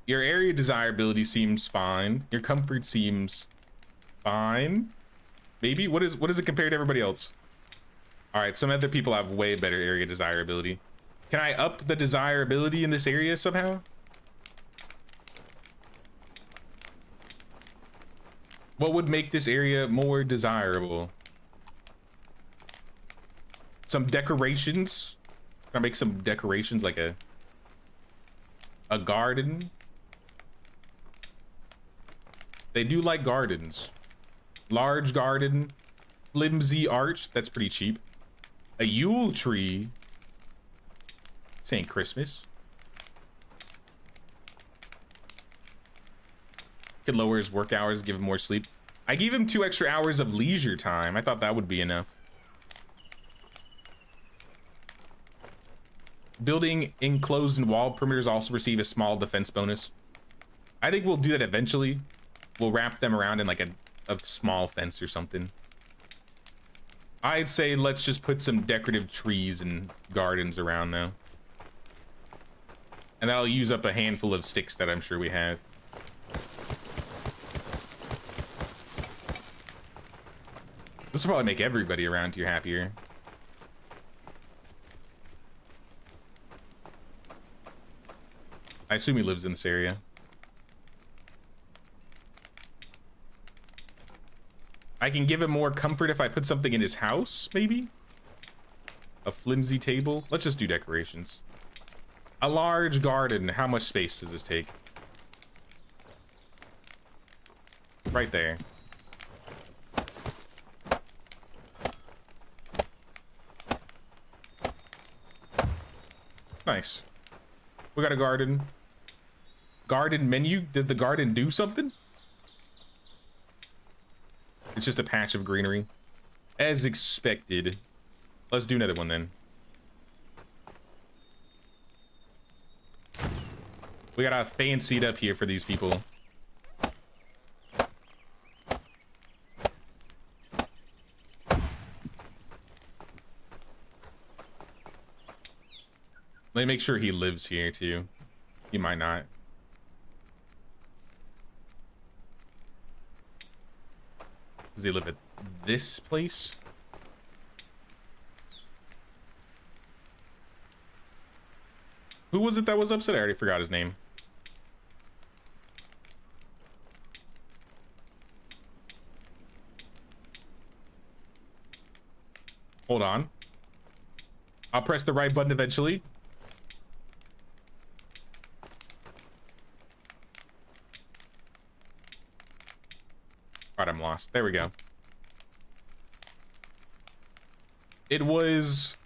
Speaker 1: Your area desirability seems fine. Your comfort seems fine. Maybe? What is it compared to everybody else? All right, some other people have way better area desirability. Can I up the desirability in this area somehow? What would make this area more desirable? Some decorations. Can I make some decorations like a garden? They do like gardens. Large garden, flimsy arch. That's pretty cheap. A Yule tree. This ain't Christmas. Could lower his work hours, give him more sleep. I gave him 2 extra hours of leisure time. I thought that would be enough. Building enclosed and wall perimeters also receive a small defense bonus. I think we'll do that eventually. We'll wrap them around in like a small fence or something. I'd say let's just put some decorative trees and gardens around now. And that'll use up a handful of sticks that I'm sure we have. This will probably make everybody around here happier. I assume he lives in this area. I can give him more comfort if I put something in his house, maybe? A flimsy table? Let's just do decorations. A large garden. How much space does this take? Right there. Nice. We got a garden. Garden menu. Does the garden do something? It's just a patch of greenery. As expected. Let's do another one then. We gotta fancy it up here for these people. Let me make sure he lives here too. He might not. Does he live at this place? Who was it that was upset? I already forgot his name. Hold on. I'll press the right button eventually. All right, I'm lost. There we go. It was...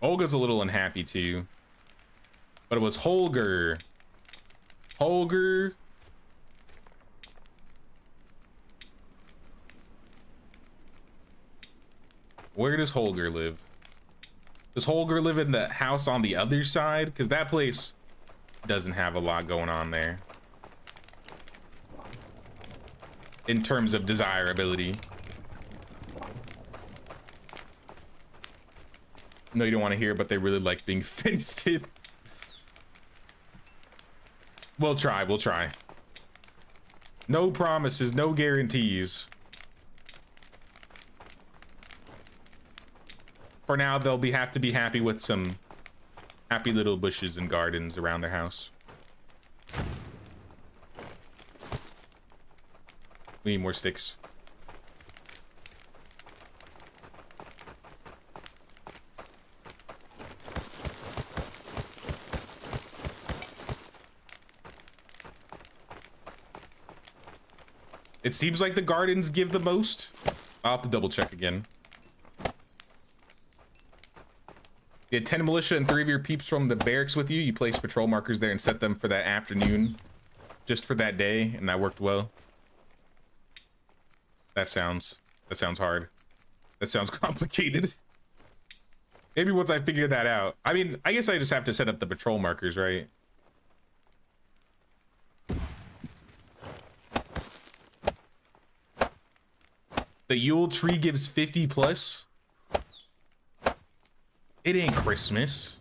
Speaker 1: Olga's a little unhappy too. But it was Holger. Holger. Where does Holger live? Does Holger live in the house on the other side? Because that place doesn't have a lot going on there. In terms of desirability. No, you don't want to hear, but they really like being fenced in. We'll try, we'll try. No promises, no guarantees. For now, they'll have to be happy with some happy little bushes and gardens around their house. We need more sticks. It seems like the gardens give the most. I'll have to double check again. You had 10 militia and 3 of your peeps from the barracks with you. You placed patrol markers there and set them for that afternoon. Just for that day, and that worked well. That sounds hard. That sounds complicated. Maybe once I figure that out. I mean, I guess I just have to set up the patrol markers, right? The Yule tree gives 50 plus. It ain't Christmas.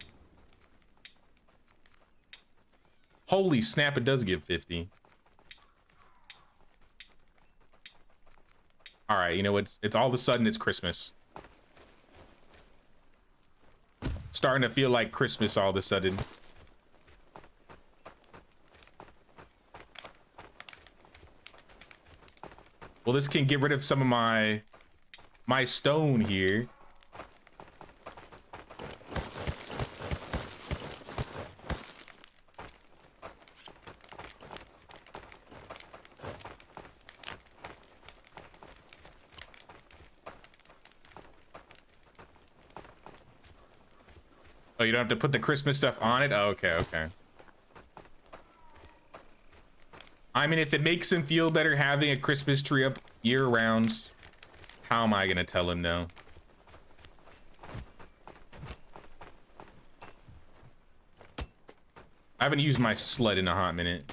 Speaker 1: Holy snap, it does give 50. All right, you know what? It's all of a sudden it's Christmas. Starting to feel like Christmas all of a sudden. Well, this can get rid of some of my stone here. Oh, you don't have to put the Christmas stuff on it? Oh, okay, okay. I mean, if it makes him feel better having a Christmas tree up year-round, how am I gonna tell him no? I haven't used my sled in a hot minute.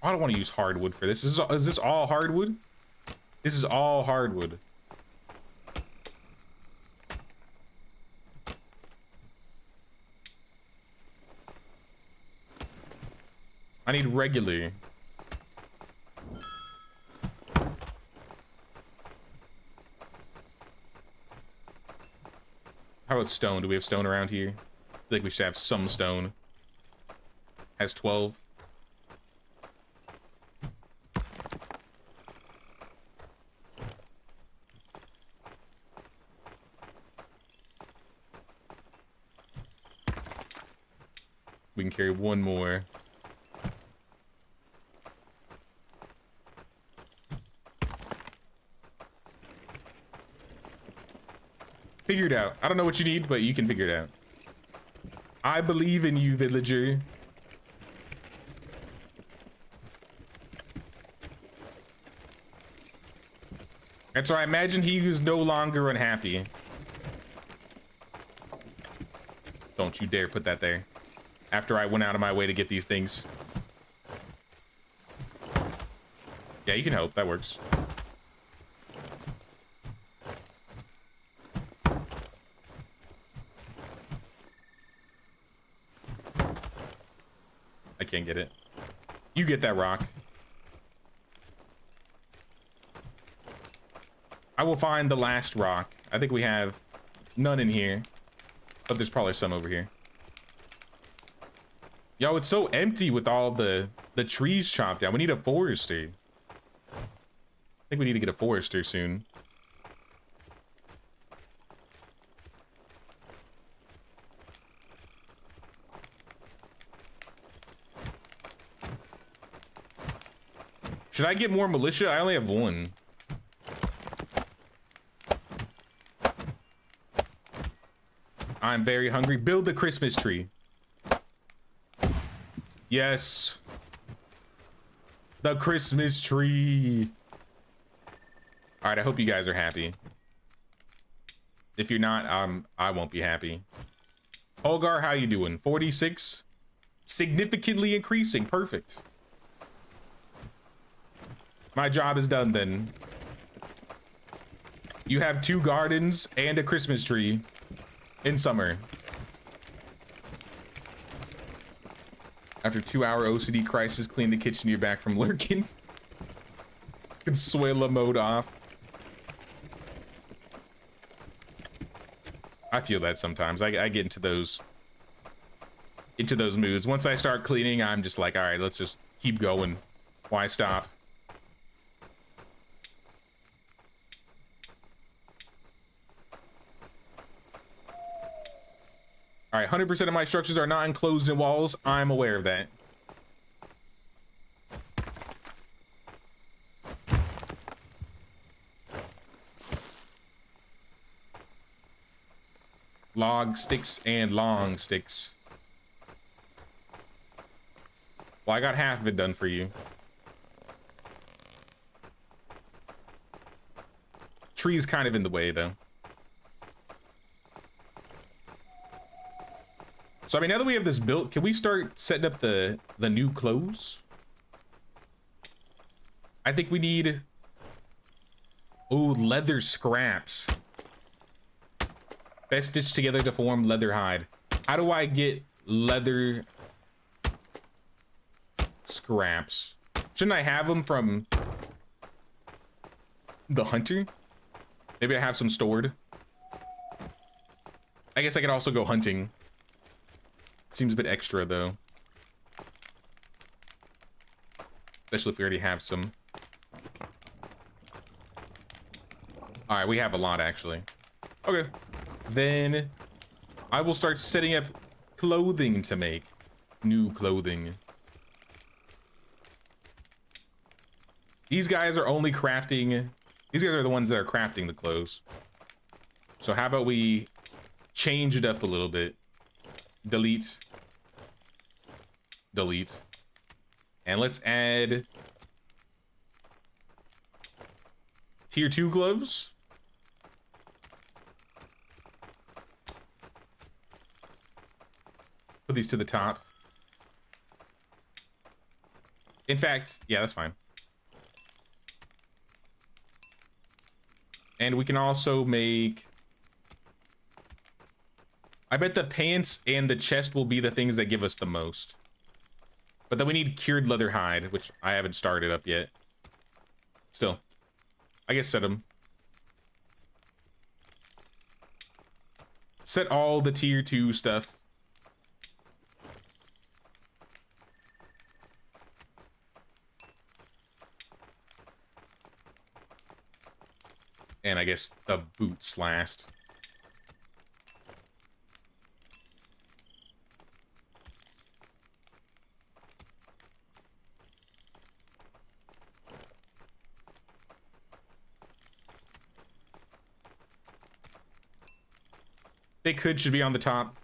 Speaker 1: I don't want to use hardwood for this. Is this all hardwood? This is all hardwood. I need regular. How about stone? Do we have stone around here? I feel like we should have some stone. Has 12. We can carry one more. Figure it out. I don't know what you need, but you can figure it out. I believe in you, villager. And so I imagine he was no longer unhappy. Don't you dare put that there. After I went out of my way to get these things. Yeah, you can help. That works. I can't get it. You get that rock. I will find the last rock. I think we have none in here, but there's probably some over here. Yo, it's so empty with all the trees chopped down. We need a forester. I think we need to get a forester soon. Should I get more militia? I only have one. I'm very hungry. Build the Christmas tree. Yes. The Christmas tree. All right, I hope you guys are happy. If you're not, I won't be happy. Holgar, how you doing? 46? Significantly increasing. Perfect. My job is done then. You have 2 gardens and a Christmas tree in summer. After 2-hour OCD crisis, clean the kitchen, you're back from lurking. Consuela mode off. I feel that sometimes. I get into those moods. Once I start cleaning, I'm just like, all right, let's just keep going. Why stop? All right, 100% of my structures are not enclosed in walls. I'm aware of that. Log sticks and long sticks. Well, I got half of it done for you. Tree's kind of in the way, though. So, I mean, now that we have this built, can we start setting up the new clothes? I think we need... Ooh, leather scraps. Best stitched together to form leather hide. How do I get leather scraps? Shouldn't I have them from the hunter? Maybe I have some stored. I guess I could also go hunting. Seems a bit extra, though. Especially if we already have some. All right, we have a lot, actually. Okay. Then I will start setting up clothing to make. New clothing. These guys are only crafting... These guys are the ones that are crafting the clothes. So how about we change it up a little bit? Delete. Delete. And let's add tier 2 gloves. Put these to the top. In fact, yeah, that's fine. And we can also make... I bet the pants and the chest will be the things that give us the most. But then we need cured leather hide, which I haven't started up yet. Still. I guess set them. Set all the tier 2 stuff. And I guess the boots last. They should be on the top.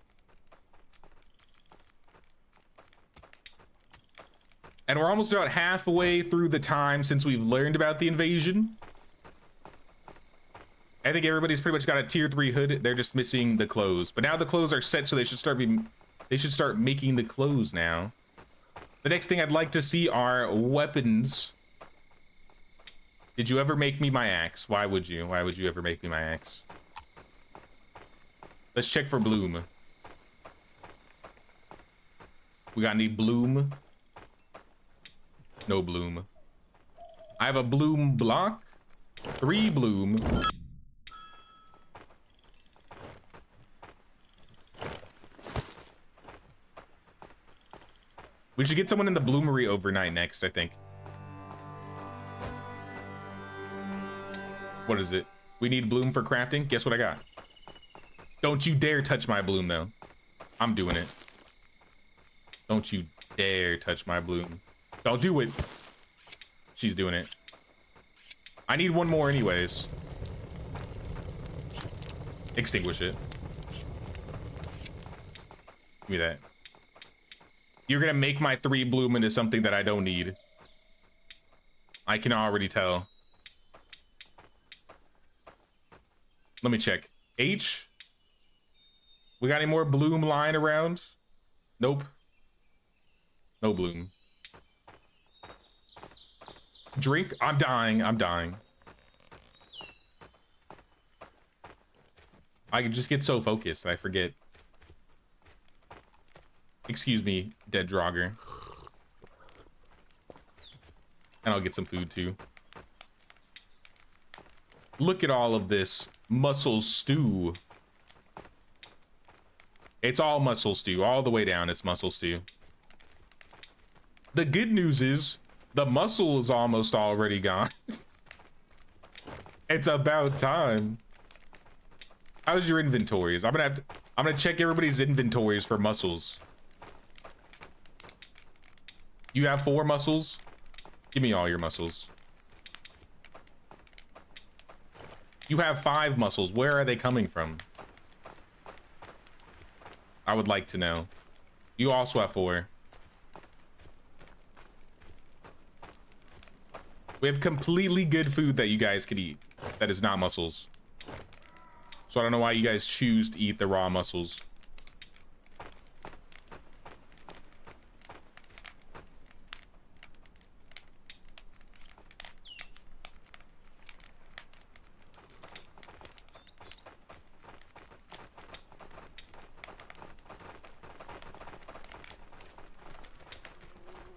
Speaker 1: And we're almost about halfway through the time since we've learned about the invasion. I think everybody's pretty much got a tier 3 hood. They're just missing the clothes. But now the clothes are set, so they should start making the clothes now. The next thing I'd like to see are weapons. Did you ever make me my axe? Why would you? Why would you ever make me my axe? Let's check for bloom. We got any bloom? No bloom. I have a bloom block. 3 bloom. We should get someone in the bloomery overnight next, I think. What is it? We need bloom for crafting? Guess what I got? Don't you dare touch my bloom, though. I'm doing it. Don't you dare touch my bloom. Don't do it. She's doing it. I need one more anyways. Extinguish it. Give me that. You're gonna make my 3 bloom into something that I don't need. I can already tell. Let me check. H? We got any more bloom lying around? Nope. No bloom. Drink? I'm dying. I'm dying. I can just get so focused I forget. Excuse me, dead Draugr. And I'll get some food too. Look at all of this mussel stew. It's all mussel stew. All the way down, it's mussel stew. The good news is the mussel is almost already gone. It's about time. How's your inventories? I'm gonna check everybody's inventories for mussels. You have 4 mussels? Give me all your mussels. You have 5 mussels. Where are they coming from? I would like to know. You also have 4. We have completely good food that you guys could eat. That is not mussels. So I don't know why you guys choose to eat the raw mussels.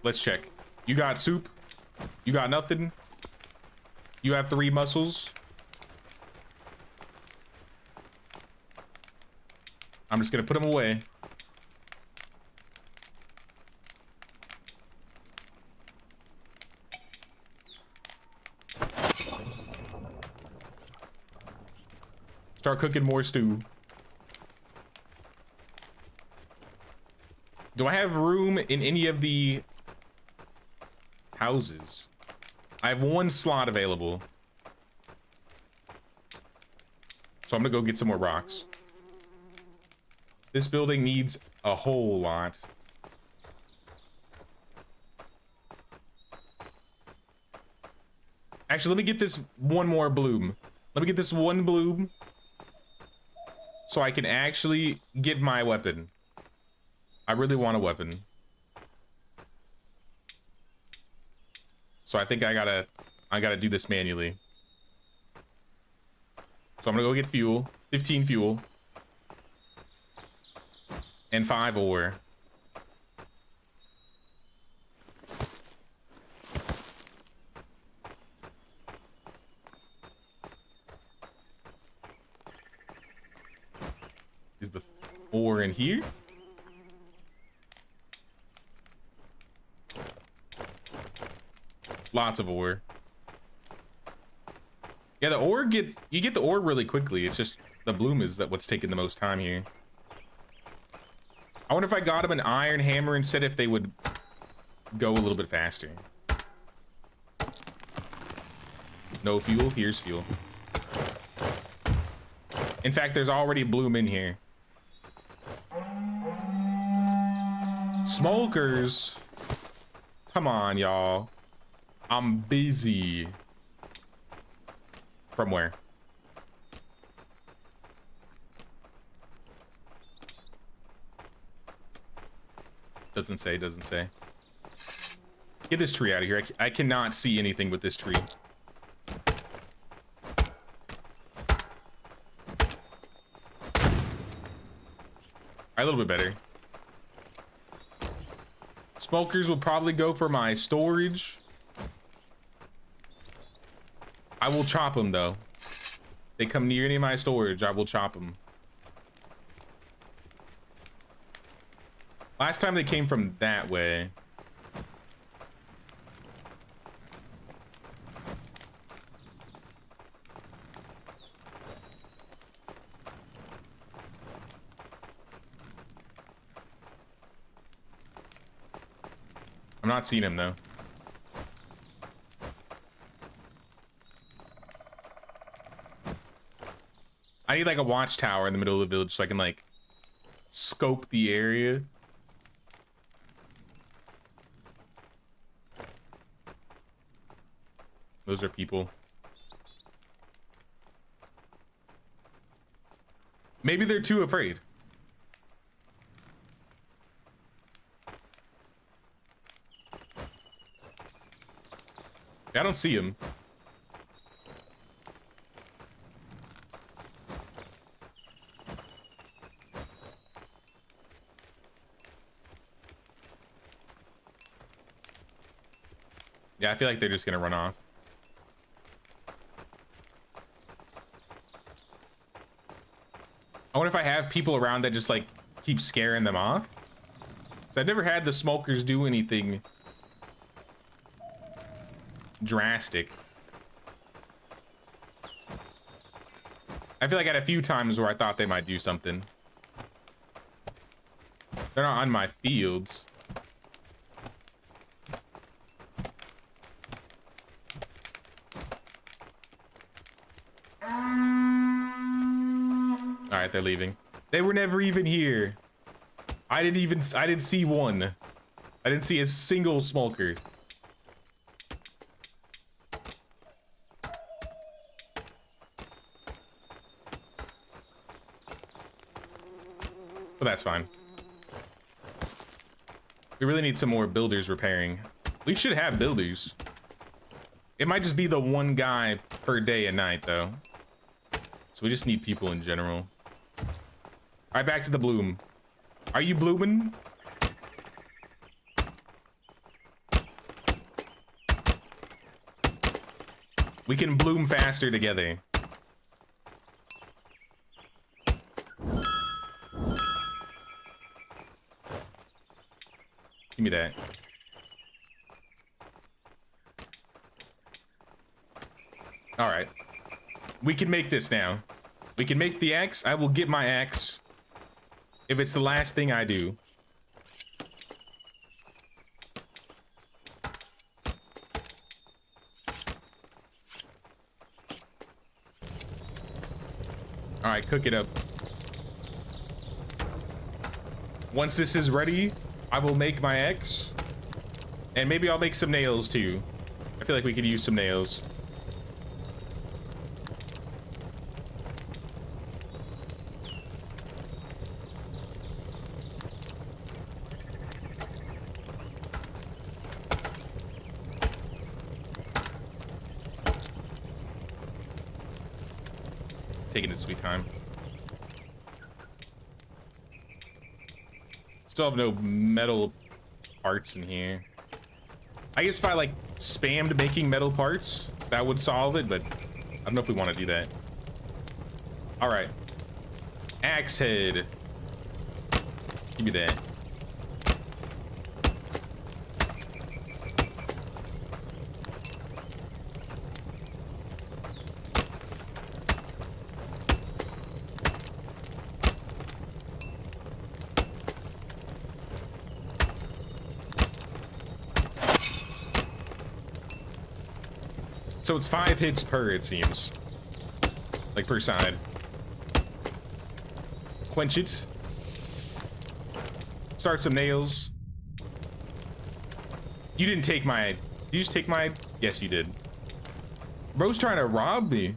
Speaker 1: Let's check. You got soup? You got nothing? You have 3 mussels? I'm just gonna put them away. Start cooking more stew. Do I have room in any of the houses? I have 1 slot available. So I'm gonna go get some more rocks. This building needs a whole lot. Actually, let me get this 1 more bloom. Let me get this 1 bloom so I can actually get my weapon. I really want a weapon. So I think I gotta do this manually. So I'm gonna go get fuel. 15 fuel. And 5 ore. Is the ore in here? Lots of ore. Yeah, the ore you get the ore really quickly. It's just the bloom is what's taking the most time here. I wonder if I got him an iron hammer instead, if they would go a little bit faster. No fuel. Here's fuel. In fact, there's already bloom in here. Smokers. Come on, y'all. I'm busy. From where? Doesn't say, doesn't say. Get this tree out of here. I cannot see anything with this tree. A little bit better. Smokers will probably go for my storage. I will chop them though. They come near any of my storage, I will chop them. Last time they came from that way. I'm not seeing him though. I need like a watchtower in the middle of the village so I can like scope the area. Those are people. Maybe they're too afraid. I don't see him. Yeah, I feel like they're just gonna run off. I wonder if I have people around that just like keep scaring them off. 'Cause I've never had the smokers do anything drastic. I feel like I had a few times where I thought they might do something. They're not on my fields. All right, they're leaving. They were never even here. I didn't see one. I didn't see a single smoker. But that's fine. We really need some more builders repairing. We should have builders. It might just be the one guy per day and night though. So we just need people in general. All right, back to the bloom. Are you blooming? We can bloom faster together. Give me that. All right. We can make this now. We can make the axe. I will get my axe if it's the last thing I do. All right, cook it up. Once this is ready, I will make my axe. And maybe I'll make some nails too. I feel like we could use some nails. Taking its sweet time. Still have no metal parts in here. I guess if I like spammed making metal parts, that would solve it, but I don't know if we want to do that. All right. Axe head. Give me that. So it's 5 hits per, it seems. Like per side. Quench it. Start some nails. You didn't take my... Did you just take my... Yes, you did. Bro's trying to rob me.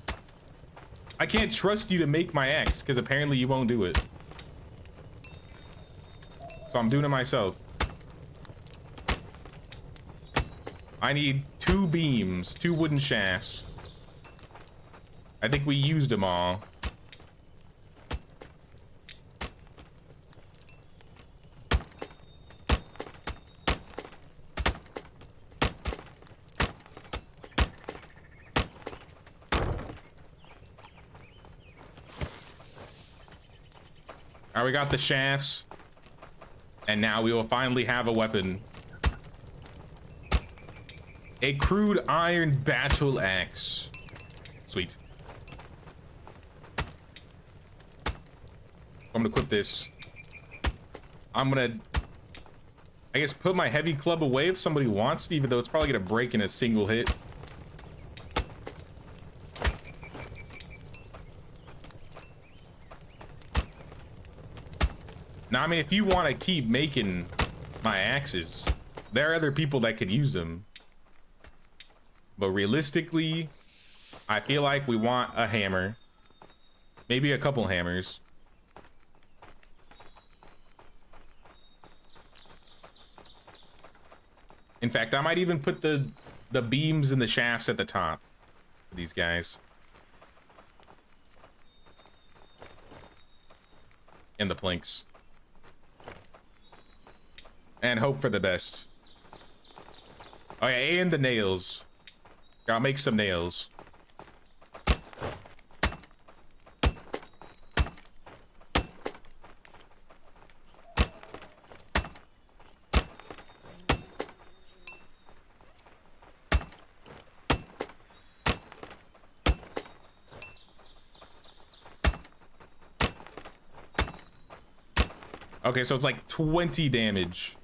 Speaker 1: I can't trust you to make my axe, because apparently you won't do it. So I'm doing it myself. I need 2 beams, 2 wooden shafts. I think we used them all. All right, we got the shafts. And now we will finally have a weapon. A crude iron battle axe. Sweet. I'm gonna equip this. I'm gonna, I guess, put my heavy club away if somebody wants it, even though it's probably gonna break in a single hit. Now, I mean, if you want to keep making my axes, there are other people that could use them. But realistically, I feel like we want a hammer. Maybe a couple hammers. In fact, I might even put the beams and the shafts at the top for these guys. And the planks. And hope for the best. Oh yeah, and the nails. I'll make some nails. Okay, so it's like 20 damage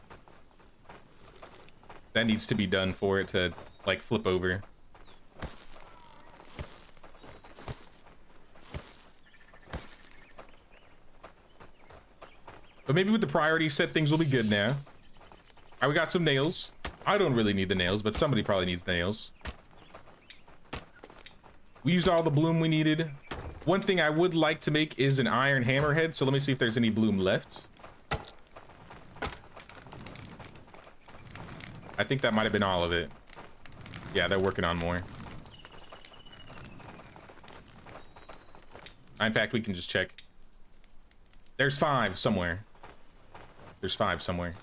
Speaker 1: that needs to be done for it to like flip over. But maybe with the priority set, things will be good now. All right, we got some nails. I don't really need the nails, but somebody probably needs the nails. We used all the bloom we needed. One thing I would like to make is an iron hammerhead, so let me see if there's any bloom left. I think that might have been all of it. Yeah, they're working on more. In fact, we can just check. There's 5 somewhere. There's 5 somewhere.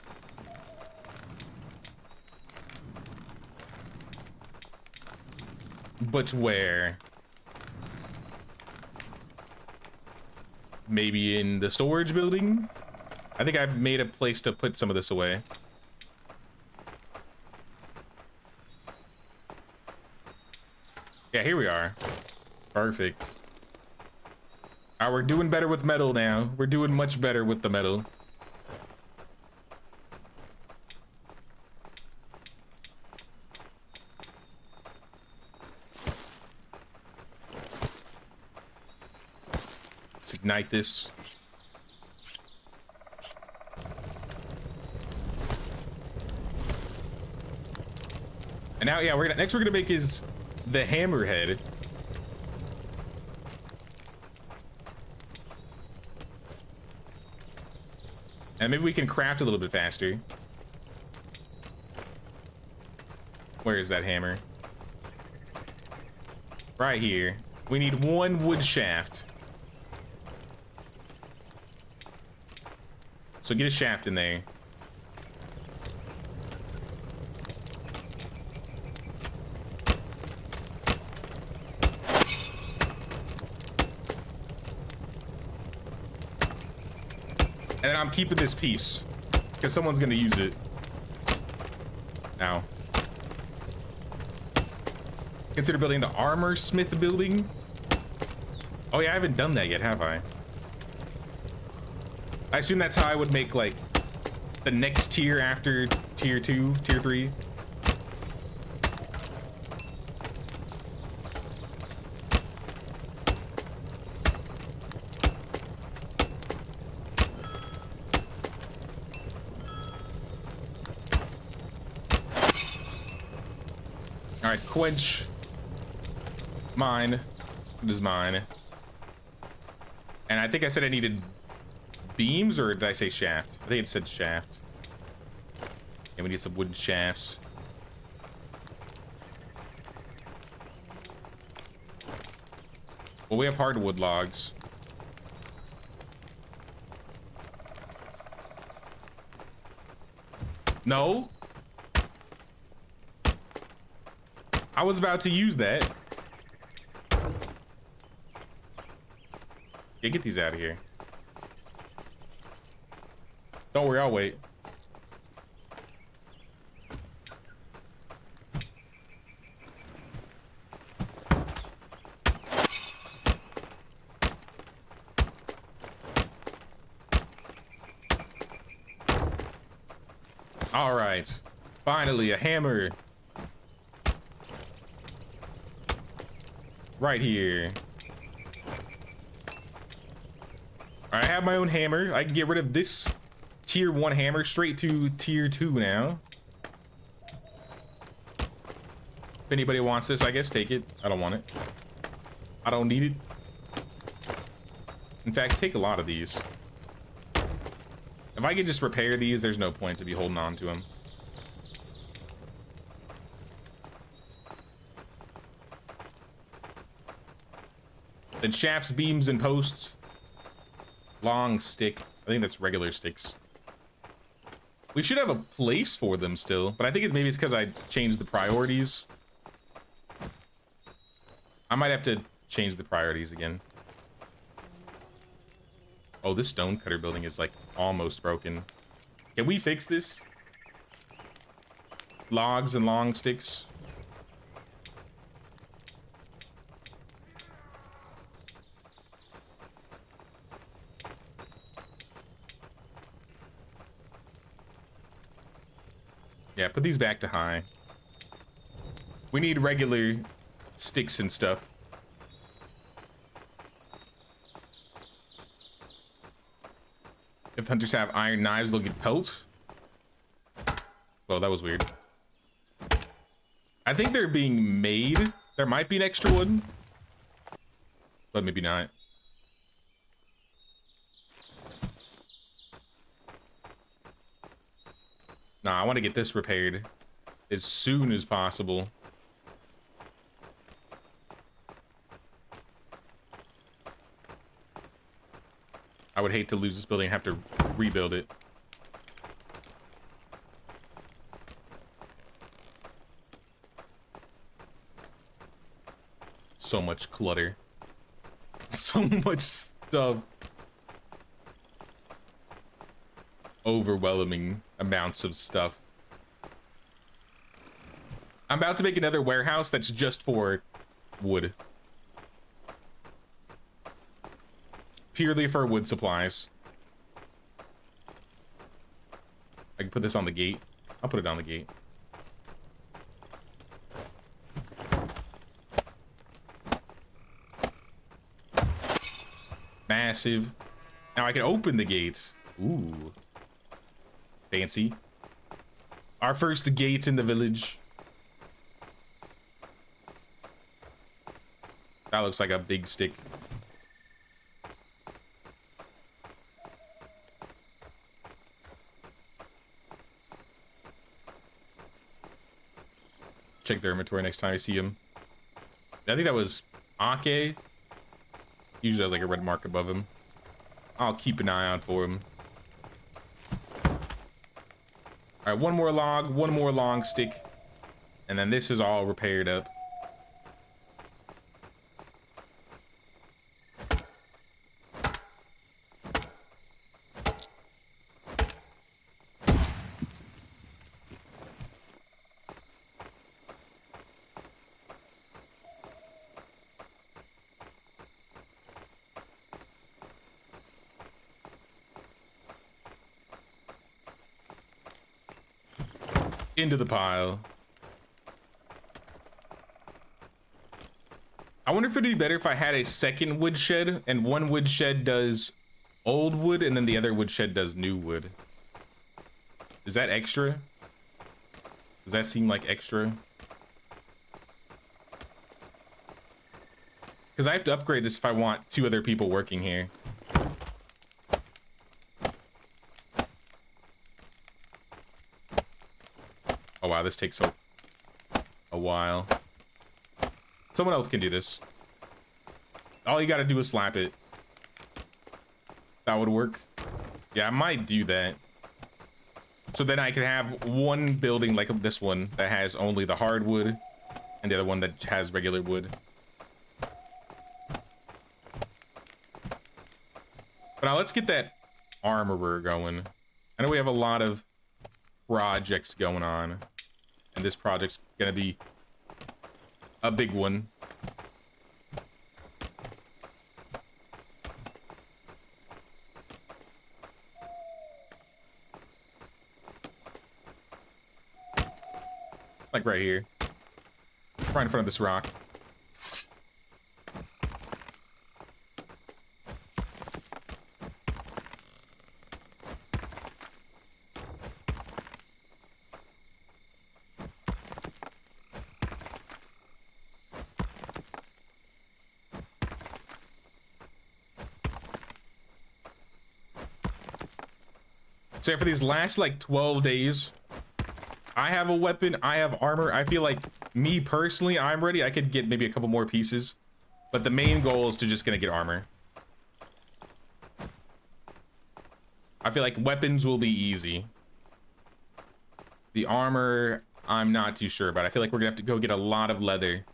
Speaker 1: But where? Maybe in the storage building? I think I've made a place to put some of this away. Yeah, here we are. Perfect. All right, we're doing better with metal now. We're doing much better with the metal. Let's ignite this. And now, yeah, next we're gonna make is the hammerhead. And maybe we can craft a little bit faster. Where is that hammer? Right here. We need 1 wood shaft. So get a shaft in there. And then I'm keeping this piece because someone's gonna use it. Now, consider building the armor smith building. Oh yeah, I haven't done that yet, have I? I assume that's how I would make like the next tier after tier 2, tier 3. right, quench. Mine. It is mine. And I think I said I needed beams, or did I say shaft? I think it said shaft. And we need some wooden shafts. Well, we have hardwood logs. No. I was about to use that. Yeah, get these out of here. Don't worry, I'll wait. All right, finally a hammer. Right here. I have my own hammer. I can get rid of this tier 1 hammer straight to tier 2 now. If anybody wants this, I guess take it. I don't want it. I don't need it. In fact, take a lot of these. If I could just repair these, there's no point to be holding on to them. Then shafts, beams, and posts. Long stick. I think that's regular sticks. We should have a place for them still, but I think maybe it's because I changed the priorities. I might have to change the priorities again. Oh, this stone cutter building is like almost broken. Can we fix this? Logs and long sticks. Yeah, put these back to high. We need regular sticks and stuff. If hunters have iron knives, they'll get pelts. Well, that was weird. I think they're being made. There might be an extra one, but maybe not. Nah, I want to get this repaired as soon as possible. I would hate to lose this building and have to rebuild it. So much clutter. So much stuff. Overwhelming amounts of stuff. I'm about to make another warehouse that's just for wood. Purely for wood supplies. I can put this on the gate. I'll put it on the gate. Massive. Now I can open the gate. Ooh. Fancy. Our first gate in the village. That looks like a big stick. Check their inventory next time I see him. I think that was ASKA. Usually has like a red mark above him. I'll keep an eye out for him. All right, one more log, one more long stick, and then this is all repaired up. Into the pile. I wonder if it'd be better if I had a second woodshed and one woodshed does old wood and then the other woodshed does new wood. Is that extra? Does that seem like extra? Because I have to upgrade this if I want 2 other people working here. Oh wow, this takes a while. Someone else can do this. All you gotta do is slap it. That would work. Yeah, I might do that. So then I can have one building like this one that has only the hardwood and the other one that has regular wood. But now let's get that armorer going. I know we have a lot of projects going on, and this project's gonna be a big one. Like right here. Right in front of this rock. So for these last like 12 days, I have a weapon, I have armor. I feel like me personally, I'm ready. I could get maybe a couple more pieces, but the main goal is to just gonna get armor. I feel like weapons will be easy. The armor, I'm not too sure about. I feel like we're gonna have to go get a lot of leather.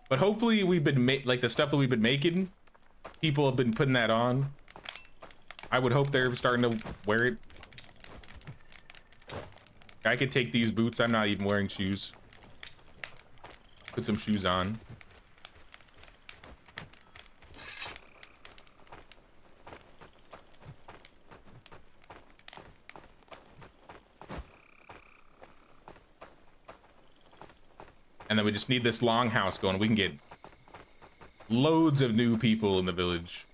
Speaker 1: But hopefully we've been like the stuff that we've been making, people have been putting that on. I would hope they're starting to wear it. I could take these boots. I'm not even wearing shoes. Put some shoes on. And then we just need this longhouse going. We can get loads of new people in the village.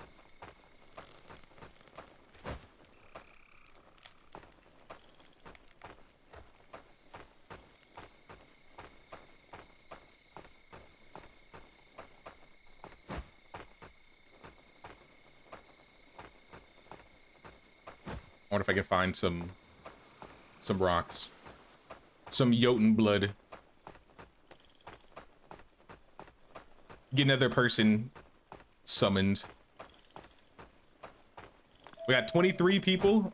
Speaker 1: I wonder if I can find some rocks. Some Jotun blood. Get another person summoned. We got 23 people.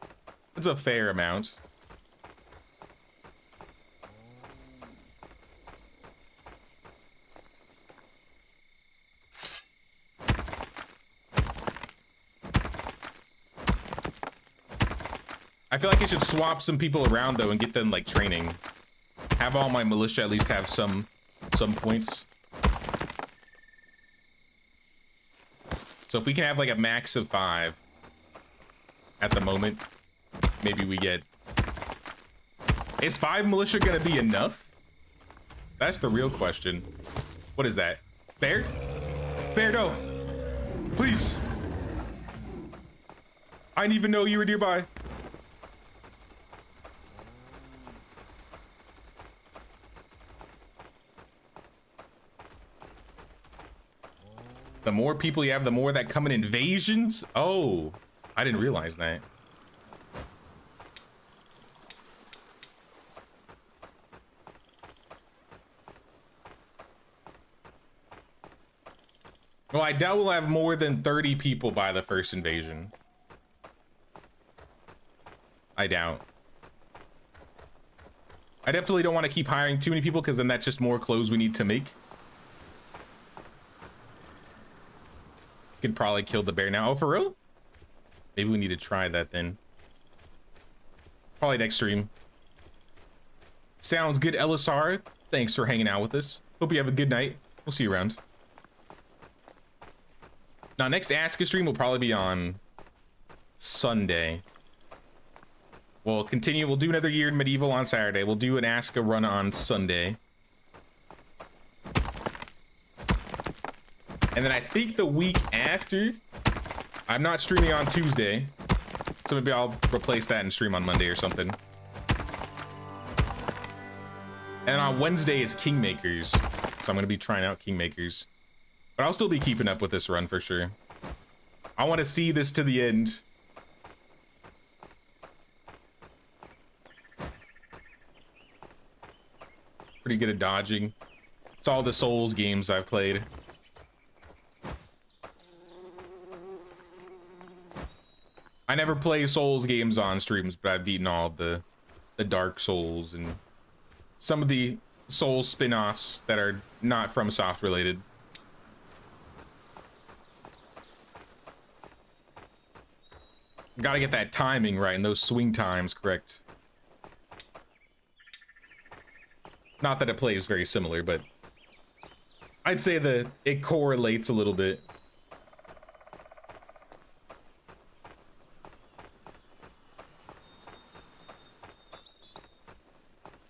Speaker 1: That's a fair amount. I feel like I should swap some people around though and get them like training. Have all my militia at least have some points. So if we can have like a max of 5 at the moment, maybe we get... Is 5 militia gonna be enough? That's the real question. What is that? Bear? Bear, no! Please! I didn't even know you were nearby. The more people you have, the more that come in invasions? Oh, I didn't realize that. Well, I doubt we'll have more than 30 people by the first invasion. I doubt. I definitely don't want to keep hiring too many people because then that's just more clothes we need to make. Could probably kill the bear now. Oh, for real? Maybe we need to try that then. Probably next stream. Sounds good, LSR. Thanks for hanging out with us. Hope you have a good night. We'll see you around. Now, next ASKA stream will probably be on Sunday. We'll continue. We'll do another year in medieval on Saturday. We'll do an ASKA run on Sunday. And then I think the week after, I'm not streaming on Tuesday. So maybe I'll replace that and stream on Monday or something. And on Wednesday is Kingmakers. So I'm going to be trying out Kingmakers. But I'll still be keeping up with this run for sure. I want to see this to the end. Pretty good at dodging. It's all the Souls games I've played. I never play Souls games on streams, but I've beaten all the Dark Souls and some of the Souls spin-offs that are not FromSoft related. Gotta get that timing right and those swing times correct. Not that it plays very similar, but I'd say that it correlates a little bit.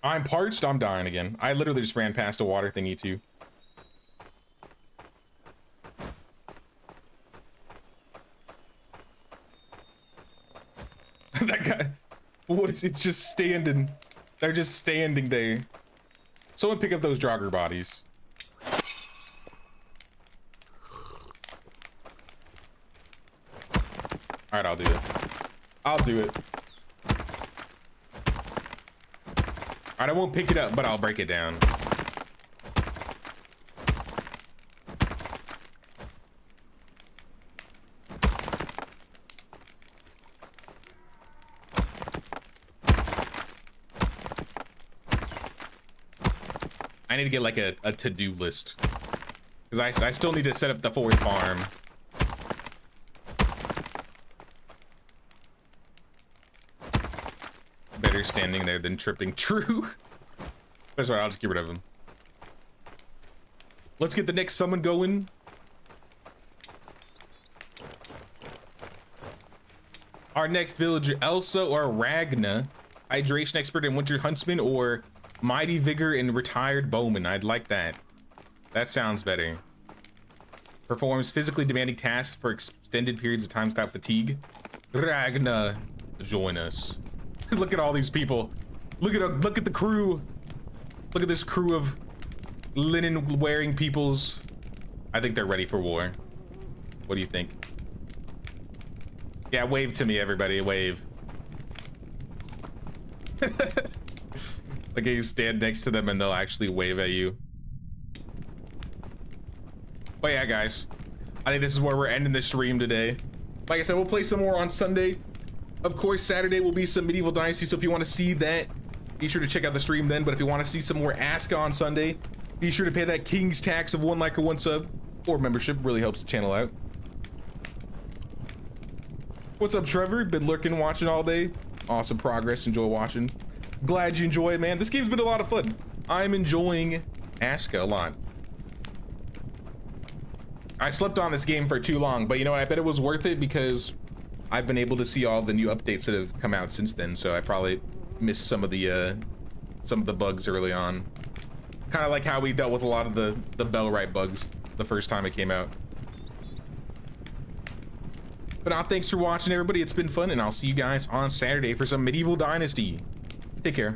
Speaker 1: I'm parched, I'm dying again. I literally just ran past a water thingy too. That guy, what is, it's just standing. They're just standing there. Someone pick up those jogger bodies. All right, I'll do it. I'll do it. All right, I won't pick it up, but I'll break it down. I need to get like a to-do list. Because I still need to set up the 4th farm. Better standing there than tripping. True. That's right, I'll just get rid of him. Let's get the next summon going. Our next villager, Elsa or Ragna. Hydration expert and winter huntsman, or mighty vigor and retired bowman. I'd like that. That sounds better. Performs physically demanding tasks for extended periods of time without fatigue. Ragna, join us. Look at all these people. Look at the crew. Look at this crew of linen wearing peoples. I think they're ready for war. What do you think? Yeah, wave to me, everybody. Wave. Like you stand next to them and they'll actually wave at you. But yeah, guys, I think this is where we're ending the stream today. Like I said, we'll play some more on Sunday. Of course, Saturday will be some Medieval Dynasty, so if you want to see that, be sure to check out the stream then. But if you want to see some more ASKA on Sunday, be sure to pay that king's tax of 1 like or 1 sub, or membership. Really helps the channel out. What's up, Trevor? Been lurking, watching all day. Awesome progress. Enjoy watching. Glad you enjoy it, man. This game's been a lot of fun. I'm enjoying ASKA a lot. I slept on this game for too long, but you know what? I bet it was worth it because I've been able to see all the new updates that have come out since then, so I probably missed some of the bugs early on. Kind of like how we dealt with a lot of the Bellwright bugs the first time it came out. But now, thanks for watching, everybody. It's been fun, and I'll see you guys on Saturday for some Medieval Dynasty. Take care.